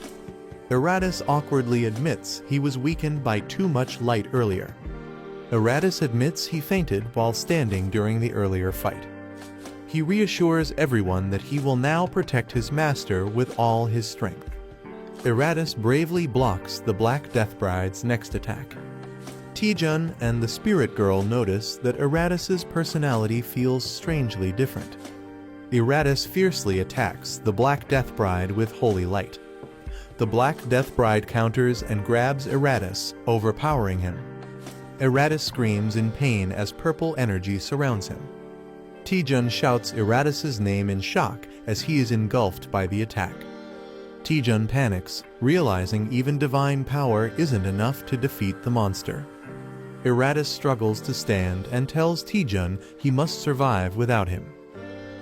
Eratus awkwardly admits he was weakened by too much light earlier. Eratus admits he fainted while standing during the earlier fight. He reassures everyone that he will now protect his master with all his strength. Eratus bravely blocks the Black Death Bride's next attack. Taejun and the Spirit Girl notice that Eratus's personality feels strangely different. Eratus fiercely attacks the Black Death Bride with holy light. The Black Death Bride counters and grabs Eratus, overpowering him. Eratus screams in pain as purple energy surrounds him. Taejun shouts Eratus's name in shock as he is engulfed by the attack. Taejun panics, realizing even divine power isn't enough to defeat the monster. Eratus struggles to stand and tells Taejun he must survive without him.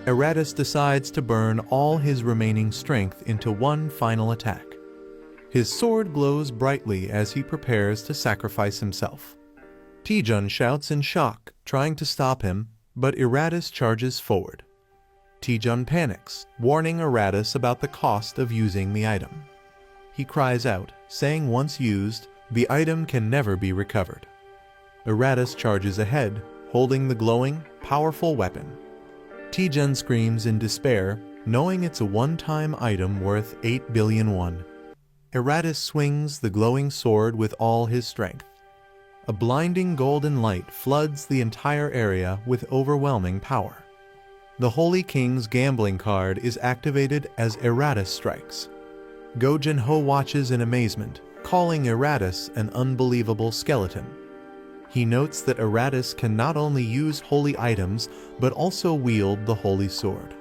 Eratus decides to burn all his remaining strength into one final attack. His sword glows brightly as he prepares to sacrifice himself. Taejun shouts in shock, trying to stop him, but Eratus charges forward. Taejun panics, warning Eratus about the cost of using the item. He cries out, saying once used, the item can never be recovered. Eratus charges ahead, holding the glowing, powerful weapon. Taejun screams in despair, knowing it's a one-time item worth 8 billion won. Eratus swings the glowing sword with all his strength. A blinding golden light floods the entire area with overwhelming power. The Holy King's gambling card is activated as Eratus strikes. Go Jin-ho watches in amazement, calling Eratus an unbelievable skeleton. He notes that Eratus can not only use holy items, but also wield the holy sword.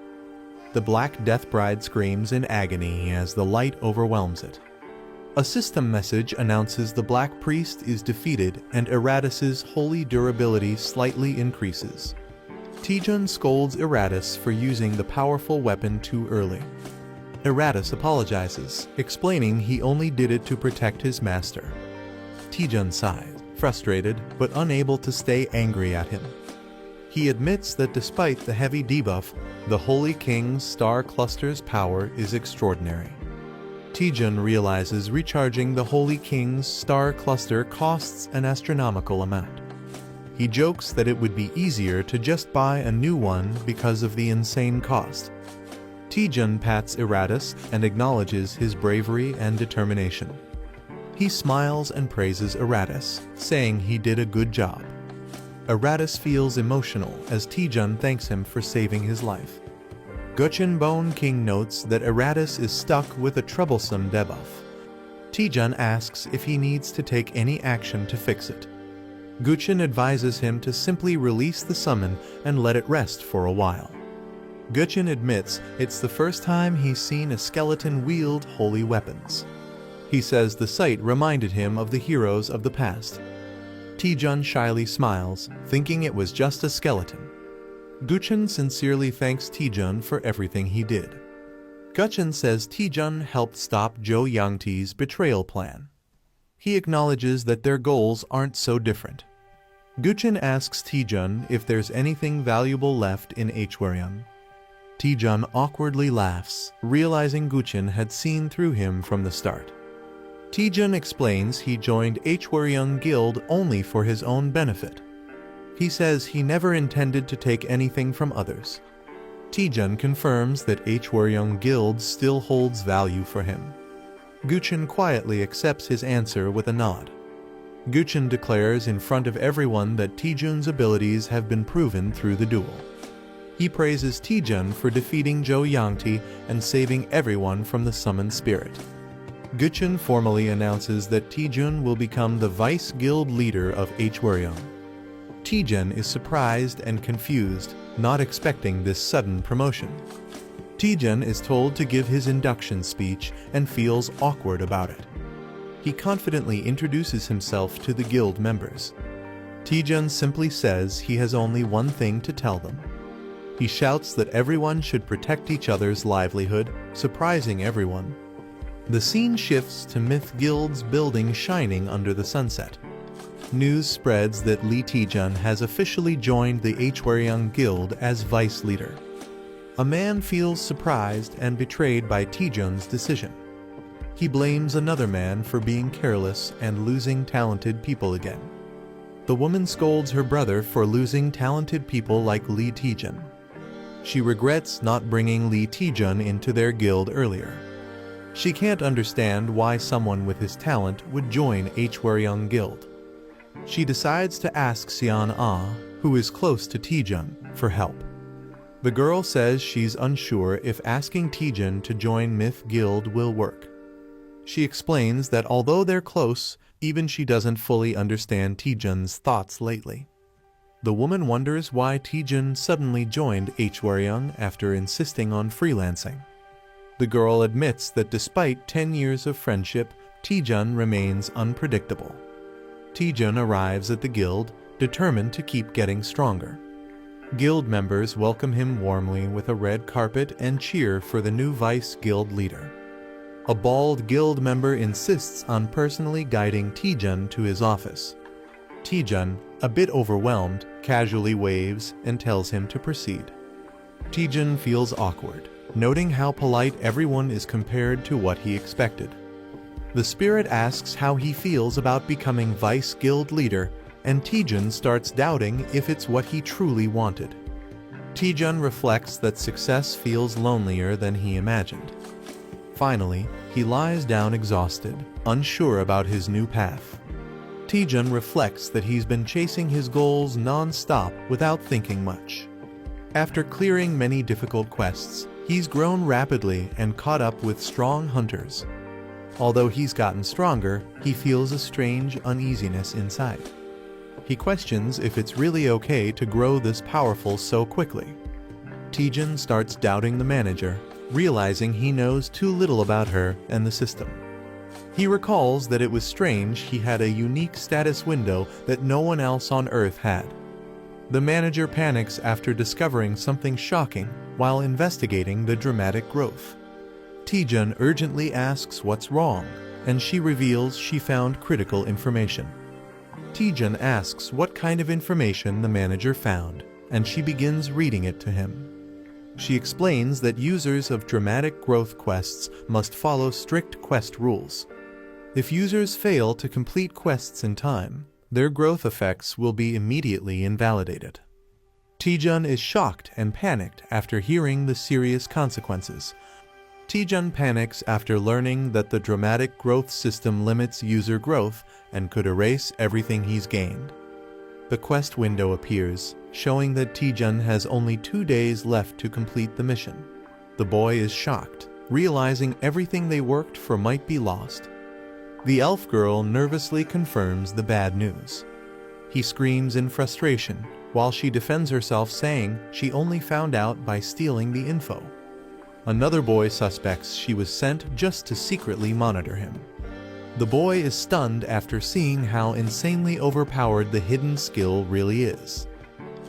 The Black Death Bride screams in agony as the light overwhelms it. A system message announces the Black Priest is defeated and Eratus's holy durability slightly increases. Taejun scolds Eratus for using the powerful weapon too early. Eratus apologizes, explaining he only did it to protect his master. Taejun sighs, frustrated but unable to stay angry at him. He admits that despite the heavy debuff, the Holy King's star cluster's power is extraordinary. Taejun realizes recharging the Holy King's star cluster costs an astronomical amount. He jokes that it would be easier to just buy a new one because of the insane cost. Taejun pats Eratus and acknowledges his bravery and determination. He smiles and praises Eratus, saying he did a good job. Eratus feels emotional as Taejun thanks him for saving his life. Guchin Bone King notes that Eratus is stuck with a troublesome debuff. Taejun asks if he needs to take any action to fix it. Guchin advises him to simply release the summon and let it rest for a while. Guchin admits it's the first time he's seen a skeleton wield holy weapons. He says the sight reminded him of the heroes of the past. Taejun shyly smiles, thinking it was just a skeleton. Guchin sincerely thanks Taejun for everything he did. Guchin says Taejun helped stop Zhou Yangti's betrayal plan. He acknowledges that their goals aren't so different. Guchin asks Taejun if there's anything valuable left in Hwaryeong. Taejun awkwardly laughs, realizing Guchin had seen through him from the start. Taejun explains he joined Hwaryeong Guild only for his own benefit. He says he never intended to take anything from others. Taejun confirms that Hwaryeong Guild still holds value for him. Guchin quietly accepts his answer with a nod. Guchin declares in front of everyone that Taejun's abilities have been proven through the duel. He praises Taejun for defeating Jo Yangti and saving everyone from the summoned spirit. Guchun formally announces that Taejun will become the vice guild leader of Hwaryeong. Taejun is surprised and confused, not expecting this sudden promotion. Taejun is told to give his induction speech and feels awkward about it. He confidently introduces himself to the guild members. Taejun simply says he has only one thing to tell them. He shouts that everyone should protect each other's livelihood, surprising everyone. The scene shifts to Myth Guild's building shining under the sunset. News spreads that Lee Taejun has officially joined the Hwaryeong Guild as vice leader. A man feels surprised and betrayed by Taejun's decision. He blames another man for being careless and losing talented people again. The woman scolds her brother for losing talented people like Lee Taejun. She regrets not bringing Lee Taejun into their guild earlier. She can't understand why someone with his talent would join Hwaryeong Guild. She decides to ask Seon Ah, who is close to Taejun, for help. The girl says she's unsure if asking Taejun to join Myth Guild will work. She explains that although they're close, even she doesn't fully understand Taejun's thoughts lately. The woman wonders why Taejun suddenly joined Hwaryeong after insisting on freelancing. The girl admits that despite 10 years of friendship, Taejun remains unpredictable. Taejun arrives at the guild, determined to keep getting stronger. Guild members welcome him warmly with a red carpet and cheer for the new vice guild leader. A bald guild member insists on personally guiding Taejun to his office. Taejun, a bit overwhelmed, casually waves and tells him to proceed. Taejun feels awkward, noting how polite everyone is compared to what he expected. The spirit asks how he feels about becoming vice guild leader, and Taejun starts doubting if it's what he truly wanted. Taejun reflects that success feels lonelier than he imagined. Finally, he lies down exhausted, unsure about his new path. Taejun reflects that he's been chasing his goals non-stop without thinking much. After clearing many difficult quests, he's grown rapidly and caught up with strong hunters. Although he's gotten stronger, he feels a strange uneasiness inside. He questions if it's really okay to grow this powerful so quickly. Taejun starts doubting the manager, realizing he knows too little about her and the system. He recalls that it was strange he had a unique status window that no one else on Earth had. The manager panics after discovering something shocking while investigating the dramatic growth. Taejun urgently asks what's wrong, and she reveals she found critical information. Taejun asks what kind of information the manager found, and she begins reading it to him. She explains that users of dramatic growth quests must follow strict quest rules. If users fail to complete quests in time, their growth effects will be immediately invalidated. Taejun is shocked and panicked after hearing the serious consequences. Taejun panics after learning that the dramatic growth system limits user growth and could erase everything he's gained. The quest window appears, showing that Taejun has only 2 days left to complete the mission. The boy is shocked, realizing everything they worked for might be lost. The elf girl nervously confirms the bad news. He screams in frustration, while she defends herself saying she only found out by stealing the info. Another boy suspects she was sent just to secretly monitor him. The boy is stunned after seeing how insanely overpowered the hidden skill really is.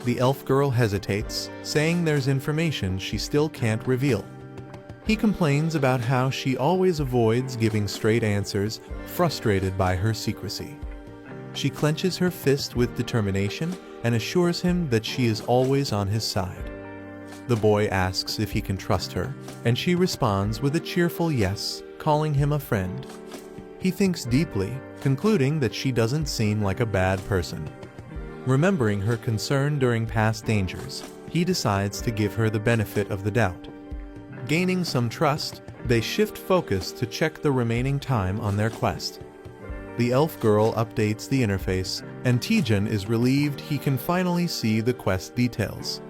The elf girl hesitates, saying there's information she still can't reveal. He complains about how she always avoids giving straight answers, frustrated by her secrecy. She clenches her fist with determination and assures him that she is always on his side. The boy asks if he can trust her, and she responds with a cheerful yes, calling him a friend. He thinks deeply, concluding that she doesn't seem like a bad person. Remembering her concern during past dangers, he decides to give her the benefit of the doubt. Gaining some trust, they shift focus to check the remaining time on their quest. The elf girl updates the interface, and Taejun is relieved he can finally see the quest details.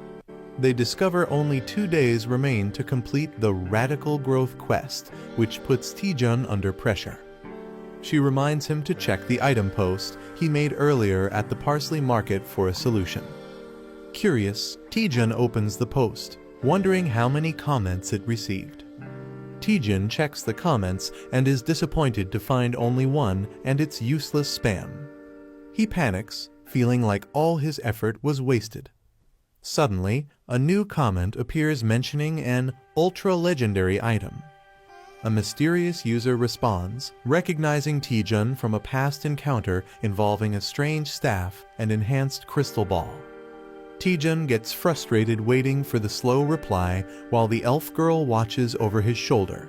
They discover only 2 days remain to complete the Radical Growth quest, which puts Taejun under pressure. She reminds him to check the item post he made earlier at the Parsley Market for a solution. Curious, Taejun opens the post, wondering how many comments it received. Taejun checks the comments and is disappointed to find only one, and it's useless spam. He panics, feeling like all his effort was wasted. Suddenly, a new comment appears mentioning an ultra-legendary item. A mysterious user responds, recognizing Taejun from a past encounter involving a strange staff and enhanced crystal ball. Taejun gets frustrated waiting for the slow reply while the elf girl watches over his shoulder.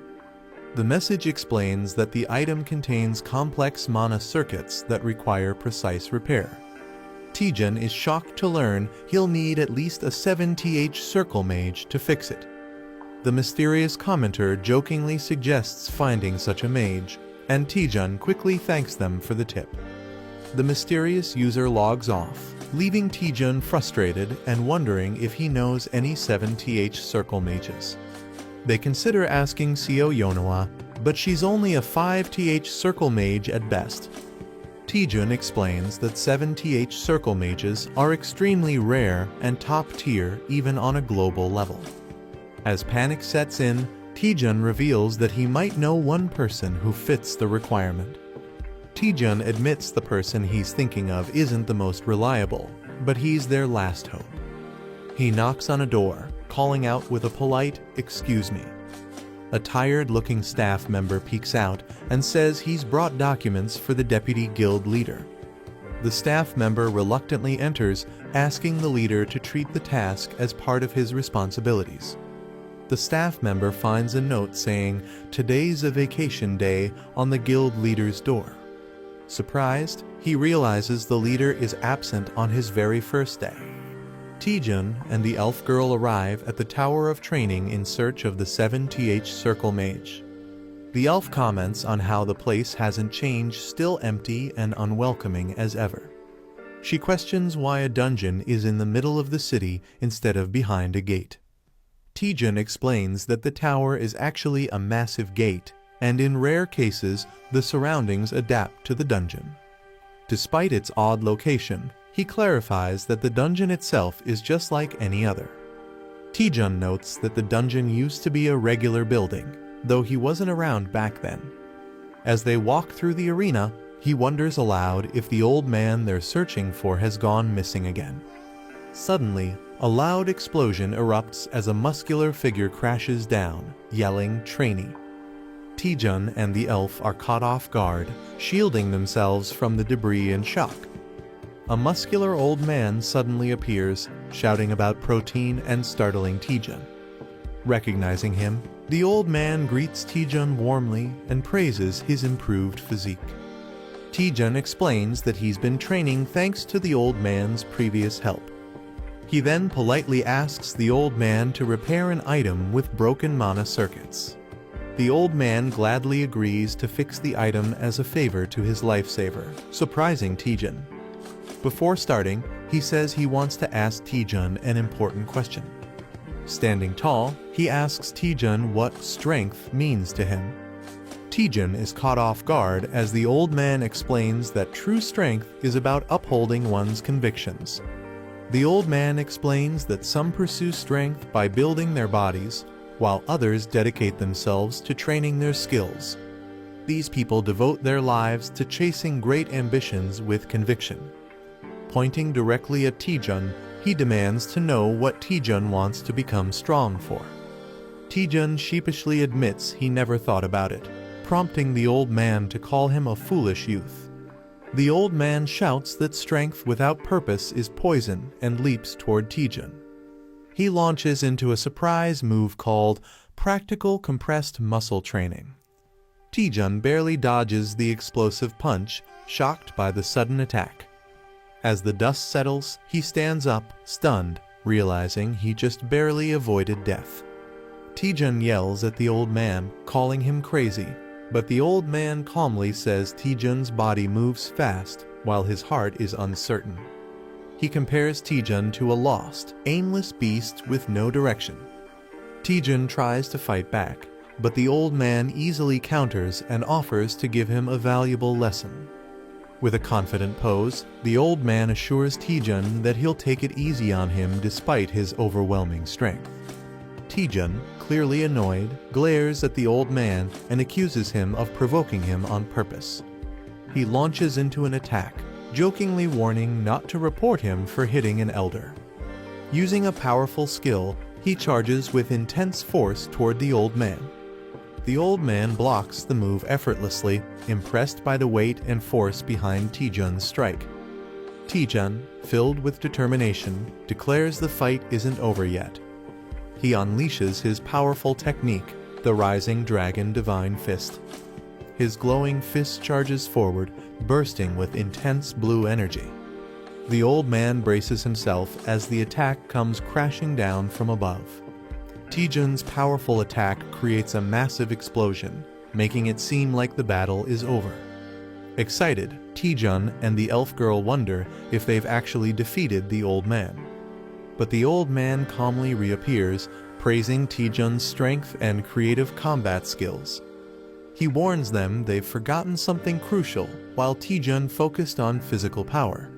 The message explains that the item contains complex mana circuits that require precise repair. Taejun is shocked to learn he'll need at least a 7th circle mage to fix it. The mysterious commenter jokingly suggests finding such a mage, and Taejun quickly thanks them for the tip. The mysterious user logs off, leaving Taejun frustrated and wondering if he knows any 7th circle mages. They consider asking Seo Yonhwa, but she's only a 5th circle mage at best. Taejun explains that 7th circle mages are extremely rare and top tier even on a global level. As panic sets in, Taejun reveals that he might know one person who fits the requirement. Taejun admits the person he's thinking of isn't the most reliable, but he's their last hope. He knocks on a door, calling out with a polite, "Excuse me." A tired-looking staff member peeks out and says he's brought documents for the deputy guild leader. The staff member reluctantly enters, asking the leader to treat the task as part of his responsibilities. The staff member finds a note saying, "Today's a vacation day," on the guild leader's door. Surprised, he realizes the leader is absent on his very first day. Taejun and the elf girl arrive at the Tower of Training in search of the 7th circle mage. The elf comments on how the place hasn't changed, still empty and unwelcoming as ever. She questions why a dungeon is in the middle of the city instead of behind a gate. Taejun explains that the tower is actually a massive gate, and in rare cases, the surroundings adapt to the dungeon. Despite its odd location, he clarifies that the dungeon itself is just like any other. Taejun notes that the dungeon used to be a regular building, though he wasn't around back then. As they walk through the arena, he wonders aloud if the old man they're searching for has gone missing again. Suddenly, a loud explosion erupts as a muscular figure crashes down, yelling, "Trainee." Taejun and the elf are caught off guard, shielding themselves from the debris in shock. A muscular old man suddenly appears, shouting about protein and startling Taejun. Recognizing him, the old man greets Taejun warmly and praises his improved physique. Taejun explains that he's been training thanks to the old man's previous help. He then politely asks the old man to repair an item with broken mana circuits. The old man gladly agrees to fix the item as a favor to his lifesaver, surprising Taejun. Before starting, he says he wants to ask Taejun an important question. Standing tall, he asks Taejun what strength means to him. Taejun is caught off guard as the old man explains that true strength is about upholding one's convictions. The old man explains that some pursue strength by building their bodies, while others dedicate themselves to training their skills. These people devote their lives to chasing great ambitions with conviction. Pointing directly at Taejun, he demands to know what Taejun wants to become strong for. Taejun sheepishly admits he never thought about it, prompting the old man to call him a foolish youth. The old man shouts that strength without purpose is poison and leaps toward Taejun. He launches into a surprise move called Practical Compressed Muscle Training. Taejun barely dodges the explosive punch, shocked by the sudden attack. As the dust settles, he stands up, stunned, realizing he just barely avoided death. Taejun yells at the old man, calling him crazy, but the old man calmly says Taejun's body moves fast, while his heart is uncertain. he compares Taejun to a lost, aimless beast with no direction. Taejun tries to fight back, but the old man easily counters and offers to give him a valuable lesson. With a confident pose, the old man assures Taejun that he'll take it easy on him despite his overwhelming strength. Taejun, clearly annoyed, glares at the old man and accuses him of provoking him on purpose. He launches into an attack, jokingly warning not to report him for hitting an elder. Using a powerful skill, he charges with intense force toward the old man. The old man blocks the move effortlessly, impressed by the weight and force behind Taejun's strike. Taejun, filled with determination, declares the fight isn't over yet. He unleashes his powerful technique, the Rising Dragon Divine Fist. His glowing fist charges forward, bursting with intense blue energy. The old man braces himself as the attack comes crashing down from above. Taejun's powerful attack creates a massive explosion, making it seem like the battle is over. Excited, Taejun and the elf girl wonder if they've actually defeated the old man. But the old man calmly reappears, praising Taejun's strength and creative combat skills. He warns them they've forgotten something crucial while Taejun focused on physical power.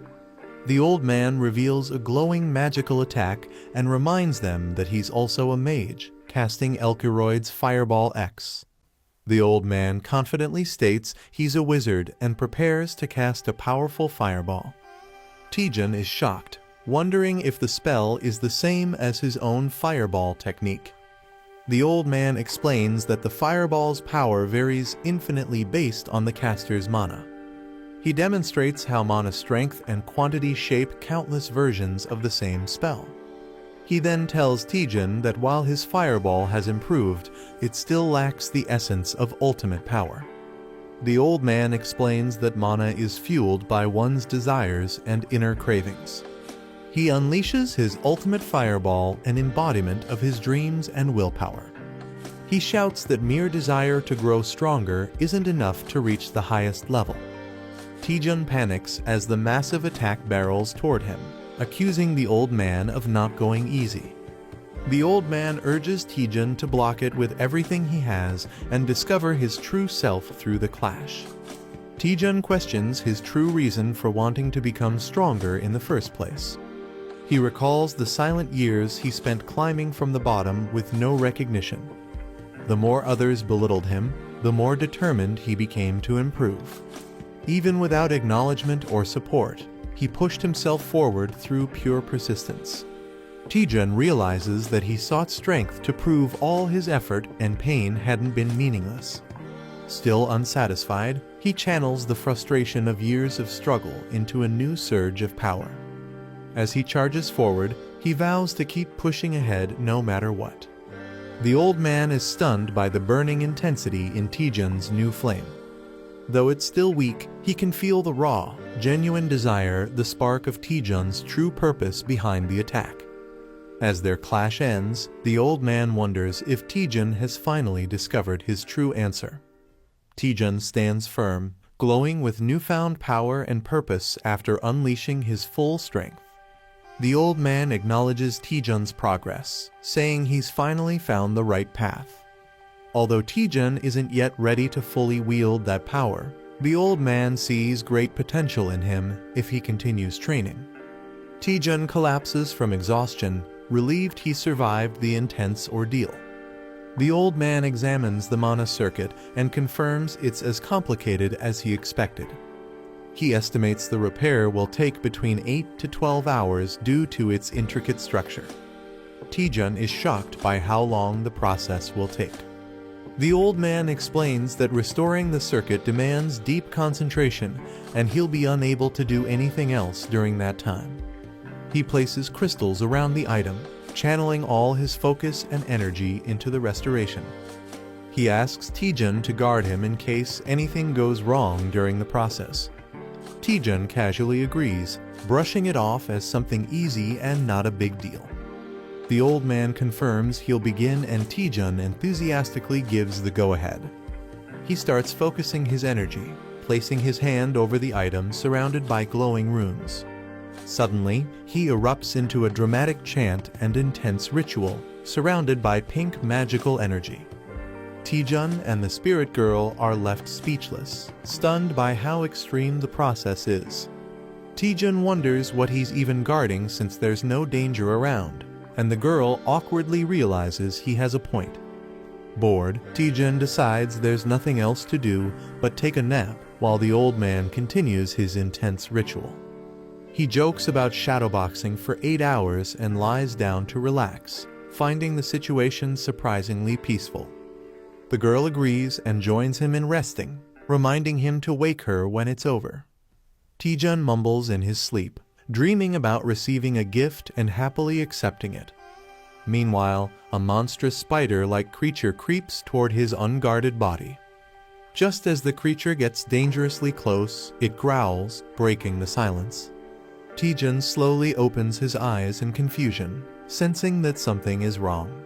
The old man reveals a glowing magical attack and reminds them that he's also a mage, casting Elkeroid's Fireball X. The old man confidently states he's a wizard and prepares to cast a powerful fireball. Taejun is shocked, wondering if the spell is the same as his own fireball technique. The old man explains that the fireball's power varies infinitely based on the caster's mana. He demonstrates how mana strength and quantity shape countless versions of the same spell. He then tells Taejun that while his fireball has improved, it still lacks the essence of ultimate power. The old man explains that mana is fueled by one's desires and inner cravings. He unleashes his ultimate fireball, an embodiment of his dreams and willpower. He shouts that mere desire to grow stronger isn't enough to reach the highest level. Taejun panics as the massive attack barrels toward him, accusing the old man of not going easy. The old man urges Taejun to block it with everything he has and discover his true self through the clash. Taejun questions his true reason for wanting to become stronger in the first place. He recalls the silent years he spent climbing from the bottom with no recognition. The more others belittled him, the more determined he became to improve. Even without acknowledgement or support, he pushed himself forward through pure persistence. Taejun realizes that he sought strength to prove all his effort and pain hadn't been meaningless. Still unsatisfied, he channels the frustration of years of struggle into a new surge of power. As he charges forward, he vows to keep pushing ahead no matter what. The old man is stunned by the burning intensity in Taejun's new flame. Though it's still weak, he can feel the raw, genuine desire, the spark of Taejun's true purpose behind the attack. As their clash ends, the old man wonders if Taejun has finally discovered his true answer. Taejun stands firm, glowing with newfound power and purpose after unleashing his full strength. The old man acknowledges Taejun's progress, saying he's finally found the right path. Although Taejun isn't yet ready to fully wield that power, the old man sees great potential in him if he continues training. Taejun collapses from exhaustion, relieved he survived the intense ordeal. The old man examines the mana circuit and confirms it's as complicated as he expected. He estimates the repair will take between 8 to 12 hours due to its intricate structure. Taejun is shocked by how long the process will take. The old man explains that restoring the circuit demands deep concentration and he'll be unable to do anything else during that time. He places crystals around the item, channeling all his focus and energy into the restoration. He asks Taejun to guard him in case anything goes wrong during the process. Taejun casually agrees, brushing it off as something easy and not a big deal. The old man confirms he'll begin and Taejun enthusiastically gives the go-ahead. He starts focusing his energy, placing his hand over the item surrounded by glowing runes. Suddenly, he erupts into a dramatic chant and intense ritual, surrounded by pink magical energy. Taejun and the spirit girl are left speechless, stunned by how extreme the process is. Taejun wonders what he's even guarding since there's no danger around, and the girl awkwardly realizes he has a point. Bored, Taejun decides there's nothing else to do but take a nap while the old man continues his intense ritual. He jokes about shadowboxing for 8 hours and lies down to relax, finding the situation surprisingly peaceful. The girl agrees and joins him in resting, reminding him to wake her when it's over. Taejun mumbles in his sleep, dreaming about receiving a gift and happily accepting it. Meanwhile, a monstrous spider-like creature creeps toward his unguarded body. Just as the creature gets dangerously close, it growls, breaking the silence. Taejun slowly opens his eyes in confusion, sensing that something is wrong.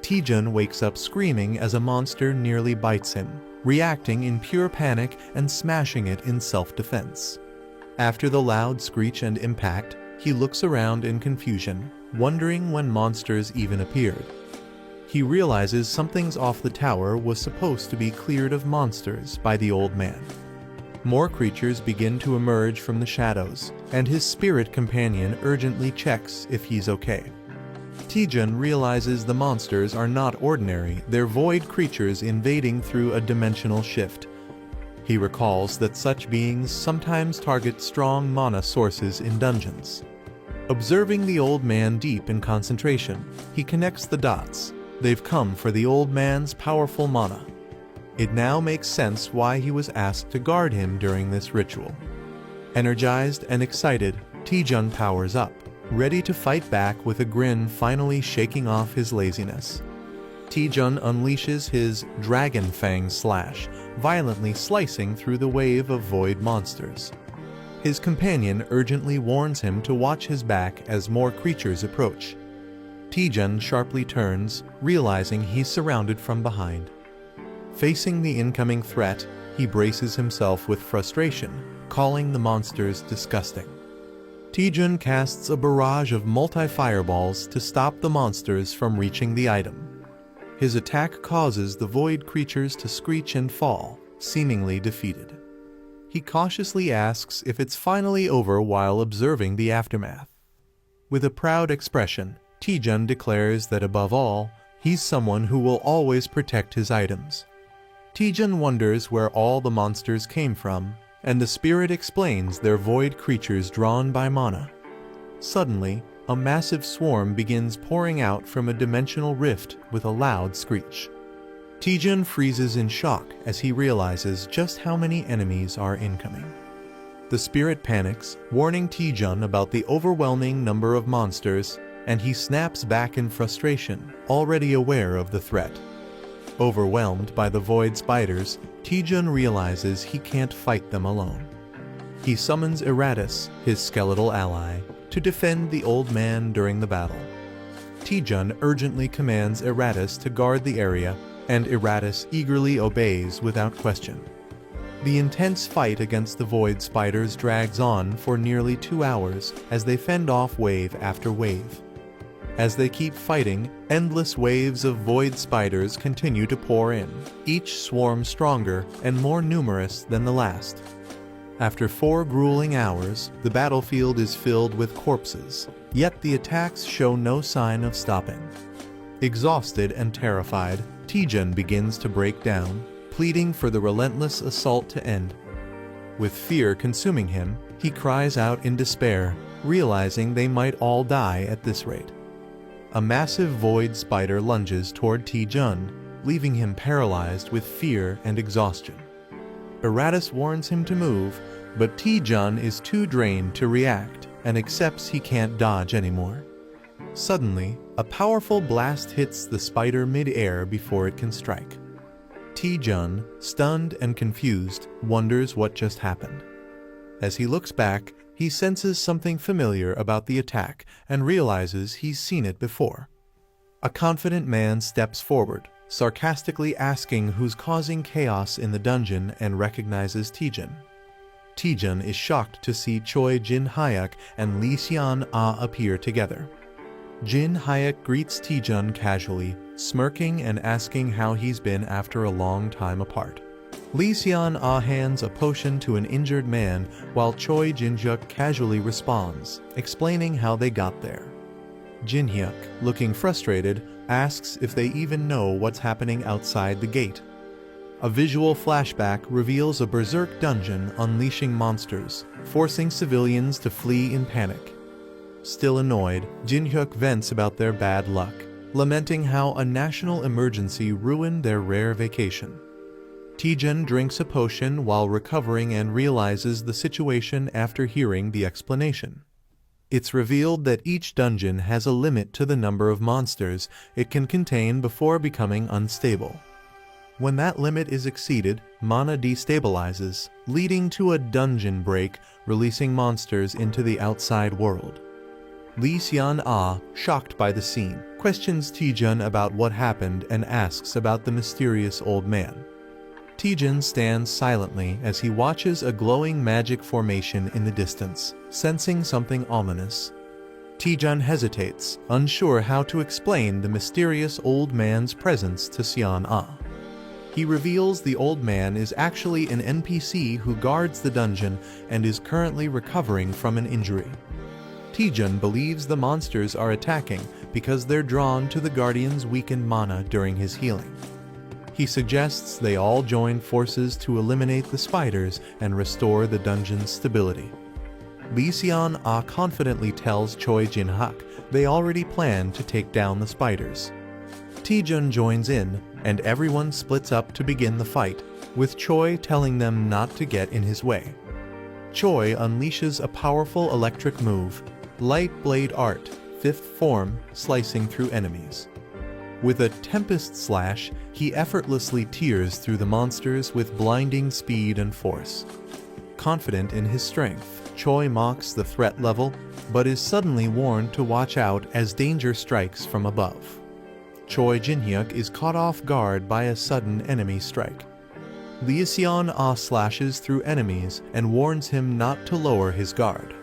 Taejun wakes up screaming as a monster nearly bites him, reacting in pure panic and smashing it in self-defense. After the loud screech and impact, he looks around in confusion, wondering when monsters even appeared. He realizes something's off. The tower was supposed to be cleared of monsters by the old man. More creatures begin to emerge from the shadows, and his spirit companion urgently checks if he's okay. Taejun realizes the monsters are not ordinary, they're void creatures invading through a dimensional shift. He recalls that such beings sometimes target strong mana sources in dungeons. Observing the old man deep in concentration, he connects the dots. They've come for the old man's powerful mana. It now makes sense why he was asked to guard him during this ritual. Energized and excited, Taejun powers up, ready to fight back with a grin finally shaking off his laziness. Taejun unleashes his Dragon Fang Slash, violently slicing through the wave of void monsters. His companion urgently warns him to watch his back as more creatures approach. Taejun sharply turns, realizing he's surrounded from behind. Facing the incoming threat, he braces himself with frustration, calling the monsters disgusting. Taejun casts a barrage of multi-fireballs to stop the monsters from reaching the item. His attack causes the void creatures to screech and fall, seemingly defeated. He cautiously asks if it's finally over while observing the aftermath. With a proud expression, Taejun declares that above all, he's someone who will always protect his items. Taejun wonders where all the monsters came from, and the spirit explains they're void creatures drawn by mana. Suddenly, a massive swarm begins pouring out from a dimensional rift with a loud screech. Taejun freezes in shock as he realizes just how many enemies are incoming. The spirit panics, warning Taejun about the overwhelming number of monsters, and he snaps back in frustration, already aware of the threat. Overwhelmed by the void spiders, Taejun realizes he can't fight them alone. He summons Eratus, his skeletal ally, to defend the old man during the battle. Taejun urgently commands Eratus to guard the area, and Eratus eagerly obeys without question. The intense fight against the void spiders drags on for nearly 2 hours as they fend off wave after wave. As they keep fighting, endless waves of void spiders continue to pour in, each swarm stronger and more numerous than the last. After 4 grueling hours, the battlefield is filled with corpses, yet the attacks show no sign of stopping. Exhausted and terrified, Taejun begins to break down, pleading for the relentless assault to end. With fear consuming him, he cries out in despair, realizing they might all die at this rate. A massive void spider lunges toward Taejun, leaving him paralyzed with fear and exhaustion. Eratus warns him to move, but Taejun is too drained to react and accepts he can't dodge anymore. Suddenly, a powerful blast hits the spider mid-air before it can strike. Taejun, stunned and confused, wonders what just happened. As he looks back, he senses something familiar about the attack and realizes he's seen it before. A confident man steps forward, sarcastically asking who's causing chaos in the dungeon, and recognizes Taejun. Taejun is shocked to see Choi Jin-hyuk and Lee Seon-ah appear together. Jin-hyuk greets Taejun casually, smirking and asking how he's been after a long time apart. Lee Seon-ah hands a potion to an injured man while Choi Jin-hyuk casually responds, explaining how they got there. Jin-hyuk, looking frustrated, asks if they even know what's happening outside the gate. A visual flashback reveals a berserk dungeon unleashing monsters, forcing civilians to flee in panic. Still annoyed, Jin-hyuk vents about their bad luck, lamenting how a national emergency ruined their rare vacation. Taejun drinks a potion while recovering and realizes the situation after hearing the explanation. It's revealed that each dungeon has a limit to the number of monsters it can contain before becoming unstable. When that limit is exceeded, mana destabilizes, leading to a dungeon break, releasing monsters into the outside world. Lee Seon-ah, shocked by the scene, questions Taejun about what happened and asks about the mysterious old man. Taejun stands silently as he watches a glowing magic formation in the distance, sensing something ominous. Taejun hesitates, unsure how to explain the mysterious old man's presence to Seon-ah. He reveals the old man is actually an NPC who guards the dungeon and is currently recovering from an injury. Taejun believes the monsters are attacking because they're drawn to the guardian's weakened mana during his healing. He suggests they all join forces to eliminate the spiders and restore the dungeon's stability. Lee Seon-ah confidently tells Choi Jin-hyuk they already plan to take down the spiders. Taejun joins in, and everyone splits up to begin the fight, with Choi telling them not to get in his way. Choi unleashes a powerful electric move, Light Blade Art, 5th form, slicing through enemies. With a Tempest Slash, he effortlessly tears through the monsters with blinding speed and force. Confident in his strength, Choi mocks the threat level, but is suddenly warned to watch out as danger strikes from above. Choi Jin-hyuk is caught off guard by a sudden enemy strike. Lee Seon-ah slashes through enemies and warns him not to lower his guard.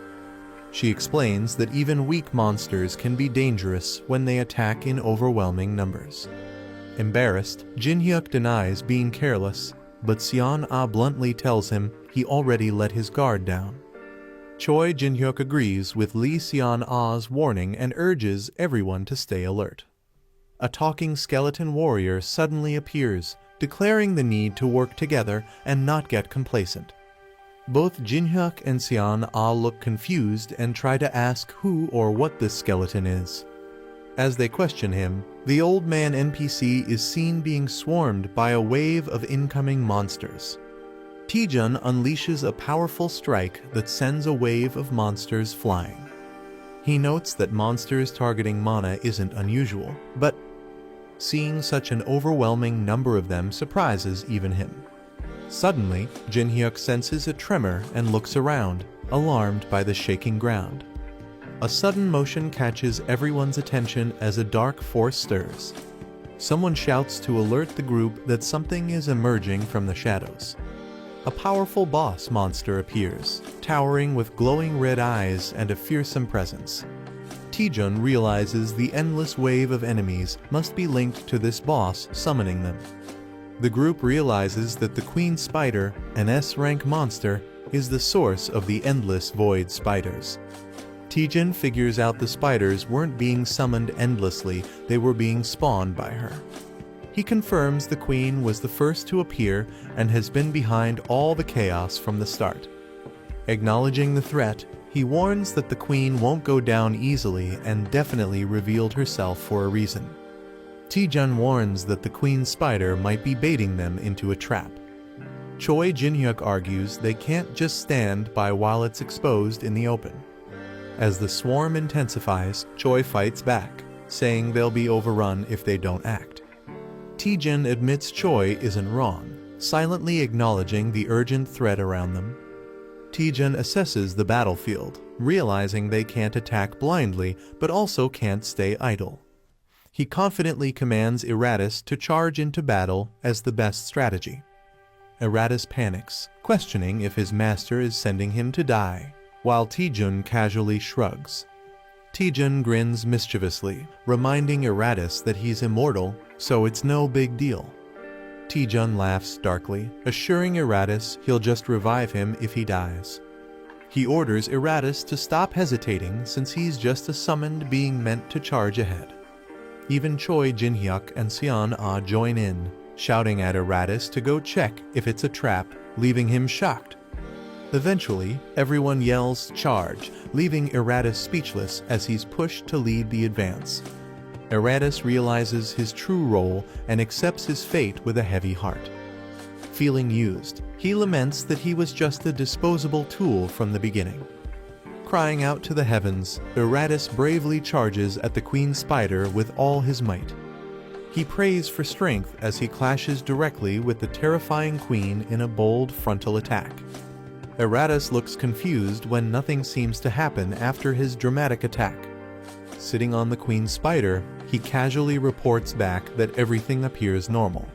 She explains that even weak monsters can be dangerous when they attack in overwhelming numbers. Embarrassed, Jin-hyuk denies being careless, but Seon-ah bluntly tells him he already let his guard down. Choi Jin-hyuk agrees with Lee Seon-ah's warning and urges everyone to stay alert. A talking skeleton warrior suddenly appears, declaring the need to work together and not get complacent. Both Jin-hyuk and Seon-ah look confused and try to ask who or what this skeleton is. As they question him, the old man NPC is seen being swarmed by a wave of incoming monsters. Taejun unleashes a powerful strike that sends a wave of monsters flying. He notes that monsters targeting mana isn't unusual, but seeing such an overwhelming number of them surprises even him. Suddenly, Jin-hyuk senses a tremor and looks around, alarmed by the shaking ground. A sudden motion catches everyone's attention as a dark force stirs. Someone shouts to alert the group that something is emerging from the shadows. A powerful boss monster appears, towering with glowing red eyes and a fearsome presence. Taejun realizes the endless wave of enemies must be linked to this boss summoning them. The group realizes that the Queen Spider, an S-rank monster, is the source of the endless void spiders. Taejun figures out the spiders weren't being summoned endlessly, they were being spawned by her. He confirms the Queen was the first to appear and has been behind all the chaos from the start. Acknowledging the threat, he warns that the Queen won't go down easily and definitely revealed herself for a reason. Taejun warns that the Queen Spider might be baiting them into a trap. Choi Jin-hyuk argues they can't just stand by while it's exposed in the open. As the swarm intensifies, Choi fights back, saying they'll be overrun if they don't act. Taejun admits Choi isn't wrong, silently acknowledging the urgent threat around them. Taejun assesses the battlefield, realizing they can't attack blindly, but also can't stay idle. He confidently commands Iratus to charge into battle as the best strategy. Eratus panics, questioning if his master is sending him to die, while Taejun casually shrugs. Taejun grins mischievously, reminding Eratus that he's immortal, so it's no big deal. Taejun laughs darkly, assuring Eratus he'll just revive him if he dies. He orders Eratus to stop hesitating since he's just a summoned being meant to charge ahead. Even Choi Jin-hyuk and Seon-ah join in, shouting at Eratus to go check if it's a trap, leaving him shocked. Eventually, everyone yells "charge," leaving Eratus speechless as he's pushed to lead the advance. Eratus realizes his true role and accepts his fate with a heavy heart. Feeling used, he laments that he was just a disposable tool from the beginning. Crying out to the heavens, Eratus bravely charges at the Queen Spider with all his might. He prays for strength as he clashes directly with the terrifying Queen in a bold frontal attack. Eratus looks confused when nothing seems to happen after his dramatic attack. Sitting on the Queen Spider, he casually reports back that everything appears normal.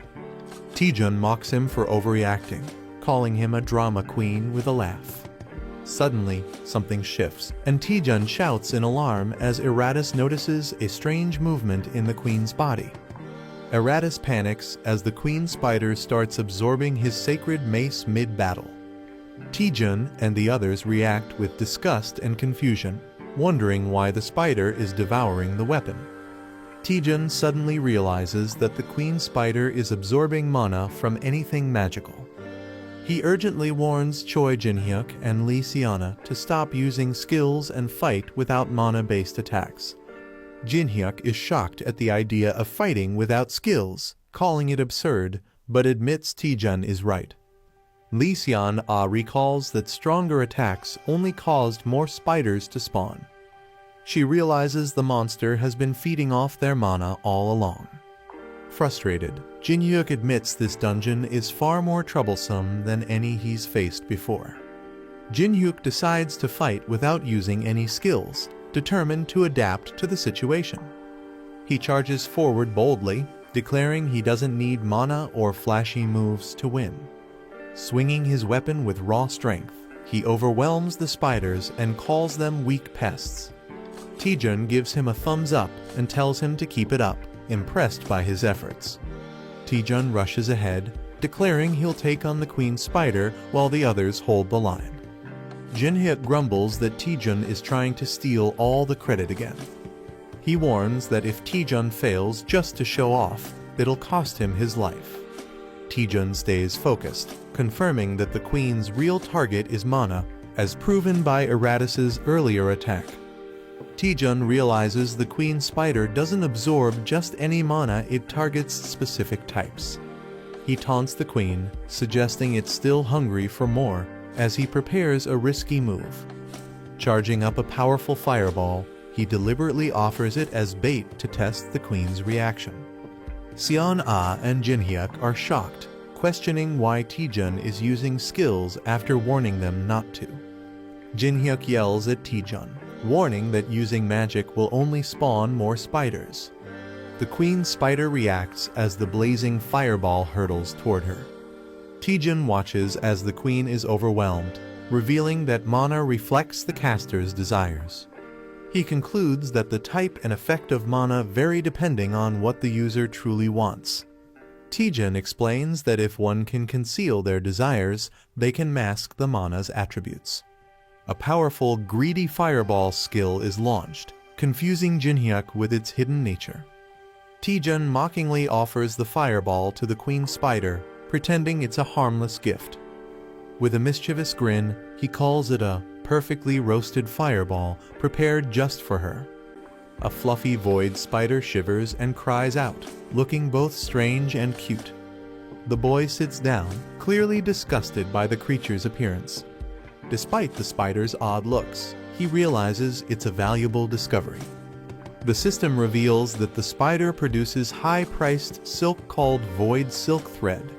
Taejun mocks him for overreacting, calling him a drama queen with a laugh. Suddenly, something shifts, and Taejun shouts in alarm as Eratus notices a strange movement in the Queen's body. Eratus panics as the Queen Spider starts absorbing his sacred mace mid-battle. Taejun and the others react with disgust and confusion, wondering why the spider is devouring the weapon. Taejun suddenly realizes that the Queen Spider is absorbing mana from anything magical. He urgently warns Choi Jin-hyuk and Lee Seon-ah to stop using skills and fight without mana-based attacks. Jin-hyuk is shocked at the idea of fighting without skills, calling it absurd, but admits Taejun is right. Lee Seon-ah recalls that stronger attacks only caused more spiders to spawn. She realizes the monster has been feeding off their mana all along. Frustrated, Jin-hyuk admits this dungeon is far more troublesome than any he's faced before. Jin-hyuk decides to fight without using any skills, determined to adapt to the situation. He charges forward boldly, declaring he doesn't need mana or flashy moves to win. Swinging his weapon with raw strength, he overwhelms the spiders and calls them weak pests. Taejun gives him a thumbs up and tells him to keep it up, impressed by his efforts. Taejun rushes ahead, declaring he'll take on the Queen Spider while the others hold the line. Jin-hyuk grumbles that Taejun is trying to steal all the credit again. He warns that if Taejun fails just to show off, it'll cost him his life. Taejun stays focused, confirming that the Queen's real target is mana, as proven by Eratus's earlier attack. Taejun realizes the Queen Spider doesn't absorb just any mana, it targets specific types. He taunts the Queen, suggesting it's still hungry for more, as he prepares a risky move. Charging up a powerful fireball, he deliberately offers it as bait to test the Queen's reaction. Seon-ah and Jin-hyuk are shocked, questioning why Taejun is using skills after warning them not to. Jin-hyuk yells at Taejun, warning that using magic will only spawn more spiders. The Queen Spider reacts as the blazing fireball hurtles toward her. Taejun watches as the Queen is overwhelmed, revealing that mana reflects the caster's desires. He concludes that the type and effect of mana vary depending on what the user truly wants. Taejun explains that if one can conceal their desires, they can mask the mana's attributes. A powerful greedy fireball skill is launched, confusing Jin-hyuk with its hidden nature. Taejun mockingly offers the fireball to the Queen Spider, pretending it's a harmless gift. With a mischievous grin, he calls it a perfectly roasted fireball prepared just for her. A fluffy void spider shivers and cries out, looking both strange and cute. The boy sits down, clearly disgusted by the creature's appearance. Despite the spider's odd looks, he realizes it's a valuable discovery. The system reveals that the spider produces high-priced silk called void silk thread.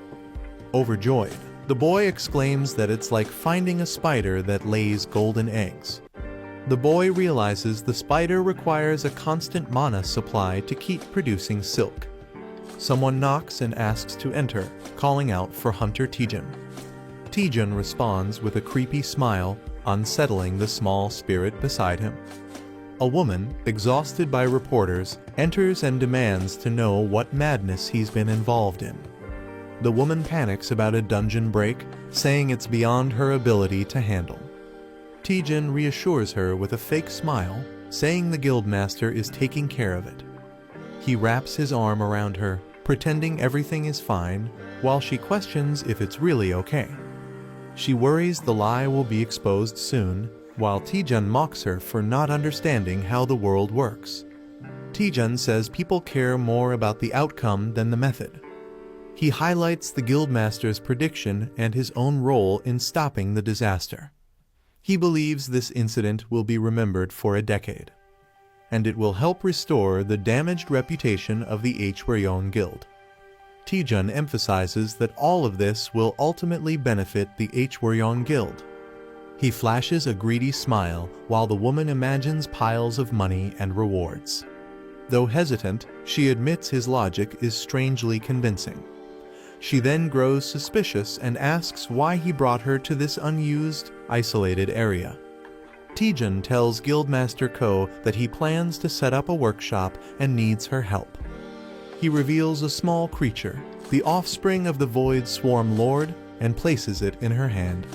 Overjoyed, the boy exclaims that it's like finding a spider that lays golden eggs. The boy realizes the spider requires a constant mana supply to keep producing silk. Someone knocks and asks to enter, calling out for Hunter Taejun. Taejun responds with a creepy smile, unsettling the small spirit beside him. A woman, exhausted by reporters, enters and demands to know what madness he's been involved in. The woman panics about a dungeon break, saying it's beyond her ability to handle. Taejun reassures her with a fake smile, saying the guildmaster is taking care of it. He wraps his arm around her, pretending everything is fine, while she questions if it's really okay. She worries the lie will be exposed soon, while Taejun mocks her for not understanding how the world works. Taejun says people care more about the outcome than the method. He highlights the guildmaster's prediction and his own role in stopping the disaster. He believes this incident will be remembered for a decade, and it will help restore the damaged reputation of the Hwaryeon Guild. Taejun emphasizes that all of this will ultimately benefit the Hwaryeon Guild. He flashes a greedy smile while the woman imagines piles of money and rewards. Though hesitant, she admits his logic is strangely convincing. She then grows suspicious and asks why he brought her to this unused, isolated area. Taejun tells Guildmaster Ko that he plans to set up a workshop and needs her help. He reveals a small creature, the offspring of the Void Swarm Lord, and places it in her hand.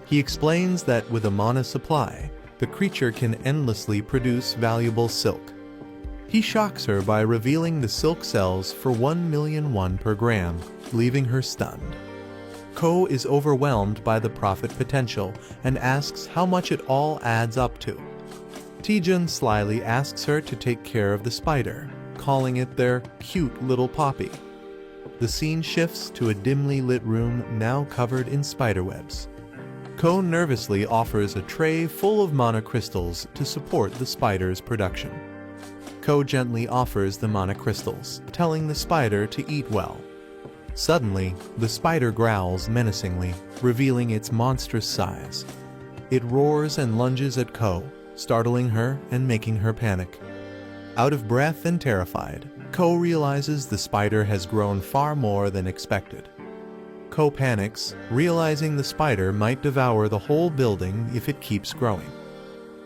He explains that with a mana supply, the creature can endlessly produce valuable silk. He shocks her by revealing the silk sells for 1,000,000 won per gram, leaving her stunned. Ko is overwhelmed by the profit potential and asks how much it all adds up to. Taejun slyly asks her to take care of the spider, calling it their cute little poppy. The scene shifts to a dimly lit room now covered in spiderwebs. Ko nervously offers a tray full of mana crystals to support the spider's production. Ko gently offers the mana crystals, telling the spider to eat well. Suddenly, the spider growls menacingly, revealing its monstrous size. It roars and lunges at Ko, startling her and making her panic. Out of breath and terrified, Ko realizes the spider has grown far more than expected. Ko panics, realizing the spider might devour the whole building if it keeps growing.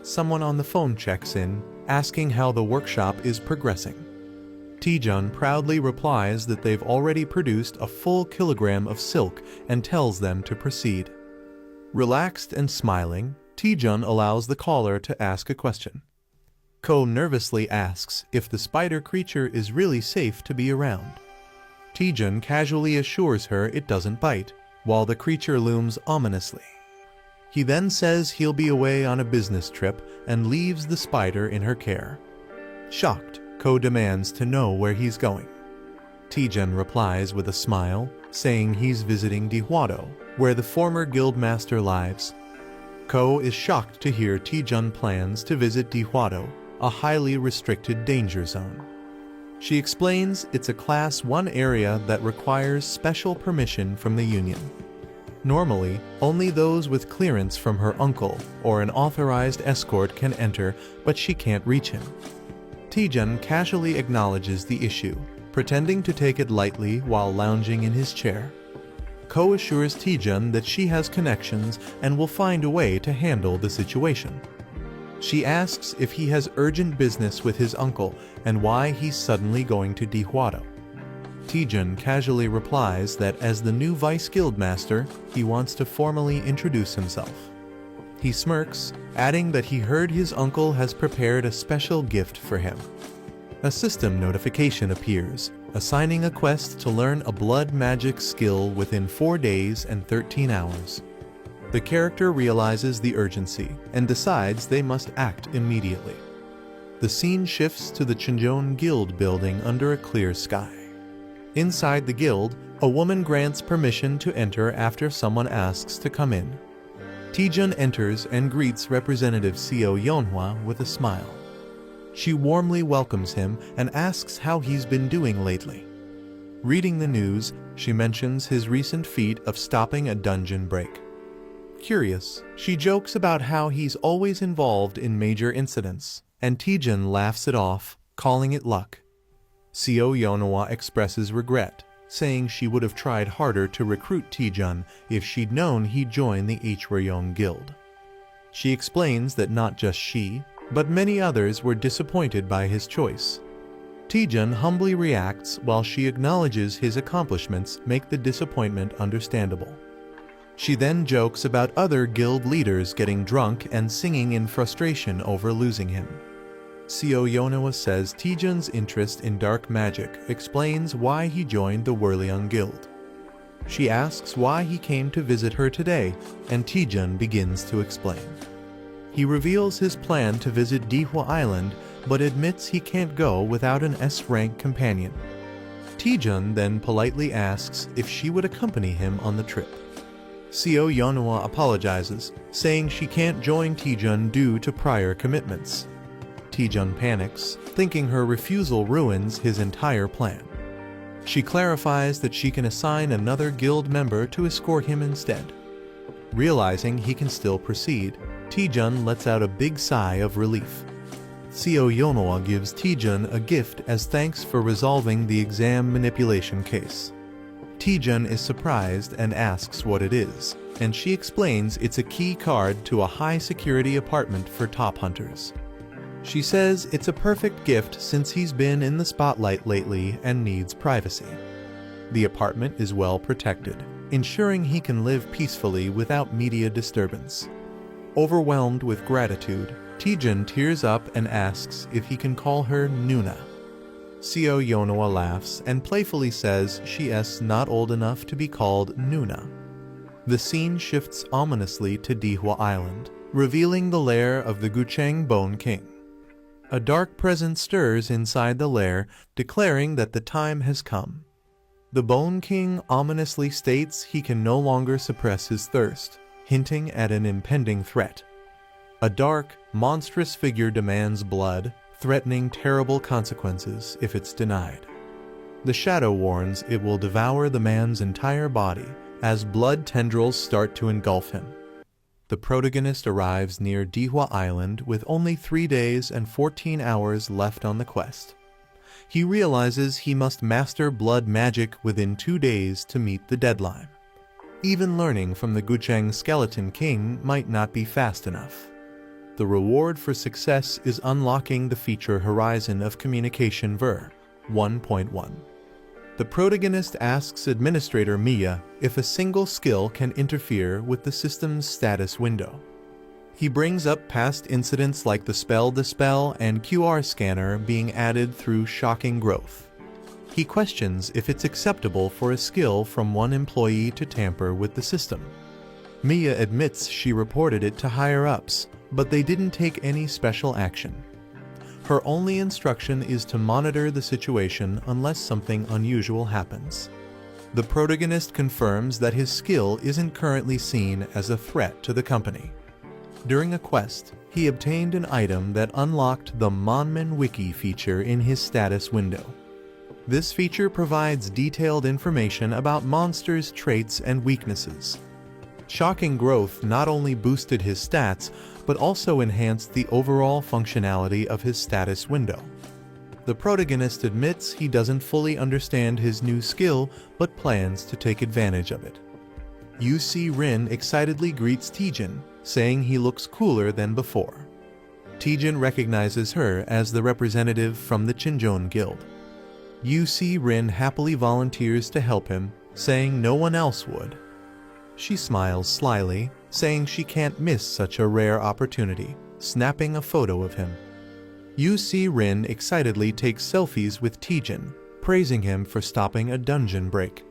Someone on the phone checks in, asking how the workshop is progressing. Taejun proudly replies that they've already produced a full kilogram of silk and tells them to proceed. Relaxed and smiling, Taejun allows the caller to ask a question. Ko nervously asks if the spider creature is really safe to be around. Taejun casually assures her it doesn't bite, while the creature looms ominously. He then says he'll be away on a business trip and leaves the spider in her care. Shocked, Ko demands to know where he's going. Taejun replies with a smile, saying he's visiting Dihwado, where the former guildmaster lives. Ko is shocked to hear Taejun plans to visit Dihwado, a highly restricted danger zone. She explains it's a Class 1 area that requires special permission from the Union. Normally, only those with clearance from her uncle or an authorized escort can enter, but she can't reach him. Taejun casually acknowledges the issue, pretending to take it lightly while lounging in his chair. Ko assures Taejun that she has connections and will find a way to handle the situation. She asks if he has urgent business with his uncle and why he's suddenly going to Dihwado. Taejun casually replies that as the new vice guildmaster, he wants to formally introduce himself. He smirks, adding that he heard his uncle has prepared a special gift for him. A system notification appears, assigning a quest to learn a blood magic skill within 4 days and 13 hours. The character realizes the urgency and decides they must act immediately. The scene shifts to the Chunjeon Guild building under a clear sky. Inside the guild, a woman grants permission to enter after someone asks to come in. Taejun enters and greets Representative Seo Yeonhwa with a smile. She warmly welcomes him and asks how he's been doing lately. Reading the news, she mentions his recent feat of stopping a dungeon break. Curious, she jokes about how he's always involved in major incidents, and Taejun laughs it off, calling it luck. Seo Yeonhwa expresses regret, saying she would have tried harder to recruit Taejun if she'd known he'd join the Hwaryong Guild. She explains that not just she, but many others were disappointed by his choice. Taejun humbly reacts while she acknowledges his accomplishments make the disappointment understandable. She then jokes about other guild leaders getting drunk and singing in frustration over losing him. Seo Yeonhwa says Taejun's interest in dark magic explains why he joined the Hwaryong Guild. She asks why he came to visit her today, and Taejun begins to explain. He reveals his plan to visit Dihwa Island, but admits he can't go without an S-rank companion. Taejun then politely asks if she would accompany him on the trip. Seo Yeonhwa apologizes, saying she can't join Taejun due to prior commitments. Taejun panics, thinking her refusal ruins his entire plan. She clarifies that she can assign another guild member to escort him instead. Realizing he can still proceed, Taejun lets out a big sigh of relief. Seo Yeonhwa gives Taejun a gift as thanks for resolving the exam manipulation case. Taejun is surprised and asks what it is, and she explains it's a key card to a high-security apartment for top hunters. She says it's a perfect gift since he's been in the spotlight lately and needs privacy. The apartment is well protected, ensuring he can live peacefully without media disturbance. Overwhelmed with gratitude, Taejun tears up and asks if he can call her Nuna. Seo Yeonhwa laughs and playfully says she's not old enough to be called Nuna. The scene shifts ominously to Dihwa Island, revealing the lair of the Gucheng Bone King. A dark presence stirs inside the lair, declaring that the time has come. The Bone King ominously states he can no longer suppress his thirst, hinting at an impending threat. A dark, monstrous figure demands blood, threatening terrible consequences if it's denied. The shadow warns it will devour the man's entire body as blood tendrils start to engulf him. The protagonist arrives near Dihwa Island with only 3 days and 14 hours left on the quest. He realizes he must master blood magic within 2 days to meet the deadline. Even learning from the Gucheng Skeleton King might not be fast enough. The reward for success is unlocking the feature horizon of Communication Ver 1.1. The protagonist asks Administrator Mia if a single skill can interfere with the system's status window. He brings up past incidents like the Spell Dispel and QR scanner being added through shocking growth. He questions if it's acceptable for a skill from one employee to tamper with the system. Mia admits she reported it to higher-ups, but they didn't take any special action. Her only instruction is to monitor the situation unless something unusual happens. The protagonist confirms that his skill isn't currently seen as a threat to the company. During a quest, he obtained an item that unlocked the Monman Wiki feature in his status window. This feature provides detailed information about monsters' traits and weaknesses. Shocking growth not only boosted his stats, but also enhanced the overall functionality of his status window. The protagonist admits he doesn't fully understand his new skill, but plans to take advantage of it. UC Rin excitedly greets Taejun, saying he looks cooler than before. Taejun recognizes her as the representative from the Chinjon Guild. UC Rin happily volunteers to help him, saying no one else would. She smiles slyly, saying she can't miss such a rare opportunity, snapping a photo of him. UC Rin excitedly takes selfies with Taejun, praising him for stopping a dungeon break.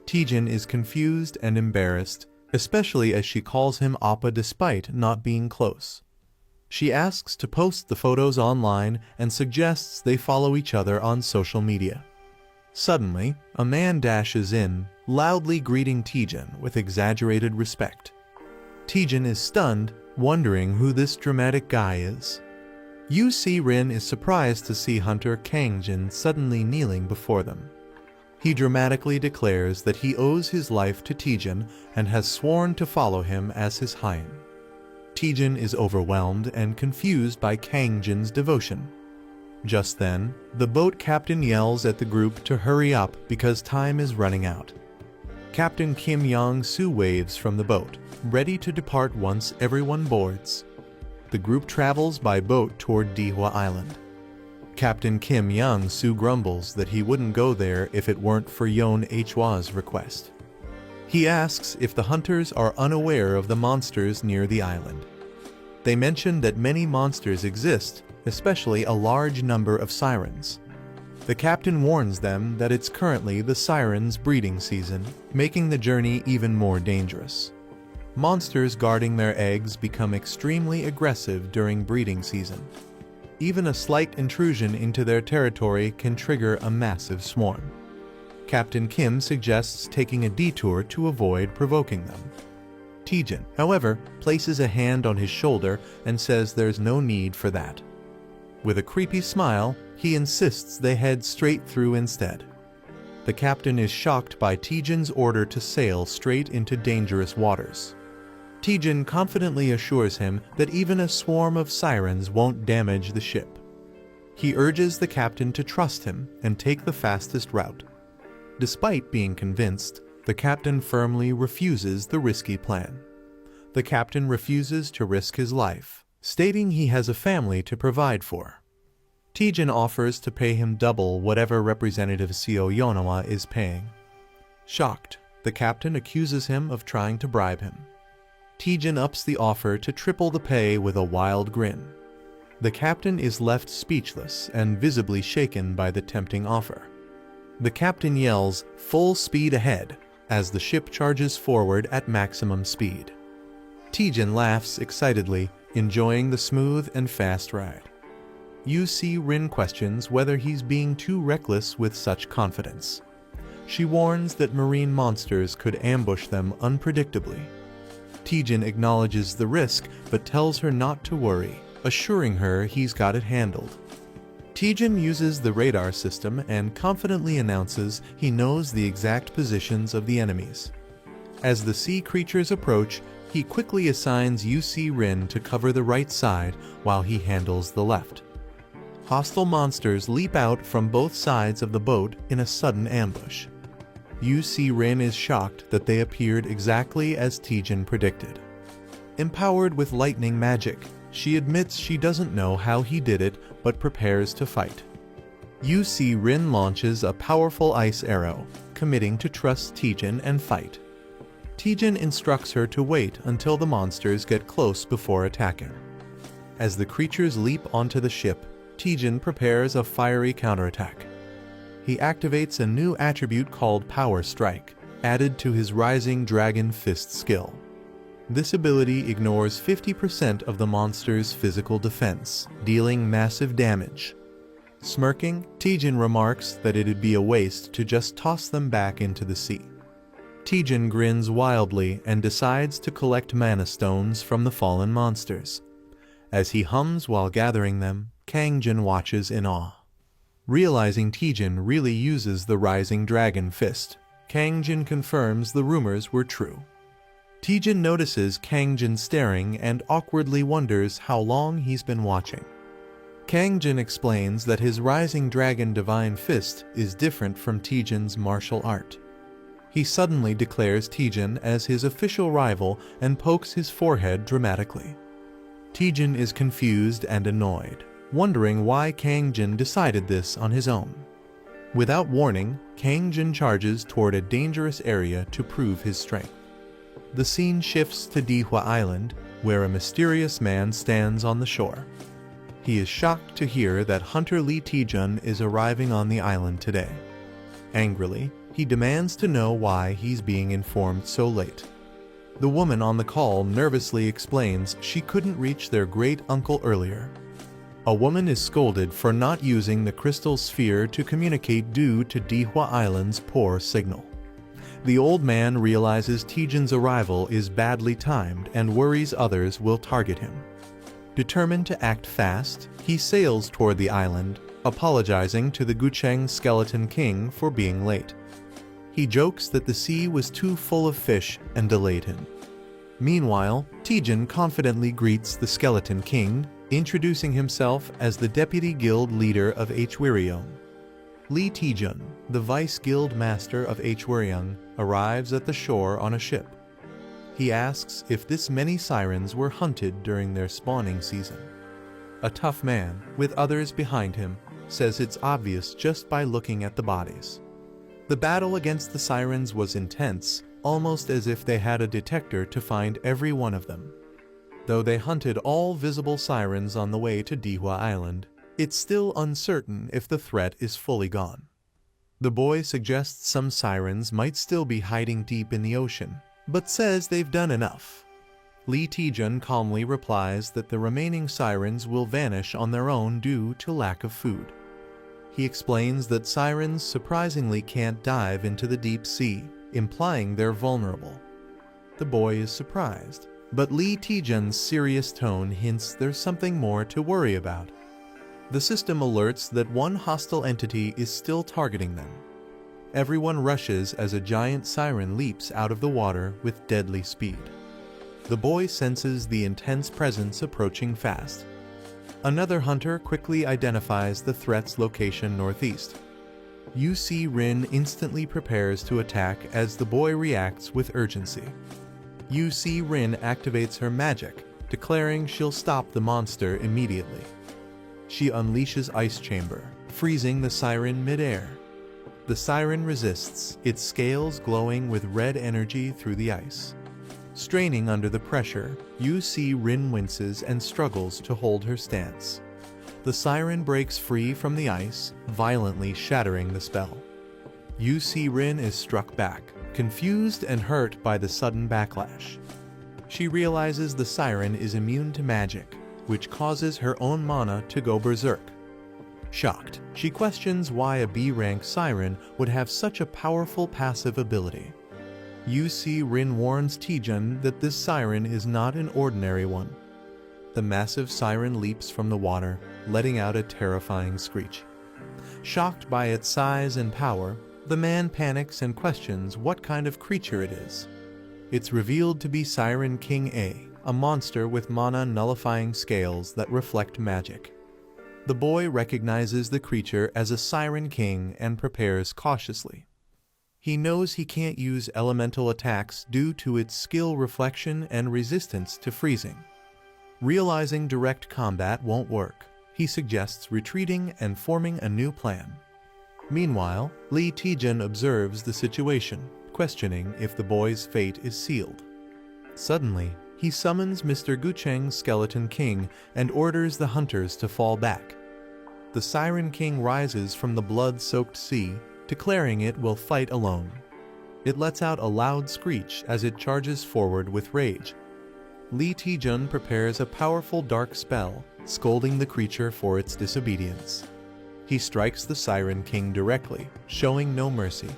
Taejun is confused and embarrassed, especially as she calls him Appa despite not being close. She asks to post the photos online and suggests they follow each other on social media. Suddenly, a man dashes in, loudly greeting Taejun with exaggerated respect. Taejun is stunned, wondering who this dramatic guy is. UC Rin is surprised to see Hunter Kangjin suddenly kneeling before them. He dramatically declares that he owes his life to Taejun and has sworn to follow him as his Hain. Taejun is overwhelmed and confused by Kangjin's devotion. Just then, the boat captain yells at the group to hurry up because time is running out. Captain Kim Young-soo waves from the boat, ready to depart once everyone boards. The group travels by boat toward Dihwa Island. Captain Kim Young-soo grumbles that he wouldn't go there if it weren't for Yeon Hwa's request. He asks if the hunters are unaware of the monsters near the island. They mention that many monsters exist, especially a large number of sirens. The captain warns them that it's currently the sirens' breeding season, making the journey even more dangerous. Monsters guarding their eggs become extremely aggressive during breeding season. Even a slight intrusion into their territory can trigger a massive swarm. Captain Kim suggests taking a detour to avoid provoking them. Taejun, however, places a hand on his shoulder and says there's no need for that. With a creepy smile, he insists they head straight through instead. The captain is shocked by Taejun's order to sail straight into dangerous waters. Taejun confidently assures him that even a swarm of sirens won't damage the ship. He urges the captain to trust him and take the fastest route. Despite being convinced, the captain firmly refuses the risky plan. The captain refuses to risk his life, stating he has a family to provide for. Taejun offers to pay him double whatever Representative Seo Yeonhwa is paying. Shocked, the captain accuses him of trying to bribe him. Taejun ups the offer to triple the pay with a wild grin. The captain is left speechless and visibly shaken by the tempting offer. The captain yells, "Full speed ahead," as the ship charges forward at maximum speed. Taejun laughs excitedly, enjoying the smooth and fast ride. Rin questions whether he's being too reckless with such confidence. She warns that marine monsters could ambush them unpredictably. Taejun acknowledges the risk but tells her not to worry, assuring her he's got it handled. Taejun uses the radar system and confidently announces he knows the exact positions of the enemies. As the sea creatures approach, he quickly assigns Rin to cover the right side while he handles the left. Hostile monsters leap out from both sides of the boat in a sudden ambush. Rin is shocked that they appeared exactly as Taejun predicted. Empowered with lightning magic, she admits she doesn't know how he did it but prepares to fight. Rin launches a powerful ice arrow, committing to trust Taejun and fight. Taejun instructs her to wait until the monsters get close before attacking. As the creatures leap onto the ship, Taejun prepares a fiery counterattack. He activates a new attribute called Power Strike, added to his Rising Dragon Fist skill. This ability ignores 50% of the monster's physical defense, dealing massive damage. Smirking, Taejun remarks that it'd be a waste to just toss them back into the sea. Taejun grins wildly and decides to collect mana stones from the fallen monsters. As he hums while gathering them, Kangjin watches in awe. Realizing Taejun really uses the Rising Dragon Fist, Kangjin confirms the rumors were true. Taejun notices Kangjin staring and awkwardly wonders how long he's been watching. Kangjin explains that his Rising Dragon Divine Fist is different from Taejun's martial art. He suddenly declares Taejun as his official rival and pokes his forehead dramatically. Taejun is confused and annoyed, wondering why Kangjin decided this on his own. Without warning, Kangjin charges toward a dangerous area to prove his strength. The scene shifts to Dihwa Island, where a mysterious man stands on the shore. He is shocked to hear that Hunter Lee Taejun is arriving on the island today. Angrily, he demands to know why he's being informed so late. The woman on the call nervously explains she couldn't reach their great-uncle earlier. A woman is scolded for not using the crystal sphere to communicate due to Dihwa Island's poor signal. The old man realizes Taejun's arrival is badly timed and worries others will target him. Determined to act fast, he sails toward the island, apologizing to the Gucheng Skeleton King for being late. He jokes that the sea was too full of fish and delayed him. Meanwhile, Taejun confidently greets the Skeleton King, introducing himself as the deputy guild leader of Hwryong. Lee Taejun, the vice guild master of Hwryong, arrives at the shore on a ship. He asks if this many sirens were hunted during their spawning season. A tough man, with others behind him, says it's obvious just by looking at the bodies. The battle against the sirens was intense, almost as if they had a detector to find every one of them. Though they hunted all visible sirens on the way to Dihwa Island, it's still uncertain if the threat is fully gone. The boy suggests some sirens might still be hiding deep in the ocean, but says they've done enough. Lee Taejun calmly replies that the remaining sirens will vanish on their own due to lack of food. He explains that sirens surprisingly can't dive into the deep sea, implying they're vulnerable. The boy is surprised, but Lee Taejun's serious tone hints there's something more to worry about. The system alerts that one hostile entity is still targeting them. Everyone rushes as a giant siren leaps out of the water with deadly speed. The boy senses the intense presence approaching fast. Another hunter quickly identifies the threat's location northeast. Rin instantly prepares to attack as the boy reacts with urgency. Rin activates her magic, declaring she'll stop the monster immediately. She unleashes Ice Chamber, freezing the siren midair. The siren resists, its scales glowing with red energy through the ice. Straining under the pressure, Rin winces and struggles to hold her stance. The siren breaks free from the ice, violently shattering the spell. Rin is struck back, confused and hurt by the sudden backlash. She realizes the siren is immune to magic, which causes her own mana to go berserk. Shocked, she questions why a B-rank siren would have such a powerful passive ability. Rin warns Taejun that this siren is not an ordinary one. The massive siren leaps from the water, letting out a terrifying screech. Shocked by its size and power, the man panics and questions what kind of creature it is. It's revealed to be Siren King a monster with mana-nullifying scales that reflect magic. The boy recognizes the creature as a Siren King and prepares cautiously. He knows he can't use elemental attacks due to its skill reflection and resistance to freezing. Realizing direct combat won't work, he suggests retreating and forming a new plan. Meanwhile, Lee Taejun observes the situation, questioning if the boy's fate is sealed. Suddenly, he summons Mr. Gucheng's Skeleton King and orders the hunters to fall back. The Siren King rises from the blood-soaked sea, declaring it will fight alone. It lets out a loud screech as it charges forward with rage. Lee Taejun prepares a powerful dark spell, scolding the creature for its disobedience. He strikes the Siren King directly, showing no mercy.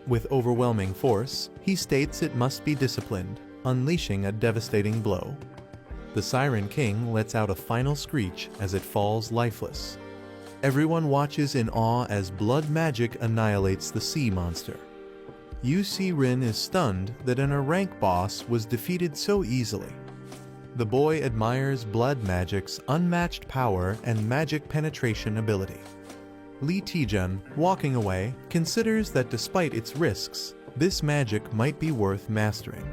With overwhelming force, he states it must be disciplined, unleashing a devastating blow. The Siren King lets out a final screech as it falls lifeless. Everyone watches in awe as blood magic annihilates the sea monster. Rin is stunned that an rank boss was defeated so easily. The boy admires blood magic's unmatched power and magic penetration ability. Lee Taejun, walking away, considers that despite its risks, this magic might be worth mastering.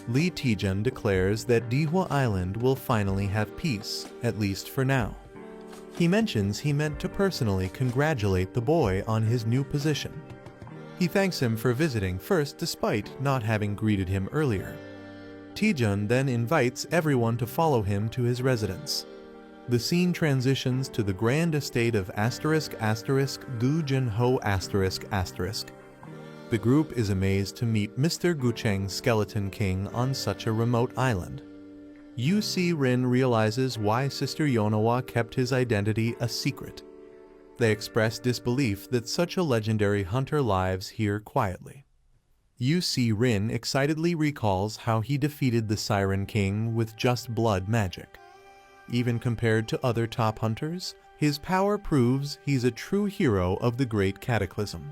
Lee Taejun declares that Dihwa Island will finally have peace, at least for now. He mentions he meant to personally congratulate the boy on his new position. He thanks him for visiting first despite not having greeted him earlier. Taejun then invites everyone to follow him to his residence. The scene transitions to the grand estate of ********************************************************************************************************************************************************************************************************************************************************************************************************************************̈̈̈ amazed to meet Mr. Gucheng's Skeleton King on such a remote island. Rin realizes why Sister Yonawa kept his identity a secret. They express disbelief that such a legendary hunter lives here quietly. Rin excitedly recalls how he defeated the Siren King with just blood magic. Even compared to other top hunters, his power proves he's a true hero of the Great Cataclysm.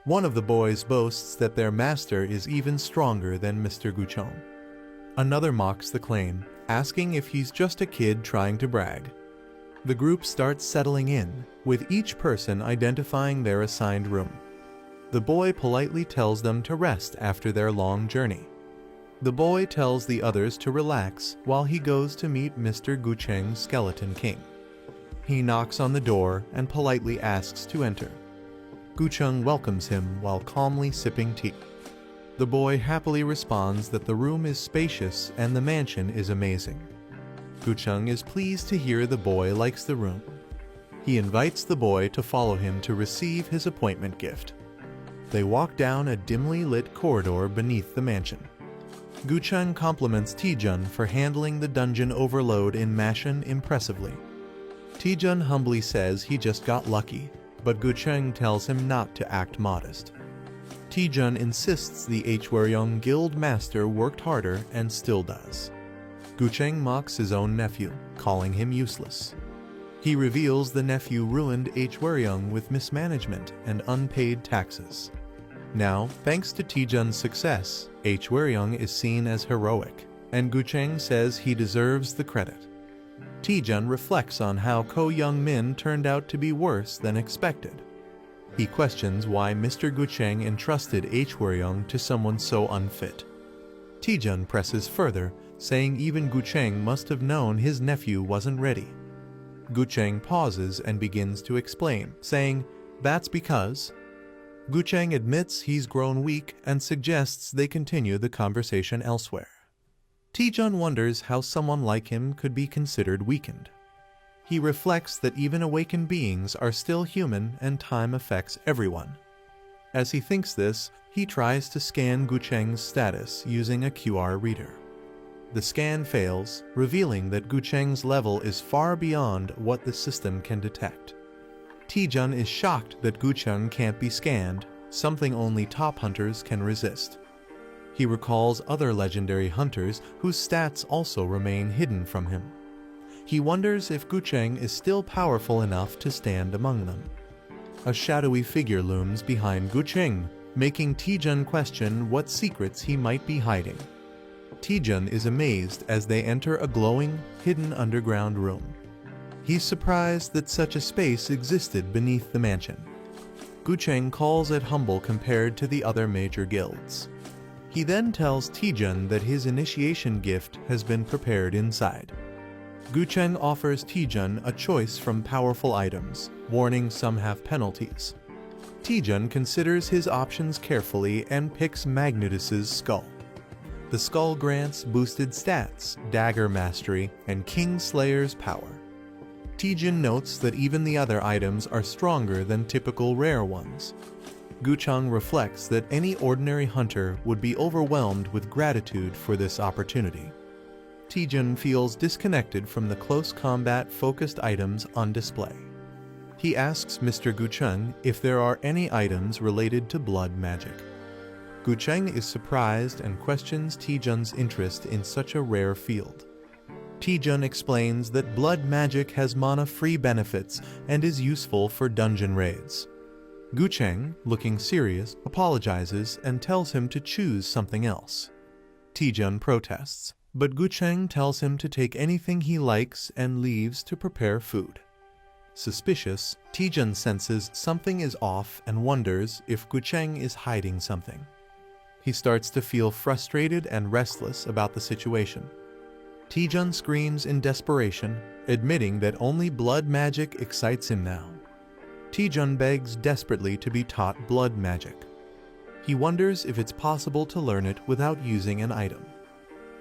One of the boys boasts that their master is even stronger than Mr. Gucheng. Another mocks the claim, asking if he's just a kid trying to brag. The group starts settling in, with each person identifying their assigned room. The boy politely tells them to rest after their long journey. The boy tells the others to relax while he goes to meet Mr. Gucheng's Skeleton King. He knocks on the door and politely asks to enter. Gucheng welcomes him while calmly sipping tea. The boy happily responds that the room is spacious and the mansion is amazing. Gucheng is pleased to hear the boy likes the room. He invites the boy to follow him to receive his appointment gift. They walk down a dimly lit corridor beneath the mansion. Gucheng compliments Taejun for handling the dungeon overload in mansion impressively. Taejun humbly says he just got lucky, but Gucheng tells him not to act modest. Taejun insists the Hwaryeong Guild master worked harder and still does. Gucheng mocks his own nephew, calling him useless. He reveals the nephew ruined Hwaryeong with mismanagement and unpaid taxes. Now, thanks to Taejun's success, Hwaryeong is seen as heroic, and Gucheng says he deserves the credit. Taejun reflects on how Ko Young-min turned out to be worse than expected. He questions why Mr. Gucheng entrusted Hwaryeong to someone so unfit. Taejun presses further, saying even Gucheng must have known his nephew wasn't ready. Gucheng pauses and begins to explain, saying, "That's because..." Gucheng admits he's grown weak and suggests they continue the conversation elsewhere. Taejun wonders how someone like him could be considered weakened. He reflects that even awakened beings are still human and time affects everyone. As he thinks this, he tries to scan Gucheng's status using a QR reader. The scan fails, revealing that Gucheng's level is far beyond what the system can detect. Taejun is shocked that Gucheng can't be scanned, something only top hunters can resist. He recalls other legendary hunters whose stats also remain hidden from him. He wonders if Gucheng is still powerful enough to stand among them. A shadowy figure looms behind Gucheng, making Taejun question what secrets he might be hiding. Taejun is amazed as they enter a glowing, hidden underground room. He's surprised that such a space existed beneath the mansion. Gucheng calls it humble compared to the other major guilds. He then tells Taejun that his initiation gift has been prepared inside. Gucheng offers Taejun a choice from powerful items, warning some have penalties. Taejun considers his options carefully and picks Magnetus's skull. The skull grants boosted stats, dagger mastery, and Kingslayer's power. Taejun notes that even the other items are stronger than typical rare ones. Gucheng reflects that any ordinary hunter would be overwhelmed with gratitude for this opportunity. Taejun feels disconnected from the close combat-focused items on display. He asks Mr. Gucheng if there are any items related to blood magic. Gucheng is surprised and questions Taejun's interest in such a rare field. Taejun explains that blood magic has mana-free benefits and is useful for dungeon raids. Gucheng, looking serious, apologizes and tells him to choose something else. Taejun protests, but Gucheng tells him to take anything he likes and leaves to prepare food. Suspicious, Taejun senses something is off and wonders if Gucheng is hiding something. He starts to feel frustrated and restless about the situation. Taejun screams in desperation, admitting that only blood magic excites him now. Taejun begs desperately to be taught blood magic. He wonders if it's possible to learn it without using an item.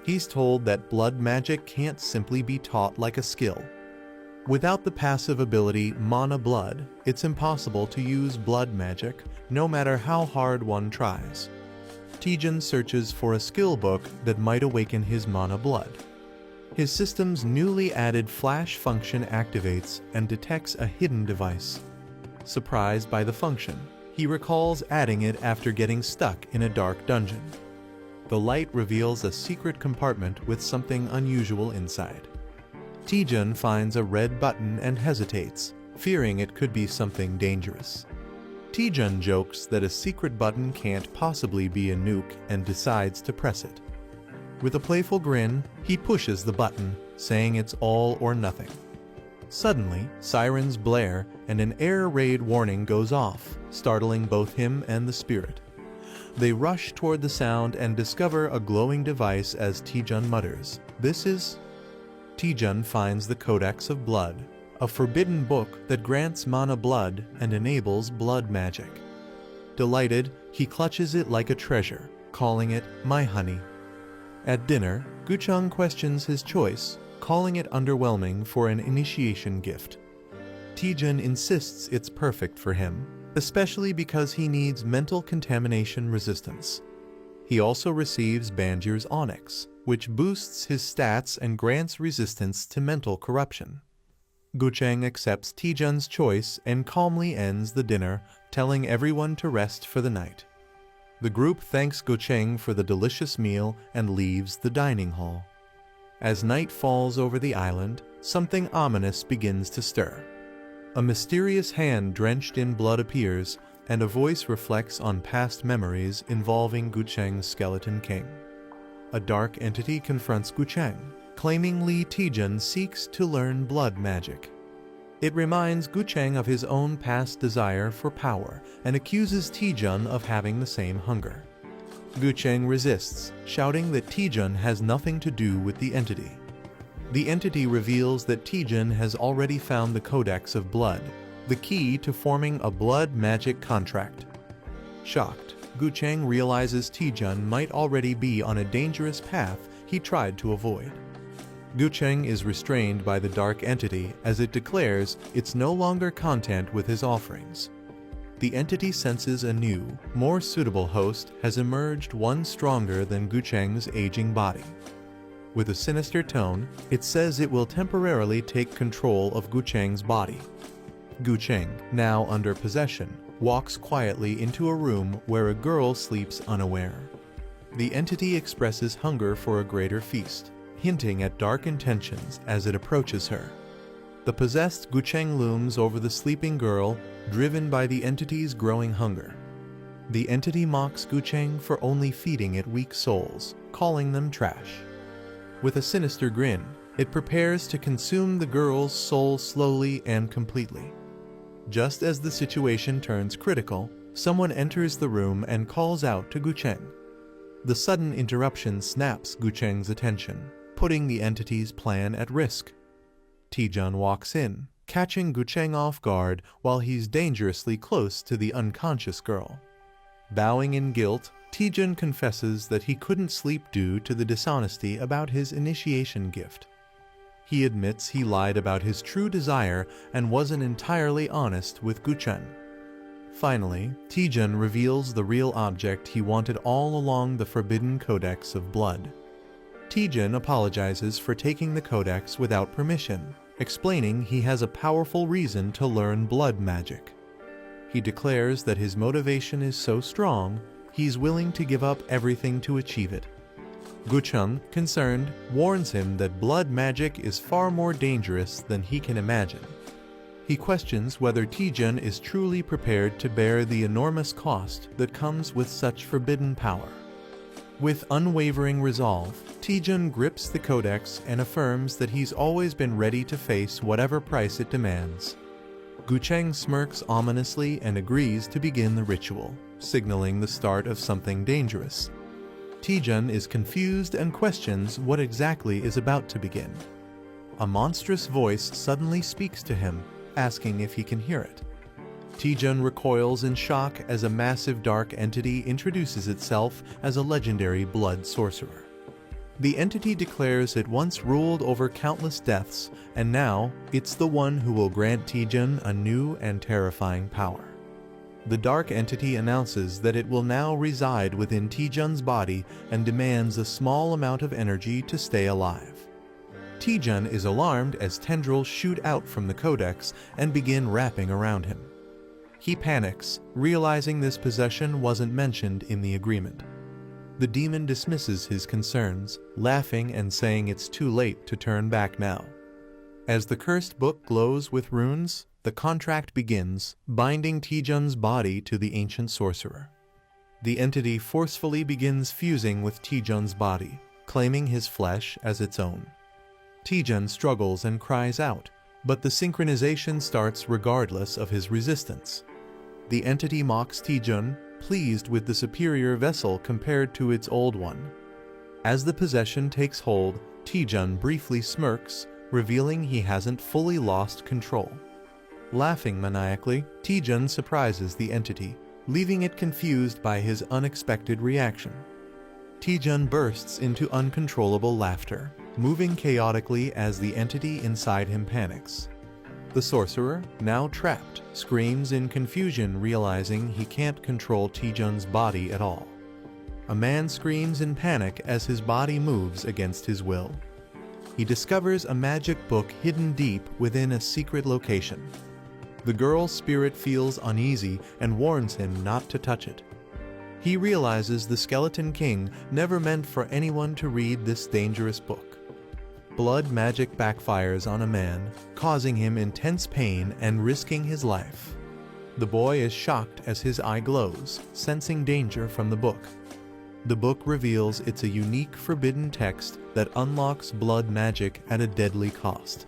He's told that blood magic can't simply be taught like a skill. Without the passive ability Mana Blood, it's impossible to use blood magic, no matter how hard one tries. Taejun searches for a skill book that might awaken his Mana Blood. His system's newly added flash function activates and detects a hidden device. Surprised by the function, he recalls adding it after getting stuck in a dark dungeon. The light reveals a secret compartment with something unusual inside. Taejun finds a red button and hesitates, fearing it could be something dangerous. Taejun jokes that a secret button can't possibly be a nuke and decides to press it. With a playful grin, he pushes the button, saying it's all or nothing. Suddenly, sirens blare and an air raid warning goes off, startling both him and the spirit. They rush toward the sound and discover a glowing device as Taejun mutters, "This is..." Taejun finds the Codex of Blood, a forbidden book that grants mana blood and enables blood magic. Delighted, he clutches it like a treasure, calling it "my honey." At dinner, Gucheng questions his choice, calling it underwhelming for an initiation gift. Taejun insists it's perfect for him, especially because he needs mental contamination resistance. He also receives Banjir's Onyx, which boosts his stats and grants resistance to mental corruption. Gucheng accepts Taejun's choice and calmly ends the dinner, telling everyone to rest for the night. The group thanks Gucheng for the delicious meal and leaves the dining hall. As night falls over the island, something ominous begins to stir. A mysterious hand drenched in blood appears, and a voice reflects on past memories involving Gucheng's Skeleton King. A dark entity confronts Gucheng, claiming Lee Taejun seeks to learn blood magic. It reminds Gucheng of his own past desire for power and accuses Taejun of having the same hunger. Gucheng resists, shouting that Taejun has nothing to do with the entity. The entity reveals that Taejun has already found the Codex of Blood, the key to forming a blood magic contract. Shocked, Gucheng realizes Taejun might already be on a dangerous path he tried to avoid. Gucheng is restrained by the dark entity as it declares it's no longer content with his offerings. The entity senses a new, more suitable host has emerged, one stronger than Gucheng's aging body. With a sinister tone, it says it will temporarily take control of Gucheng's body. Gucheng, now under possession, walks quietly into a room where a girl sleeps unaware. The entity expresses hunger for a greater feast, hinting at dark intentions as it approaches her. The possessed Gucheng looms over the sleeping girl, driven by the entity's growing hunger. The entity mocks Gucheng for only feeding it weak souls, calling them trash. With a sinister grin, it prepares to consume the girl's soul slowly and completely. Just as the situation turns critical, someone enters the room and calls out to Gucheng. The sudden interruption snaps Gucheng's attention, putting the entity's plan at risk. Taejun walks in, catching Gucheng off guard while he's dangerously close to the unconscious girl. Bowing in guilt, Taejun confesses that he couldn't sleep due to the dishonesty about his initiation gift. He admits he lied about his true desire and wasn't entirely honest with Gucheng. Finally, Taejun reveals the real object he wanted all along, the Forbidden Codex of Blood. Taejun apologizes for taking the codex without permission, explaining he has a powerful reason to learn blood magic. He declares that his motivation is so strong, he's willing to give up everything to achieve it. Gucheng, concerned, warns him that blood magic is far more dangerous than he can imagine. He questions whether Taejun is truly prepared to bear the enormous cost that comes with such forbidden power. With unwavering resolve, Taejun grips the codex and affirms that he's always been ready to face whatever price it demands. Gucheng smirks ominously and agrees to begin the ritual, signaling the start of something dangerous. Taejun is confused and questions what exactly is about to begin. A monstrous voice suddenly speaks to him, asking if he can hear it. Taejun recoils in shock as a massive dark entity introduces itself as a legendary blood sorcerer. The entity declares it once ruled over countless deaths, and now it's the one who will grant Taejun a new and terrifying power. The dark entity announces that it will now reside within Taejun's body and demands a small amount of energy to stay alive. Taejun is alarmed as tendrils shoot out from the codex and begin wrapping around him. He panics, realizing this possession wasn't mentioned in the agreement. The demon dismisses his concerns, laughing and saying it's too late to turn back now. As the cursed book glows with runes, the contract begins, binding Taejun's body to the ancient sorcerer. The entity forcefully begins fusing with Taejun's body, claiming his flesh as its own. Taejun struggles and cries out, but the synchronization starts regardless of his resistance. The entity mocks Taejun, pleased with the superior vessel compared to its old one. As the possession takes hold, Taejun briefly smirks, revealing he hasn't fully lost control. Laughing maniacally, Taejun surprises the entity, leaving it confused by his unexpected reaction. Taejun bursts into uncontrollable laughter, moving chaotically as the entity inside him panics. The sorcerer, now trapped, screams in confusion, realizing he can't control Taejun's body at all. A man screams in panic as his body moves against his will. He discovers a magic book hidden deep within a secret location. The girl's spirit feels uneasy and warns him not to touch it. He realizes the Skeleton King never meant for anyone to read this dangerous book. Blood magic backfires on a man, causing him intense pain and risking his life. The boy is shocked as his eye glows, sensing danger from the book. The book reveals it's a unique forbidden text that unlocks blood magic at a deadly cost.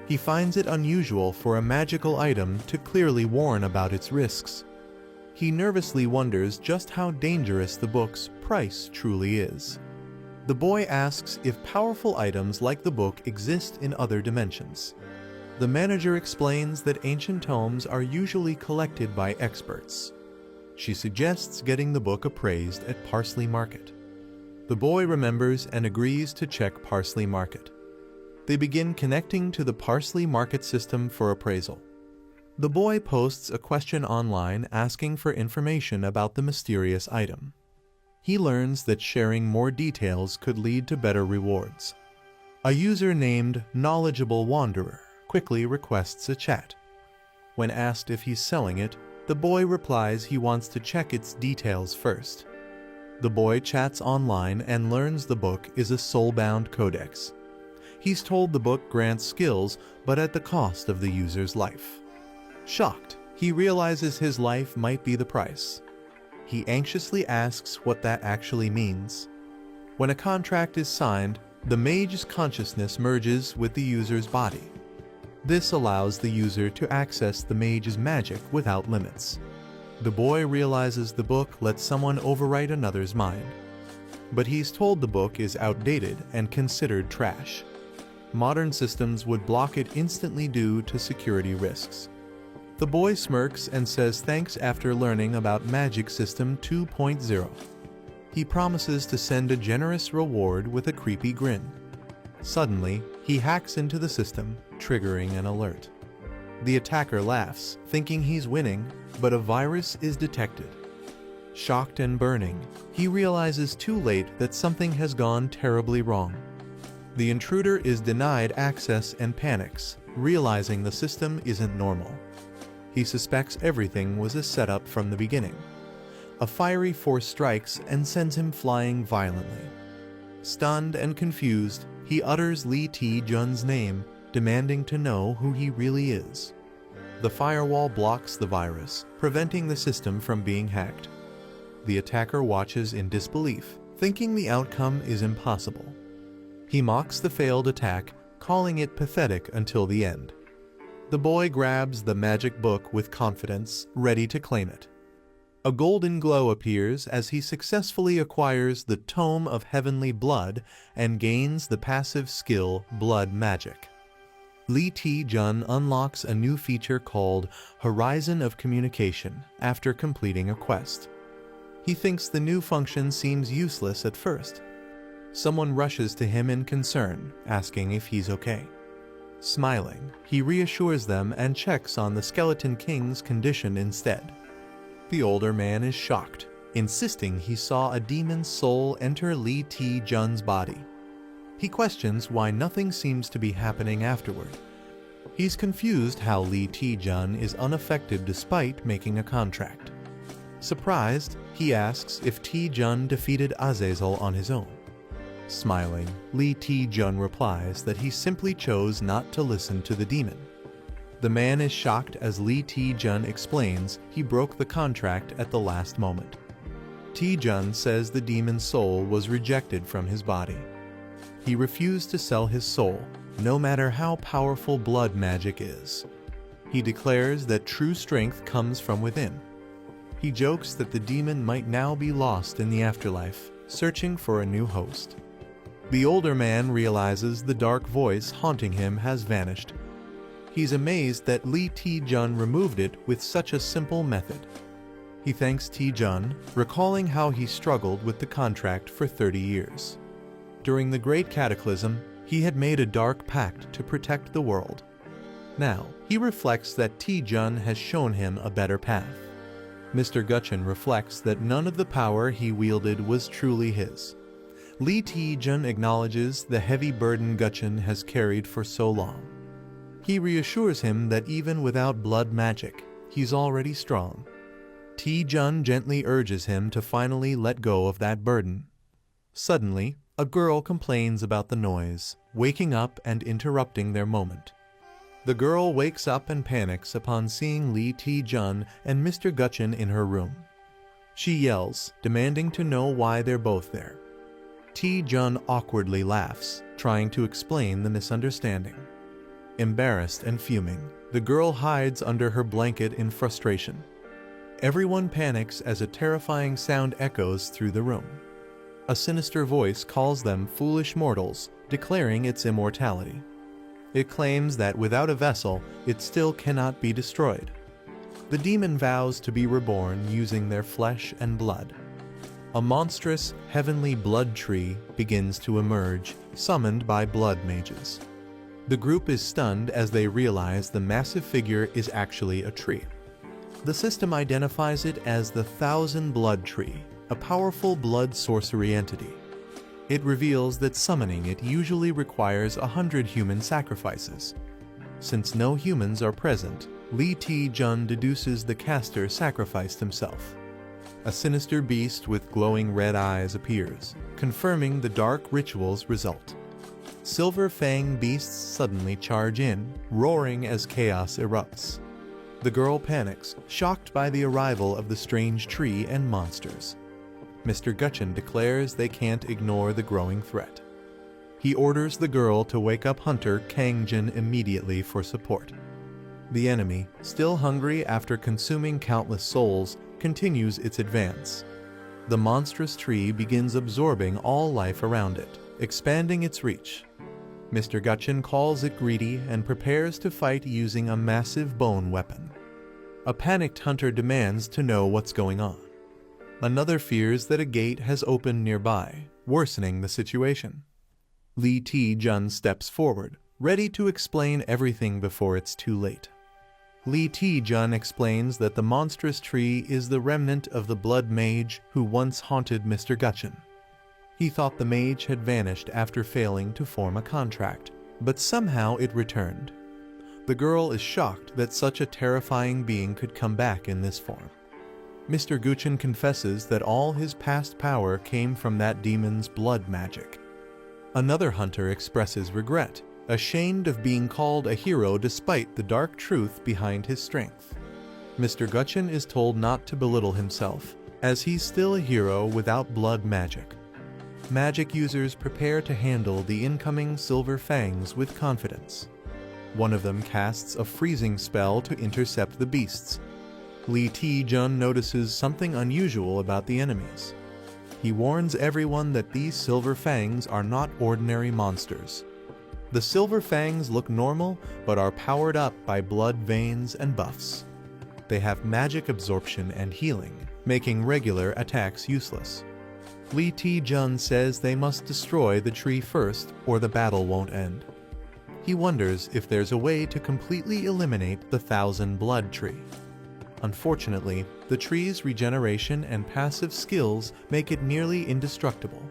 He finds it unusual for a magical item to clearly warn about its risks. He nervously wonders just how dangerous the book's price truly is. The boy asks if powerful items like the book exist in other dimensions. The manager explains that ancient tomes are usually collected by experts. She suggests getting the book appraised at Parsley Market. The boy remembers and agrees to check Parsley Market. They begin connecting to the Parsley Market system for appraisal. The boy posts a question online asking for information about the mysterious item. He learns that sharing more details could lead to better rewards. A user named Knowledgeable Wanderer quickly requests a chat. When asked if he's selling it, the boy replies he wants to check its details first. The boy chats online and learns the book is a soul-bound codex. He's told the book grants skills, but at the cost of the user's life. Shocked, he realizes his life might be the price. He anxiously asks what that actually means. When a contract is signed, the mage's consciousness merges with the user's body. This allows the user to access the mage's magic without limits. The boy realizes the book lets someone overwrite another's mind. But he's told the book is outdated and considered trash. Modern systems would block it instantly due to security risks. The boy smirks and says thanks after learning about Magic System 2.0. He promises to send a generous reward with a creepy grin. Suddenly, he hacks into the system, triggering an alert. The attacker laughs, thinking he's winning, but a virus is detected. Shocked and burning, he realizes too late that something has gone terribly wrong. The intruder is denied access and panics, realizing the system isn't normal. He suspects everything was a setup from the beginning. A fiery force strikes and sends him flying violently. Stunned and confused, he utters Lee Taejun's name, demanding to know who he really is. The firewall blocks the virus, preventing the system from being hacked. The attacker watches in disbelief, thinking the outcome is impossible. He mocks the failed attack, calling it pathetic until the end. The boy grabs the magic book with confidence, ready to claim it. A golden glow appears as he successfully acquires the Tome of Heavenly Blood and gains the passive skill Blood Magic. Lee Taejun unlocks a new feature called Horizon of Communication after completing a quest. He thinks the new function seems useless at first. Someone rushes to him in concern, asking if he's okay. Smiling, he reassures them and checks on the Skeleton King's condition instead. The older man is shocked, insisting he saw a demon's soul enter Lee Taejun's body. He questions why nothing seems to be happening afterward. He's confused how Lee Taejun is unaffected despite making a contract. Surprised, he asks if Taejun defeated Azazel on his own. Smiling, Lee Taejun replies that he simply chose not to listen to the demon. The man is shocked as Lee Taejun explains he broke the contract at the last moment. Taejun says the demon's soul was rejected from his body. He refused to sell his soul, no matter how powerful blood magic is. He declares that true strength comes from within. He jokes that the demon might now be lost in the afterlife, searching for a new host. The older man realizes the dark voice haunting him has vanished. He's amazed that Lee Taejun removed it with such a simple method. He thanks Taejun, recalling how he struggled with the contract for 30 years. During the Great Cataclysm, he had made a dark pact to protect the world. Now, he reflects that Taejun has shown him a better path. Mr. Gutchen reflects that none of the power he wielded was truly his. Lee Taejun acknowledges the heavy burden Gutchen has carried for so long. He reassures him that even without blood magic, he's already strong. Taejun gently urges him to finally let go of that burden. Suddenly, a girl complains about the noise, waking up and interrupting their moment. The girl wakes up and panics upon seeing Lee Taejun and Mr. Gutchen in her room. She yells, demanding to know why they're both there. Taejun awkwardly laughs, trying to explain the misunderstanding. Embarrassed and fuming, the girl hides under her blanket in frustration. Everyone panics as a terrifying sound echoes through the room. A sinister voice calls them foolish mortals, declaring its immortality. It claims that without a vessel, it still cannot be destroyed. The demon vows to be reborn using their flesh and blood. A monstrous, heavenly blood tree begins to emerge, summoned by blood mages. The group is stunned as they realize the massive figure is actually a tree. The system identifies it as the Thousand Blood Tree, a powerful blood sorcery entity. It reveals that summoning it usually requires 100 human sacrifices. Since no humans are present, Lee Taejun deduces the caster sacrificed himself. A sinister beast with glowing red eyes appears, confirming the dark ritual's result. Silver Fang beasts suddenly charge in, roaring as chaos erupts. The girl panics, shocked by the arrival of the strange tree and monsters. Mr. Gutchen declares they can't ignore the growing threat. He orders the girl to wake up hunter Kangjin immediately for support. The enemy, still hungry after consuming countless souls, continues its advance. The monstrous tree begins absorbing all life around it, expanding its reach. Mr. Gutchen calls it greedy and prepares to fight using a massive bone weapon. A panicked hunter demands to know what's going on. Another fears that a gate has opened nearby, worsening the situation. Lee Taejun steps forward, ready to explain everything before it's too late. Lee Taejun explains that the monstrous tree is the remnant of the blood mage who once haunted Mr. Gutchen. He thought the mage had vanished after failing to form a contract, but somehow it returned. The girl is shocked that such a terrifying being could come back in this form. Mr. Gutchen confesses that all his past power came from that demon's blood magic. Another hunter expresses regret, ashamed of being called a hero despite the dark truth behind his strength. Mr. Gutchen is told not to belittle himself, as he's still a hero without blood magic. Magic users prepare to handle the incoming Silver Fangs with confidence. One of them casts a freezing spell to intercept the beasts. Lee Taejun notices something unusual about the enemies. He warns everyone that these Silver Fangs are not ordinary monsters. The Silver Fangs look normal, but are powered up by blood veins and buffs. They have magic absorption and healing, making regular attacks useless. Lee Taejun says they must destroy the tree first, or the battle won't end. He wonders if there's a way to completely eliminate the Thousand Blood Tree. Unfortunately, the tree's regeneration and passive skills make it nearly indestructible.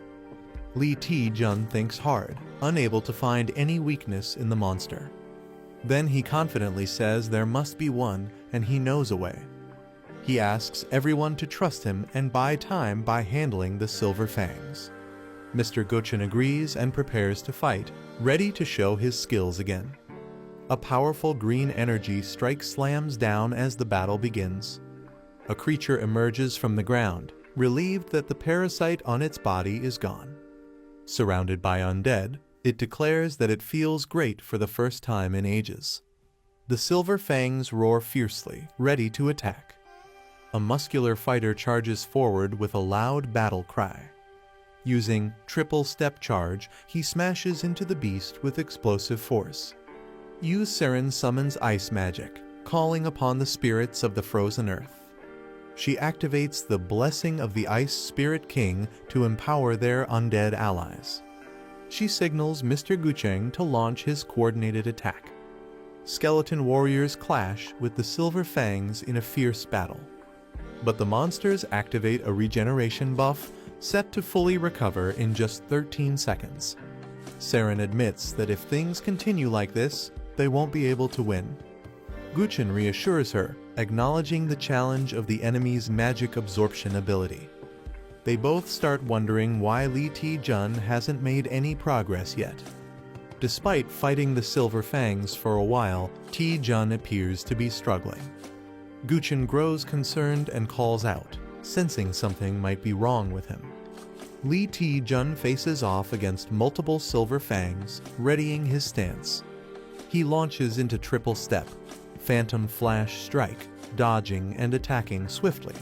Lee Taejun thinks hard, unable to find any weakness in the monster. Then he confidently says there must be one, and he knows a way. He asks everyone to trust him and buy time by handling the Silver Fangs. Mr. Gutchen agrees and prepares to fight, ready to show his skills again. A powerful green energy strike slams down as the battle begins. A creature emerges from the ground, relieved that the parasite on its body is gone. Surrounded by undead, it declares that it feels great for the first time in ages. The silver fangs roar fiercely, ready to attack. A muscular fighter charges forward with a loud battle cry. Using triple step charge, he smashes into the beast with explosive force. Seren summons ice magic, calling upon the spirits of the frozen earth. She activates the blessing of the Ice Spirit King to empower their undead allies. She signals Mr. Gucheng to launch his coordinated attack. Skeleton warriors clash with the Silver Fangs in a fierce battle. But the monsters activate a regeneration buff set to fully recover in just 13 seconds. Seren admits that if things continue like this, they won't be able to win. Guchen reassures her, acknowledging the challenge of the enemy's magic absorption ability. They both start wondering why Li Ti-jun hasn't made any progress yet. Despite fighting the Silver Fangs for a while, Ti-jun appears to be struggling. Guchen grows concerned and calls out, sensing something might be wrong with him. Li Ti-jun faces off against multiple Silver Fangs, readying his stance. He launches into triple step, Phantom Flash Strike, dodging and attacking swiftly.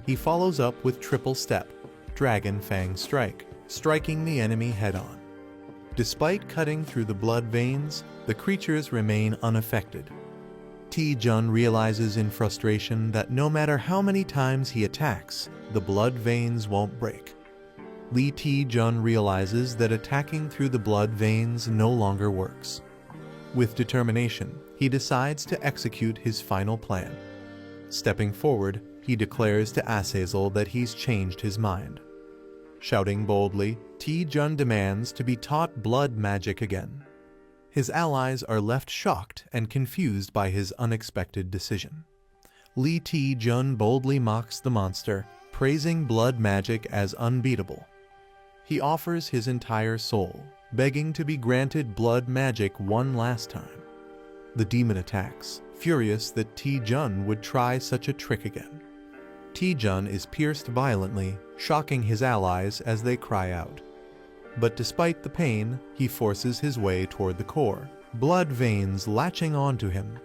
He follows up with triple step, Dragon Fang Strike, striking the enemy head-on. Despite cutting through the blood veins, the creatures remain unaffected. Ti-jun realizes in frustration that no matter how many times he attacks, the blood veins won't break. Li Ti-jun realizes that attacking through the blood veins no longer works. With determination, he decides to execute his final plan. Stepping forward, he declares to Azazel that he's changed his mind. Shouting boldly, Ti-jun demands to be taught blood magic again. His allies are left shocked and confused by his unexpected decision. Li Ti-jun boldly mocks the monster, praising blood magic as unbeatable. He offers his entire soul, begging to be granted blood magic one last time. The demon attacks, furious that Ti-jun would try such a trick again. Ti-jun is pierced violently, shocking his allies as they cry out. But despite the pain, he forces his way toward the core, blood veins latching onto him.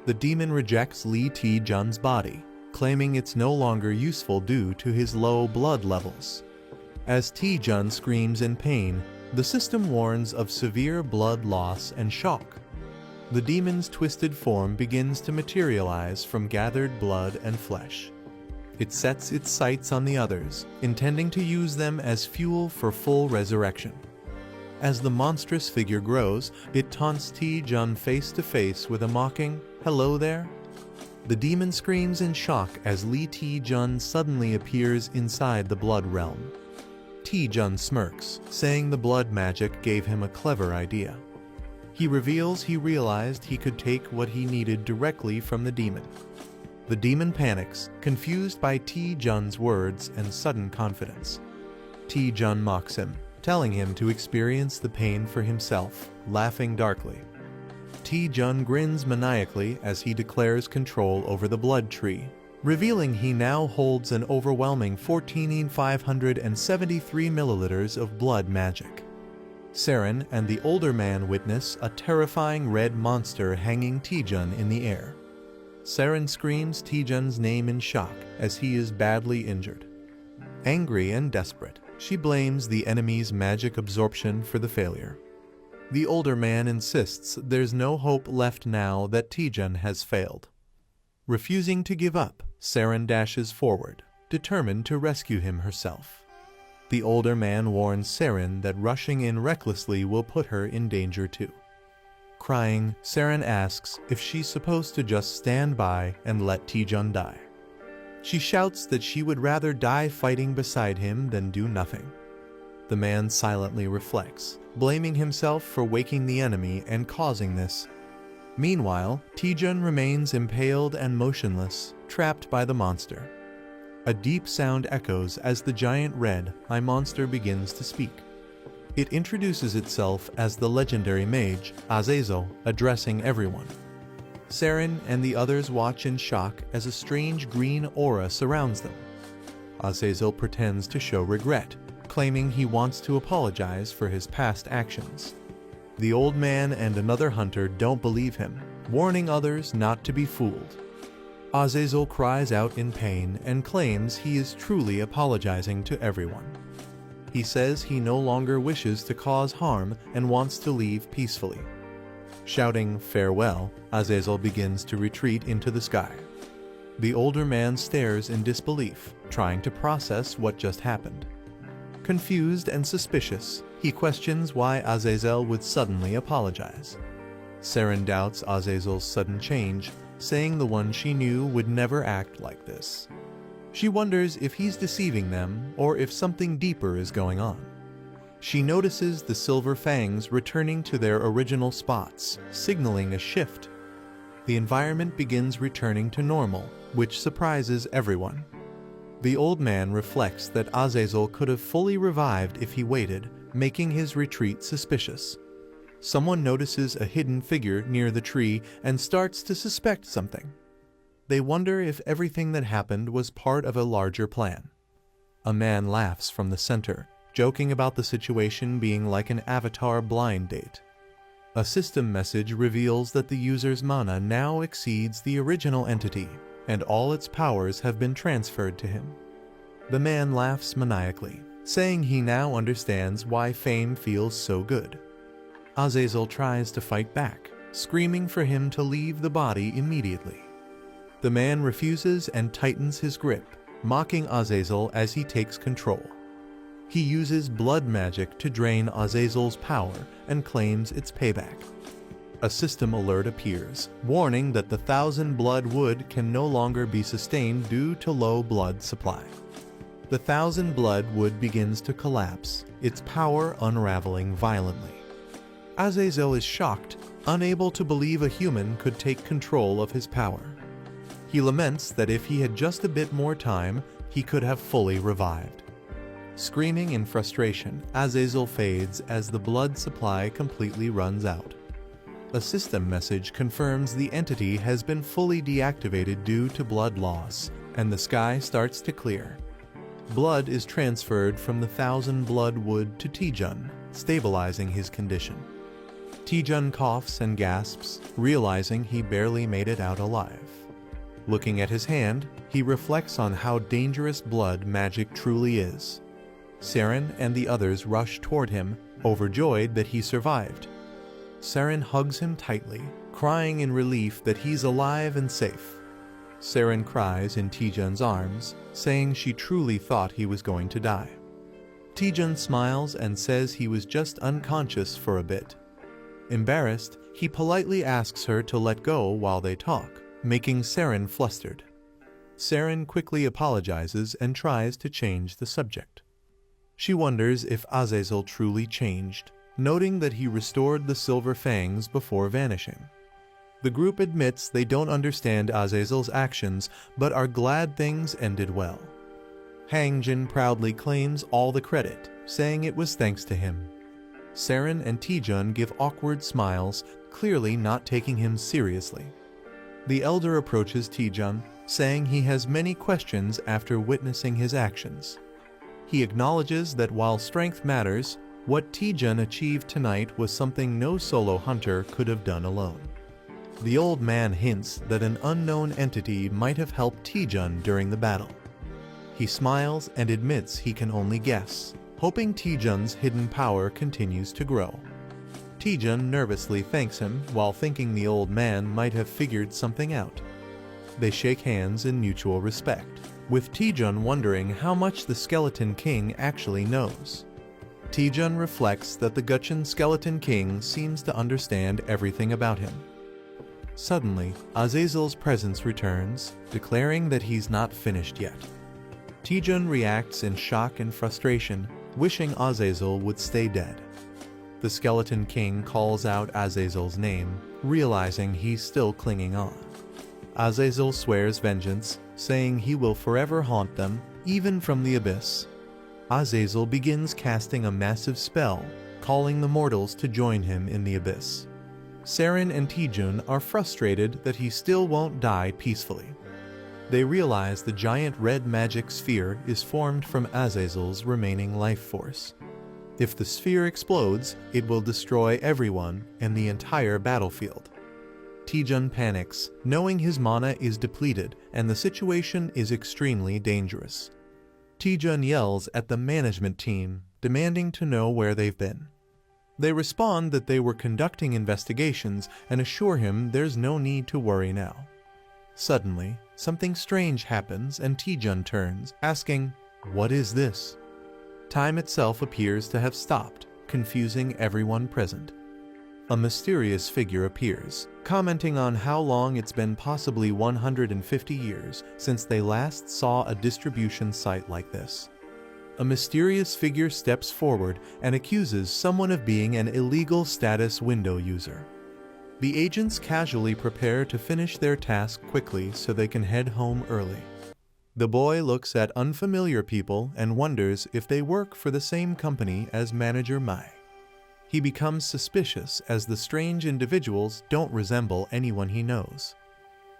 The demon rejects Li Ti-jun's body, claiming it's no longer useful due to his low blood levels. As Ti-jun screams in pain, the system warns of severe blood loss and shock. The demon's twisted form begins to materialize from gathered blood and flesh. It sets its sights on the others, intending to use them as fuel for full resurrection. As the monstrous figure grows, it taunts Ti-jun face to face with a mocking, "Hello there?" The demon screams in shock as Li Ti-jun suddenly appears inside the blood realm. Ti-jun smirks, saying the blood magic gave him a clever idea. He reveals he realized he could take what he needed directly from the demon. The demon panics, confused by Ti-jun's words and sudden confidence. Ti-jun mocks him, telling him to experience the pain for himself, laughing darkly. Ti-jun grins maniacally as he declares control over the blood tree, revealing he now holds an overwhelming 14,573 milliliters of blood magic. Seren and the older man witness a terrifying red monster hanging Ti-jun in the air. Seren screams Ti-jun's name in shock as he is badly injured. Angry and desperate, she blames the enemy's magic absorption for the failure. The older man insists there's no hope left now that Ti-jun has failed. Refusing to give up, Seren dashes forward, determined to rescue him herself. The older man warns Seren that rushing in recklessly will put her in danger too. Crying, Seren asks if she's supposed to just stand by and let Ti-jun die. She shouts that she would rather die fighting beside him than do nothing. The man silently reflects, blaming himself for waking the enemy and causing this. Meanwhile, Ti-jun remains impaled and motionless, trapped by the monster. A deep sound echoes as the giant red eye monster begins to speak. It introduces itself as the legendary mage, Azazel, addressing everyone. Seren and the others watch in shock as a strange green aura surrounds them. Azazel pretends to show regret, claiming he wants to apologize for his past actions. The old man and another hunter don't believe him, warning others not to be fooled. Azazel cries out in pain and claims he is truly apologizing to everyone. He says he no longer wishes to cause harm and wants to leave peacefully. Shouting farewell, Azazel begins to retreat into the sky. The older man stares in disbelief, trying to process what just happened. Confused and suspicious, he questions why Azazel would suddenly apologize. Saren doubts Azazel's sudden change, saying the one she knew would never act like this. She wonders if he's deceiving them or if something deeper is going on. She notices the silver fangs returning to their original spots, signaling a shift. The environment begins returning to normal, which surprises everyone. The old man reflects that Azazel could have fully revived if he waited, making his retreat suspicious. Someone notices a hidden figure near the tree and starts to suspect something. They wonder if everything that happened was part of a larger plan. A man laughs from the center, joking about the situation being like an avatar blind date. A system message reveals that the user's mana now exceeds the original entity, and all its powers have been transferred to him. The man laughs maniacally, saying he now understands why fame feels so good. Azazel tries to fight back, screaming for him to leave the body immediately. The man refuses and tightens his grip, mocking Azazel as he takes control. He uses blood magic to drain Azazel's power and claims its payback. A system alert appears, warning that the 1,000 blood wood can no longer be sustained due to low blood supply. The 1,000 blood wood begins to collapse, its power unraveling violently. Azazel is shocked, unable to believe a human could take control of his power. He laments that if he had just a bit more time, he could have fully revived. Screaming in frustration, Azazel fades as the blood supply completely runs out. A system message confirms the entity has been fully deactivated due to blood loss, and the sky starts to clear. Blood is transferred from the 1,000 blood wood to Taejun, stabilizing his condition. Taejun coughs and gasps, realizing he barely made it out alive. Looking at his hand, he reflects on how dangerous blood magic truly is. Saren and the others rush toward him, overjoyed that he survived. Saren hugs him tightly, crying in relief that he's alive and safe. Saren cries in Taejun's arms, saying she truly thought he was going to die. Taejun smiles and says he was just unconscious for a bit. Embarrassed, he politely asks her to let go while they talk, making Saren flustered. Saren quickly apologizes and tries to change the subject. She wonders if Azazel truly changed, noting that he restored the silver fangs before vanishing. The group admits they don't understand Azazel's actions, but are glad things ended well. Hangjin proudly claims all the credit, saying it was thanks to him. Saren and Taejun give awkward smiles, clearly not taking him seriously. The elder approaches Taejun, saying he has many questions after witnessing his actions. He acknowledges that while strength matters, what Taejun achieved tonight was something no solo hunter could have done alone. The old man hints that an unknown entity might have helped Taejun during the battle. He smiles and admits he can only guess, hoping Taejun's hidden power continues to grow. Taejun nervously thanks him while thinking the old man might have figured something out. They shake hands in mutual respect, with Taejun wondering how much the Skeleton King actually knows. Taejun reflects that the Gutchen Skeleton King seems to understand everything about him. Suddenly, Azazel's presence returns, declaring that he's not finished yet. Taejun reacts in shock and frustration, wishing Azazel would stay dead. The Skeleton King calls out Azazel's name, realizing he's still clinging on. Azazel swears vengeance, saying he will forever haunt them, even from the abyss. Azazel begins casting a massive spell, calling the mortals to join him in the abyss. Saren and Taejun are frustrated that he still won't die peacefully. They realize the giant red magic sphere is formed from Azazel's remaining life force. If the sphere explodes, it will destroy everyone and the entire battlefield. Taejun panics, knowing his mana is depleted and the situation is extremely dangerous. Taejun yells at the management team, demanding to know where they've been. They respond that they were conducting investigations and assure him there's no need to worry now. Suddenly, something strange happens and Taejun turns, asking, "What is this?" Time itself appears to have stopped, confusing everyone present. A mysterious figure appears, commenting on how long it's been, possibly 150 years, since they last saw a distribution site like this. A mysterious figure steps forward and accuses someone of being an illegal status window user. The agents casually prepare to finish their task quickly so they can head home early. The boy looks at unfamiliar people and wonders if they work for the same company as Manager Mai. He becomes suspicious as the strange individuals don't resemble anyone he knows.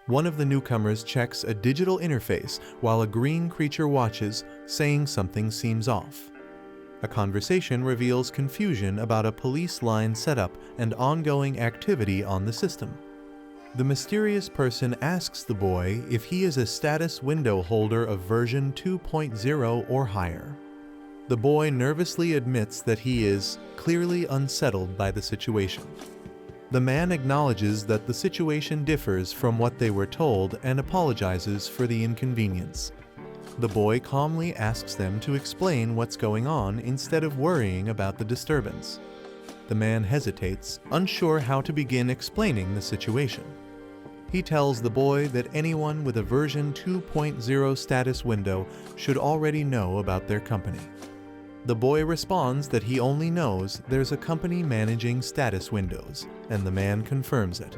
One of the newcomers checks a digital interface while a green creature watches, saying something seems off. A conversation reveals confusion about a police line setup and ongoing activity on the system. The mysterious person asks the boy if he is a status window holder of version 2.0 or higher. The boy nervously admits that he is clearly unsettled by the situation. The man acknowledges that the situation differs from what they were told and apologizes for the inconvenience. The boy calmly asks them to explain what's going on instead of worrying about the disturbance. The man hesitates, unsure how to begin explaining the situation. He tells the boy that anyone with a version 2.0 status window should already know about their company. The boy responds that he only knows there's a company managing status windows, and the man confirms it.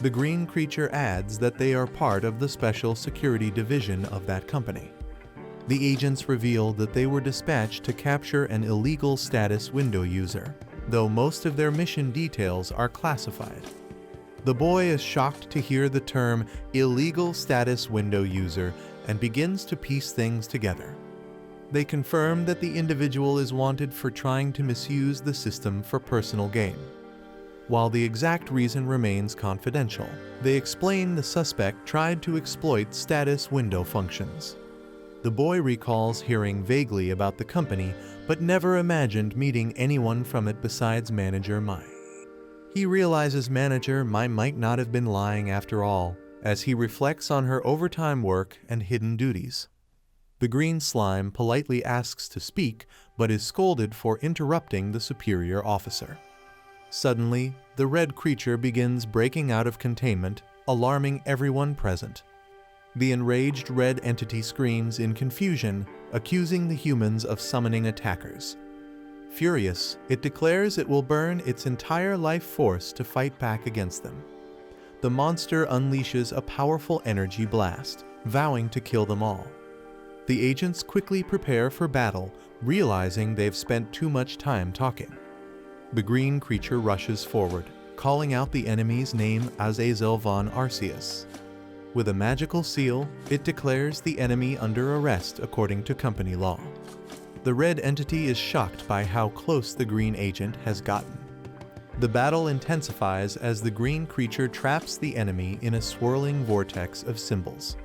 The green creature adds that they are part of the special security division of that company. The agents reveal that they were dispatched to capture an illegal status window user, though most of their mission details are classified. The boy is shocked to hear the term illegal status window user and begins to piece things together. They confirm that the individual is wanted for trying to misuse the system for personal gain. While the exact reason remains confidential, they explain the suspect tried to exploit status window functions. The boy recalls hearing vaguely about the company, but never imagined meeting anyone from it besides Manager Mai. He realizes Manager Mai might not have been lying after all, as he reflects on her overtime work and hidden duties. The green slime politely asks to speak, but is scolded for interrupting the superior officer. Suddenly, the red creature begins breaking out of containment, alarming everyone present. The enraged red entity screams in confusion, accusing the humans of summoning attackers. Furious, it declares it will burn its entire life force to fight back against them. The monster unleashes a powerful energy blast, vowing to kill them all. The agents quickly prepare for battle, realizing they've spent too much time talking. The green creature rushes forward, calling out the enemy's name Azazel von Arceus. With a magical seal, it declares the enemy under arrest according to company law. The red entity is shocked by how close the green agent has gotten. The battle intensifies as the green creature traps the enemy in a swirling vortex of symbols.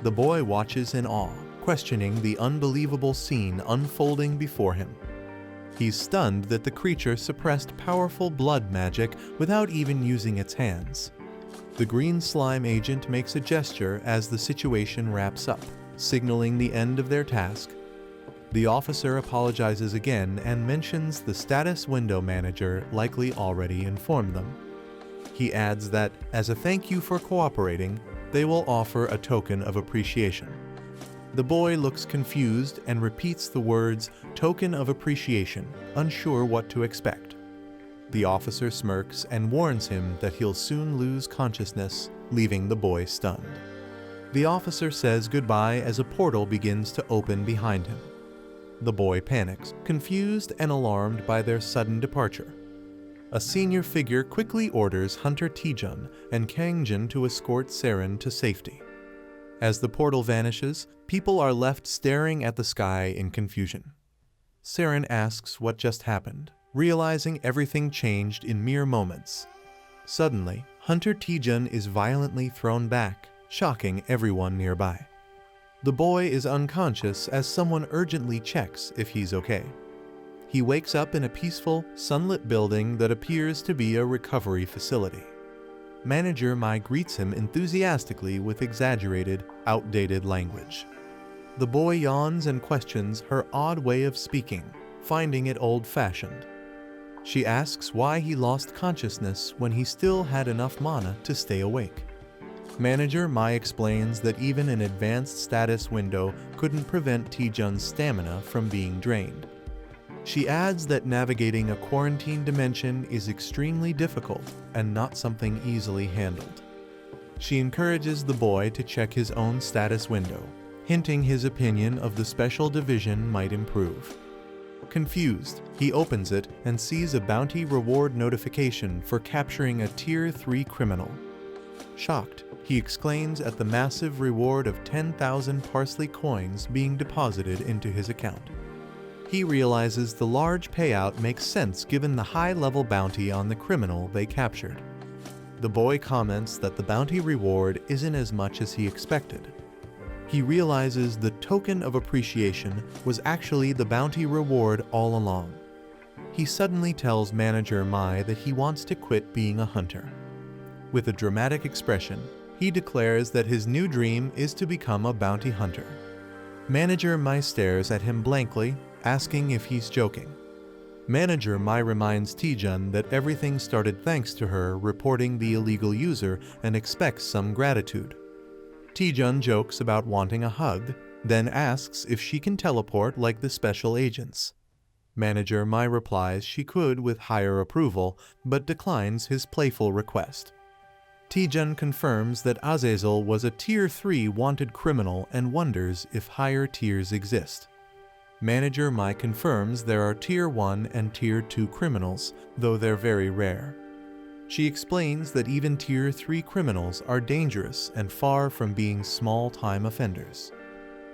The boy watches in awe, questioning the unbelievable scene unfolding before him. He's stunned that the creature suppressed powerful blood magic without even using its hands. The green slime agent makes a gesture as the situation wraps up, signaling the end of their task. The officer apologizes again and mentions the status window manager likely already informed them. He adds that, as a thank you for cooperating, they will offer a token of appreciation. The boy looks confused and repeats the words, "token of appreciation," unsure what to expect. The officer smirks and warns him that he'll soon lose consciousness, leaving the boy stunned. The officer says goodbye as a portal begins to open behind him. The boy panics, confused and alarmed by their sudden departure. A senior figure quickly orders Hunter Taejun and Kangjin to escort Seren to safety. As the portal vanishes, people are left staring at the sky in confusion. Saren asks what just happened, realizing everything changed in mere moments. Suddenly, Hunter Taejun is violently thrown back, shocking everyone nearby. The boy is unconscious as someone urgently checks if he's okay. He wakes up in a peaceful, sunlit building that appears to be a recovery facility. Manager Mai greets him enthusiastically with exaggerated, outdated language. The boy yawns and questions her odd way of speaking, finding it old-fashioned. She asks why he lost consciousness when he still had enough mana to stay awake. Manager Mai explains that even an advanced status window couldn't prevent Taejun's stamina from being drained. She adds that navigating a quarantine dimension is extremely difficult and not something easily handled. She encourages the boy to check his own status window, hinting his opinion of the special division might improve. Confused, he opens it and sees a bounty reward notification for capturing a Tier 3 criminal. Shocked, he exclaims at the massive reward of 10,000 parsley coins being deposited into his account. He realizes the large payout makes sense given the high-level bounty on the criminal they captured. The boy comments that the bounty reward isn't as much as he expected. He realizes the token of appreciation was actually the bounty reward all along. He suddenly tells Manager Mai that he wants to quit being a hunter. With a dramatic expression, he declares that his new dream is to become a bounty hunter. Manager Mai stares at him blankly, asking if he's joking. Manager Mai reminds Taejun that everything started thanks to her reporting the illegal user and expects some gratitude. Taejun jokes about wanting a hug, then asks if she can teleport like the special agents. Manager Mai replies she could with higher approval, but declines his playful request. Taejun confirms that Azazel was a Tier 3 wanted criminal and wonders if higher tiers exist. Manager Mai confirms there are Tier 1 and Tier 2 criminals, though they're very rare. She explains that even Tier 3 criminals are dangerous and far from being small-time offenders.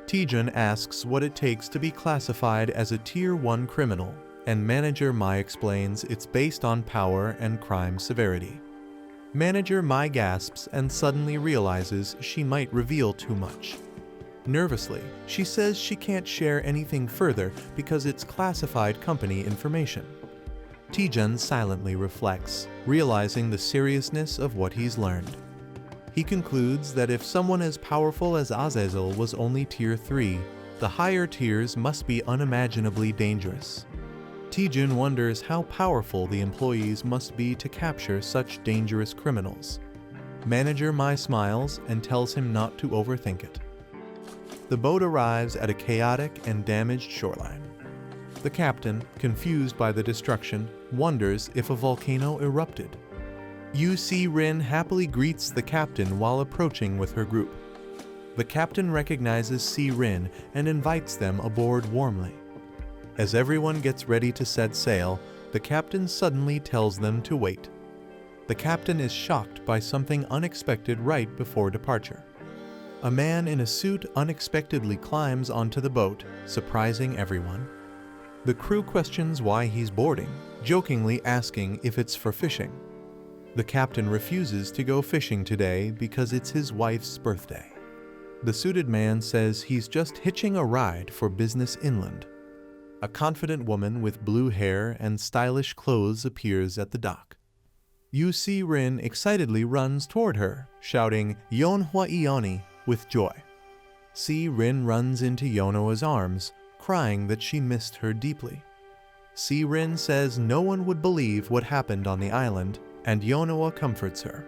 Taejun asks what it takes to be classified as a Tier 1 criminal, and Manager Mai explains it's based on power and crime severity. Manager Mai gasps and suddenly realizes she might reveal too much. Nervously, she says she can't share anything further because it's classified company information. Taejun silently reflects, realizing the seriousness of what he's learned. He concludes that if someone as powerful as Azazel was only Tier 3, the higher tiers must be unimaginably dangerous. Taejun wonders how powerful the employees must be to capture such dangerous criminals. Manager Mai smiles and tells him not to overthink it. The boat arrives at a chaotic and damaged shoreline. The captain, confused by the destruction, wonders if a volcano erupted. Yu Si-rin happily greets the captain while approaching with her group. The captain recognizes Si-rin and invites them aboard warmly. As everyone gets ready to set sail, the captain suddenly tells them to wait. The captain is shocked by something unexpected right before departure. A man in a suit unexpectedly climbs onto the boat, surprising everyone. The crew questions why he's boarding, jokingly asking if it's for fishing. The captain refuses to go fishing today because it's his wife's birthday. The suited man says he's just hitching a ride for business inland. A confident woman with blue hair and stylish clothes appears at the dock. Yu Si-rin excitedly runs toward her, shouting "Yeonhwa Ioni" with joy. Si-rin runs into Yeonhwa's arms, crying that she missed her deeply. Si-rin says no one would believe what happened on the island, and Yeonhwa comforts her.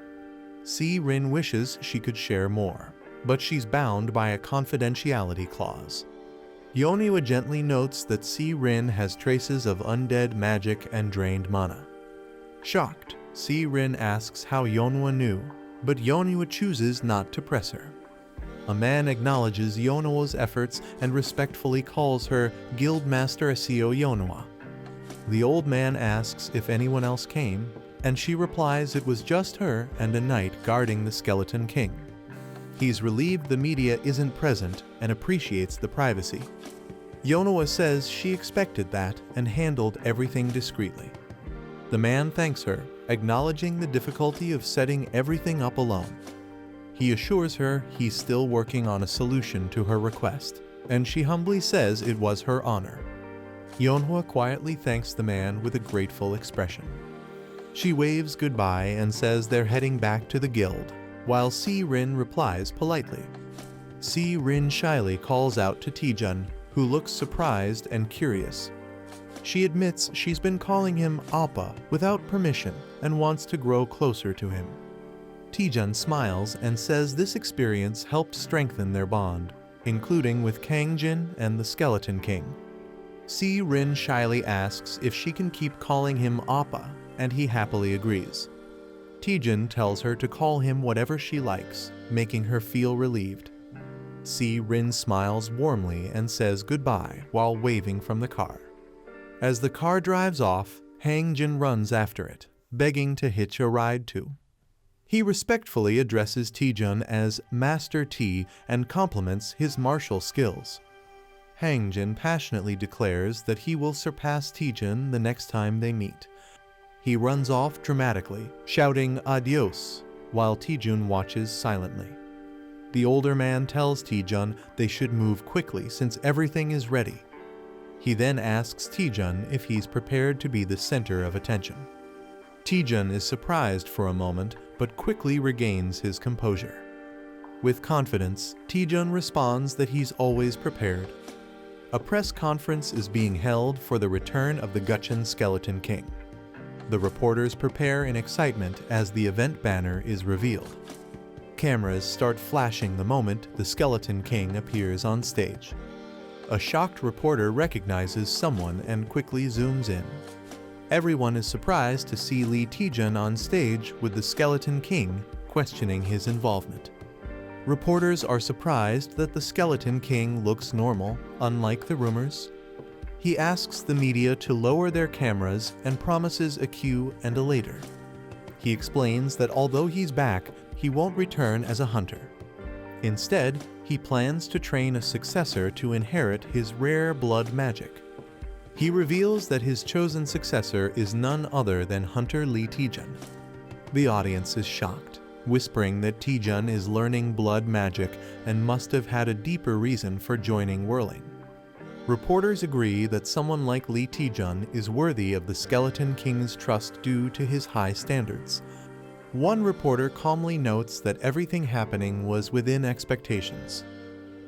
Si-rin wishes she could share more, but she's bound by a confidentiality clause. Yeonhwa gently notes that Si-rin has traces of undead magic and drained mana. Shocked, Si-rin asks how Yeonhwa knew, but Yeonhwa chooses not to press her. A man acknowledges Yeonhwa's efforts and respectfully calls her Guildmaster Asio Yeonhwa. The old man asks if anyone else came, and she replies it was just her and a knight guarding the Skeleton King. He's relieved the media isn't present and appreciates the privacy. Yeonhwa says she expected that and handled everything discreetly. The man thanks her, acknowledging the difficulty of setting everything up alone. He assures her he's still working on a solution to her request, and she humbly says it was her honor. Yeonhwa quietly thanks the man with a grateful expression. She waves goodbye and says they're heading back to the guild, while Si-rin replies politely. Si-rin shyly calls out to Taejun, who looks surprised and curious. She admits she's been calling him Appa without permission and wants to grow closer to him. Taejun smiles and says this experience helped strengthen their bond, including with Kangjin and the Skeleton King. Si-rin shyly asks if she can keep calling him Appa, and he happily agrees. Taejun tells her to call him whatever she likes, making her feel relieved. Si-rin smiles warmly and says goodbye while waving from the car. As the car drives off, Hangjin runs after it, begging to hitch a ride too. He respectfully addresses Taejun as Master T and compliments his martial skills. Hangjin passionately declares that he will surpass Taejun the next time they meet. He runs off dramatically, shouting adios, while Taejun watches silently. The older man tells Taejun they should move quickly since everything is ready. He then asks Taejun if he's prepared to be the center of attention. Taejun is surprised for a moment, but quickly regains his composure. With confidence, Taejun responds that he's always prepared. A press conference is being held for the return of the Gutchen Skeleton King. The reporters prepare in excitement as the event banner is revealed. Cameras start flashing the moment the Skeleton King appears on stage. A shocked reporter recognizes someone and quickly zooms in. Everyone is surprised to see Lee Taejun on stage with the Skeleton King, questioning his involvement. Reporters are surprised that the Skeleton King looks normal, unlike the rumors. He asks the media to lower their cameras and promises a cue and a later. He explains that although he's back, he won't return as a hunter. Instead, he plans to train a successor to inherit his rare blood magic. He reveals that his chosen successor is none other than Hunter Lee Taejun. The audience is shocked, whispering that Taejun is learning blood magic and must have had a deeper reason for joining Whirling. Reporters agree that someone like Lee Taejun is worthy of the Skeleton King's trust due to his high standards. One reporter calmly notes that everything happening was within expectations.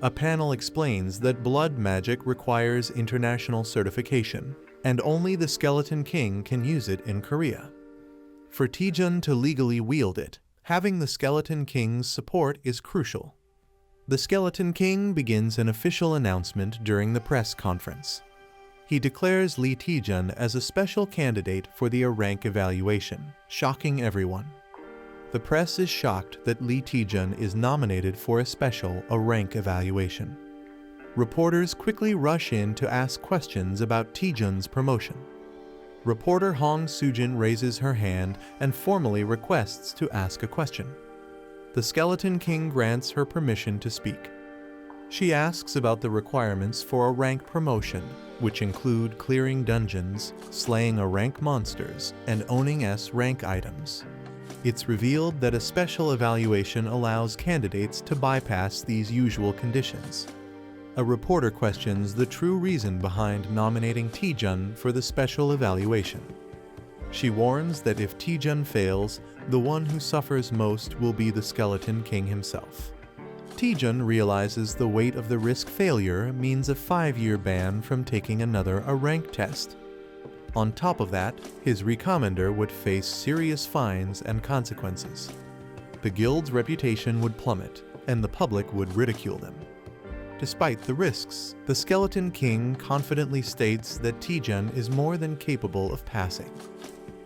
A panel explains that blood magic requires international certification, and only the Skeleton King can use it in Korea. For Taejun to legally wield it, having the Skeleton King's support is crucial. The Skeleton King begins an official announcement during the press conference. He declares Lee Taejun as a special candidate for the A rank evaluation, shocking everyone. The press is shocked that Lee Taejun is nominated for a special A rank evaluation. Reporters quickly rush in to ask questions about Taejun's promotion. Reporter Hong Sujin raises her hand and formally requests to ask a question. The Skeleton King grants her permission to speak. She asks about the requirements for a rank promotion, which include clearing dungeons, slaying A rank monsters, and owning S rank items. It's revealed that a special evaluation allows candidates to bypass these usual conditions. A reporter questions the true reason behind nominating Taejun for the special evaluation. She warns that if Taejun fails, the one who suffers most will be the Skeleton King himself. Taejun realizes the weight of the risk failure means a 5-year ban from taking another A rank test. On top of that, his recommender would face serious fines and consequences. The guild's reputation would plummet, and the public would ridicule them. Despite the risks, the Skeleton King confidently states that Taejun is more than capable of passing.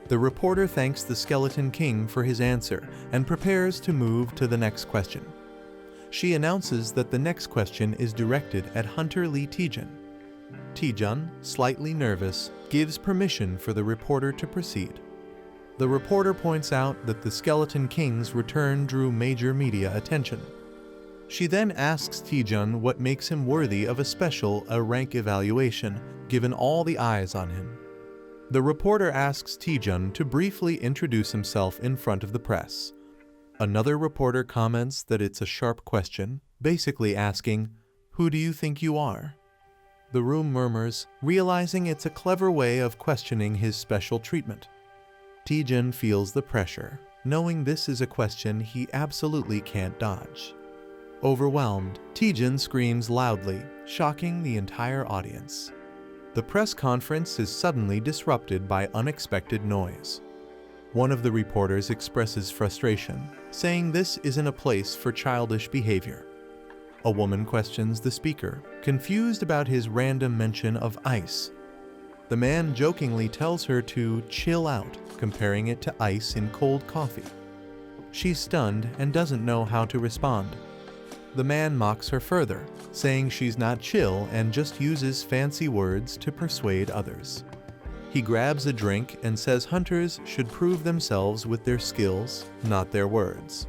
The reporter thanks the Skeleton King for his answer and prepares to move to the next question. She announces that the next question is directed at Hunter Lee Taejun. Taejun, slightly nervous, gives permission for the reporter to proceed. The reporter points out that the Skeleton King's return drew major media attention. She then asks Taejun what makes him worthy of a rank evaluation, given all the eyes on him. The reporter asks Taejun to briefly introduce himself in front of the press. Another reporter comments that it's a sharp question, basically asking, "Who do you think you are?" The room murmurs, realizing it's a clever way of questioning his special treatment. Taejun feels the pressure, knowing this is a question he absolutely can't dodge. Overwhelmed, Taejun screams loudly, shocking the entire audience. The press conference is suddenly disrupted by unexpected noise. One of the reporters expresses frustration, saying this isn't a place for childish behavior. A woman questions the speaker, confused about his random mention of ice. The man jokingly tells her to chill out, comparing it to ice in cold coffee. She's stunned and doesn't know how to respond. The man mocks her further, saying she's not chill and just uses fancy words to persuade others. He grabs a drink and says hunters should prove themselves with their skills, not their words.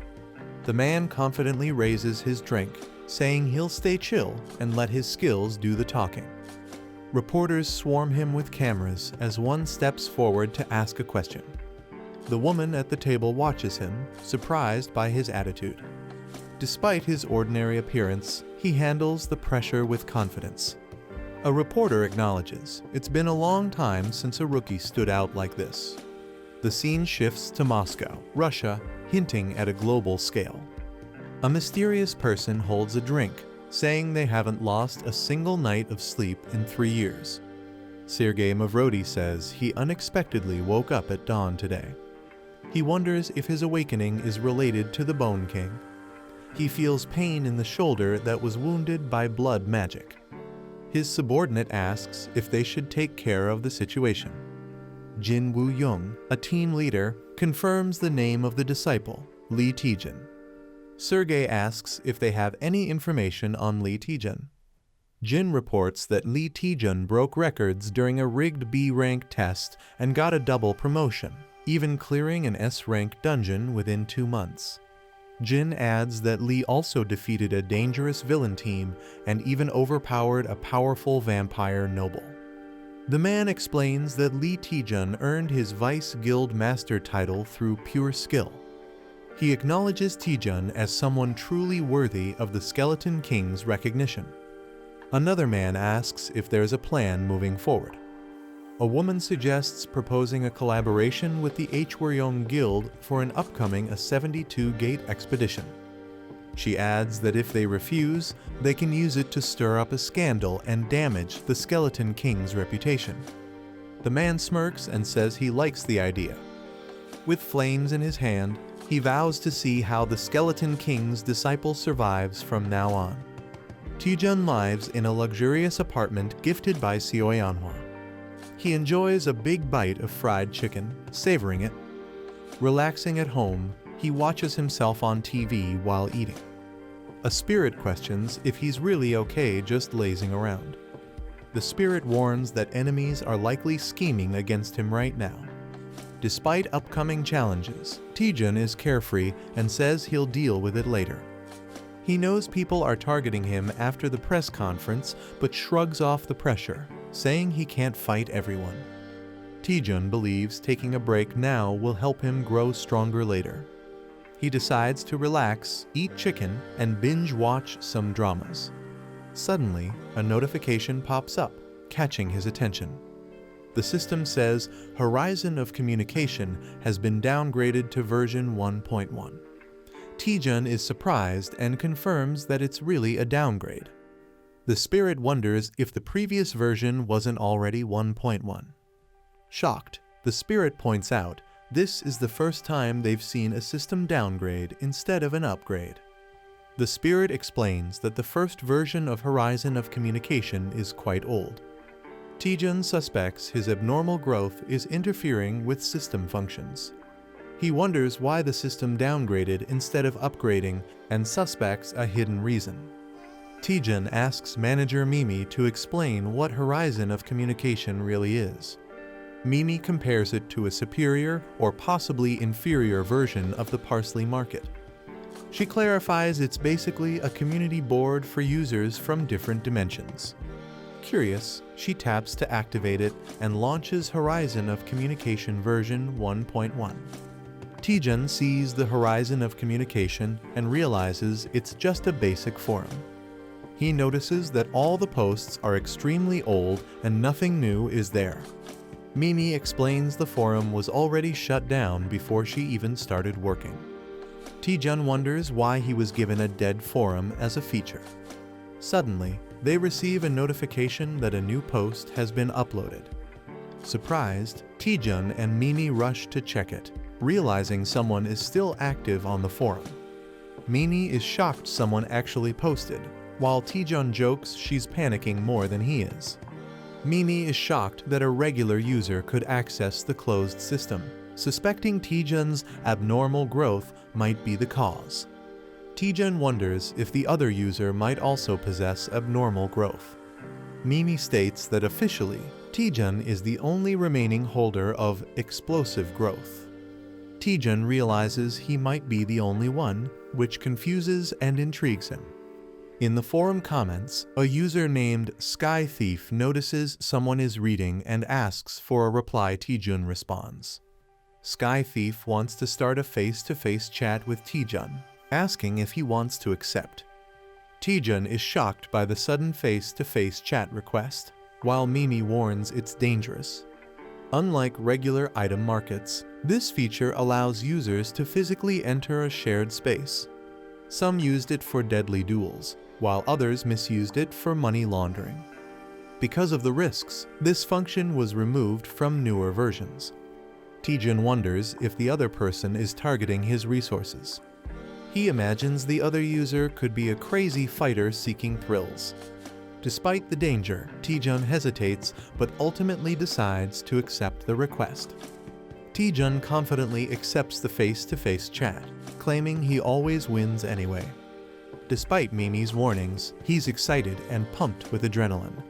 The man confidently raises his drink, saying he'll stay chill and let his skills do the talking. Reporters swarm him with cameras as one steps forward to ask a question. The woman at the table watches him, surprised by his attitude. Despite his ordinary appearance, he handles the pressure with confidence. A reporter acknowledges, it's been a long time since a rookie stood out like this. The scene shifts to Moscow, Russia, hinting at a global scale. A mysterious person holds a drink, saying they haven't lost a single night of sleep in 3 years. Sergei Mavrodi says he unexpectedly woke up at dawn today. He wonders if his awakening is related to the Bone King. He feels pain in the shoulder that was wounded by blood magic. His subordinate asks if they should take care of the situation. Jin Woo-young, a team leader, confirms the name of the disciple, Lee Taejun. Sergei asks if they have any information on Lee Taejun. Jin reports that Lee Taejun broke records during a rigged B-rank test and got a double promotion, even clearing an S-rank dungeon within 2 months. Jin adds that Lee also defeated a dangerous villain team and even overpowered a powerful vampire noble. The man explains that Lee Taejun earned his Vice Guild Master title through pure skill. He acknowledges Taejun as someone truly worthy of the Skeleton King's recognition. Another man asks if there's a plan moving forward. A woman suggests proposing a collaboration with the Hwaryeong Guild for an upcoming 72-gate expedition. She adds that if they refuse, they can use it to stir up a scandal and damage the Skeleton King's reputation. The man smirks and says he likes the idea. With flames in his hand, he vows to see how the Skeleton King's disciple survives from now on. Taejun lives in a luxurious apartment gifted by Manhwa. He enjoys a big bite of fried chicken, savoring it. Relaxing at home, he watches himself on TV while eating. A spirit questions if he's really okay just lazing around. The spirit warns that enemies are likely scheming against him right now. Despite upcoming challenges, Taejun is carefree and says he'll deal with it later. He knows people are targeting him after the press conference, but shrugs off the pressure, saying he can't fight everyone. Taejun believes taking a break now will help him grow stronger later. He decides to relax, eat chicken, and binge-watch some dramas. Suddenly, a notification pops up, catching his attention. The system says Horizon of Communication has been downgraded to version 1.1. Taejun is surprised and confirms that it's really a downgrade. The spirit wonders if the previous version wasn't already 1.1. Shocked, the spirit points out this is the first time they've seen a system downgrade instead of an upgrade. The spirit explains that the first version of Horizon of Communication is quite old. Taejun suspects his abnormal growth is interfering with system functions. He wonders why the system downgraded instead of upgrading and suspects a hidden reason. Taejun asks manager Mimi to explain what Horizon of Communication really is. Mimi compares it to a superior or possibly inferior version of the parsley market. She clarifies it's basically a community board for users from different dimensions. Curious, she taps to activate it and launches Horizon of Communication version 1.1. Taejun sees the Horizon of Communication and realizes it's just a basic forum. He notices that all the posts are extremely old and nothing new is there. Mimi explains the forum was already shut down before she even started working. Taejun wonders why he was given a dead forum as a feature. Suddenly, they receive a notification that a new post has been uploaded. Surprised, Taejun and Mimi rush to check it, realizing someone is still active on the forum. Mimi is shocked someone actually posted, while Taejun jokes she's panicking more than he is. Mimi is shocked that a regular user could access the closed system, suspecting Taejun's abnormal growth might be the cause. Taejun wonders if the other user might also possess abnormal growth. Mimi states that officially, Taejun is the only remaining holder of explosive growth. Taejun realizes he might be the only one, which confuses and intrigues him. In the forum comments, a user named Sky Thief notices someone is reading and asks for a reply. Taejun responds. Sky Thief wants to start a face-to-face chat with Taejun, asking if he wants to accept. Taejun is shocked by the sudden face-to-face chat request, while Mimi warns it's dangerous. Unlike regular item markets, this feature allows users to physically enter a shared space. Some used it for deadly duels, while others misused it for money laundering. Because of the risks, this function was removed from newer versions. Taejun wonders if the other person is targeting his resources. He imagines the other user could be a crazy fighter seeking thrills. Despite the danger, Taejun hesitates but ultimately decides to accept the request. Taejun confidently accepts the face-to-face chat, claiming he always wins anyway. Despite Mimi's warnings, he's excited and pumped with adrenaline.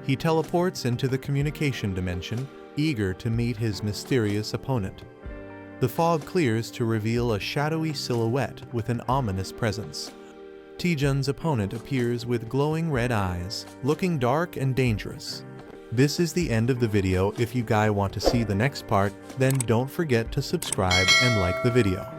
He teleports into the communication dimension, eager to meet his mysterious opponent. The fog clears to reveal a shadowy silhouette with an ominous presence. Taejun's opponent appears with glowing red eyes, looking dark and dangerous. This is the end of the video. If you guys want to see the next part, then don't forget to subscribe and like the video.